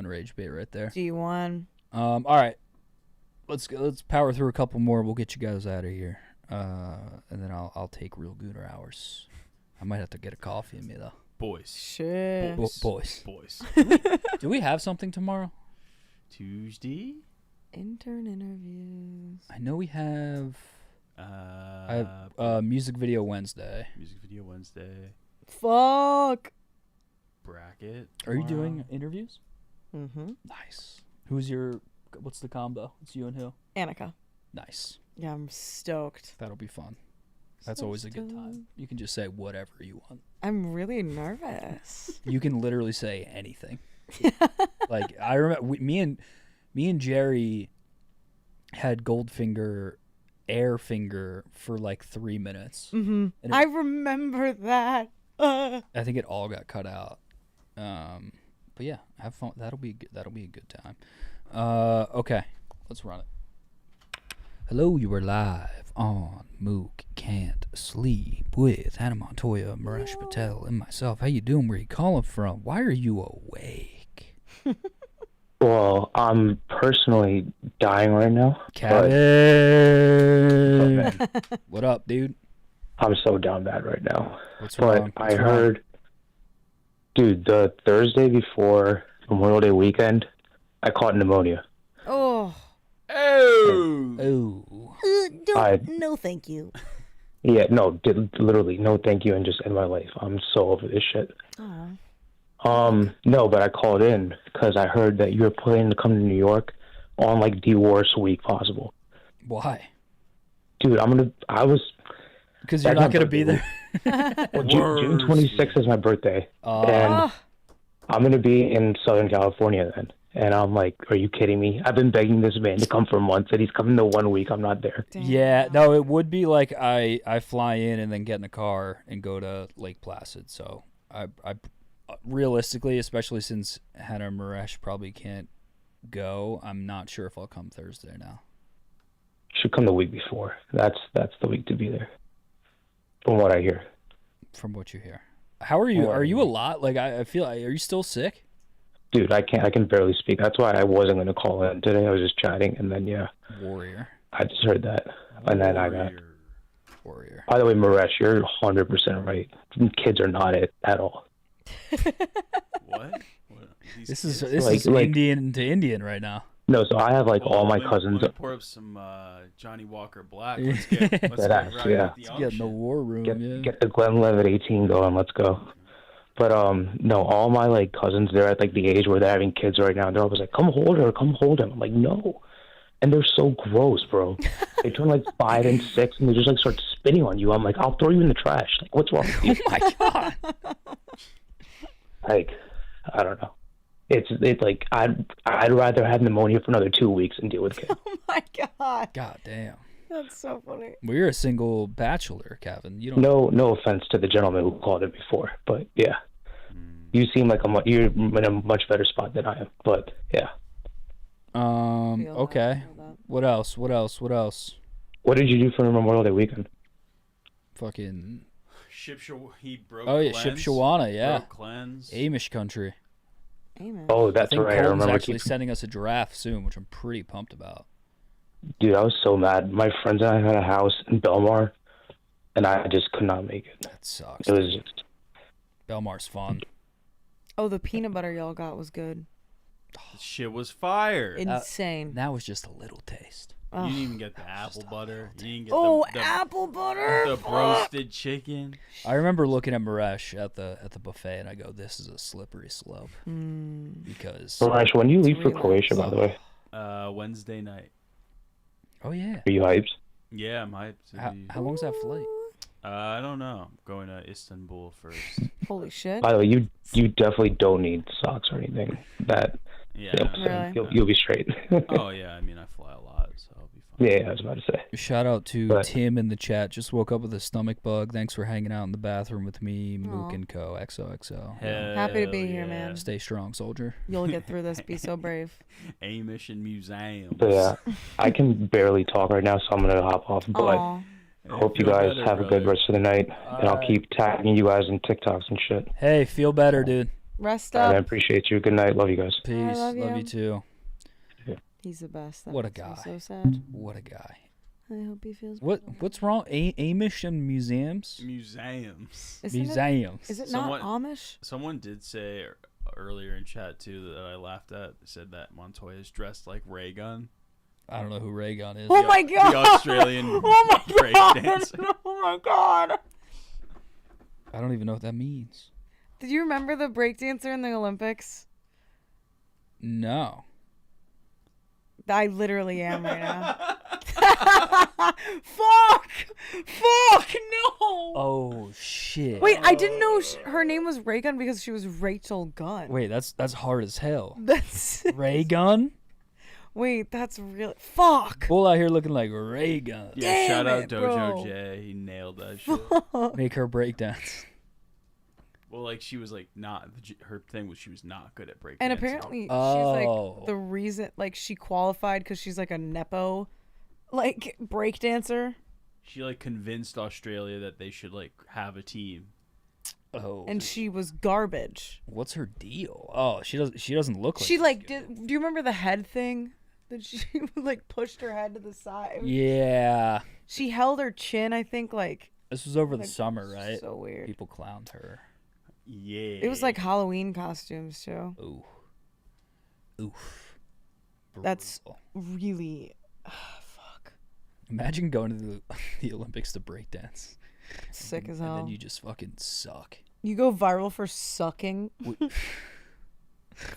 rage bait right there. G1. All right. Let's power through a couple more. We'll get you guys out of here. And then I'll take real gooner hours. I might have to get a coffee in me though. Boys. Shit. Boys. Do we have something tomorrow? Tuesday? Intern interviews. I know we have. I have music video Wednesday. Music video Wednesday. Fuck. Bracket. Are you tomorrow. doing interviews? Mm-hmm. Nice. What's the combo? It's you and who? Annika. Nice. Yeah, I'm stoked. That'll be fun. That's So always a good time. You can just say whatever you want. I'm really nervous. You can literally say anything. Like I remember, me and Jerry had Goldfinger, Airfinger for like 3 minutes. Mm-hmm. And I remember that. I think it all got cut out. But yeah, have fun. That'll be a good time. Okay, let's run it. Hello, you are live on Mook Can't Sleep with Hannah Montoya, Maresh Patel, and myself. How you doing? Where you calling from? Why are you awake? Well, I'm personally dying right now. Kevin. What up, dude? I'm so down bad right now. What's but wrong? I heard, dude, the Thursday before Memorial Day weekend, I caught pneumonia. Oh. Oh. No, thank you. Yeah, no, literally, no thank you, and just end my life. I'm so over this shit. No, but I called in because I heard that you were planning to come to New York on like the worst week possible. Why? Dude, Because you're not gonna be there. Well, June 26th is my birthday, and I'm gonna be in Southern California then. And I'm like, are you kidding me? I've been begging this man to come for months, and he's coming the 1 week I'm not there. Yeah, no, it would be like I fly in and then get in a car and go to Lake Placid. So I realistically, especially since Hannah and Maresh probably can't go, I'm not sure if I'll come Thursday now. Should come the week before. That's the week to be there. From what I hear. From what you hear. How are you? Are you a lot? Like I feel. Are you still sick? Dude, I can barely speak. That's why I wasn't gonna call in today. I was just chatting, and then Warrior. I just heard that, and then I got. Warrior. By the way, Maresh, you're 100% right. Kids are not it at all. What? This is Indian to Indian right now. No, so I have like all my cousins. Let me pour up some Johnny Walker Black. Let's get right with the Get in the war room. Get the Glenlivet 18 going. Let's go. But no, all my like cousins, they're at like the age where they're having kids right now. They're always like, "Come hold her, come hold him." I'm like, "No," and they're so gross, bro. They turn like 5 and 6, and they just like start spitting on you. I'm like, "I'll throw you in the trash." Like, what's wrong with you? Oh my god. Like, I don't know. It's like I'd rather have pneumonia for another 2 weeks and deal with kids. Oh my god. God damn. That's so funny. Well, you're a single bachelor, Kevin. You don't. No offense to the gentleman who called it before, but yeah, you seem like you're in a much better spot than I am. But yeah. Okay. What else? What What did you do for Memorial Day weekend? Fucking. He broke. Oh yeah, cleanse, Shipshawana, yeah. Broke cleanse. Amish country. Amen. Oh, that's I think right. I Colton's remember actually sending us a giraffe soon, which I'm pretty pumped about. Dude, I was so mad. My friends and I had a house in Belmar, and I just could not make it. That sucks. It was just... Belmar's fun. Oh, the peanut butter y'all got was good. Shit was fire. Insane. That was just a little taste. You didn't even get the apple butter. You didn't get the apple butter. The roasted chicken. I remember looking at Maresh at the buffet, and I go, "This is a slippery slope." Because Maresh, when do you leave for Croatia, by the way? Wednesday night. Oh yeah. Are you hyped? Yeah, I'm hyped. How long's that flight? I don't know. I'm going to Istanbul first. Holy shit. By the way, you definitely don't need socks or anything. You'll be straight. Oh yeah, I mean I fly a lot, so I'll be fine. Yeah, I was about to say. Shout out to Tim in the chat. Just woke up with a stomach bug. Thanks for hanging out in the bathroom with me, Mook and Co. XOXO. Happy to be here, man. Stay strong, soldier. You'll get through this. Be so brave. Amish and museums. So yeah, I can barely talk right now, so I'm gonna hop off. But I hope you guys have a good rest of the night, and I'll keep tagging you guys in TikToks and shit. Hey, feel better, dude. Rest I up. appreciate you. Good night. Love you guys. Peace. love Love you. you too. He's the best. That What a makes me guy. So sad. What a guy. I hope he feels. What's wrong? Amish and museums? Museums. Museums. Is it not Amish? Someone did say earlier in chat too that I laughed at. They said that Montoya is dressed like Ray Gun. I don't know who Ray Gun is. Oh my god! The Australian break dancer. Oh my god! I don't even know what that means. Did you remember the breakdancer in the Olympics? No. I literally am right now. Fuck! No! Oh shit! Wait, I didn't know her name was Ray Gun because she was Rachel Gunn. Wait, that's hard as hell. That's Ray Gun. Wait, that's really fuck. Bull out here looking like Ray Gun. Yeah, shout out bro. Dojo J. He nailed that shit. Make her breakdance. Well, like she was like not her thing was she was not good at breakdancing. And apparently she's like the reason like she qualified because she's like a nepo like breakdancer. She like convinced Australia that they should like have a team. Oh. And she was garbage. What's her deal? Oh, she doesn't look like. She like do you remember the head thing? That she like pushed her head to the side. Yeah. She held her chin, I think, like. This was over the summer, right? So weird. People clowned her. Yeah. It was like Halloween costumes too. Oof. That's really fuck. Imagine going to the Olympics to breakdance. Sick as hell. And then you just fucking suck. You go viral for sucking.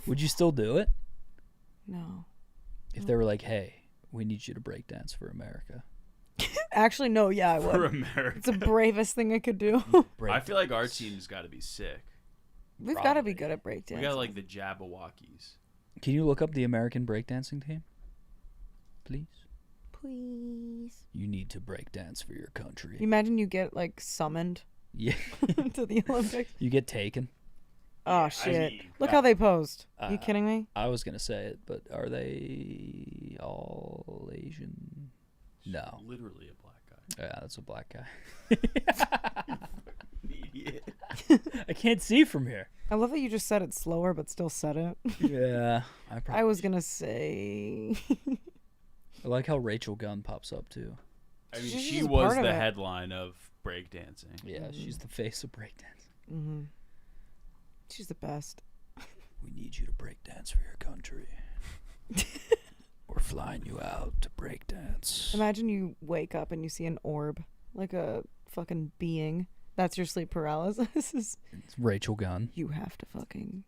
Would you still do it? No. If they were like, "Hey, we need you to breakdance for America." Actually, no. Yeah, I would. For America. It's the bravest thing I could do. I feel like our team's got to be sick. We've got to be good at breakdancing. We got like the Jabberwockies. Can you look up the American breakdancing team? Please. Please. You need to breakdance for your country. Imagine you get like summoned. Yeah. To the Olympics. You get taken. Oh shit! Look how they posed. You kidding me? I was gonna say it, but are they all Asian? No. Literally a black guy. Yeah, that's a black guy. I can't see from here. I love that you just said it slower, but still said it. Yeah, I was gonna say. I like how Rachel Gunn pops up too. I mean, she was the headline of breakdancing. Yeah, she's the face of breakdancing. Mm-hmm. She's the best. We need you to breakdance for your country. We're flying you out to breakdance. Imagine you wake up and you see an orb, like a fucking being. That's your sleep paralysis. It's Rachel Gunn. You have to fucking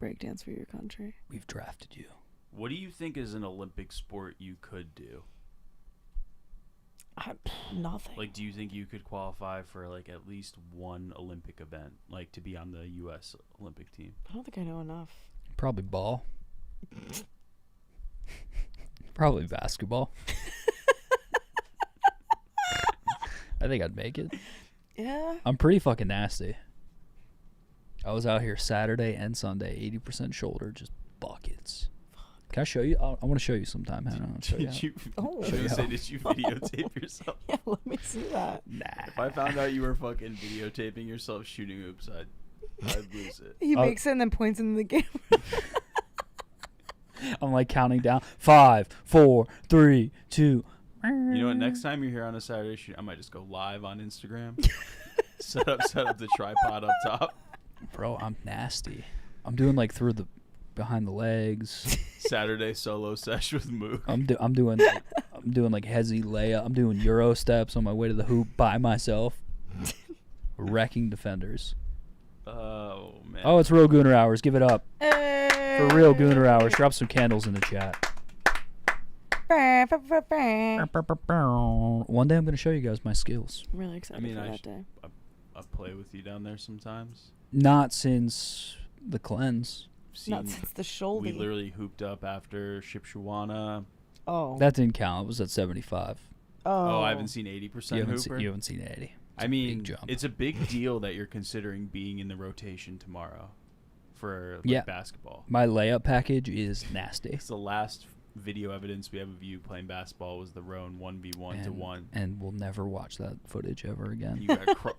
breakdance for your country. We've drafted you. What do you think is an Olympic sport you could do? Nothing. Like, do you think you could qualify for like at least one Olympic event, like to be on the U.S. Olympic team? I don't think I know enough. Probably ball. Probably basketball. I think I'd make it. Yeah. I'm pretty fucking nasty. I was out here Saturday and Sunday, 80% shoulder, just buckets. Can I show you? I want to show you sometime. Hannah. Did you videotape yourself? Yeah, let me see that. Nah. If I found out you were fucking videotaping yourself shooting hoops, I'd lose it. He makes it and then points into the camera. I'm like counting down. 5, 4, 3, 2. You know what? Next time you're here on a Saturday shoot, I might just go live on Instagram. set up the tripod up top. Bro, I'm nasty. I'm doing like behind the legs. Saturday solo sesh with Mook. I'm doing like hezzy layup. I'm doing Euro steps on my way to the hoop by myself. Wrecking defenders. Oh man. Oh, it's real Gooner hours. Give it up. Hey. For real Gooner hours. Drop some candles in the chat. One day I'm going to show you guys my skills. I'm really excited for that day. I'll play with you down there sometimes. Not since the cleanse. Not since the shoulder. We literally hooped up after Shipshawana. Oh. That didn't count. It was at 75. Oh, I haven't seen 80% hooper. You haven't seen 80. I mean, it's a big deal that you're considering being in the rotation tomorrow for basketball. My layup package is nasty. It's the last video evidence we have of you playing basketball was the Roan 1v1 to 1. And we'll never watch that footage ever again. You got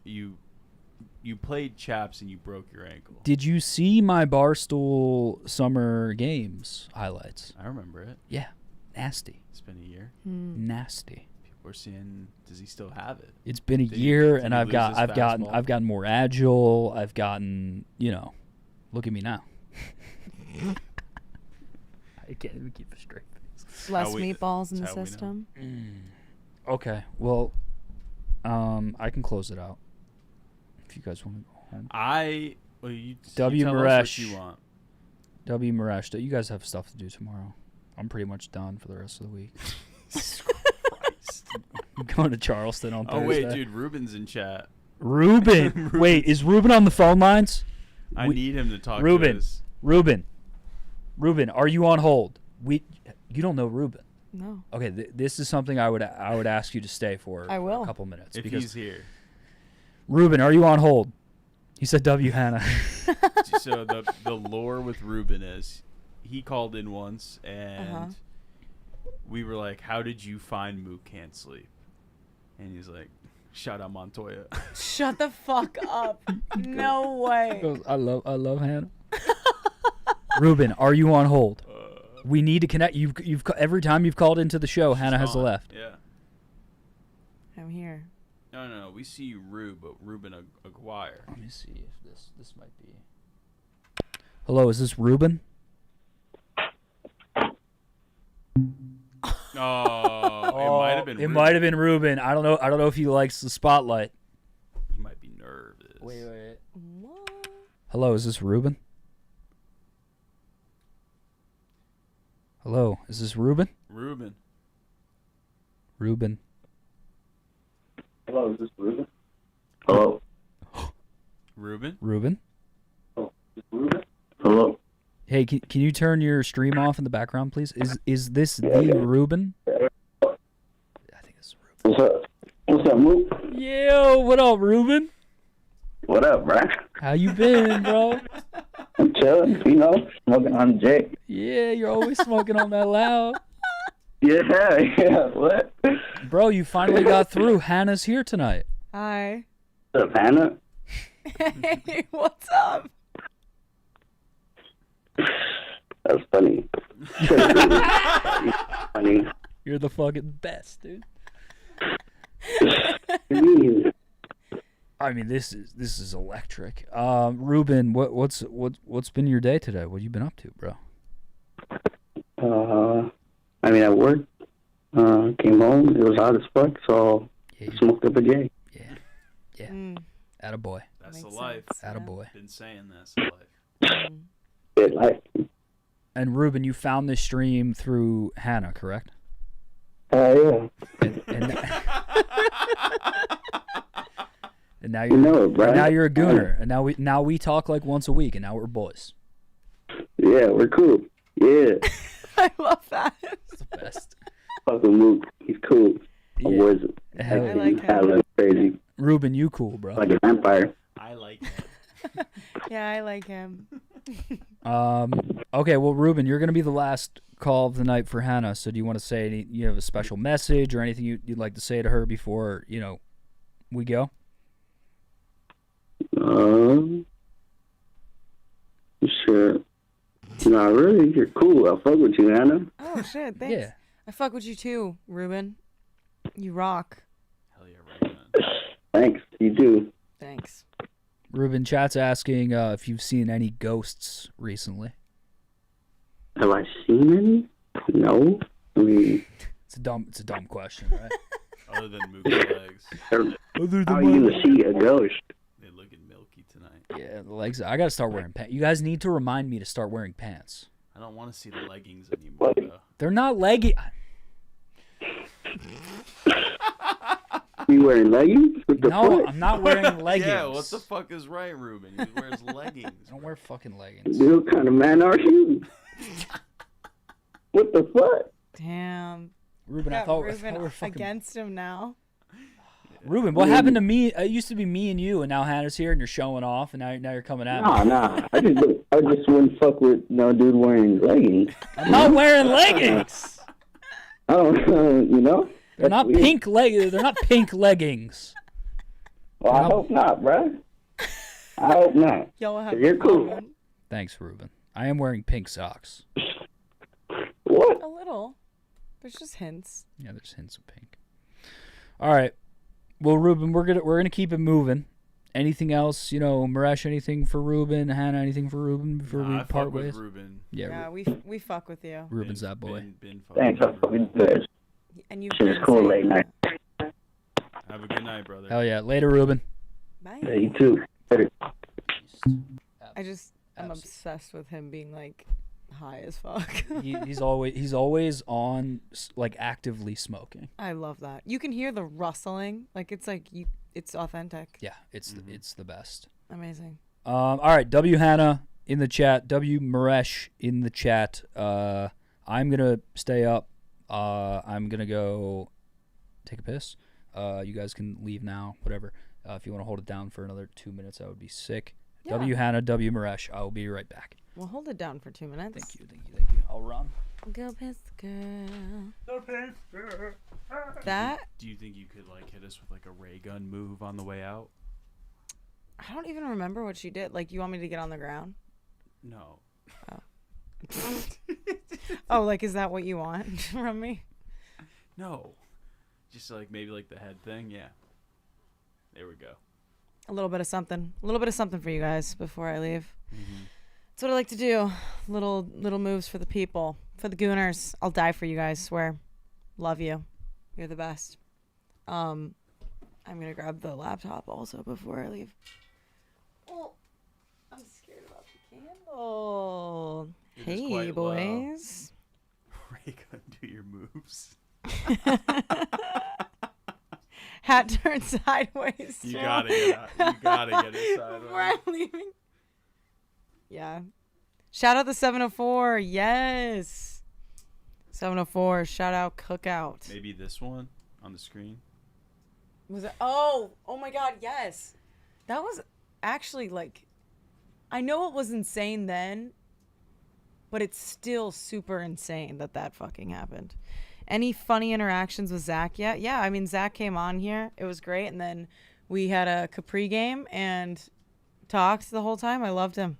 you played chaps and you broke your ankle. Did you see my Barstool Summer Games highlights? I remember it. Yeah. Nasty. It's been a year. Nasty. People are saying, does he still have it? It's been a year, and I've gotten more agile. I've gotten, look at me now. I can't even keep a straight face. Less meatballs in the system. Okay, well, I can close it out if you guys want to go home. You W. tell us what you want. W. Maresh, you guys have stuff to do tomorrow. I'm pretty much done for the rest of the week. I'm going to Charleston on Thursday. Oh, wait, dude. Ruben's in chat. Ruben. Wait, is Ruben on the phone lines? I need him to talk Ruben. to us. Ruben, are you on hold? You don't know Ruben. No. Okay, this is something I would ask you to stay for I will. a couple minutes. If he's here. Ruben, are you on hold? He said W. Hannah. So the lore with Ruben is he called in once and we were like, how did you find Mook can't sleep? And he's like, Shout out Montoya. Shut the fuck up. No way. I love Hannah. Ruben, are you on hold? We need to connect. You've every time you've called into the show, Hannah has left. Yeah. I'm here. No. We see you, but Ruben Aguirre. Let me see if this might be. Hello, is this Ruben? It might have been Ruben. I don't know if he likes the spotlight. He might be nervous. Wait. Hello, is this Ruben? Hello, is this Ruben? Ruben. Hello, is this Ruben? Hello. Ruben? Oh, is this Ruben? Hello. Hey, can you turn your stream off in the background, please? Is this the Ruben? What's up? What's up, Mook? Yo, what up, Ruben? What up, bro? How you been, bro? I'm chilling, smoking on Jake. Yeah, you're always smoking on that loud. Yeah, what? Bro, you finally got through. Hannah's here tonight. Hi. What's up, Hannah? Hey, what's up? That's funny. Funny. You're the fucking best, dude. I mean, this is electric. Ruben, what's been your day today? What have you been up to, bro? I worked. Came home. It was hot as fuck, so smoked up a J. Yeah. Attaboy. That's the life. Attaboy. Been saying that's the life. Good life. And Ruben, you found this stream through Hannah, correct? Yeah. And now you're a gooner, and now we talk like once a week, and now we're boys. Yeah, we're cool. Yeah. I love that. It's the best. Fucking Mook, he's cool. Yeah. I like him. Crazy. Ruben, you cool, bro. Like a vampire. I like him. Yeah, I like him. Okay, well, Ruben, you're gonna be the last call of the night for Hannah. So, do you want to say you have a special message or anything you'd like to say to her before we go? Sure. Nah, really, you're cool. I'll fuck with you, Hannah. Oh shit, thanks. Yeah. I fuck with you too, Ruben. You rock. Hell yeah, right. Thanks. You do. Thanks. Ruben, chat's asking if you've seen any ghosts recently. Have I seen any? No. I mean, it's a dumb question, right? Other than Mook's legs. How are you gonna see a ghost? They looking milky tonight. Yeah, the legs. I gotta start wearing pants. You guys need to remind me to start wearing pants. I don't want to see the leggings anymore, though. They're not leggy. You wearing leggings? No, I'm not wearing leggings. Yeah, what the fuck is right, Ruben? He wears leggings. I don't wear fucking leggings. Dude, what kind of man are you? What the fuck? Damn. Ruben, I thought we were fucking against him now. Ruben, what happened to me? It used to be me and you, and now Hannah's here, and you're showing off, and now you're coming at me. Nah. I just wouldn't fuck with no dude wearing leggings. I'm not wearing leggings. I don't. They're not weird. pink leggings. They're not pink leggings. Well, I hope not, bro. I hope not. Y'all have You're cool. Thanks, Ruben. I am wearing pink socks. What? A little. There's just hints. Yeah, there's hints of pink. All right. Well, Ruben, we're gonna keep it moving. Anything else, Maresh? Anything for Ruben? Hannah? Anything for Ruben before we part ways? Ruben. Yeah, we fuck with you. Ruben's that boy. Thanks, I'm fucking good. And you've Shit's cool late night. Have a good night, brother. Hell yeah. Later, Ruben. Bye. Yeah, you too. Later. I'm obsessed with him being like high as fuck. he's always on, like, actively smoking. I love that. You can hear the rustling. It's authentic. Yeah, it's the best. Amazing. All right, W Hannah in the chat, W Maresh in the chat. I'm gonna stay up. I'm gonna go take a piss. You guys can leave now, whatever. If you want to hold it down for another 2 minutes, that would be sick. Yeah. W Hannah, W Maresh. I will be right back. We'll hold it down for 2 minutes. Thank you. I'll run. Go piss the girl. The piss girl. That? Do you think you could like hit us with like a ray gun move on the way out? I don't even remember what she did. Like, you want me to get on the ground? No. Oh. Oh, like, is that what you want from me? No. Just like maybe like the head thing. Yeah. There we go. A little bit of something. A little bit of something for you guys before I leave. Mm-hmm. That's what I like to do. Little moves for the people. For the Gooners. I'll die for you guys, swear. Love you. You're the best. I'm going to grab the laptop also before I leave. Oh, I'm scared about the candle. Hey, boys. Ray gun, do your moves. Hat turned sideways. You gotta get it sideways. Before I'm leaving. Yeah. Shout out the 704. Yes. 704. Shout out Cookout. Maybe this one on the screen. Was it? Oh my God. Yes. That was actually like, I know it was insane then, but it's still super insane that fucking happened. Any funny interactions with Zach yet? Yeah, I mean, Zach came on here. It was great. And then we had a Capri game and talked the whole time. I loved him.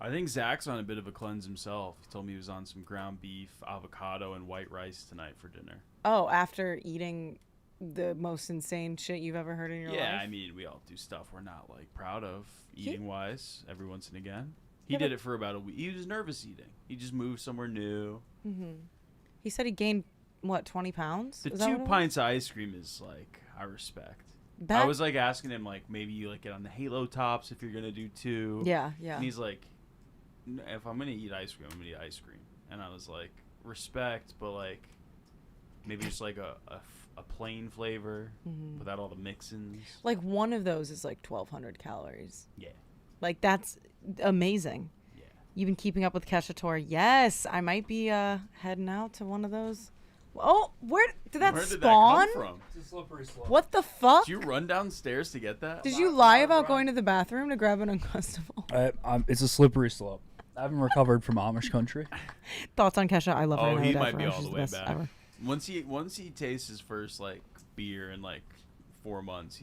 I think Zach's on a bit of a cleanse himself. He told me he was on some ground beef, avocado, and white rice tonight for dinner. Oh, after eating the most insane shit you've ever heard in your life? Yeah, I mean, we all do stuff we're not, like, proud of eating-wise every once and again. He Yeah, did it for about a week. He was nervous eating. He just moved somewhere new. Mm-hmm. He said he gained, what, 20 pounds? The Is that 2 what it was? pints of ice cream is, like, I respect. That- I was, like, asking him, like, maybe you, like, get on the Halo tops if you're going to do 2. Yeah, yeah. And he's like, if I'm going to eat ice cream, I'm going to eat ice cream. And I was like, respect, but, like, maybe just, like, a plain flavor Mhm. without all the mix-ins. Like, one of those is like 1,200 calories. Yeah. Like, that's amazing. Yeah. You've been keeping up with Kesha Tour. Yes, I might be heading out to one of those. Oh, where did that Where did spawn? that come from? It's a slippery slope. What the fuck? Did you run downstairs to get that? Did you lie about going to the bathroom to grab an Uncrustable? It's a slippery slope. I haven't recovered from Amish country. Thoughts on Kesha? I love her. Oh, and I he would die might for be her. all She's the the way best back. ever. Once he tastes his first like beer in like 4 months,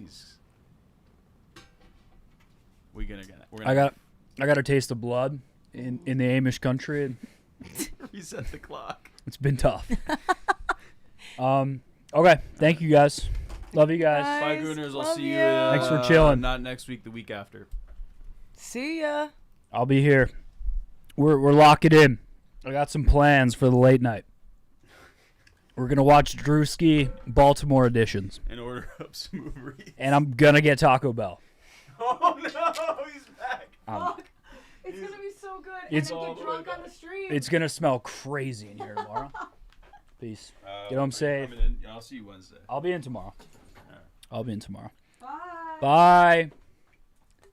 we're gonna I got a taste of blood in the Amish country. reset the clock. It's been tough. Okay, thank you guys. Love you guys. Bye, Gooners. I'll Love see you. you. Thanks for chilling. Not next week, the week after. See ya. I'll be here. We're locking in. I got some plans for the late night. We're gonna watch Drewski Baltimore editions, And order up some Uber Eats. and I'm gonna get Taco Bell. Oh no, he's back. Fuck. It's gonna be so good. It's- and then get drunk on the street. It's gonna smell crazy in here tomorrow. Peace. Get home safe. I'll see you Wednesday. I'll be in tomorrow. I'll be in tomorrow. Bye. Bye.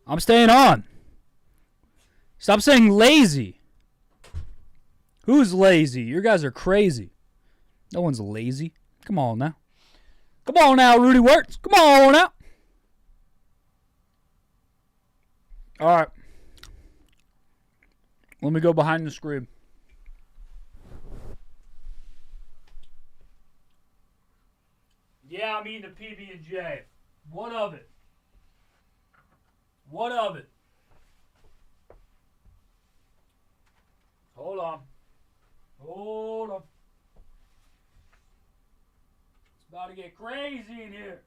I'm staying on. Stop saying lazy. Who's lazy? You guys are crazy. No one's lazy. Come on now. Come on now, Rudy Wirtz. Come on now. All right. Let me go behind the screen. Yeah, I'm eating a PB&J. What of it? What of it? Hold on. Hold on. It's about to get crazy in here.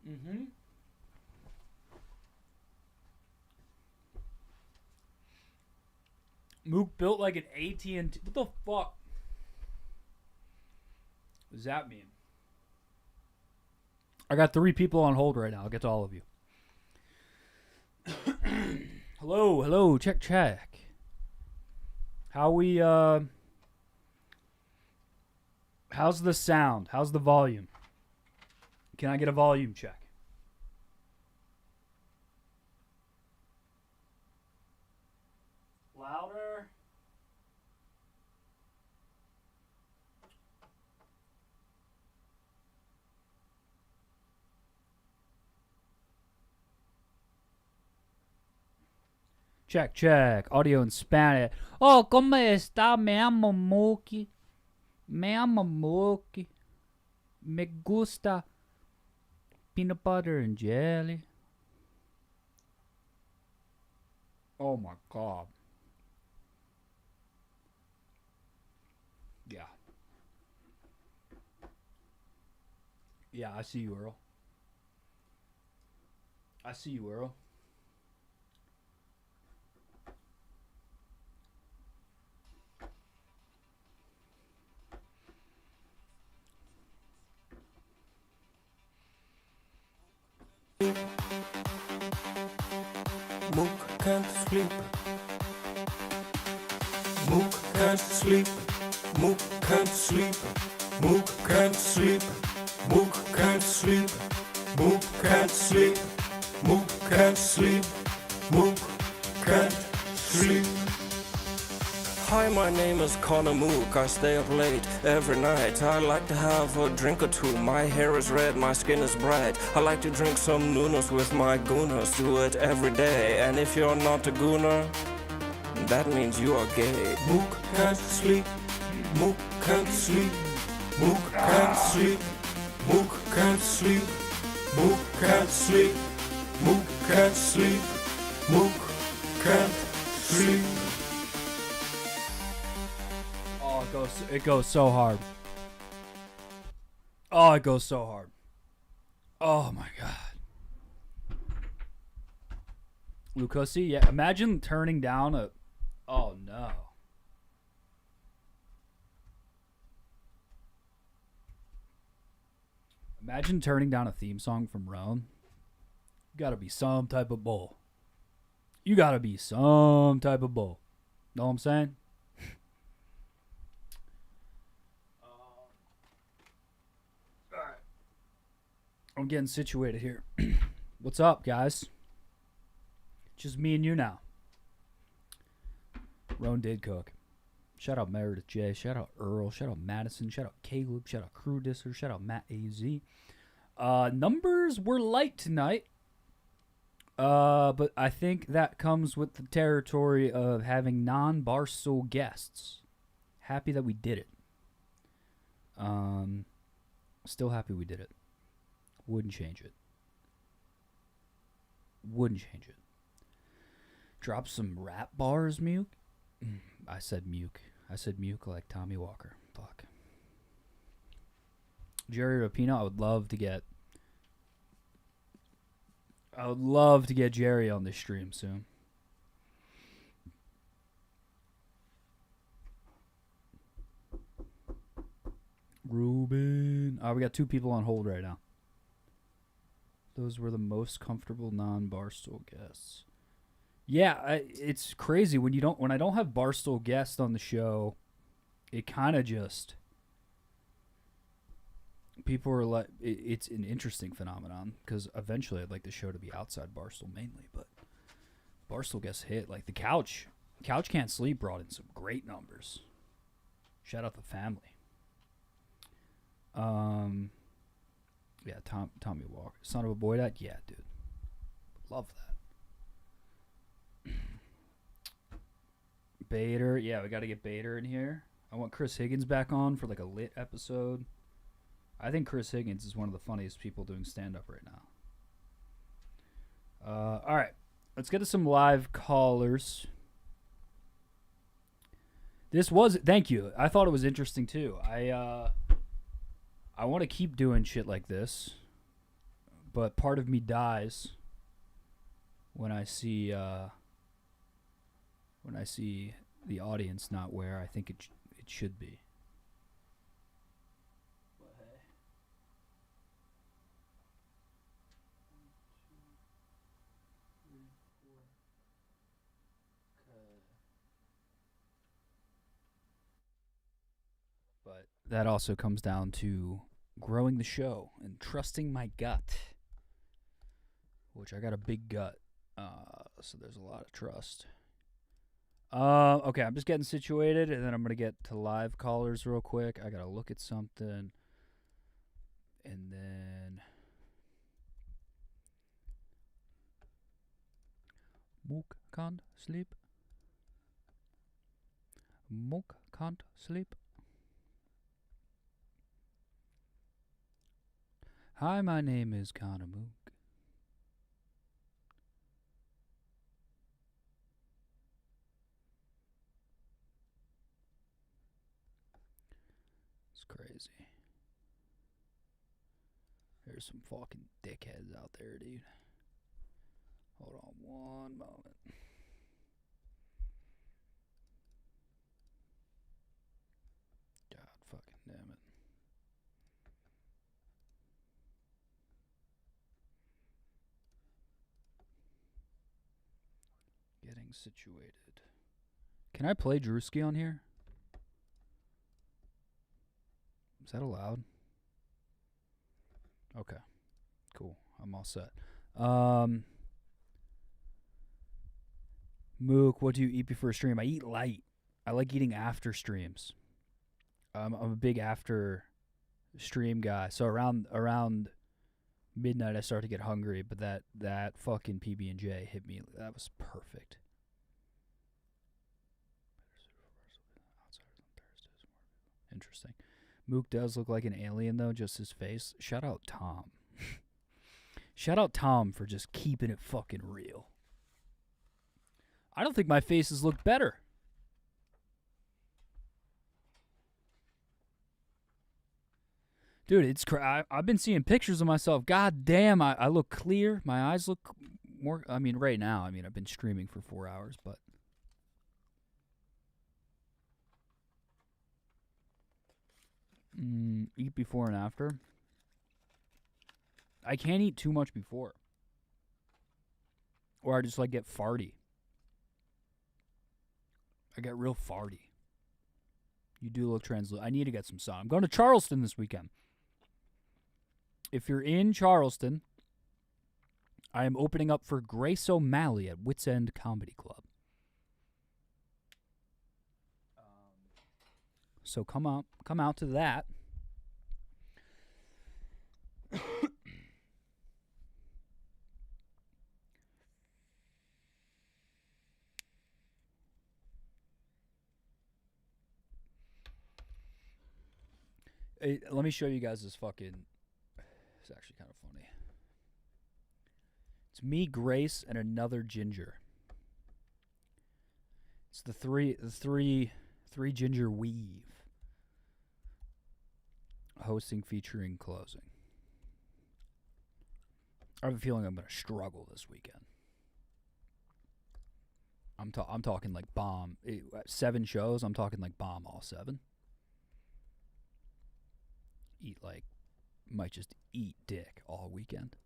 Mm-hmm. Mook built like an AT&T. What the fuck? What does that mean? I got 3 people on hold right now. I'll get to all of you. Hello, hello, check. How we, how's the sound? How's the volume? Can I get a volume check? Louder. Check, check. Audio in Spanish. Oh, ¿cómo está? Me llamo Mookie. Me llamo Mookie. Me gusta peanut butter and jelly. Oh my God. Yeah. Yeah, I see you, Earl. I see you, Earl. Mook can't sleep. Mook can't sleep. Mook can't sleep. Mook can't sleep. Mook can't sleep. Mook can't sleep. Mook can't sleep. Mook can't sleep. Hi, my name is Connor Mook. I stay up late every night. I like to have a drink or two. My hair is red, my skin is bright. I like to drink some Nunos with my gooners. Do it every day. And if you're not a gooner, that means you are gay. Mook can't sleep. Mook can't sleep. Mook can't sleep. Mook can't sleep. Mook can't sleep. Mook can't sleep. Mook can't sleep. Oh, it goes so hard. Oh, it goes so hard. Oh my God. Lucosi, yeah. Imagine turning down a. Oh no. Imagine turning down a theme song from Rome. You gotta be some type of bull. You gotta be some type of bull. Know what I'm saying? Alright. I'm getting situated here. What's up, guys? Just me and you now. Roan did cook. Shout out Meredith J. Shout out Earl. Shout out Madison. Shout out Caleb. Shout out Crew Disser. Shout out Matt AZ. Numbers were light tonight. But I think that comes with the territory of having non-Barstool guests. Happy that we did it. Still happy we did it. Wouldn't change it. Wouldn't change it. Drop some rap bars, Mook. I said Mook. I said Mook like Tommy Walker. Fuck. Jerry Rapino, I would love to get Jerry on this stream soon. Ruben. We got 2 people on hold right now. Those were the most comfortable non-Barstool guests. Yeah, it's crazy when I don't have Barstool guests on the show. It kind of just people are like it's an interesting phenomenon because eventually I'd like the show to be outside Barstool mainly, but Barstool guests hit like the Couch Can't Sleep brought in some great numbers. Shout out the family. Yeah, Tommy Walker, son of a boy. That yeah, dude, love that. Bader, yeah, we got to get Bader in here. I want Chris Higgins back on for like a lit episode. I think Chris Higgins is one of the funniest people doing stand-up right now. All right, let's get to some live callers. Thank you. I thought it was interesting too. I want to keep doing shit like this, but part of me dies when I see the audience not where I think it should be. But that also comes down to growing the show and trusting my gut, which I got a big gut, so there's a lot of trust. Okay, I'm just getting situated, and then I'm going to get to live callers real quick. I got to look at something, and then Mook can't sleep. Mook can't sleep. Hi, my name is Connor Mook. It's crazy. There's some fucking dickheads out there, dude. Hold on one moment. God fucking damn it. Getting situated. Can I play Drewski on here? Is that allowed? Okay. Cool. I'm all set. Mook, what do you eat before a stream? I eat light. I like eating after streams. I'm a big after stream guy. So around midnight I start to get hungry, but that fucking PB&J hit me. That was perfect. Interesting. Mook does look like an alien though, just his face. Shout out Tom. Shout out Tom for just keeping it fucking real. I don't think my face has looked better. Dude, it's I've been seeing pictures of myself. God damn, I look clear. My eyes look more. I mean, right now, I've been streaming for 4 hours, but. Eat before and after. I can't eat too much before. Or I just get farty. I get real farty. You do look translucent. I need to get some sun. I'm going to Charleston this weekend. If you're in Charleston, I am opening up for Grace O'Malley at Wits End Comedy Club. So come out to that. Hey, let me show you guys this fucking. It's actually kind of funny. It's me, Grace, and another ginger. It's the three ginger weave. Hosting, featuring, closing. I have a feeling I'm going to struggle this weekend. I'm talking like bomb. 7 shows, I'm talking like bomb all 7. Might just eat dick all weekend.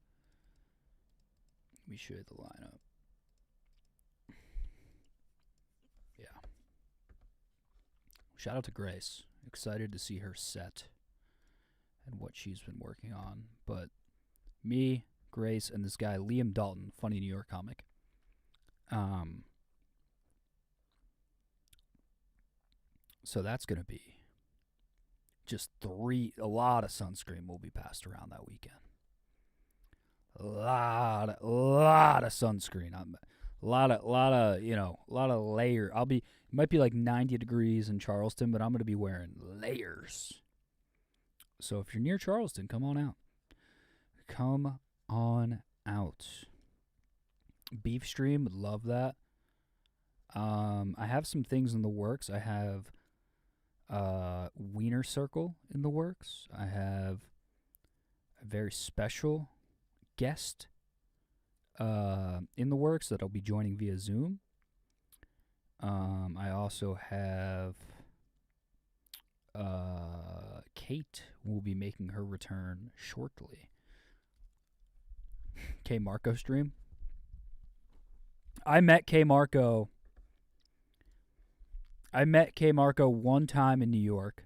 Let me show you the lineup. Yeah. Shout out to Grace. Excited to see her set and what she's been working on. But me, Grace, and this guy, Liam Dalton, funny New York comic. So that's going to be just a lot of sunscreen will be passed around that weekend. A lot of sunscreen. A lot of layer. It might be like 90 degrees in Charleston, but I'm going to be wearing layers. So if you're near Charleston, come on out. Come on out. Beef stream, would love that. I have some things in the works. I have Wiener Circle in the works. I have a very special guest in the works that I'll be joining via Zoom. I also have Kate will be making her return shortly. K Marco stream. I met K Marco one time in New York.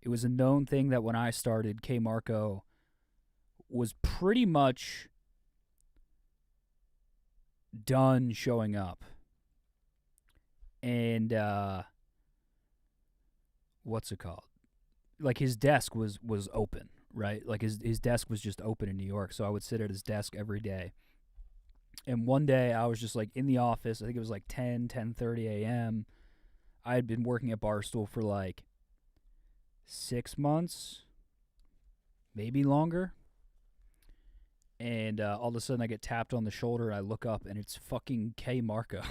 It was a known thing that when I started, K Marco was pretty much done showing up. And what's it called? Like his desk was open, right? Like his desk was just open in New York. So I would sit at his desk every day And one day I was just like in the office. I think it was like 10:30 a.m. I had been working at Barstool for like 6 months, maybe longer. And all of a sudden I get tapped on the shoulder and I look up and it's fucking K Marco,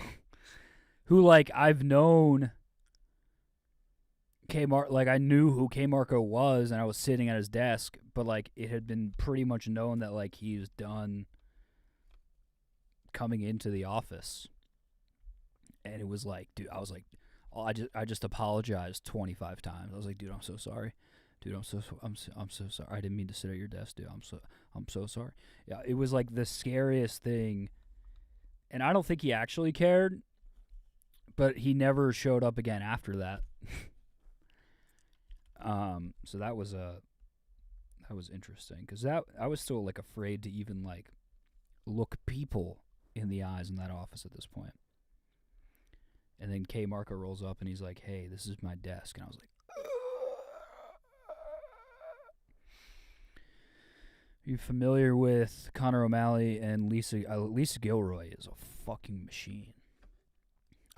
who like I've known like I knew who K Marco was and I was sitting at his desk, but like it had been pretty much known that like he was done coming into the office. And it was like, dude, I was like, oh, I just apologized 25 times. I was like, dude, I'm so sorry. Dude, I'm so sorry. I didn't mean to sit at your desk, dude. I'm so sorry. Yeah, it was like the scariest thing. And I don't think he actually cared, but he never showed up again after that. So that was interesting cuz I was still like afraid to even like look people in the eyes in that office at this point. And then K Marco rolls up and he's like, "Hey, this is my desk." And I was like, are you familiar with Conor O'Malley and Lisa Gilroy is a fucking machine.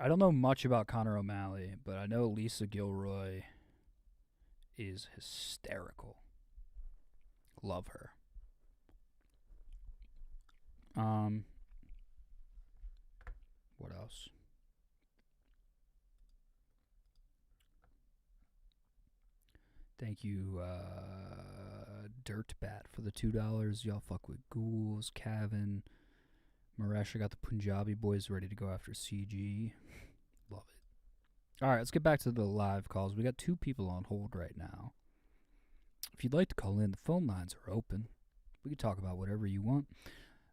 I don't know much about Conor O'Malley, but I know Lisa Gilroy is hysterical. Love her. What else? Thank you, Dirtbat, for the $2. Y'all fuck with ghouls. Kevin, Maresh, I got the Punjabi boys ready to go after CG. Love it. All right, let's get back to the live calls. We got 2 people on hold right now. If you'd like to call in, the phone lines are open. We can talk about whatever you want.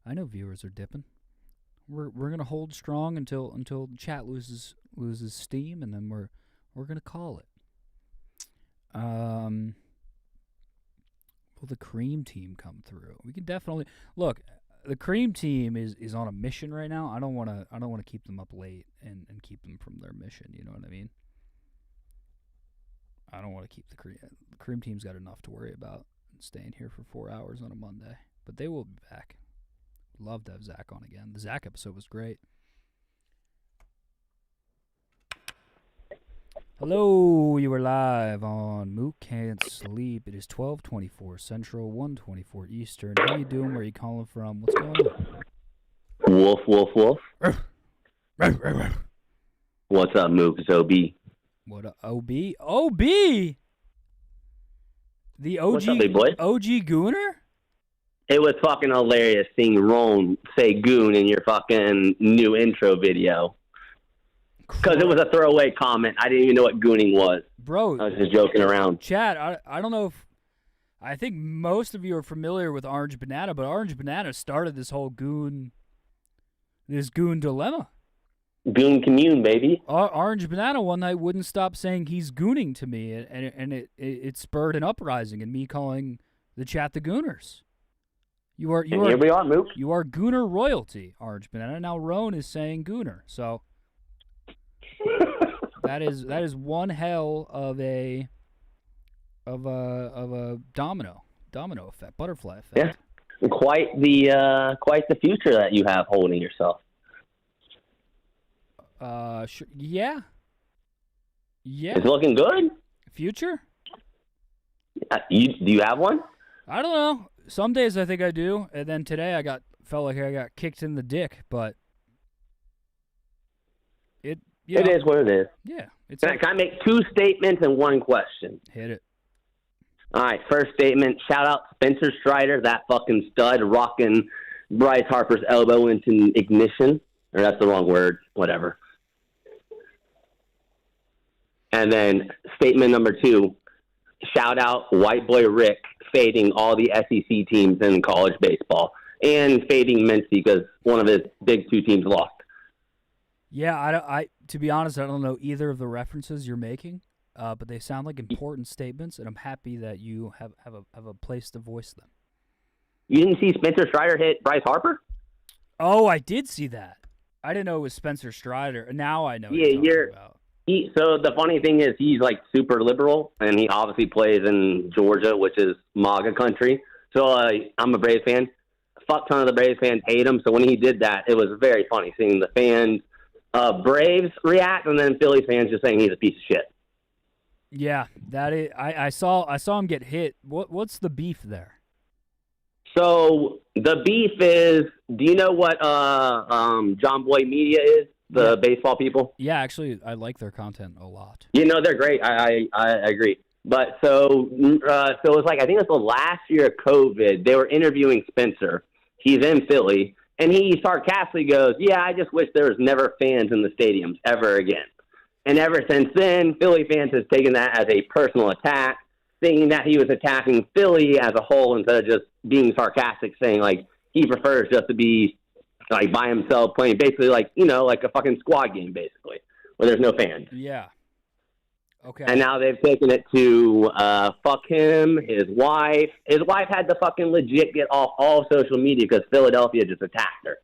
I know viewers are dipping. We're gonna hold strong until the chat loses steam, and then we're gonna call it. Will the cream team come through? We can definitely look. The cream team is on a mission right now. I don't want to keep them up late and keep them from their mission. You know what I mean? I don't want to keep the cream team's got enough to worry about staying here for 4 hours on a Monday, but they will be back. Love to have Zach on again. The Zach episode was great. Hello, you are live on Mook Can't Sleep. It is 12:24 Central, 1:24 Eastern. How you doing? Where are you calling from? What's going on? Wolf, wolf, wolf. What's up, Mook? It's OB. What up, OB? OB? The OG, What's up, big boy? OG Gooner? It was fucking hilarious seeing Ron say goon in your fucking new intro video. Because it was a throwaway comment. I didn't even know what gooning was. Bro. I was just joking around. Chad, I don't know if... I think most of you are familiar with Orange Banana, but Orange Banana started this whole goon dilemma. Goon commune, baby. Orange Banana one night wouldn't stop saying he's gooning to me, and it spurred an uprising and me calling the chat the Gooners. Here we are, Mook. You are Gooner royalty, Orange Banana. Now Roan is saying Gooner, so that is one hell of a domino effect, butterfly effect. Yeah, quite the future that you have holding yourself. Sure. Yeah. It's looking good. Future? Do you have one? I don't know. Some days I think I do, and then today felt like I got kicked in the dick, but it is what it is. Yeah. Can I make 2 statements and 1 question? Hit it. All right, first statement, shout out Spencer Strider, that fucking stud, rocking Bryce Harper's elbow into ignition. Or that's the wrong word, whatever. And then statement number 2, shout out White Boy Rick fading all the SEC teams in college baseball and fading Mincy because one of his big 2 teams lost. Yeah, I to be honest, I don't know either of the references you're making, but they sound like important statements, and I'm happy that you have a place to voice them. You didn't see Spencer Strider hit Bryce Harper? Oh, I did see that. I didn't know it was Spencer Strider. Now I know. So the funny thing is he's like super liberal, and he obviously plays in Georgia, which is MAGA country. So I'm a Braves fan. fuck ton of the Braves fans hate him. So when he did that, it was very funny seeing the fans Braves react and then Phillies fans just saying he's a piece of shit. Yeah, that is. I saw him get hit. What's the beef there? So the beef is, do you know what John Boy Media is? The baseball people? Yeah, actually, I like their content a lot. You know, they're great. I agree. But so it was like, I think it was the last year of COVID, they were interviewing Spencer. He's in Philly. And he sarcastically goes, yeah, I just wish there was never fans in the stadiums ever again. And ever since then, Philly fans has taken that as a personal attack, thinking that he was attacking Philly as a whole instead of just being sarcastic, saying, like, he prefers just to be, like, by himself playing basically like, you know, like a fucking squad game, basically, where there's no fans. Yeah. Okay. And now they've taken it to fuck him, his wife. His wife had to fucking legit get off all social media because Philadelphia just attacked her.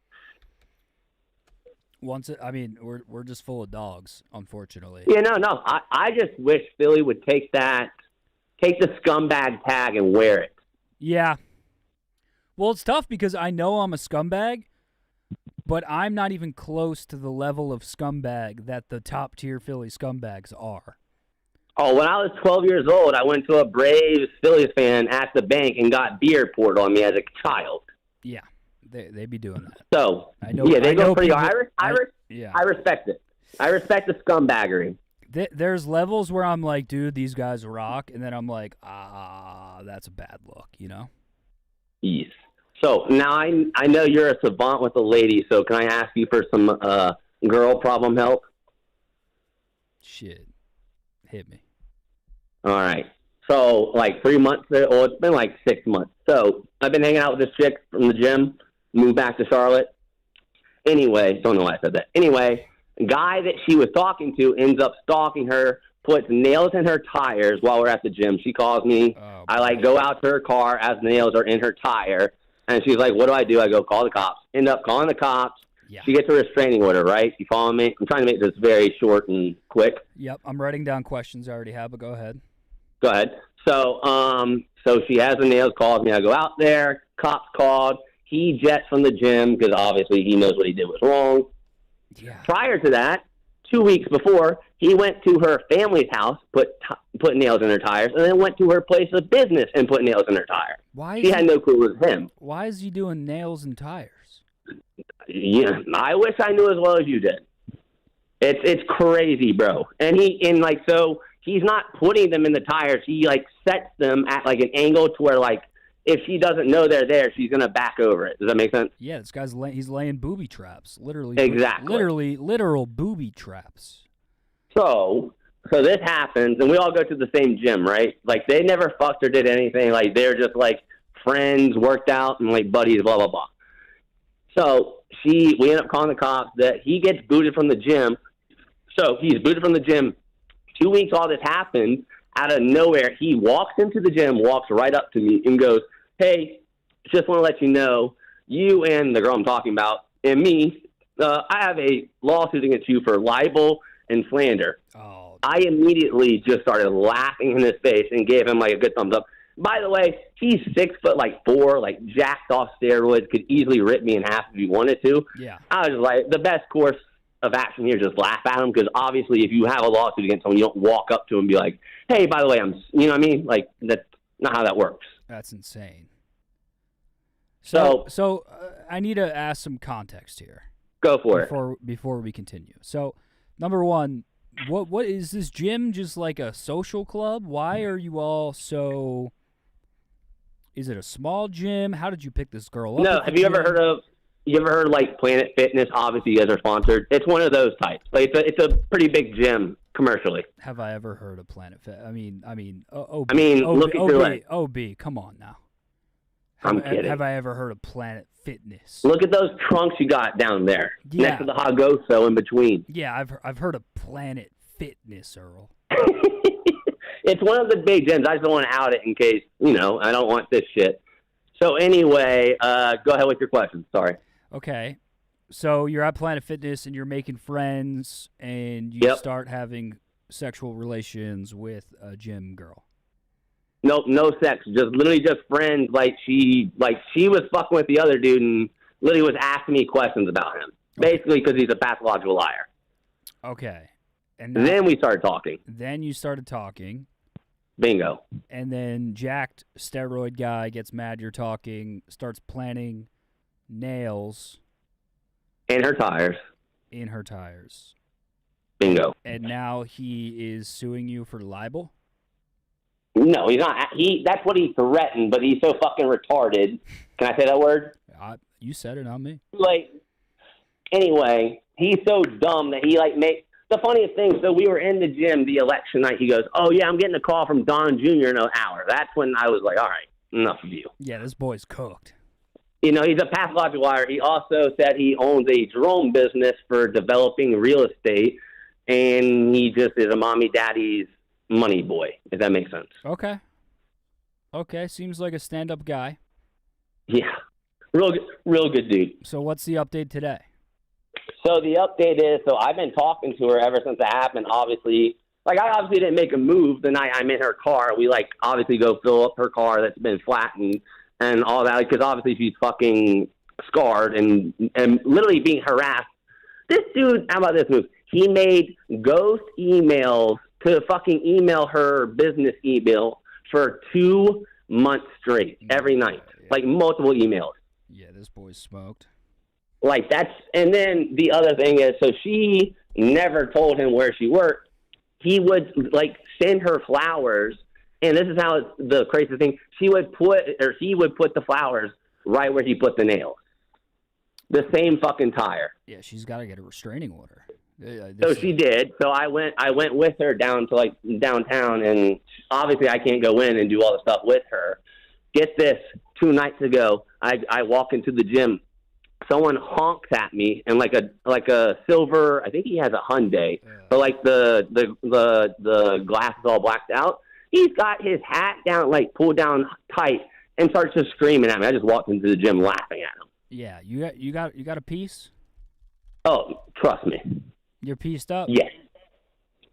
We're just full of dogs, unfortunately. Yeah, no. I just wish Philly would take the scumbag tag and wear it. Yeah. Well, it's tough because I know I'm a scumbag, but I'm not even close to the level of scumbag that the top-tier Philly scumbags are. Oh, when I was 12 years old, I went to a Braves Phillies fan at the bank and got beer poured on me as a child. Yeah, they be doing that. So, I know, yeah, they go pretty people, hard. I respect it. I respect the scumbaggery. There's levels where I'm like, dude, these guys rock, and then I'm like, that's a bad look, you know? Yes. So, now I know you're a savant with a lady, so can I ask you for some girl problem help? Shit. Hit me. All right. So, like 3 months, it's been like 6 months. So, I've been hanging out with this chick from the gym, moved back to Charlotte. Anyway, don't know why I said that. Anyway, guy that she was talking to ends up stalking her, puts nails in her tires while we're at the gym. She calls me. I, go out to her car as nails are in her tire. And she's like, what do? I go, call the cops. End up calling the cops. Yeah. She gets a restraining order, right? You follow me? I'm trying to make this very short and quick. Yep, I'm writing down questions I already have, but go ahead. Go ahead. So she has the nails, calls me. I go out there. Cops called. He jets from the gym because obviously he knows what he did was wrong. Yeah. Prior to that, 2 weeks before, he went to her family's house, put nails in her tires, and then went to her place of business and put nails in her tire. She had no clue it was him. Why is he doing nails and tires? Yeah, I wish I knew as well as you did. It's crazy, bro. And so he's not putting them in the tires. He sets them at an angle to where if she doesn't know they're there, she's gonna back over it. Does that make sense? Yeah, this guy's he's laying booby traps, literally. Exactly. Literal booby traps. So this happens, and we all go to the same gym, right? They never fucked or did anything. They're just friends, worked out, and buddies, blah blah blah. So we end up calling the cops that he gets booted from the gym. So he's booted from the gym. 2 weeks all this happened. Out of nowhere, he walks into the gym, walks right up to me, and goes, hey, just want to let you know, you and the girl I'm talking about and me, I have a lawsuit against you for libel and slander. Oh. I immediately just started laughing in his face and gave him a good thumbs up. By the way, he's 6'4", jacked off steroids, could easily rip me in half if he wanted to. Yeah. I was like, the best course of action here is just laugh at him, because obviously if you have a lawsuit against someone, you don't walk up to him and be like, hey, by the way, you know what I mean? That's not how that works. That's insane. So I need to ask some context here. Go for it. Before we continue. So, number one, what is this gym just like a social club? Why are you all so... Is it a small gym? How did you pick this girl up? No, have you ever heard of Planet Fitness? Obviously, you guys are sponsored. It's one of those types. It's a pretty big gym commercially. Have I ever heard of Planet Fit? Look at your leg. OB, come on now. I'm kidding. Have I ever heard of Planet Fitness? Look at those trunks you got down there, next to the Hagoso in between. Yeah, I've heard of Planet Fitness, Earl. It's one of the big gyms. I just don't want to out it in case, I don't want this shit. So anyway, go ahead with your question. Sorry. Okay. So you're at Planet Fitness and you're making friends and you start having sexual relations with a gym girl. Nope, no sex. Just literally just friends. Like she was fucking with the other dude and literally was asking me questions about him. Basically because he's a pathological liar. Okay. And then we started talking. Then you started talking. Bingo. And then jacked steroid guy gets mad you're talking, starts planting nails. In her tires. Bingo. And now he is suing you for libel? No, he's not. That's what he threatened, but he's so fucking retarded. Can I say that word? You said it, not me. Like, anyway, he's so dumb that he, the funniest thing, so we were in the gym the election night. He goes, oh, yeah, I'm getting a call from Don Jr. in an hour. That's when I was like, all right, enough of you. Yeah, this boy's cooked. You know, he's a pathological liar. He also said he owns a drone business for developing real estate, and he just is a mommy daddy's money boy, if that makes sense. Okay, seems like a stand-up guy. Yeah, real good dude. So what's the update today? So the update is, I've been talking to her ever since it happened. Obviously, I obviously didn't make a move the night I'm in her car. We obviously go fill up her car that's been flattened and all that, because obviously she's fucking scarred and literally being harassed. This dude, how about this move? He made ghost emails to fucking email her business email for 2 months straight, every night, multiple emails. Yeah, this boy's smoked. And then the other thing is, so she never told him where she worked. He would send her flowers, and this is how it's the crazy thing. He would put the flowers right where he put the nails. The same fucking tire. Yeah, she's got to get a restraining order. So she did. So I went with her down to downtown, and obviously I can't go in and do all the stuff with her. Get this, 2 nights ago, I walk into the gym. Someone honks at me in like a silver. I think he has a Hyundai, but the glass is all blacked out. He's got his hat down, pulled down tight, and starts just screaming at me. I just walked into the gym laughing at him. Yeah, you got a piece? Oh, trust me. You're pieced up? Yes.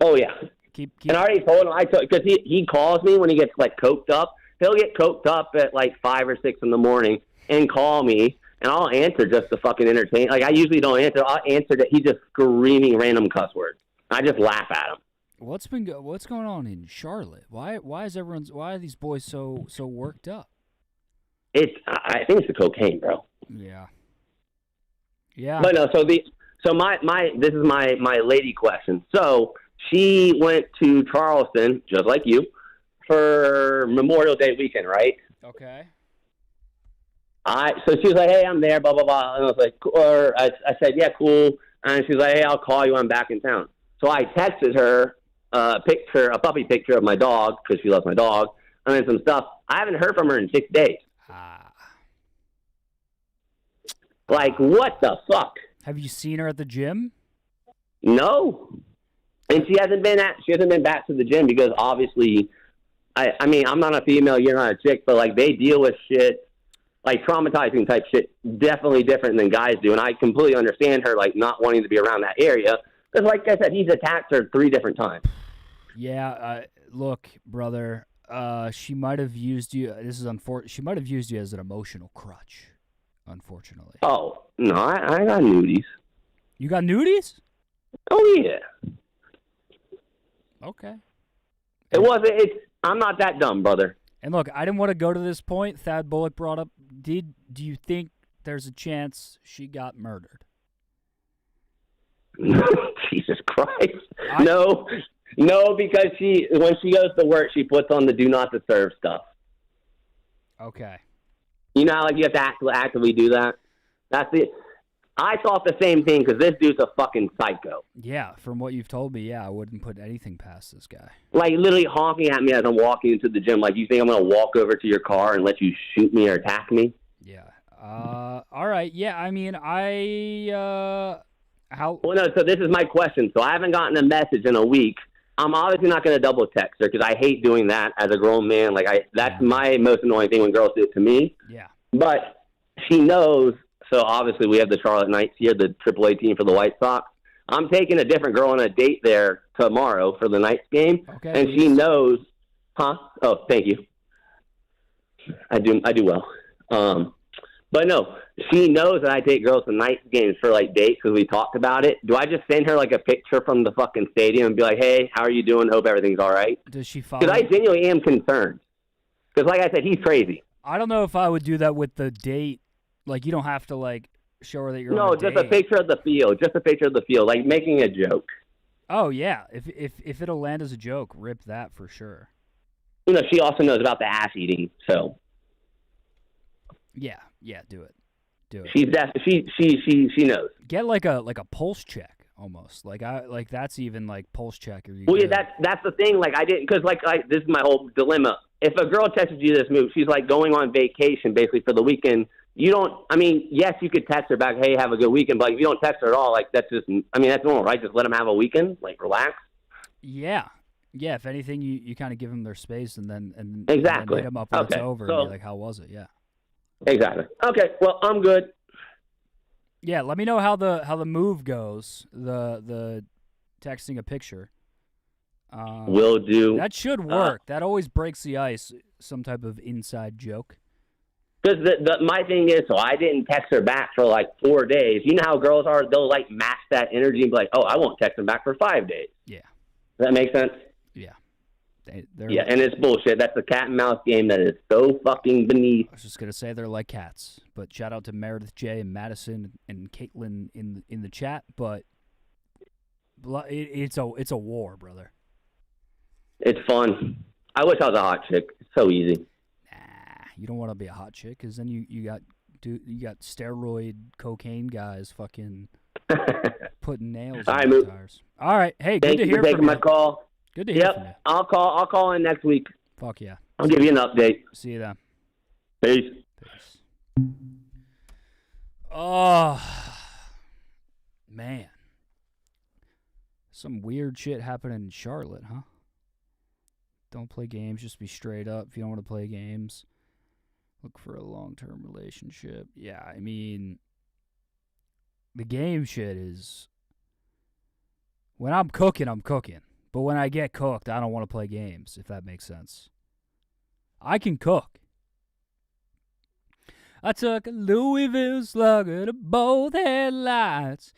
Oh yeah. Keep. And I already told him because he calls me when he gets coked up. He'll get coked up at 5 or 6 in the morning and call me. And I'll answer just to fucking entertain. I usually don't answer. I'll answer that he's just screaming random cuss words. I just laugh at him. What's going on in Charlotte? Why are these boys so worked up? I think it's the cocaine, bro. Yeah. But no, this is my lady question. So she went to Charleston, just like you, for Memorial Day weekend, right? Okay. So she was like, hey, I'm there, blah, blah, blah. And I was like, I said, yeah, cool. And she's like, hey, I'll call you when I'm back in town. So I texted her a puppy picture of my dog, because she loves my dog, and then some stuff. I haven't heard from her in 6 days. What the fuck? Have you seen her at the gym? No. And she hasn't been back to the gym because obviously, I mean, I'm not a female, you're not a chick, but they deal with shit, traumatizing type shit, definitely different than guys do. And I completely understand her, not wanting to be around that area. Because like I said, he's attacked her 3 different times. Yeah, look, brother, she might have used you. This is unfortunate. She might have used you as an emotional crutch, unfortunately. Oh, no, I got nudies. You got nudies? Oh, yeah. Okay. I'm not that dumb, brother. And look, I didn't want to go to this point. Thad Bullock brought up, do you think there's a chance she got murdered? Jesus Christ. No, because when she goes to work, she puts on the do not disturb stuff. Okay. You know, you have to actively do that. I thought the same thing because this dude's a fucking psycho. Yeah, from what you've told me, yeah, I wouldn't put anything past this guy. Literally honking at me as I'm walking into the gym. You think I'm going to walk over to your car and let you shoot me or attack me? Yeah. All right. Yeah, I mean, how... Well, no, so this is my question. So I haven't gotten a message in a week. I'm obviously not going to double text her because I hate doing that as a grown man. That's my most annoying thing when girls do it to me. Yeah. But she knows... So obviously we have the Charlotte Knights here, the AAA team for the White Sox. I'm taking a different girl on a date there tomorrow for the Knights game. Okay, and she knows, huh? Oh, thank you. I do well. But no, she knows that I take girls to night games for like dates because we talked about it. Do I just send her like a picture from the fucking stadium and be like, "Hey, how are you doing? Hope everything's all right"? Does she follow? Because I genuinely am concerned. Because like I said, he's crazy. I don't know if I would do that with the date. Like, you don't have to like show her that you're No, on a just date. a picture of the field. Just a picture of the field, like making a joke. Oh yeah, if it'll land as a joke, rip that for sure. You know, she also knows about the ass eating, so Yeah, do it. She knows. Get like a pulse check almost. Like that's even like pulse check. Or you Well, yeah, good? that's the thing. Like I didn't, because this is my whole dilemma. If a girl texts you this move, she's like going on vacation basically for the weekend. You don't. I mean, yes, you could text her back, "Hey, have a good weekend." But like, if you don't text her at all, like that's just. I mean, that's normal, right? Just let them have a weekend, like relax. Yeah. If anything, you kind of give them their space and then Exactly. hit them up when it's Okay, over so- and be like, "How was it?" Yeah. Exactly. Okay. Well, I'm good. Yeah. Let me know how the move goes. The texting a picture. Will do. That should work. That always breaks the ice. Some type of inside joke. Because my thing is, so I didn't text her back for like 4 days. You know how girls are; they'll like match that energy and be like, "Oh, I won't text them back for 5 days." Yeah. Does that make sense? Yeah. Yeah, and it's bullshit. That's a cat and mouse game that is so fucking beneath. I was just gonna say they're like cats, but shout out to Meredith J and Madison and Caitlin in the chat. But it's a war, brother. It's fun. I wish I was a hot chick. It's so easy. You don't want to be a hot chick, because then you got steroid cocaine guys fucking putting nails All right, in your Mook. tires. All right, hey, good Thank to you hear for taking from my you. call. Good to hear from you. Yep, I'll call in next week. Fuck yeah. I'll give you an update. See you then. Peace. Oh, man. Some weird shit happening in Charlotte, huh? Don't play games. Just be straight up. If you don't want to play games, look for a long-term relationship. Yeah, I mean, the game shit is... When I'm cooking, I'm cooking. But when I get cooked, I don't want to play games, if that makes sense. I can cook. I took a Louisville Slugger to both headlights,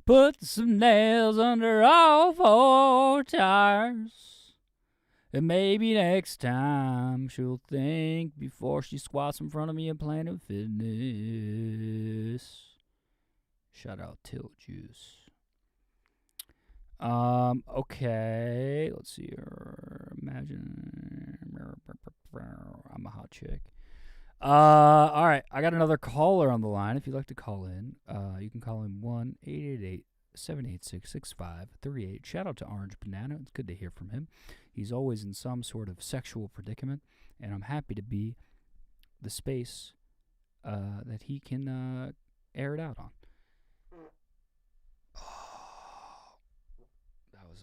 put some nails under all four tires. And maybe next time she'll think before she squats in front of me at Planet Fitness. Shout out Till Juice. Okay, let's see here. Imagine I'm a hot chick. All right, I got another caller on the line. If you'd like to call in, you can call in 1-888-786-6538. Shout out to Orange Banana. It's good to hear from him. He's always in some sort of sexual predicament, and I'm happy to be the space that he can air it out on.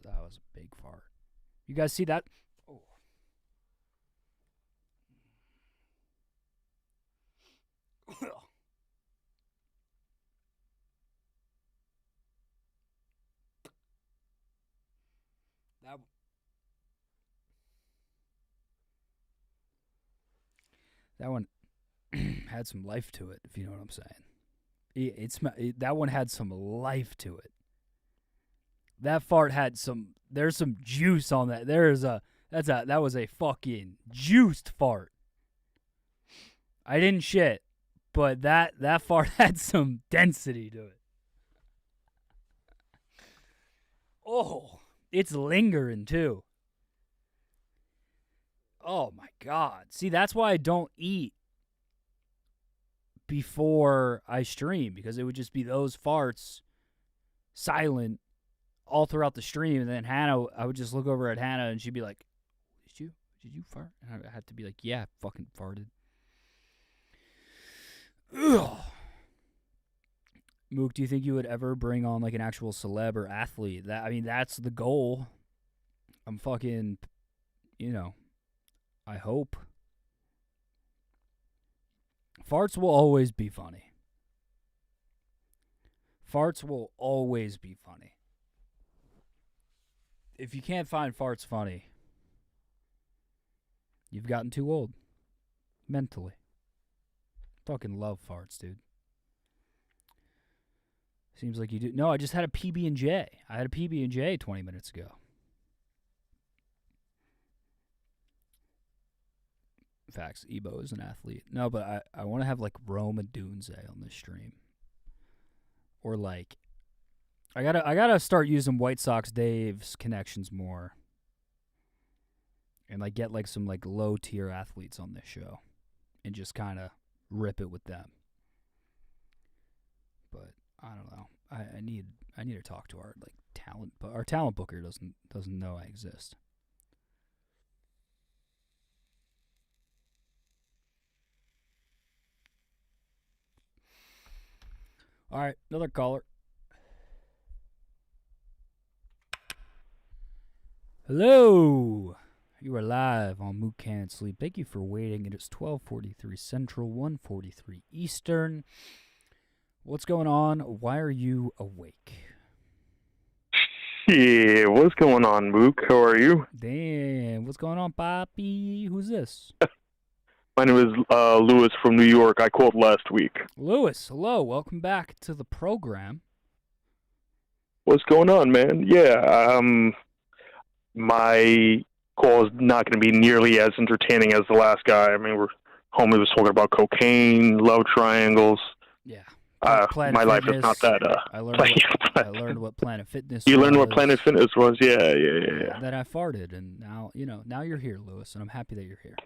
That was a big fart. You guys see that? Oh. That one had some life to it, if you know what I'm saying. That one had some life to it. That fart had there's some juice on that. That was a fucking juiced fart. I didn't shit, but that fart had some density to it. Oh, it's lingering too. Oh my God. See, that's why I don't eat before I stream, because it would just be those farts silent all throughout the stream, and then Hannah, I would just look over at Hannah and she'd be like, Did you fart? And I had to be like, yeah, I fucking farted. Ugh. Mook, do you think you would ever bring on like an actual celeb or athlete? That's the goal. I'm fucking, I hope. Farts will always be funny. Farts will always be funny. If you can't find farts funny, you've gotten too old. mentally. Fucking love farts, dude. Seems like you do. No, I just had a PB&J. I had a PB&J 20 minutes ago. Facts. Ebo is an athlete. No, but I want to have like Rome Odunze on this stream. Or like, I gotta start using White Sox Dave's connections more. And like get like some like low tier athletes on this show. And just kind of rip it with them. But I don't know. I need to talk to our like talent, but our talent booker doesn't know I exist. All right, another caller. Hello. You are live on Mook Can't Sleep. Thank you for waiting. It is 12:43 Central, 1:43 Eastern. What's going on? Why are you awake? Yeah, what's going on, Mook? How are you? Damn, what's going on, Poppy? Who's this? My name is Lewis from New York. I called last week. Lewis, hello. Welcome back to the program. What's going on, man? Yeah, my call is not going to be nearly as entertaining as the last guy. I mean, homie was talking about cocaine, love triangles. Yeah. My life is not that. I learned what Planet Fitness. You was. learned what Planet Fitness was? Yeah. That I farted, and now now you're here, Lewis, and I'm happy that you're here.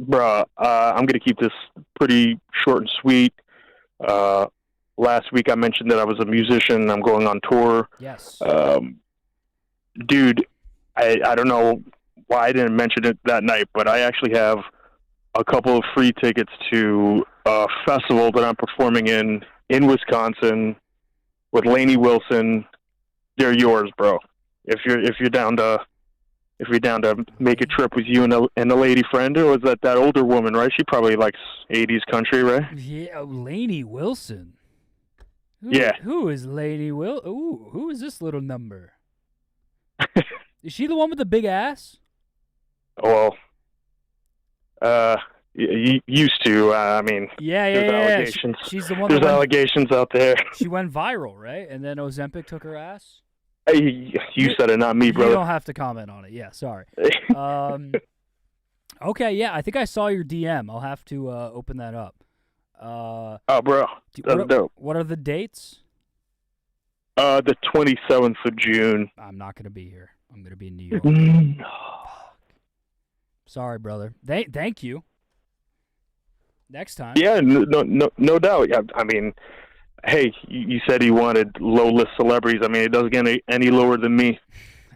Bruh, I'm gonna keep this pretty short and sweet. Last week I mentioned that I was a musician. I'm going on tour. Yes. Dude, I don't know why I didn't mention it that night, but I actually have a couple of free tickets to a festival that I'm performing in Wisconsin with Lainey Wilson. They're yours, bro. If you're down to make a trip with you and a lady friend, or was that older woman, right? She probably likes 80s country, right? Yeah, Lainey Wilson. Yeah. Who is Lady Ooh, who is this little number? Is she the one with the big ass? Well, used to. I mean, there's allegations. She's the one. There's allegations out there. She went viral, right? And then Ozempic took her ass. Hey, you said it, not me, brother. You don't have to comment on it. Yeah, sorry. Okay, yeah, I think I saw your DM. I'll have to open that up. Oh, bro, that's dope. What are the dates? The 27th of June. I'm not going to be here. I'm going to be in New York. Sorry, brother. Thank you. Next time. Yeah, no doubt. Yeah, I mean, hey, you said you wanted low-list celebrities. I mean, it doesn't get any lower than me.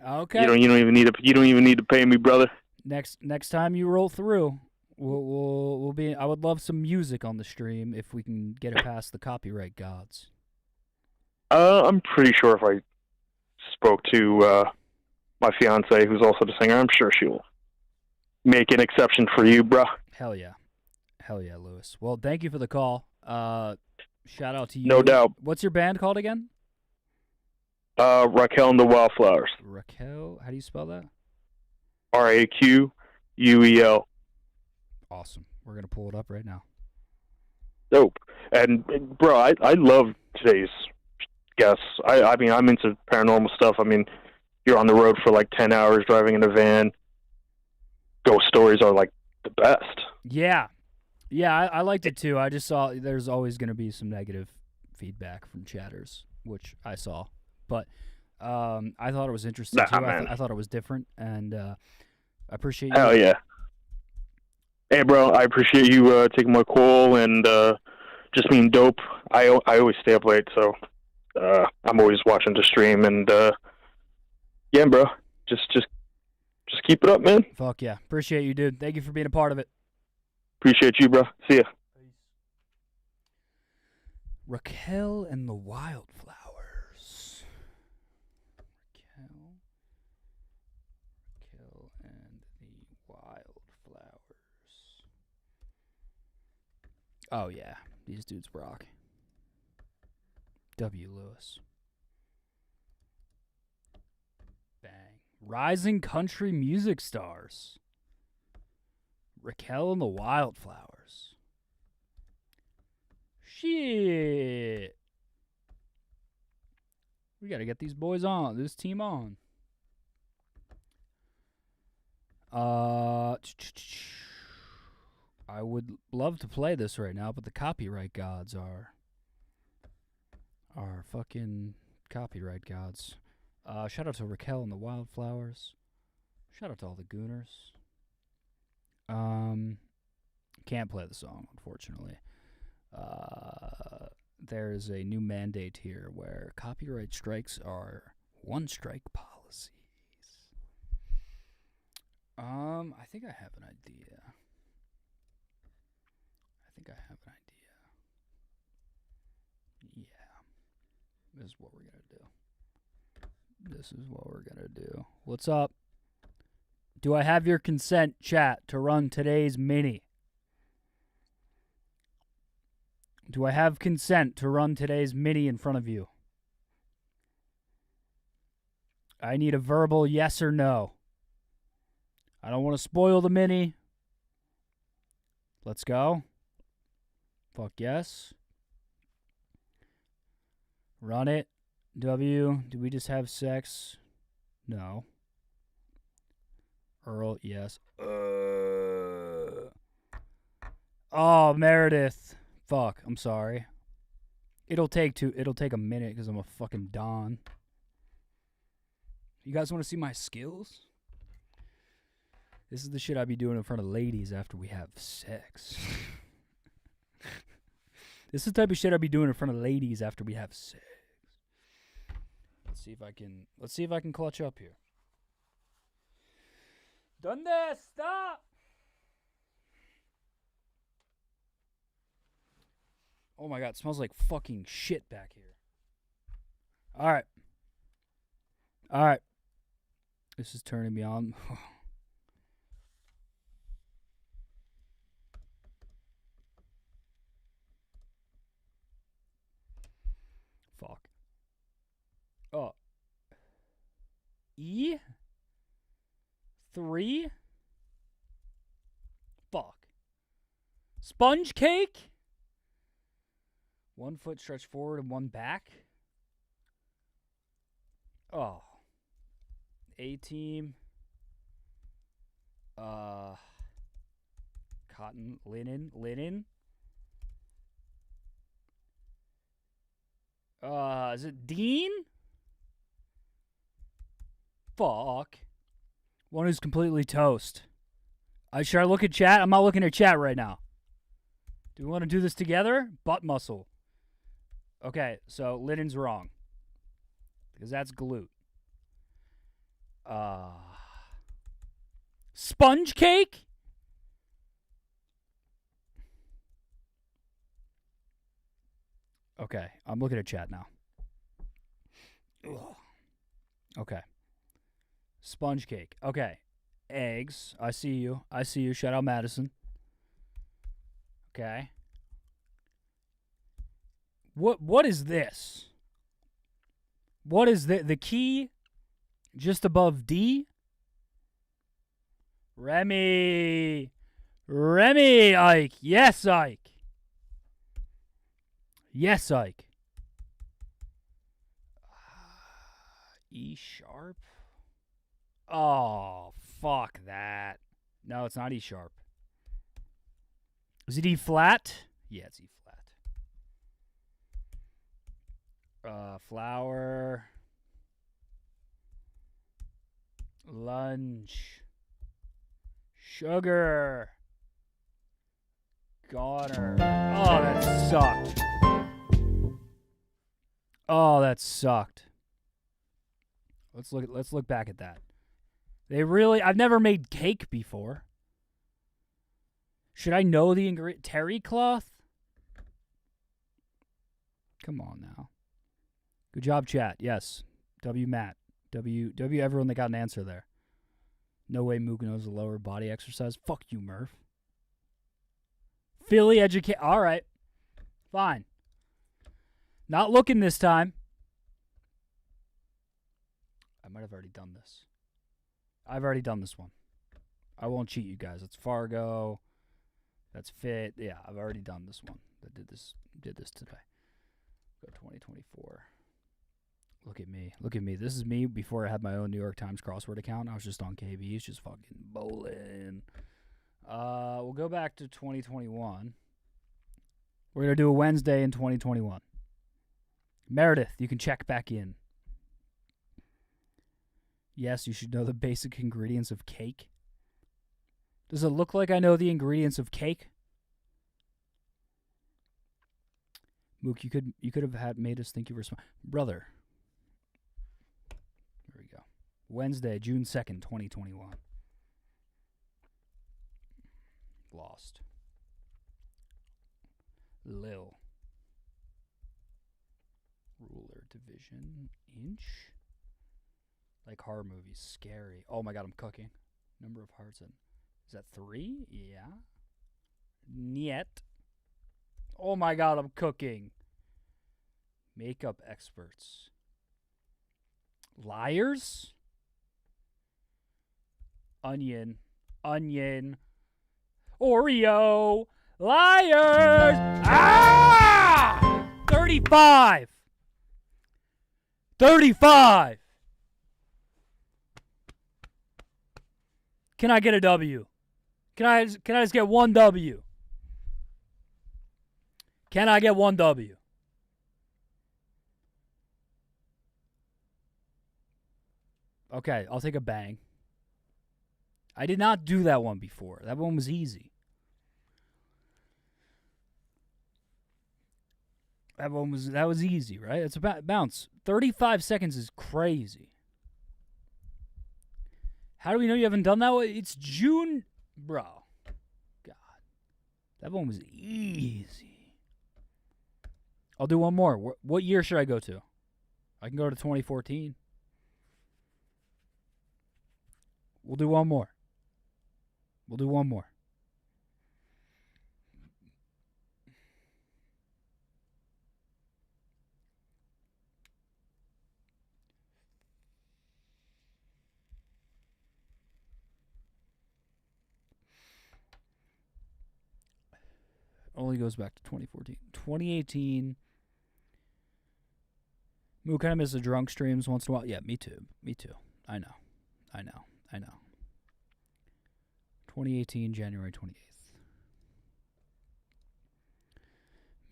Okay. You don't even need to pay me, brother. Next time you roll through, we'll be. I would love some music on the stream if we can get it past the copyright gods. I'm pretty sure if I spoke to my fiance, who's also the singer, I'm sure she'll make an exception for you, bro. Hell yeah, Lewis. Well, thank you for the call. Shout out to you. No doubt. What's your band called again? Raquel and the Wildflowers. Raquel, how do you spell that? Raquel. Awesome. We're gonna pull it up right now. Dope. And bro, I love today's guests. I mean, I'm into paranormal stuff. I mean, you're on the road for like 10 hours driving in a van. Ghost stories are like the best. Yeah. I liked it too. I just saw there's always going to be some negative feedback from chatters, which I saw. But I thought it was interesting too. I thought it was different, and I appreciate you. Hell yeah. Hey, bro, I appreciate you taking my call and just being dope. I always stay up late, so I'm always watching the stream. And yeah, bro, just keep it up, man. Fuck yeah. Appreciate you, dude. Thank you for being a part of it. Appreciate you, bro. See ya. Raquel and the Wildflowers. Raquel and the Wildflowers. Oh, yeah. These dudes rock. W. Lewis. Bang. Rising country music stars. Raquel and the Wildflowers. Shit. We got to get these boys on, this team on. I would love to play this right now, but the copyright gods are fucking copyright gods. Shout out to Raquel and the Wildflowers. Shout out to all the Gooners. Can't play the song, unfortunately. There's a new mandate here where copyright strikes are one-strike policies. I think I have an idea. Yeah. This is what we're gonna do. What's up? Do I have your consent, chat, to run today's mini? Do I have consent to run today's mini in front of you? I need a verbal yes or no. I don't want to spoil the mini. Let's go. Fuck yes. Run it. W. Do we just have sex? No. Earl, yes. Oh, Meredith. Fuck, I'm sorry. It'll take a minute because I'm a fucking Don. You guys want to see my skills? This is the shit I be doing in front of ladies after we have sex. This is the type of shit I be doing in front of ladies after we have sex. Let's see if I can clutch up here. Done this, stop! Oh my god, it smells like fucking shit back here. Alright. Alright. This is turning me on. Fuck. Oh. E3? Fuck. Sponge cake? 1 foot stretched forward and 1 back. Oh. A-team. Cotton, linen. Is it Dean? Fuck. One who's completely toast. Should I look at chat? I'm not looking at chat right now. Do we want to do this together? Butt muscle. Okay, so linen's wrong. Because that's glute. Sponge cake? Okay, I'm looking at chat now. Ugh. Okay. Sponge cake. Okay. Eggs. I see you. Shout out Madison. Okay. What is this? What is the key just above D? Remy, Ike. Yes, Ike. Yes, Ike. E sharp? Oh, fuck that. No, it's not E sharp. Is it E flat? Yeah, it's E flat. Flour. Lunch. Sugar. Goner. Oh, that sucked. Oh, that sucked. Let's look back at that. I've never made cake before. Should I know the ingredient? Terry cloth? Come on now. Good job, chat. Yes. W Matt. W everyone that got an answer there. No way Mook knows the lower body exercise. Fuck you, Murph. Philly educate. All right. Fine. Not looking this time. I might have already done this. I've already done this one. I won't cheat you guys. It's Fargo. That's Fit. Yeah, I've already done this one. I did this today. Go 2024. Look at me. Look at me. This is me before I had my own New York Times crossword account. I was just on KB. It's just fucking bowling. We'll go back to 2021. We're going to do a Wednesday in 2021. Meredith, you can check back in. Yes, you should know the basic ingredients of cake. Does it look like I know the ingredients of cake? Mook, you could have made us think you were smart. Brother. Here we go. Wednesday, June 2nd, 2021. Lost. Lil. Ruler, division, inch. Like horror movies, scary. Oh my god, I'm cooking. Number of hearts and is that 3? Yeah. Niet. Oh my god, I'm cooking. Makeup experts. Liars? Onion. Onion. Oreo. Liars! Ah! 35! 35! Can I get a W? Can I just get one W? Can I get one W? Okay, I'll take a bang. I did not do that one before. That one was easy. That was easy, right? It's about bounce. 35 seconds is crazy. How do we know you haven't done that one? It's June, bro. God. That one was easy. I'll do one more. What year should I go to? I can go to 2014. We'll do one more. We'll do one more. Only goes back to 2014. 2018. Mook kind of miss the drunk streams once in a while. Yeah, me too. Me too. I know. 2018, January 28th.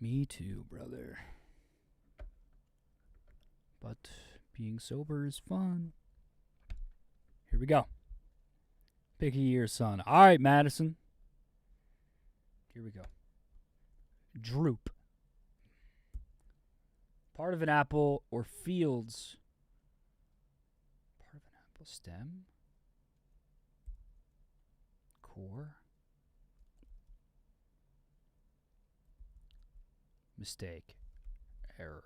Me too, brother. But being sober is fun. Here we go. Pick a year, son. All right, Madison. Here we go. Droop. Part of an apple or fields. Part of an apple stem. Core. Mistake. Error.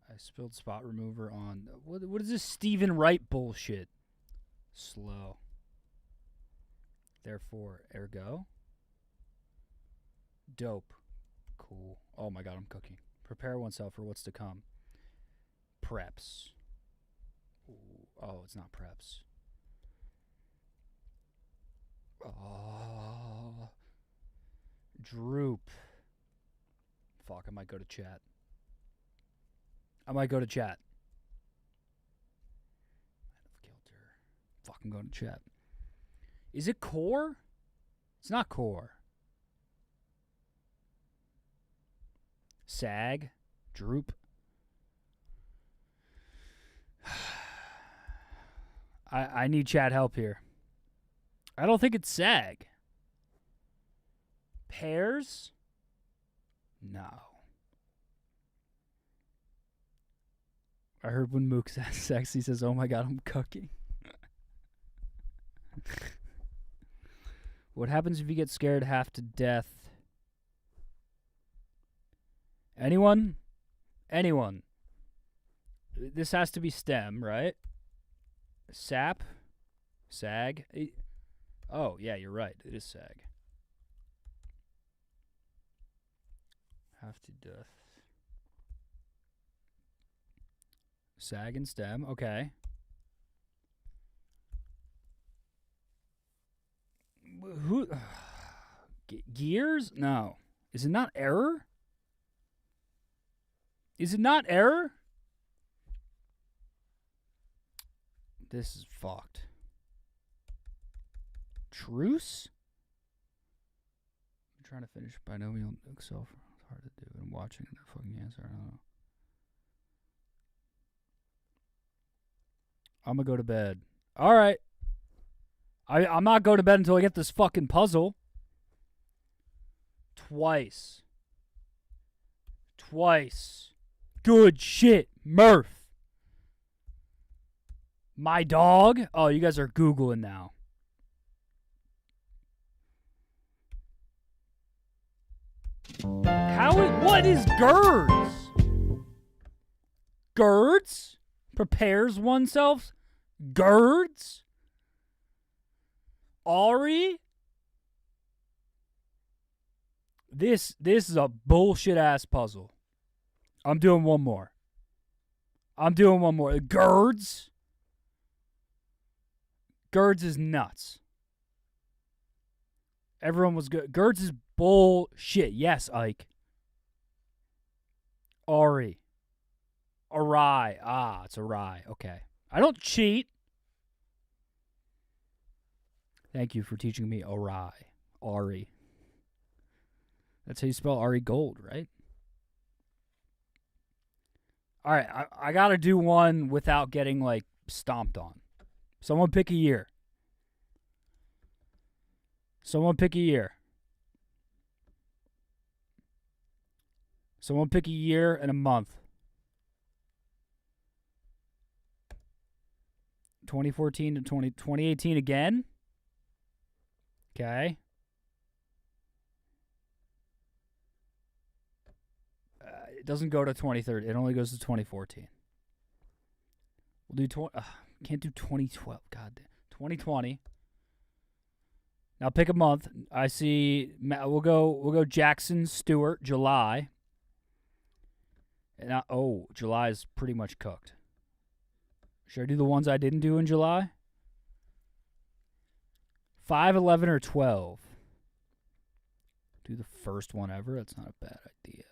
I spilled spot remover on. What is this Stephen Wright bullshit? Slow. Therefore, ergo. Dope. Cool. Oh my god, I'm cooking. Prepare oneself for what's to come. Preps. Ooh. Oh, it's not preps. Oh. Droop. Fuck, I might go to chat. Fuck, I'm going to chat. Is it core? It's not core. Sag. Droop. I need chat help here. I don't think it's sag. Pears? No. I heard when Mook says sex, he says, oh my god, I'm cooking. What happens if you get scared half to death? Anyone? This has to be stem, right? Sap? Sag? Oh, yeah, you're right. It is sag. Half to death. Sag and stem. Okay. Who? Gears? No. Is it not Error? Is it not Error? This is fucked. Truce? I'm trying to finish binomial itself. It's hard to do. I'm watching the fucking answer. I don't know. I'm gonna go to bed. All right. I'm not going to bed until I get this fucking puzzle. Twice. Good shit, Murph. My dog? Oh, you guys are Googling now. What is GERDS? GERDS? Prepares oneself? GERDS? Ari? This is a bullshit ass puzzle. I'm doing one more. GERDS? GERDS is nuts. Everyone was good. GERDS is bullshit. Yes, Ike. Ari. Awry. Ah, it's awry. Okay. I don't cheat. Thank you for teaching me awry. Ari. That's how you spell Ari Gold, right? All right, I got to do one without getting, like, stomped on. Someone pick a year. Someone pick a year and a month. 2014 to 2018 again? Okay. It doesn't go to 2030. It only goes to 2014. We'll do can't do 2012. God damn. 2020. Now pick a month. I see. We'll go Jackson Stewart, July. And July is pretty much cooked. Should I do the ones I didn't do in July? 5, 11, or 12. Do the first one ever. That's not a bad idea.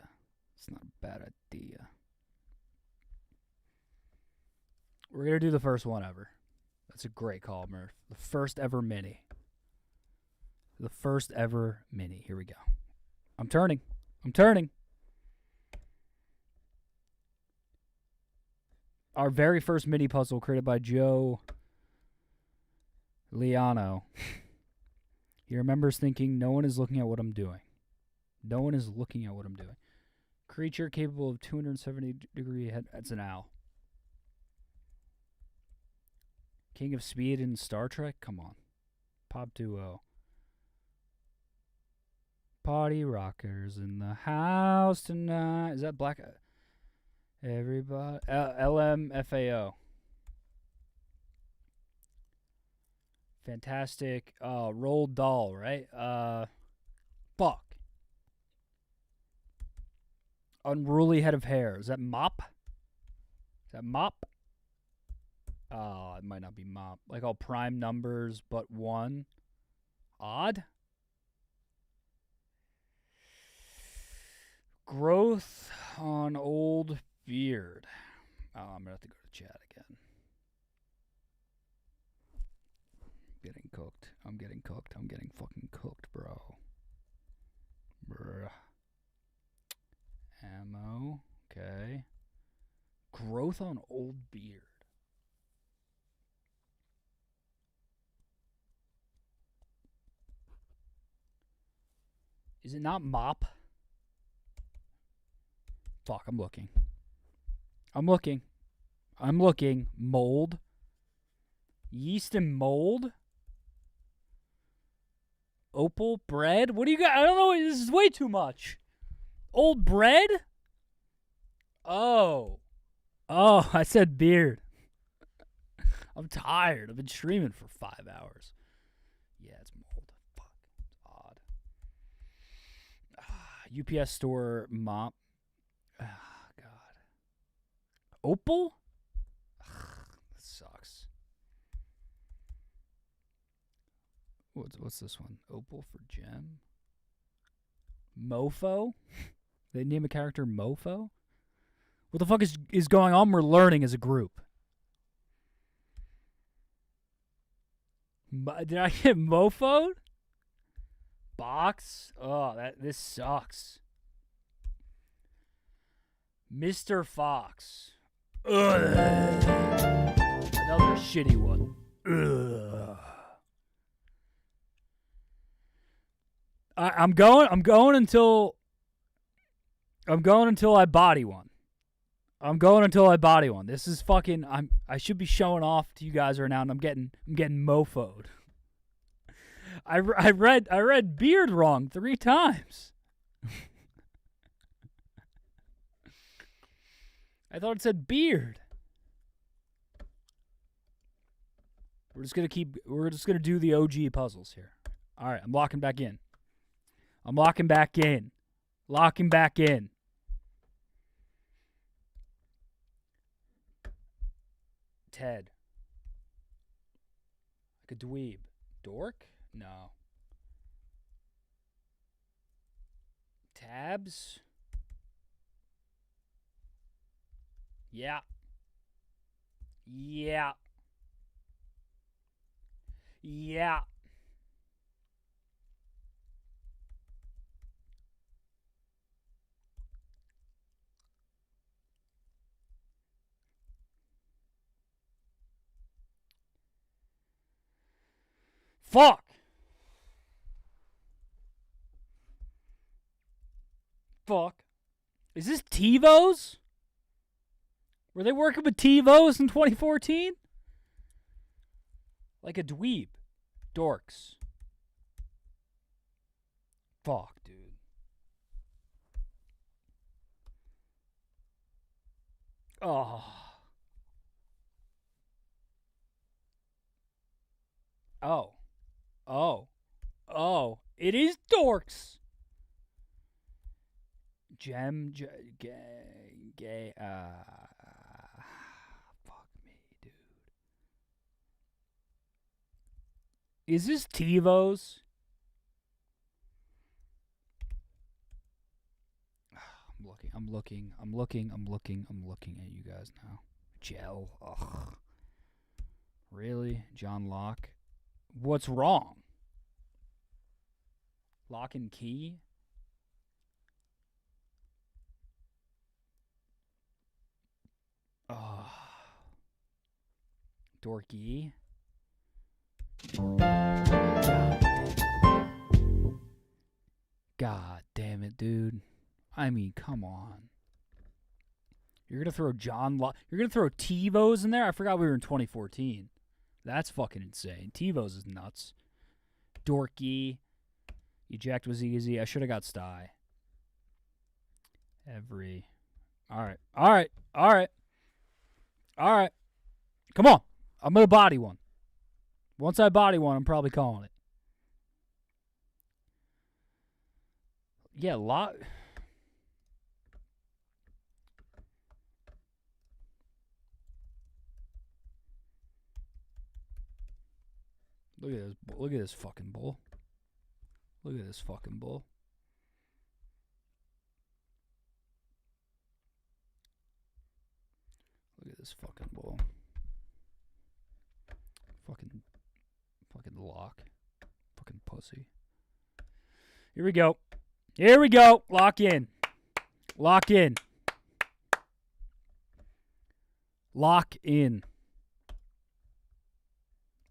We're going to do the first one ever. That's a great call, Murph. The first ever mini. Here we go. I'm turning. Our very first mini puzzle created by Joe Liano. He remembers thinking, no one is looking at what I'm doing. Creature capable of 270-degree head. That's an owl. King of Speed in Star Trek? Come on. Pop duo. Party rockers in the house tonight. Is that Black? Everybody. LMFAO. Fantastic. Roald Dahl, right? Fuck. Unruly head of hair. Is that Mop? Oh, it might not be Mop. Like all prime numbers but one. Odd? Growth on old beard. Oh, I'm going to have to go to chat again. I'm getting fucking cooked, bro. Bruh. Ammo. Okay. Growth on old beard. Is it not Mop? Fuck, I'm looking. Mold. Yeast and mold? Opal bread? What do you got? I don't know. This is way too much. Old bread? Oh, I said beard. I'm tired. I've been streaming for 5 hours. Yeah, it's mold. Fuck. It's odd. UPS store mop. God. Opal? That sucks. What's this one? Opal for Gem. Mofo? They name a character Mofo? What the fuck is going on? We're learning as a group. Did I get mofoed? Box? Oh, this sucks. Mr. Fox. Ugh. Another shitty one. Ugh. I'm going until I body one. This is fucking. I should be showing off to you guys right now, and I'm getting mofoed. I read beard wrong 3 times. I thought it said beard. We're just gonna do the OG puzzles here. All right, I'm locking back in. Locking back in. Ted. Like a dweeb. Dork? No. Tabs? Yeah. Yeah. Yeah. Fuck. Is this TiVo's? Were they working with TiVo's in 2014? Like a dweeb. Dorks. Fuck, dude. Oh. Oh. Oh. Oh. It is dorks. Gem. Gay. Fuck me, dude. Is this TiVo's? I'm looking at you guys now. Gel. Ugh. Really? John Locke? What's wrong? Lock and key? Oh. Dorky. God damn it, dude. I mean, come on. You're going to throw You're going to throw TiVo's in there? I forgot we were in 2014. That's fucking insane. TiVo's is nuts. Dorky. Eject was easy. I should have got Sty. Every. All right. Come on. I'm going to body one. Once I body one, I'm probably calling it. Yeah, lot. Look at this. Look at this fucking bull. Look at this fucking bull. Look at this fucking bull. Fucking lock. Fucking pussy. Here we go. Lock in. Lock in.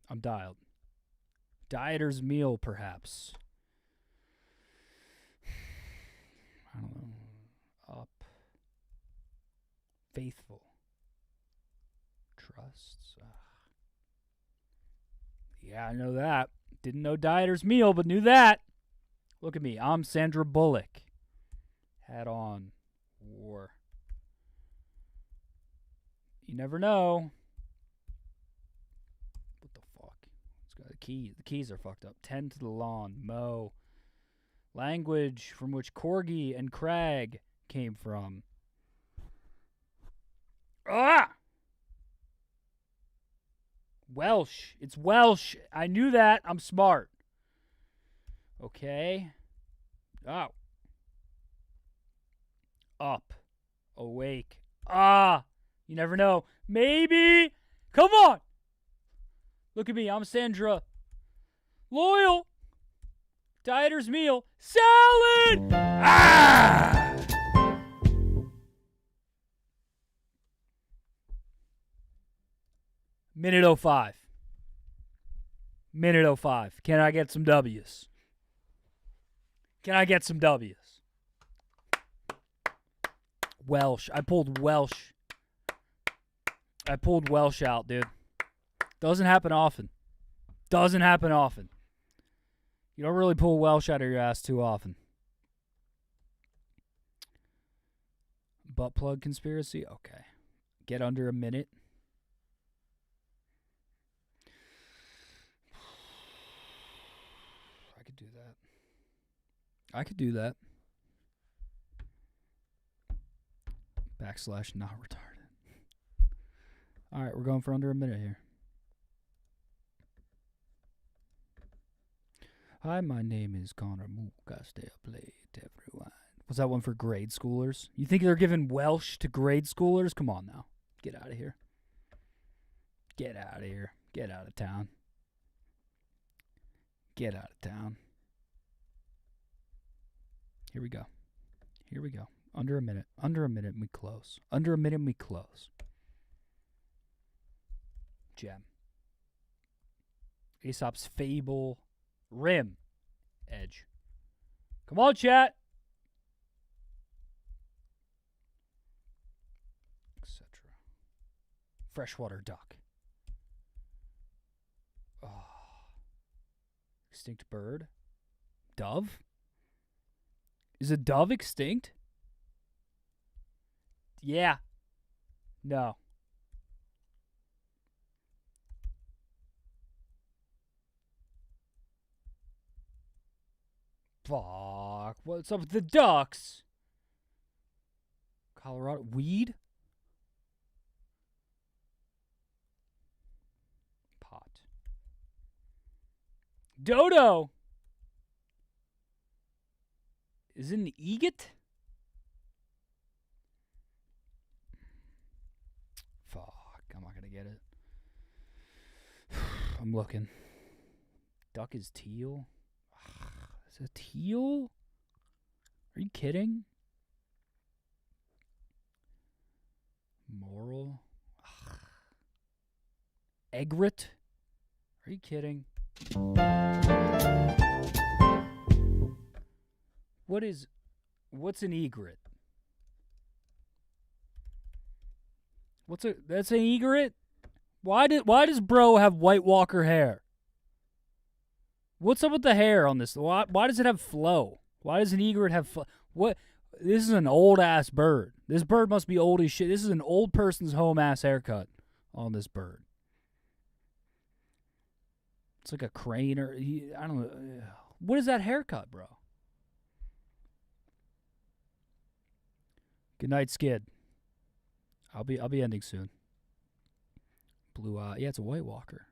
I'm dialed. Dieter's meal, perhaps. I don't know. Up. Faithful. Trusts. Yeah, I know that. Didn't know Dieter's meal, but knew that. Look at me. I'm Sandra Bullock. Hat on. War. You never know. What the fuck? It's got a key. The keys are fucked up. 10 to the lawn. Mow. Language from which Corgi and Crag came from. Ah! Welsh. It's Welsh. I knew that. I'm smart. Okay. Oh. Up. Awake. Ah. You never know. Maybe. Come on. Look at me. I'm Sandra. Loyal. Dieter's meal. Salad. Ah. Minute 05. Minute 05. Can I get some W's? Can I get some W's? Welsh. I pulled Welsh. I pulled Welsh out, dude. Doesn't happen often. Doesn't happen often. You don't really pull Welsh out of your ass too often. Butt plug conspiracy? Okay. Get under a minute. I could do that. I could do that. / not retarded. All right, we're going for under a minute here. Hi, my name is Connor Mook. I stay up late every night. Was that one for grade schoolers? You think they're giving Welsh to grade schoolers? Come on now. Get out of here. Get out of here. Get out of town. Get out of town. Here we go. Here we go. Under a minute. Under a minute and we close. Under a minute and we close. Gem. Aesop's Fable. Rim. Edge. Come on, chat. Etc. Freshwater duck. Oh. Extinct bird. Dove? Is a dove extinct? Yeah. No. Fuck. What's up with the ducks? Colorado. Weed? Pot. Dodo. Is it an egot? Fuck. I'm not going to get it. I'm looking. Duck is teal? Is it teal? Are you kidding? Moral? Egret? Are you kidding? What's an egret? That's an egret? Why does bro have White Walker hair? What's up with the hair on this? Why does it have flow? Why does an egret have flow? What? This is an old-ass bird. This bird must be old as shit. This is an old person's home-ass haircut on this bird. It's like a crane or... I don't know. What is that haircut, bro? Good night, Skid. I'll be ending soon. Blue eye. Yeah, it's a White Walker.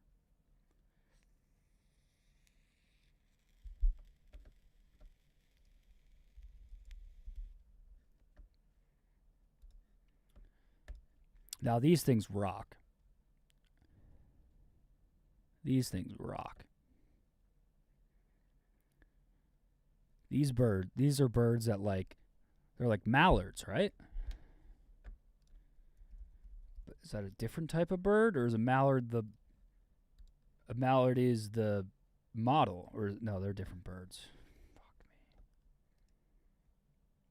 Now, these things rock. These things rock. These are birds that they're like mallards, right? Is that a different type of bird, or is a mallard is the model? Or no, they're different birds. Fuck me.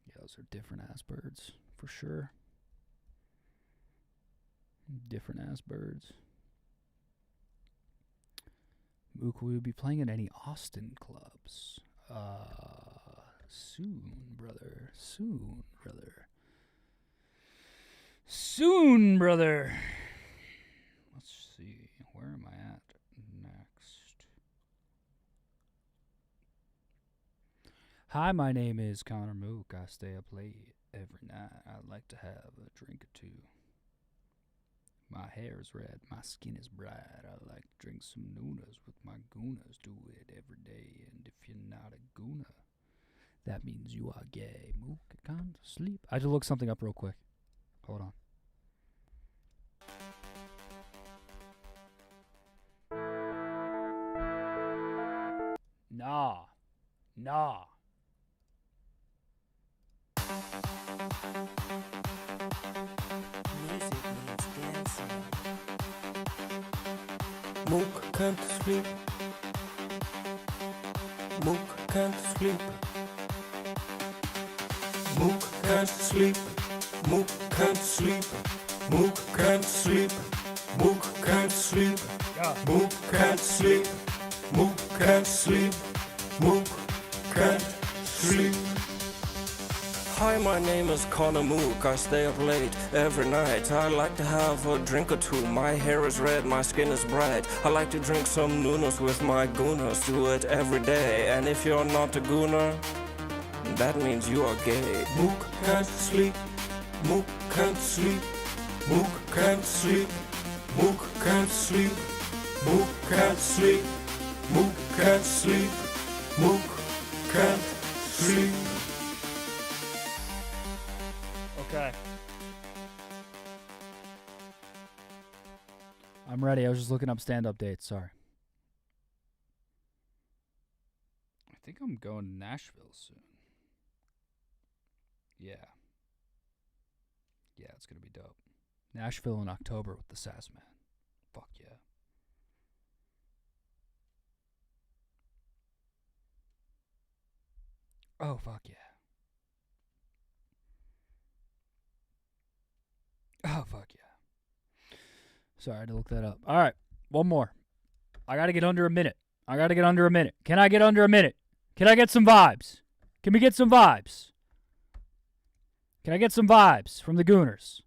Yeah, those are different ass birds for sure. Different ass birds. Mook, will you be playing in any Austin clubs? Soon, brother. Soon, brother. Soon, brother. Let's see. Where am I at next? Hi, my name is Connor Mook. I stay up late every night. I'd like to have a drink or two. My hair is red, my skin is bright. I like to drink some noonas with my gooners. Do it every day, and if you're not a gooner, that means you are gay. Mook, I can't sleep. I had to look something up real quick. Hold on. Nah. Music means dancing. Mook can't sleep. Mook can't sleep. Mook can't sleep. Mook can't sleep. Mook can't sleep. Mook can't sleep. Mook can't sleep. Mook can't sleep. Mook can't sleep. Hi, my name is Connor Mook. I stay up late every night. I like to have a drink or two. My hair is red, my skin is bright. I like to drink some noonas with my gooners. Do it every day. And if you're not a gooner, that means you are gay. Mook can't sleep. Mook can't sleep. Mook can't sleep. Mook can't sleep. Mook can't sleep. Mook can't sleep. Mook can't sleep. Okay. I'm ready. I was just looking up stand-up dates. Sorry. I think I'm going to Nashville soon. Yeah. Yeah, it's going to be dope. Nashville in October with the Sass Man. Fuck yeah. Oh, fuck yeah. Oh, fuck yeah. Sorry, I had to look that up. All right, one more. I got to get under a minute. Can I get under a minute? Can I get some vibes? Can we get some vibes? Can I get some vibes from the Gooners?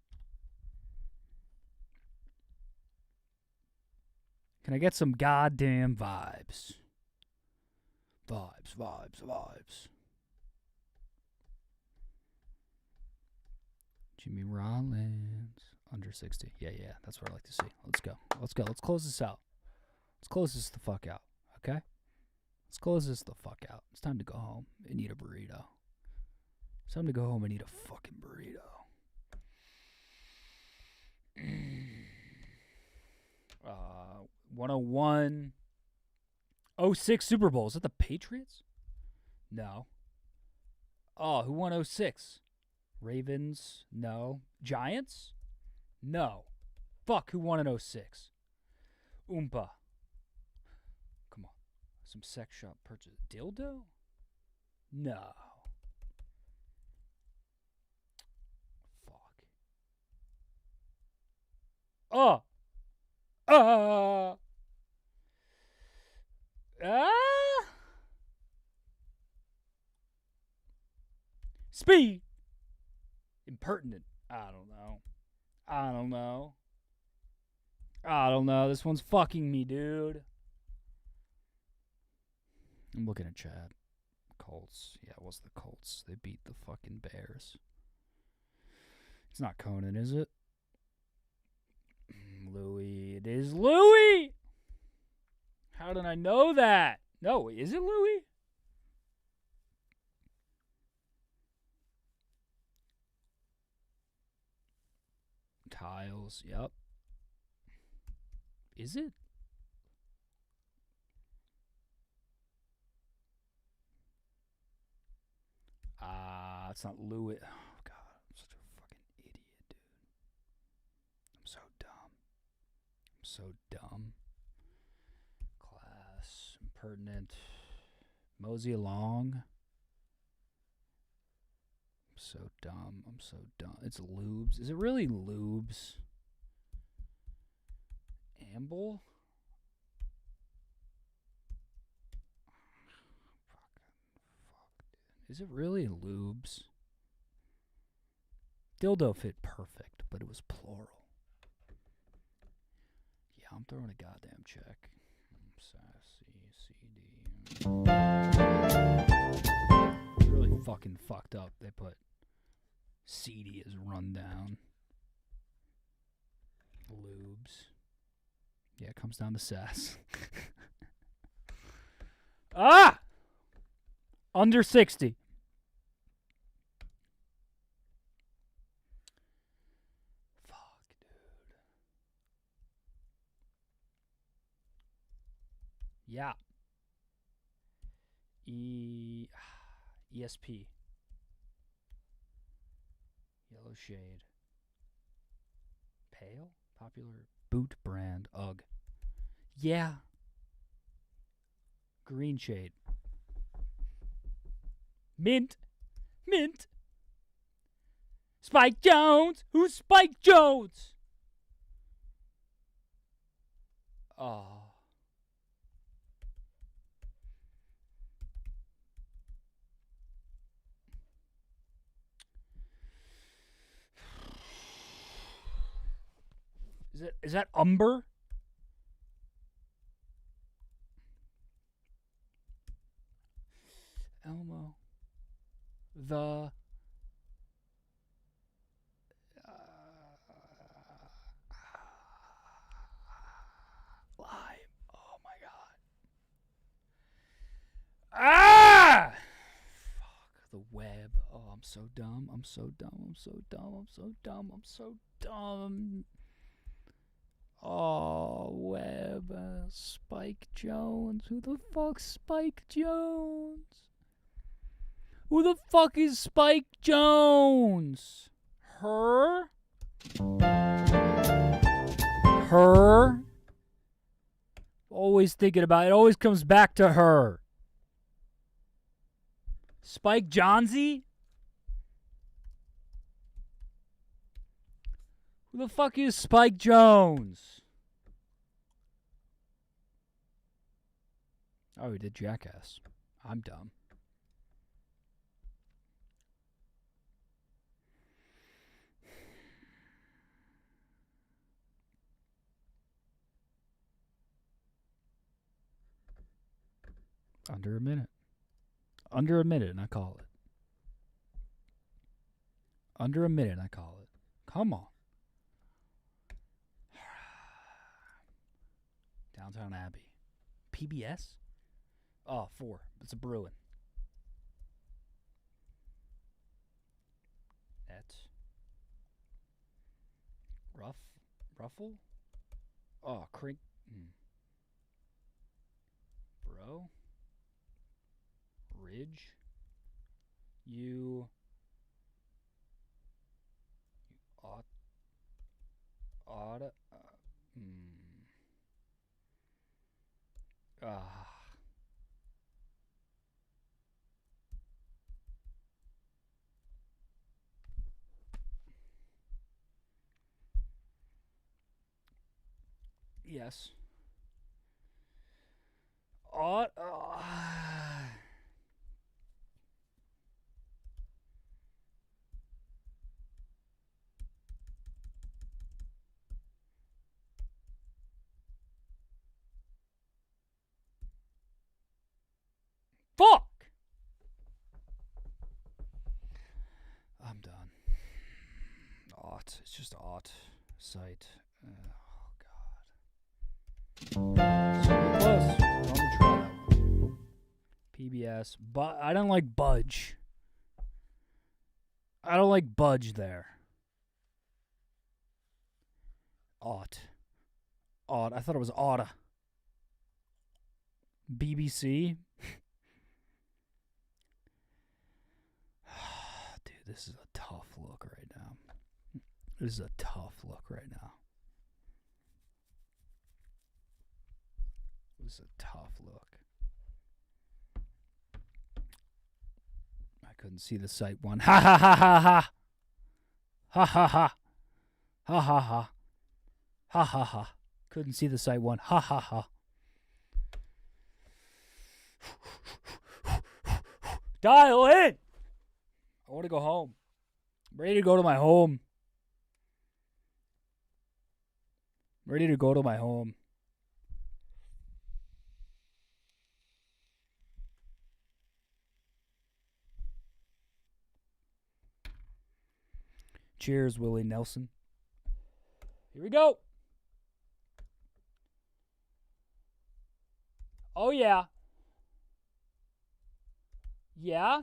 Can I get some goddamn vibes? Vibes. Jimmy Rollins, under 60. Yeah, that's what I like to see. Let's go. Let's close this out. Let's close this the fuck out, okay? Let's close this the fuck out. It's time to go home and eat a burrito. It's time to go home and eat a fucking burrito. 101, 06 Super Bowl. Is that the Patriots? No. Oh, who won 06? Ravens? No. Giants? No. Fuck, who won in 06? Oompa. Come on. Some sex shop purchase. Dildo? No. Fuck. Oh. Speed. Impertinent. I don't know. This one's fucking me, dude. I'm looking at Chad. Colts. Yeah, it was the Colts. They beat the fucking Bears. It's not Conan, is it? Louis. It is Louis! How did I know that? No, is it Louis? Tiles, yep. Is it? It's not Louis. Oh, God, I'm such a fucking idiot, dude. I'm so dumb. Class, impertinent. Mosey along. I'm so dumb. It's Lubes. Is it really Lubes? Amble? Fuck. Is it really Lubes? Dildo fit perfect, but it was plural. Yeah, I'm throwing a goddamn check. Sassy CD. Really fucking fucked up. They put CD as rundown. Lubes. Yeah, it comes down to sass. Ah! Under 60. Yeah. ESP. Yellow shade. Pale? Popular boot brand. Ugg. Yeah. Green shade. Mint. Mint. Spike Jones. Who's Spike Jones? Oh. Is that Umber? Elmo. The lime. Oh my god. Ah! Fuck the web. Oh, I'm so dumb. I'm so dumb. I'm so dumb. I'm so dumb. I'm so dumb. Oh, web. Spike Jones. Who the fuck's Spike Jones? Who the fuck is Spike Jones? Her? Her? Always thinking about it. It always comes back to her. Spike Jonze? Who the fuck is Spike Jones? Oh, he did Jackass. I'm dumb. Under a minute. Under a minute, and I call it. Under a minute, and I call it. Come on. Downtown Abbey. PBS? Oh, 4. It's a Bruin. That's Ruffle? Oh, Crink. Bro. Ridge. You oughta. Yes. Fuck! I'm done. Ought. It's just ought. Sight. Oh, God. So close. I'm gonna try that one. PBS. But I don't like budge. I don't like budge there. Ought. Ought. I thought it was oughta. BBC. Dude, this is a tough look right now. This is a tough look right now. This is a tough look. I couldn't see the sight one. Ha ha ha ha ha. Ha ha ha. Ha ha ha. Ha ha ha. Couldn't see the sight one. Ha ha ha. Dial in. I want to go home. I'm ready to go to my home. I'm ready to go to my home. Cheers, Willie Nelson. Here we go. Oh, yeah. Yeah?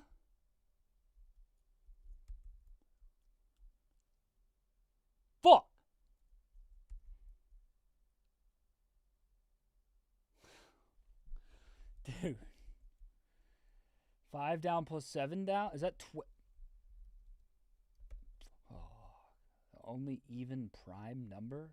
Fuck. Dude. 5 down plus 7 down? Is that only even prime number?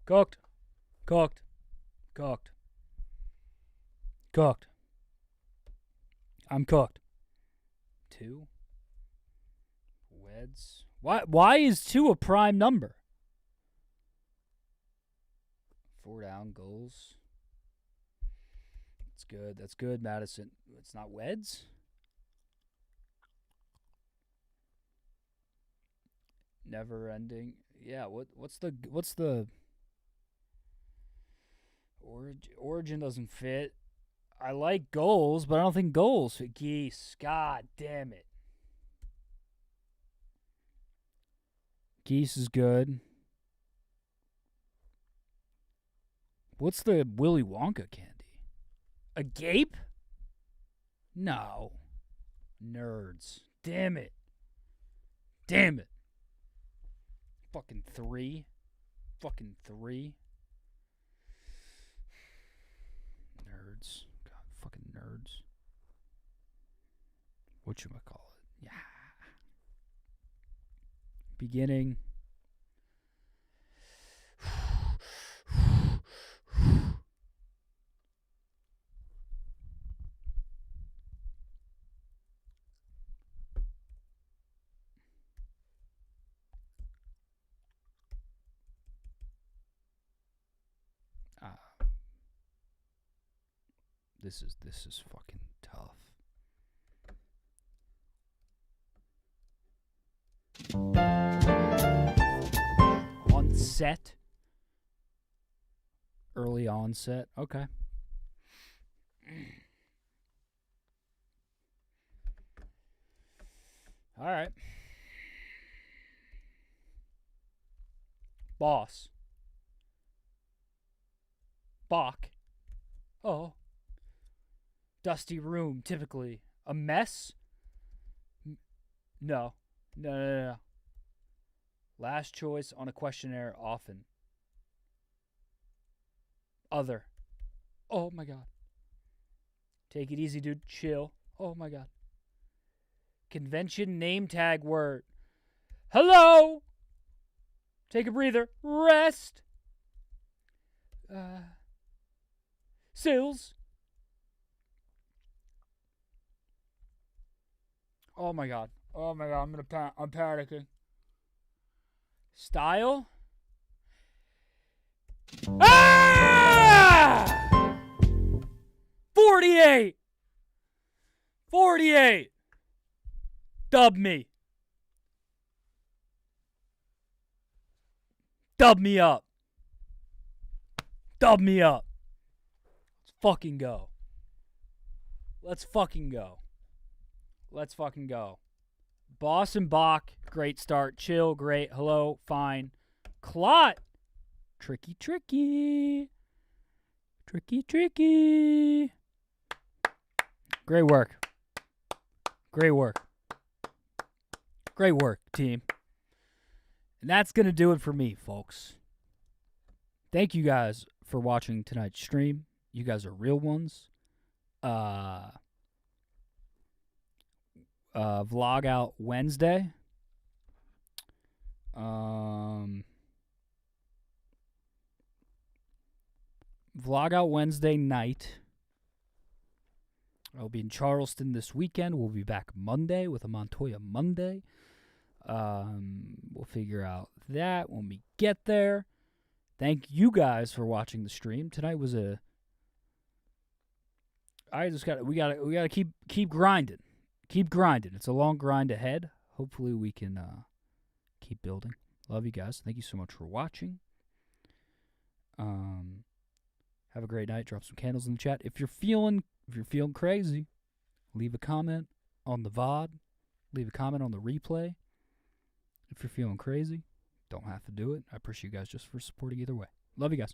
Cooked. Cooked. Cooked. Cooked. I'm cooked. 2. Weds. Why is 2 a prime number? 4 down goals. That's good. That's good, Madison. It's not Weds? Never ending. Yeah, what's the origin doesn't fit. I like goals, but I don't think goals fit. Geese. God damn it. Geese is good. What's the Willy Wonka candy? A gape? No. Nerds. Damn it. Damn it. Fucking 3. Fucking 3. Nerds. God, fucking nerds. Whatchamacallit? Yeah. Beginning. This is fucking tough. Onset. Early onset. Okay. All right. Boss. Bach. Oh. Dusty room, typically. A mess? No. No. Last choice on a questionnaire, often. Other. Oh, my God. Take it easy, dude. Chill. Oh, my God. Convention name tag word. Hello! Take a breather. Rest. Sills. Oh my god. Oh my god. I'm panicking. Style? Ah! 48. 48. Dub me. Dub me up. Dub me up. Let's fucking go. Let's fucking go. Let's fucking go. Boss and Bach, great start. Chill, great. Hello, fine. Clot. Tricky. Great work. Great work, team. And that's going to do it for me, folks. Thank you guys for watching tonight's stream. You guys are real ones. Vlog out Wednesday. Vlog out Wednesday night. I'll be in Charleston this weekend. We'll be back Monday with a Montoya Monday. We'll figure out that when we get there. Thank you guys for watching the stream. Tonight was we gotta keep grinding. Keep grinding. It's a long grind ahead. Hopefully we can keep building. Love you guys. Thank you so much for watching. Have Have a great night. Drop some candles in the chat. If you're feeling crazy, leave a comment on the VOD. Leave a comment on the replay. If you're feeling crazy, don't have to do it. I appreciate you guys just for supporting either way. Love you guys.